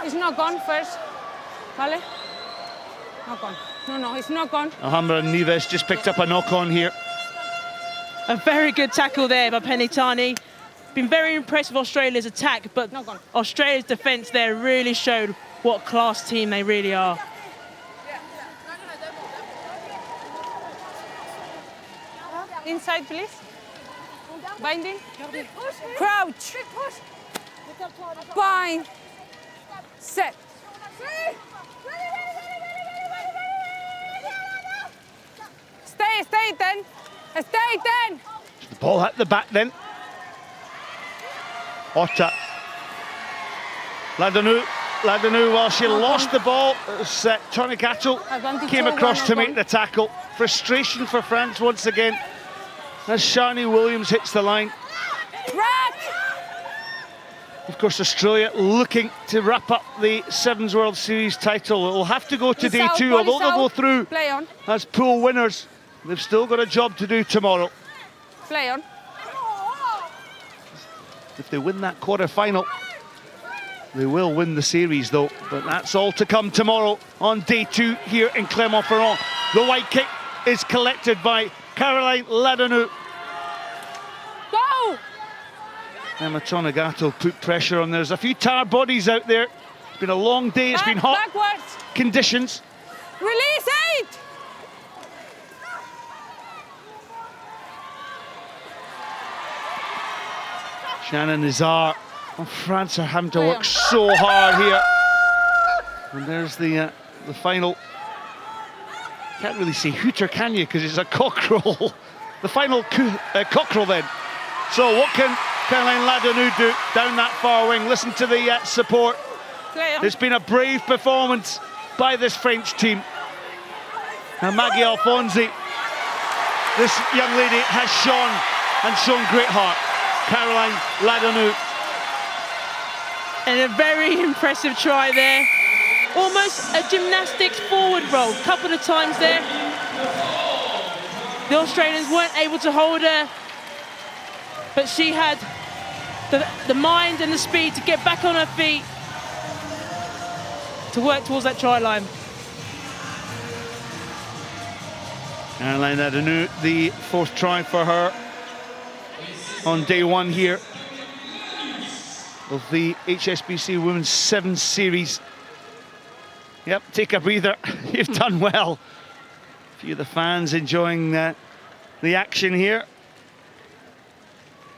It's not gone first. Vale? Not gone. No, it's not gone. Alhambra Nieves just picked up a knock-on here. A very good tackle there by Penatani. Been very impressed with Australia's attack, but Australia's defence there really showed what class team they really are. Inside, please. Binding. Crouch. Bind. Set. Stay 10. Stay 10. The ball at the back then. Otta. Ladanu, while she lost the ball, Tornicato came across to make the tackle. Frustration for France once again as Shani Williams hits the line. Of course, Australia looking to wrap up the 7s World Series title. It'll have to go to day 2, although they'll go through as pool winners. They've still got a job to do tomorrow. Play on. If they win that quarter-final, they will win the series, though. But that's all to come tomorrow on day 2 here in Clermont-Ferrand. The white kick is collected by Caroline Ladanu. Go! Emma Tornicato put pressure on. There's a few tired bodies out there. It's been a long day. It's been hot conditions. Release 8! Shannon Nizar. Oh, France are having to work so hard here. And there's the final. Can't really say hooter, can you? Because it's a cockerel. The final cockerel then. So what can Caroline Ladanu do down that far wing? Listen to the support. It's been a brave performance by this French team. And Maggie Alfonsi, this young lady has shone and shown great heart. Caroline Ladanu. And a very impressive try there. Almost a gymnastics forward roll. A couple of times there. The Australians weren't able to hold her, but she had the mind and the speed to get back on her feet to work towards that try line. Caroline Ladanu, the 4th try for her on day 1 here of the HSBC Women's 7 Series. Yep, take a breather. You've done well. A few of the fans enjoying the action here.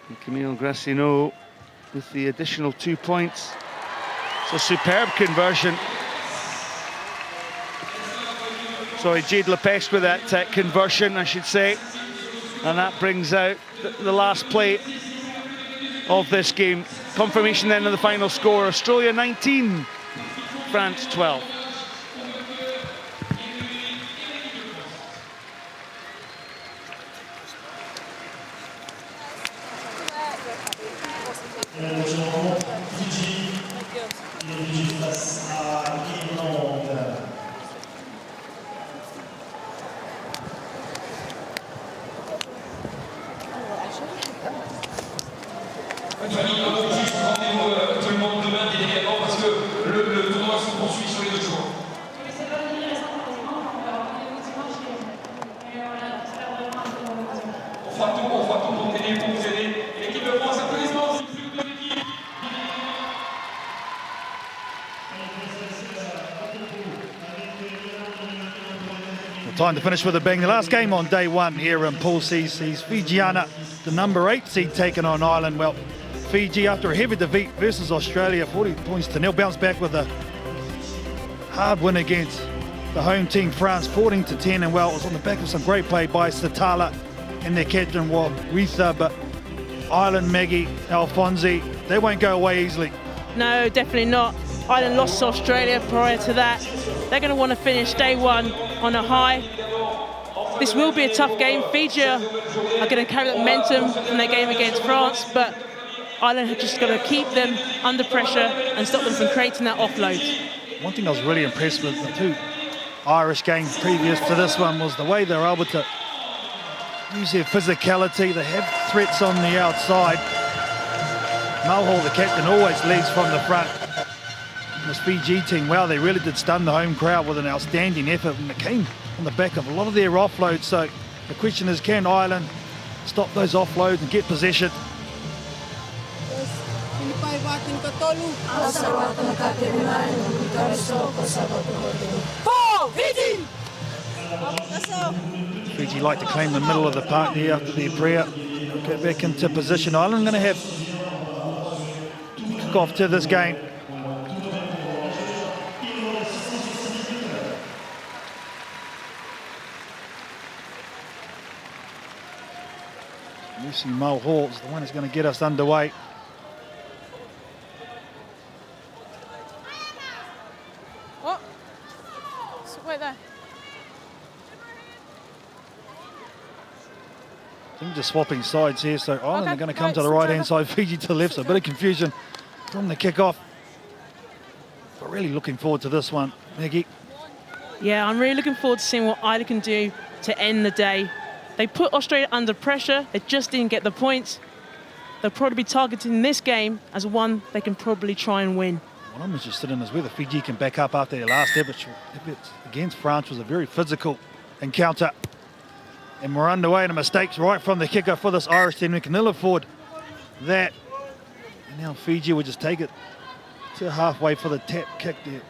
And Camille Gracineau with the additional 2 points. It's a superb conversion. Sorry, Jade Lepesque with that conversion, I should say. And that brings out the last play of this game. Confirmation then of the final score. Australia 19, France 12. Fiji. Fiji face à Irlande. Rendez-vous tout le monde demain délicatement parce que le tournoi se poursuit sur les 2 jours. On fera tout pour t'aider, pour vous aider. L'équipe de France, applaudissements. Time to finish with a bang. The last game on day one here in Pool C sees Fijiana, the number 8 seed, taking on Ireland. Well, Fiji, after a heavy defeat versus Australia, 40 points to nil, bounced back with a hard win against the home team, France, 14-10. And well, it was on the back of some great play by Satala and their captain, Waritha. But Ireland, Maggie, Alfonsi, they won't go away easily. No, definitely not. Ireland lost to Australia prior to that. They're going to want to finish day one on a high. This will be a tough game. Fiji are going to carry that momentum from their game against France, but Ireland have just got to keep them under pressure and stop them from creating that offload. One thing I was really impressed with the 2 Irish games previous to this one was the way they're able to use their physicality. They have threats on the outside. Mulhall, the captain, always leads from the front. This Fiji team, wow, they really did stun the home crowd with an outstanding effort, and it came on the back of a lot of their offloads. So the question is, can Ireland stop those offloads and get possession? Fiji like to claim the middle of the park there after their prayer. Get back into position. Ireland going to have kick off to this game. Lucy Mulhall is the one who's going to get us underway. What? Wait there. I think just swapping sides here, so Ireland are going to come to the right-hand side, Fiji to the left, so a bit of confusion from the kick-off. But really looking forward to this one, Maggie. Yeah, I'm really looking forward to seeing what Ireland can do to end the day. They put Australia under pressure. They just didn't get the points. They'll probably be targeting this game as one they can probably try and win. What I'm interested in is whether Fiji can back up after their last effort against France was a very physical encounter. And we're underway, and mistakes right from the kicker for this Irish team. We can ill afford that. And now Fiji will just take it to halfway for the tap kick there.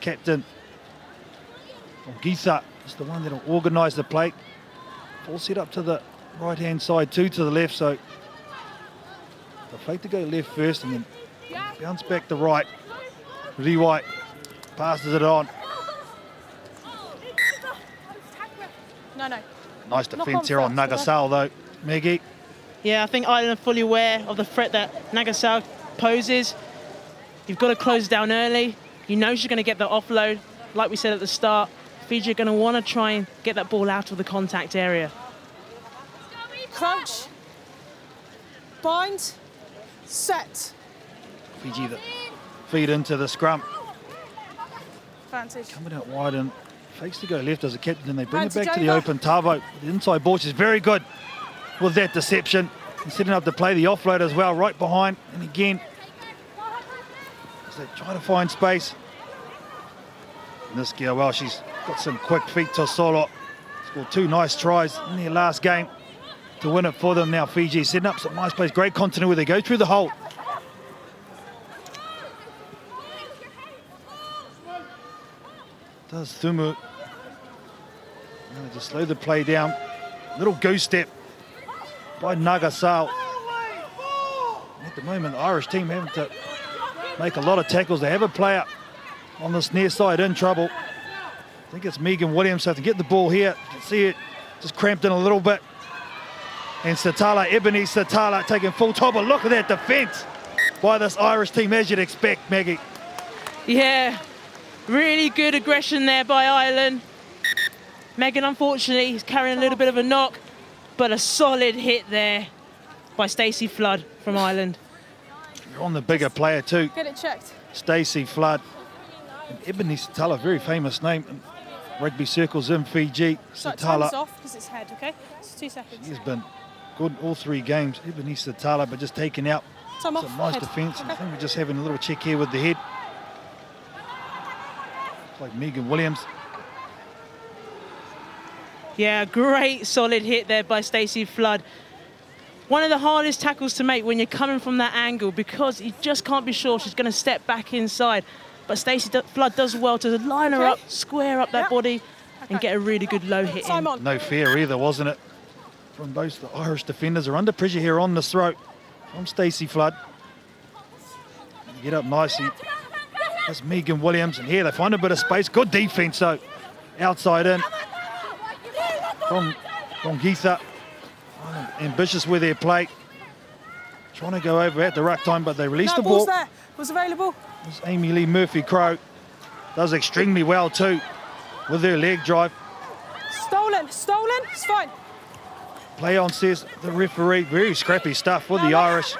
Captain Githa is the one that will organise the play. All set up to the right-hand side, 2 to the left, so they'll fake to go left first and then bounce back to right. Lee White passes it on. No. Nice defence here on Nagasao though, Maggie. Yeah, I think Ireland are fully aware of the threat that Nagasao poses. You've got to close down early. You know she's going to get the offload. Like we said at the start, Fiji are going to want to try and get that ball out of the contact area. Crunch. Bind. Set. Fiji that feed into the scrum. Advantage. Coming out wide and fakes to go left as a captain, and they bring it back to the open. Tavo, the inside ball, is very good with that deception. And setting up to play the offload as well, right behind. And again, as they try to find space. And this girl, well, she's got some quick feet. Tosolo scored 2 nice tries in their last game to win it for them. Now Fiji setting up some nice plays, great continuity. They go through the hole. Does Thumu. Just slow the play down. Little goose step by Nagasao. the moment, the Irish team having to make a lot of tackles. They have a player on this near side in trouble. I think it's Megan Williams, so to get the ball here, you can see it just cramped in a little bit. And Satala, Ebony Satala taking full top. But look at that defence by this Irish team, as you'd expect, Maggie. Yeah, really good aggression there by Ireland. Megan, unfortunately, is carrying a little bit of a knock, but a solid hit there by Stacey Flood from Ireland. You're on the bigger player too. Get it checked. Stacey Flood. And Ebony Satala, very famous name in rugby circles in Fiji. Time's Satala, off because it's head, okay? It's 2 seconds. he's been good all 3 games. Ebony Satala, but just taking out Time some off. nice Head. defence. Okay. I think we're just having a little check here with the head. Looks like Megan Williams. Yeah, great solid hit there by Stacey Flood. One of the hardest tackles to make when you're coming from that angle, because you just can't be sure she's going to step back inside. But Stacey Flood does well to line her up, square up that body, and get a really good low hit in. No fear either, wasn't it? From both the Irish defenders are under pressure here on the throat from Stacey Flood. Get up nicely. That's Megan Williams, and here they find a bit of space. Good defence though, outside in. From Geetha, ambitious with their play, trying to go over at the ruck time, but they release the ball. There. Was available. This Amy Lee Murphy-Crowe does extremely well too with her leg drive. Stolen, it's fine. Play on, says the referee. Very scrappy stuff for the Irish.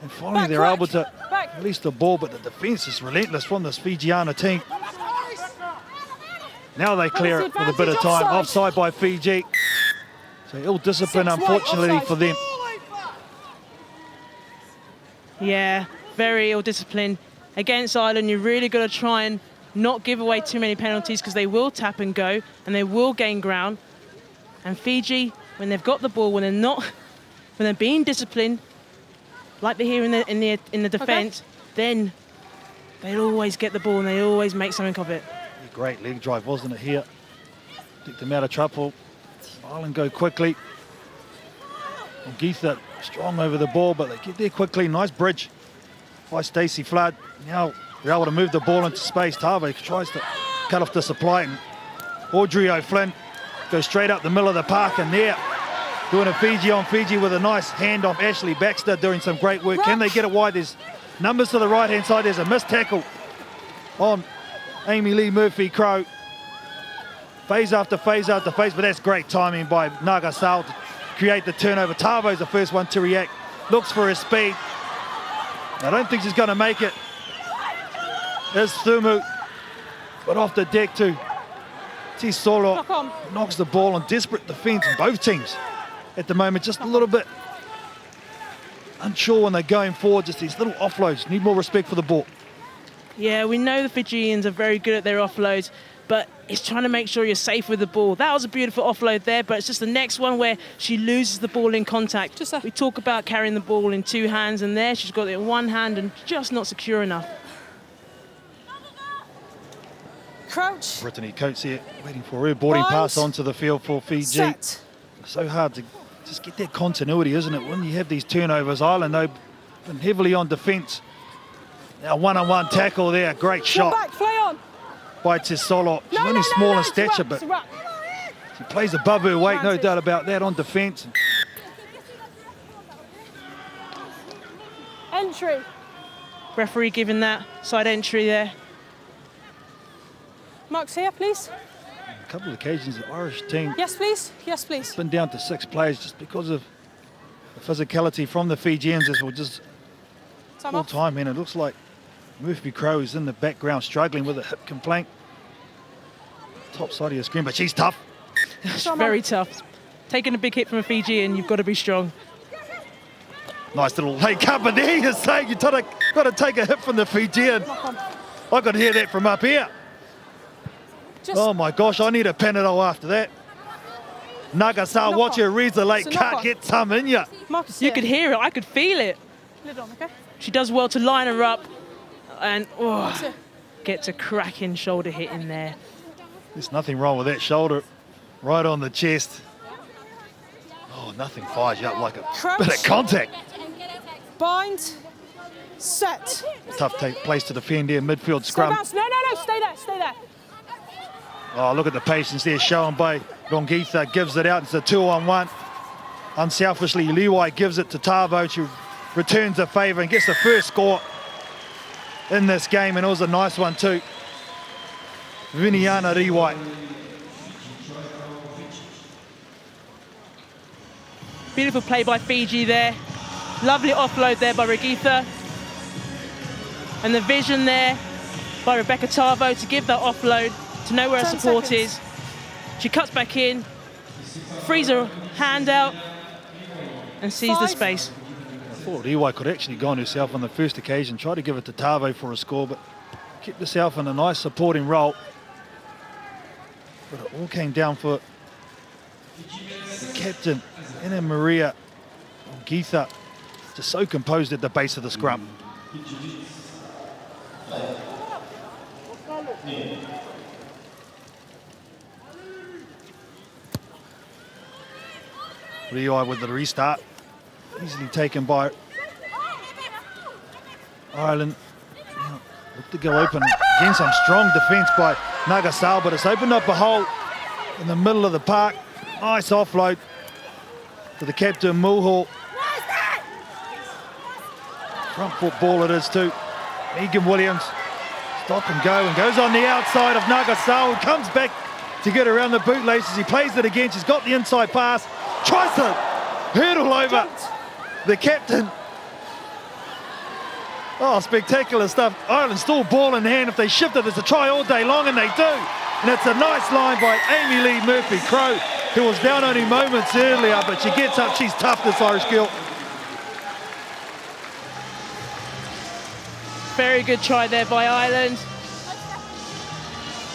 And finally they're able to release the ball, but the defence is relentless from this Fijiana team. Now they clear it with a bit of time. Offside by Fiji. So ill discipline, unfortunately, for them. Yeah, very ill discipline. Against Ireland, you're really got to try and not give away too many penalties, because they will tap and go and they will gain ground. And Fiji, when they've got the ball, when they're being disciplined, like they're here in the defence, then they'll always get the ball and they always make something of it. Great leg drive, wasn't it, here? Took them out of trouble. Ireland go quickly. Geetha strong over the ball, but they get there quickly. Nice bridge by Stacey Flood. Now they're able to move the ball into space. Tave tries to cut off the supply, and Audrey O'Flynn goes straight up the middle of the park, and there doing a Fiji on Fiji with a nice hand off Ashley Baxter, doing some great work. Can they get it wide? There's numbers to the right-hand side. There's a missed tackle on Amy Lee Murphy-Crowe. Phase after phase after phase, but that's great timing by Nagasao to create the turnover. Tavo's the first one to react. Looks for his speed. I don't think she's going to make it. There's Thumu, but off the deck too. Tisolo knocks the ball on. Desperate defence in both teams at the moment. Just a little bit unsure when they're going forward. Just these little offloads. Need more respect for the ball. Yeah, we know the Fijians are very good at their offloads, but it's trying to make sure you're safe with the ball. That was a beautiful offload there, but it's just the next one where she loses the ball in contact. We talk about carrying the ball in 2 hands, and there she's got it in 1 hand and just not secure enough. Crouch. Brittany Coates here, waiting for her boarding pass onto the field for Fiji. Set. So hard to just get that continuity, isn't it? When you have these turnovers, Ireland, though, been heavily on defence. Now one-on-one tackle there, great shot Back, play on. by Tisolo. She's only small in stature, but she plays above her weight, no doubt about that, on defence. Entry. Referee giving that side entry there. Marks here, please. A couple of occasions, the Irish team Yes, please. Yes, please. been down to 6 players just because of the physicality from the Fijians, as well, just Time full off. time, and it looks like Murphy-Crowe is in the background struggling with a hip complaint. Top side of your screen, but she's tough. She's very tough. Taking a big hit from a Fijian, you've got to be strong. Nice little leg up, and there you're saying you've got to take a hit from the Fijian. I could hear that from up here. Oh my gosh, I need a Panadol after that. Nagasao, watch her reads the late cut, get some in ya. You could hear it, I could feel it. Lid on, okay? She does well to line her up and gets a cracking shoulder hit in there. There's nothing wrong with that shoulder, right on the chest. Oh, nothing fires you up like a bit of contact. Bind. Set. Tough place to defend here, midfield scrum. No, stay there. Oh, look at the patience there shown by Rongitha. Gives it out. It's a 2-on-1. Unselfishly, Liwai gives it to Tavo. She returns the favour and gets the first score in this game, and it was a nice one too. Viniana Liwai. Beautiful play by Fiji there. Lovely offload there by Rugitha. And the vision there by Rebecca Tavo to give that offload, to know where her support is. She cuts back in, frees her hand out, and sees the space. I thought Liwai could actually go on herself on the first occasion, tried to give it to Tavo for a score, but kept herself in a nice supporting role. But it all came down for the captain, Anna Maria Rugitha, just so composed at the base of the scrum. Liwai with the restart, easily taken by Ireland. Look to go open. Again, some strong defence by Nagasao, but it's opened up a hole in the middle of the park. Nice offload to the captain, Mulhall. Front foot ball it is too. Megan Williams, stop and go, and goes on the outside of Nagasao, who comes back to get around the bootlaces. He plays it again, she's got the inside pass, tries to hurdle over the captain. Oh, spectacular stuff. Ireland still ball in hand. If they shift it, it's a try all day long, and they do. And it's a nice line by Amy Lee Murphy-Crowe, who was down only moments earlier, but she gets up, she's tough, this Irish girl. Very good try there by Ireland.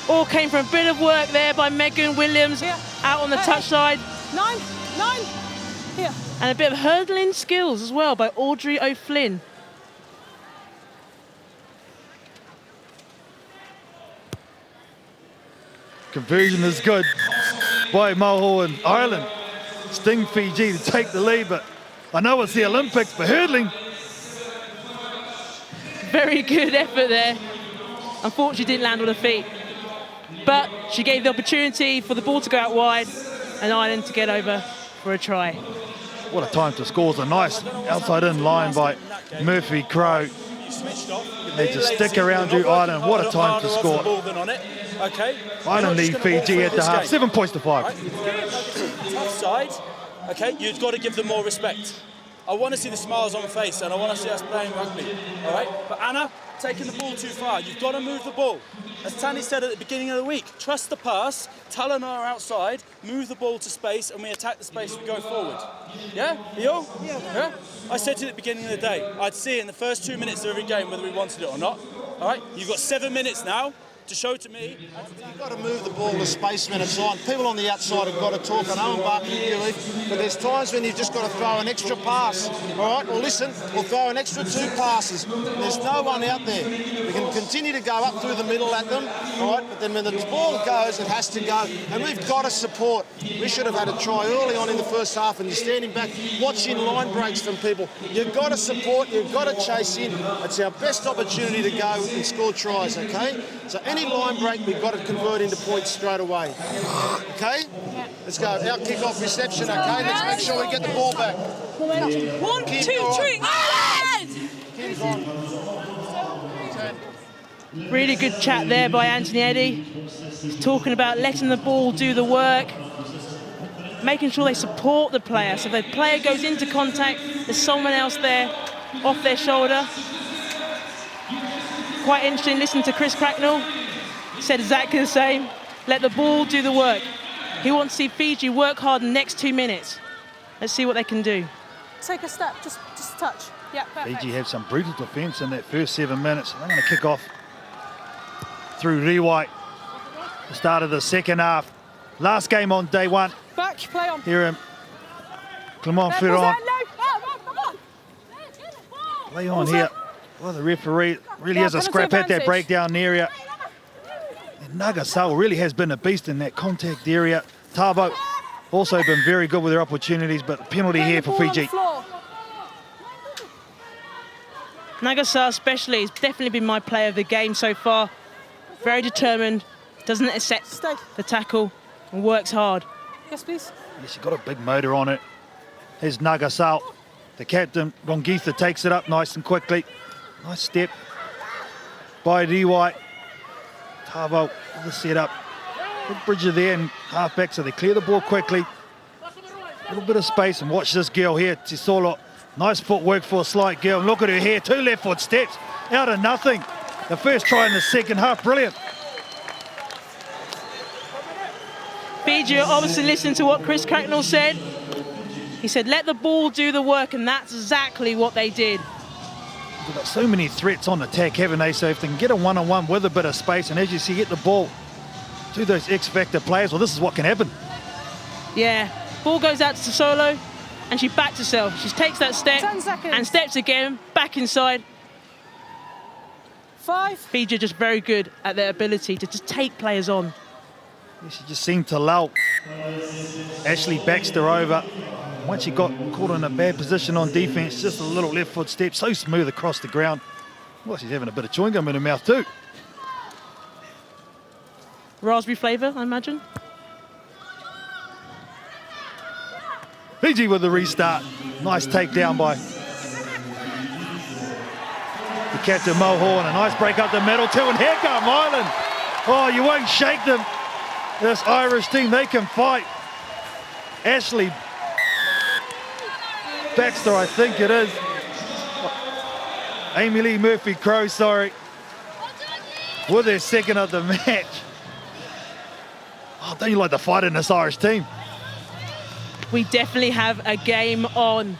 All came from a bit of work there by Megan Williams, out on the touch side. 9. Here. And a bit of hurdling skills as well by Audrey O'Flynn. Conversion is good by Mulhall, and Ireland sting Fiji to take the lead, but I know it's the Olympics, but hurdling. Very good effort there. Unfortunately, didn't land on her feet. But she gave the opportunity for the ball to go out wide and Ireland to get over for a try. What a time to score. It's a nice outside-in line by Murphy-Crowe. They just stick around you, Ireland. What a time to score. Okay. Ireland lead Fiji at the half. 7 points to 5. Tough side. Okay, you've got to give them more respect. I want to see the smiles on the face, and I want to see us playing rugby. All right. But Anna, taking the ball too far. You've got to move the ball. As Tanny said at the beginning of the week, trust the pass. Talon are outside. Move the ball to space, and we attack the space. We go forward. Yeah. You? Yeah. I said to you at the beginning of the day, I'd see in the first 2 minutes of every game whether we wanted it or not. All right. You've got 7 minutes now to show to me. You've got to move the ball to space when it's on. People on the outside have got to talk. I know I'm barking at you, Leaf, but there's times when you've just got to throw an extra pass. All right, well, listen, we'll throw an extra 2 passes. There's no one out there. We can continue to go up through the middle at them, all right, but then when the ball goes, it has to go. And we've got to support. We should have had a try early on in the first half, and you're standing back watching line breaks from people. You've got to support, you've got to chase in. It's our best opportunity to go and score tries, okay? So any line break, we've got to convert into points straight away. Okay? Let's go. Our kick-off reception, okay? Let's make sure we get the ball back. 1, 2, 3, Ireland! Kim's on. Really good chat there by Anthony Eddy. He's talking about letting the ball do the work, making sure they support the player. So if the player goes into contact, there's someone else there off their shoulder. Quite interesting, listen to Chris Cracknell. Said exactly the same. Let the ball do the work. He wants to see Fiji work hard in the next 2 minutes. Let's see what they can do. Take a step, just a touch. Yeah, perfect. Fiji have some brutal defence in that first 7 minutes. They're going to kick off through Riwai. The start of the second half. Last game on day 1. Back, play on. Here in Clermont-Ferrand. Play on here. Well, the referee really has a scrap at that breakdown area. And Nagasao really has been a beast in that contact area. Tavo also been very good with their opportunities, but penalty here for Fiji. Nagasao especially has definitely been my player of the game so far. Very determined, doesn't accept the tackle and works hard. Yes, please. Yes, she got a big motor on it. Here's Nagasao. The captain, Rongitha, takes it up nice and quickly. Nice step by Riwai. Tavo with the setup. Good bridger there and half back, so they clear the ball quickly. A little bit of space, and watch this girl here, Tisolo. Nice footwork for a slight girl. Look at her here, 2 left foot steps out of nothing. The first try in the second half, brilliant. Fiji obviously listened to what Chris Cracknell said. He said, let the ball do the work, and that's exactly what they did. They've got so many threats on attack, haven't they? So if they can get a one-on-one with a bit of space, and as you see, get the ball to those X-Factor players, well, this is what can happen. Yeah, ball goes out to Solo, and she backs herself. She takes that step and steps again, back inside. 5. Fiji are just very good at their ability to just take players on. Yeah, she just seemed to lull Ashley Baxter over. Once she got caught in a bad position on defence, just a little left foot step, so smooth across the ground. Well, she's having a bit of chewing gum in her mouth too. Raspberry flavour, I imagine. Fiji with the restart. Nice takedown by the captain Moho, and a nice break up the middle too, and here come Ireland. Oh, you won't shake them. This Irish team, they can fight. Ashley Baxter, I think it is. Amy Lee Murphy-Crowe, sorry, with their second of the match. Oh, don't you like the fight in this Irish team? We definitely have a game on.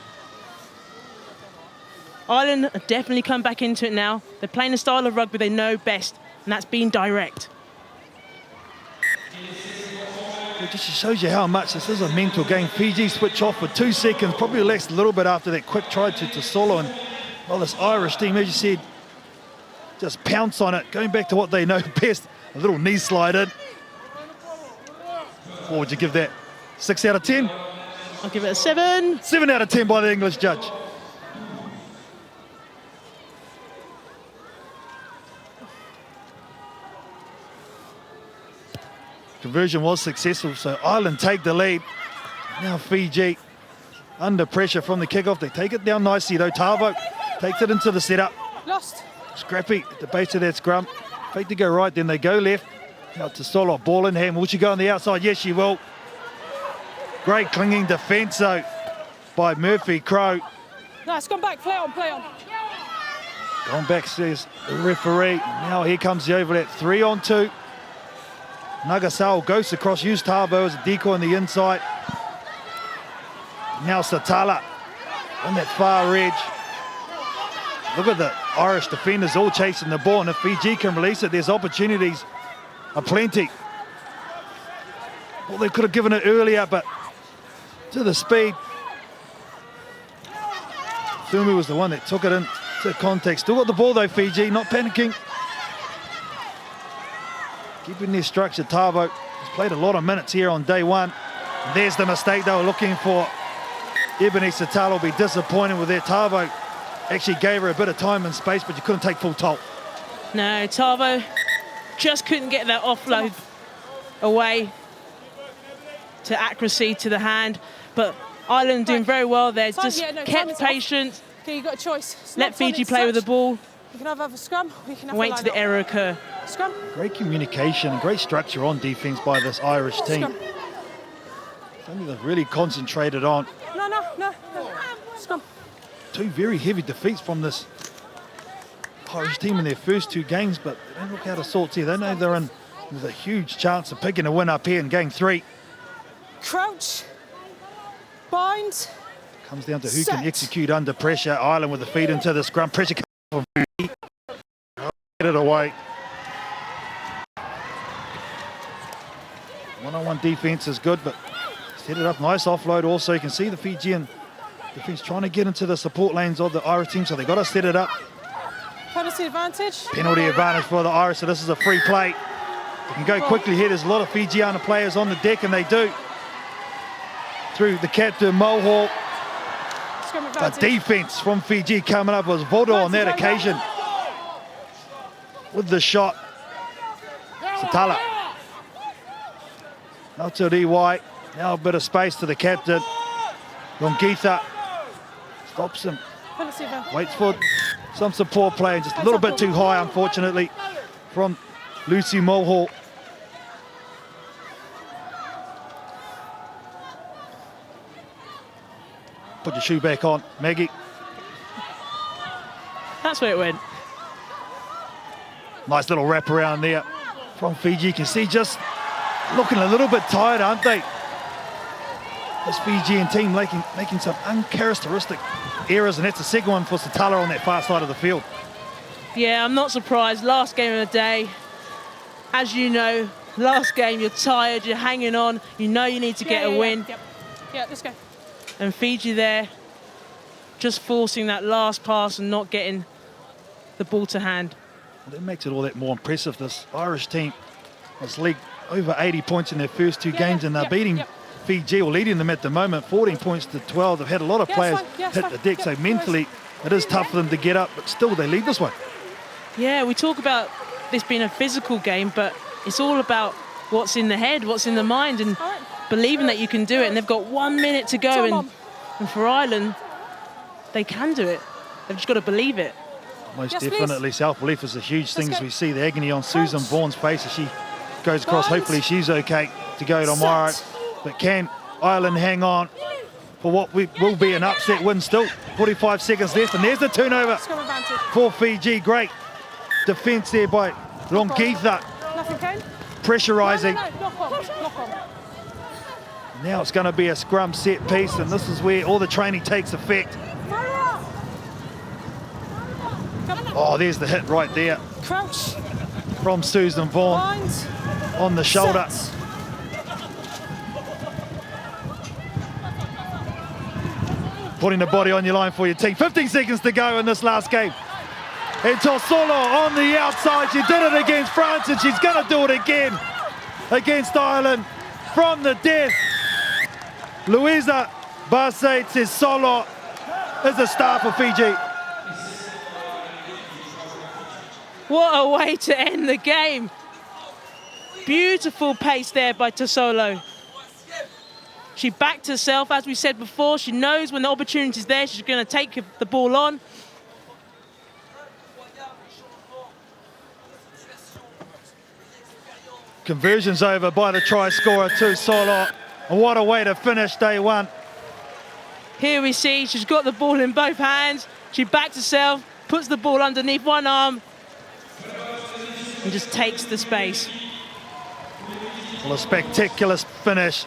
Ireland have definitely come back into it now. They're playing a style of rugby they know best, and that's being direct. It just shows you how much this is a mental game. Fiji switch off for 2 seconds, probably relaxed a little bit after that quick try to solo, and well, this Irish team, as you said, just pounce on it, going back to what they know best. A little knee slide in. What would you give that? 6 out of 10? I'll give it a 7. 7 out of 10 by the English judge. Conversion was successful, so Ireland take the lead. Now Fiji under pressure from the kickoff. They take it down nicely though. Tavo takes it into the setup. Lost. Scrappy at the base of that scrum. Fake to go right, then they go left. Now to Solo, ball in hand. Will she go on the outside? Yes, she will. Great clinging defence though by Murphy-Crowe. Nice, come back, play on, play on. Gone back, says the referee. Now here comes the overlap, 3-on-2. Nagasao goes across, use Tavo as a decoy on the inside. Now Satala on that far edge. Look at the Irish defenders all chasing the ball, and if Fiji can release it, there's opportunities aplenty. Well, they could have given it earlier, but to the speed. Thumu was the one that took it into contact. Still got the ball though, Fiji, not panicking. Keeping their structure. Tavo has played a lot of minutes here on day one. And there's the mistake they were looking for. Ebony Satala will be disappointed with that. Tavo actually gave her a bit of time and space, but you couldn't take full toll. No, Tavo just couldn't get that offload away to accuracy to the hand. But Ireland doing very well there. Just kept patient. Okay, you got a choice. Let Fiji play with the ball. We can have a scrum, we can have wait till the error occur. Scrum. Great communication and great structure on defence by this Irish team. Scrum. Something they've really concentrated on. No. Scrum. 2 very heavy defeats from this Irish team in their first 2 games, but they don't look out of sorts here. They know they're in with a huge chance of picking a win up here in game 3. Crouch. Bind. Comes down to who can execute under pressure. Ireland with the feed into the scrum. Pressure comes from Fiji. Get it away. One-on-one defence is good, but set it up. Nice offload also. You can see the Fijian defence trying to get into the support lanes of the Irish team, so they've got to set it up. Penalty advantage. Penalty advantage for the Irish, so this is a free play. They can go quickly here. There's a lot of Fijiana players on the deck, and they do. Through the captain, Mohawk. Scrum But advantage. defense from Fiji coming up was Vodo on that occasion. With the shot. Satala. Now to Riwai. Now a bit of space to the captain. Rongitha stops him. Penalty advantage. Waits for some support play, just a little bit too high, unfortunately, from Lucy Mulhall. Put your shoe back on, Maggie. That's where it went. Nice little wrap around there from Fiji. You can see just looking a little bit tired, aren't they? This Fijian team making some uncharacteristic errors, and that's the second one for Satala on that far side of the field. Yeah, I'm not surprised. Last game of the day. As you know, last game, you're tired, you're hanging on, you know you need to get a win. Yeah, let's go. And Fiji there, just forcing that last pass and not getting the ball to hand. Well, that makes it all that more impressive. This Irish team has leagued over 80 points in their first two games, and they're beating Fiji, or leading them at the moment, 14 points to 12. They've had a lot of players hit the deck, so mentally it is tough for them to get up, but still they lead this one. Yeah, we talk about this being a physical game, but it's all about what's in the head, what's in the mind, and believing that you can do it. And they've got 1 minute to go, and for Ireland, they can do it. They've just got to believe it. Most definitely, self-belief is a huge thing, as we see the agony on Susan Vaughan's face as she goes across. Hopefully she's okay to go tomorrow. But can Ireland hang on for what will be an upset win still? 45 seconds left, and there's the turnover for Fiji. Great defence there by Rongitha. Nothing, Kane. Pressurising. No, knock on. Now it's going to be a scrum set piece, and this is where all the training takes effect. Oh, there's the hit right there. Crouch. From Susan Vaughan on the shoulder. Putting the body on your line for your team. 15 seconds to go in this last game. And Tosolo on the outside. She did it against France, and she's going to do it again against Ireland from the death. Louisa Barsate says Solo is the star for Fiji. What a way to end the game. Beautiful pace there by Tosolo. She backed herself, as we said before. She knows when the opportunity's there, she's going to take the ball on. Conversion's over by the try scorer to Solo. And what a way to finish day one. Here we see she's got the ball in both hands. She backs herself, puts the ball underneath one arm, and just takes the space. Well, a spectacular finish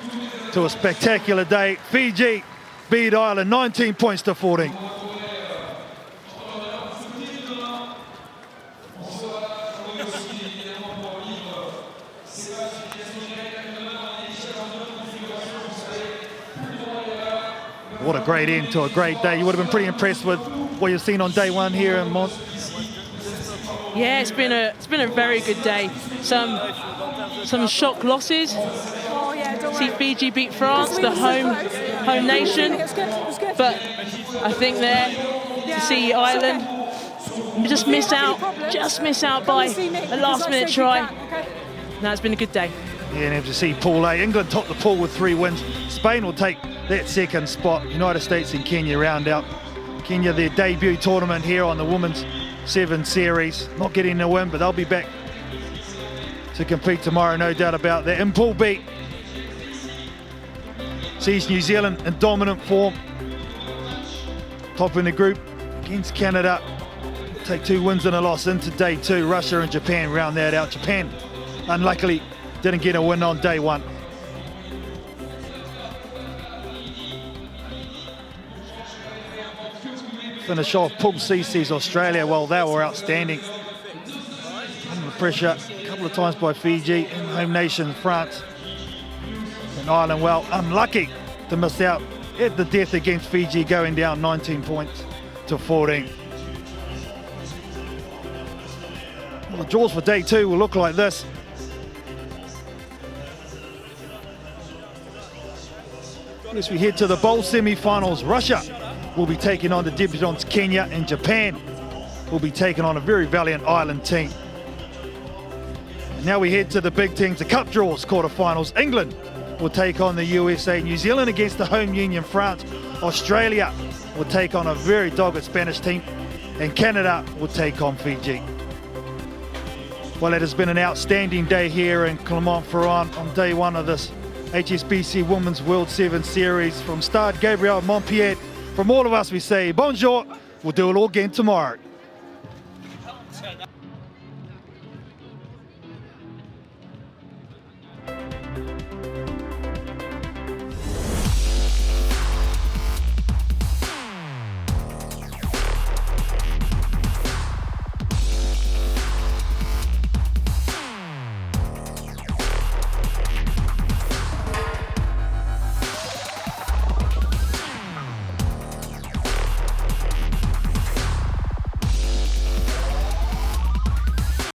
to a spectacular day. Fiji beat Ireland 19 points to 14. What a great end to a great day. You would have been pretty impressed with what you've seen on day one here in Mont. Yeah, it's been a very good day. Some shock losses. See Fiji beat France, the home nation. But I think there to see Ireland just miss out by a last-minute try. No, it's been a good day. Yeah, and to see Pool A, England top the pool with 3 wins. Spain will take that second spot. United States and Kenya round out. Kenya, their debut tournament here on the Women's 7 Series. Not getting a win, but they'll be back to compete tomorrow, no doubt about that. In Pool B, sees New Zealand in dominant form. Top in the group against Canada. Take 2 wins and a loss into day 2. Russia and Japan round that out. Japan, unluckily, didn't get a win on day 1. Finish off Pool C sees Australia. Well, they were outstanding. Under pressure a couple of times by Fiji and home nation France. And Ireland, well, unlucky to miss out at the death against Fiji, going down 19 points to 14. Well, the draws for day 2 will look like this. As we head to the bowl semi-finals, Russia will be taking on the debutants Kenya, and Japan will be taking on a very valiant Ireland team. And now we head to the big teams, the cup draws, quarterfinals. England will take on the USA, New Zealand against the home union France, Australia will take on a very dogged Spanish team, and Canada will take on Fiji. Well, it has been an outstanding day here in Clermont-Ferrand on day one of this HSBC Women's World 7 Series. From Stade Gabriel Montpied, from all of us we say bonjour, we'll do it all again tomorrow.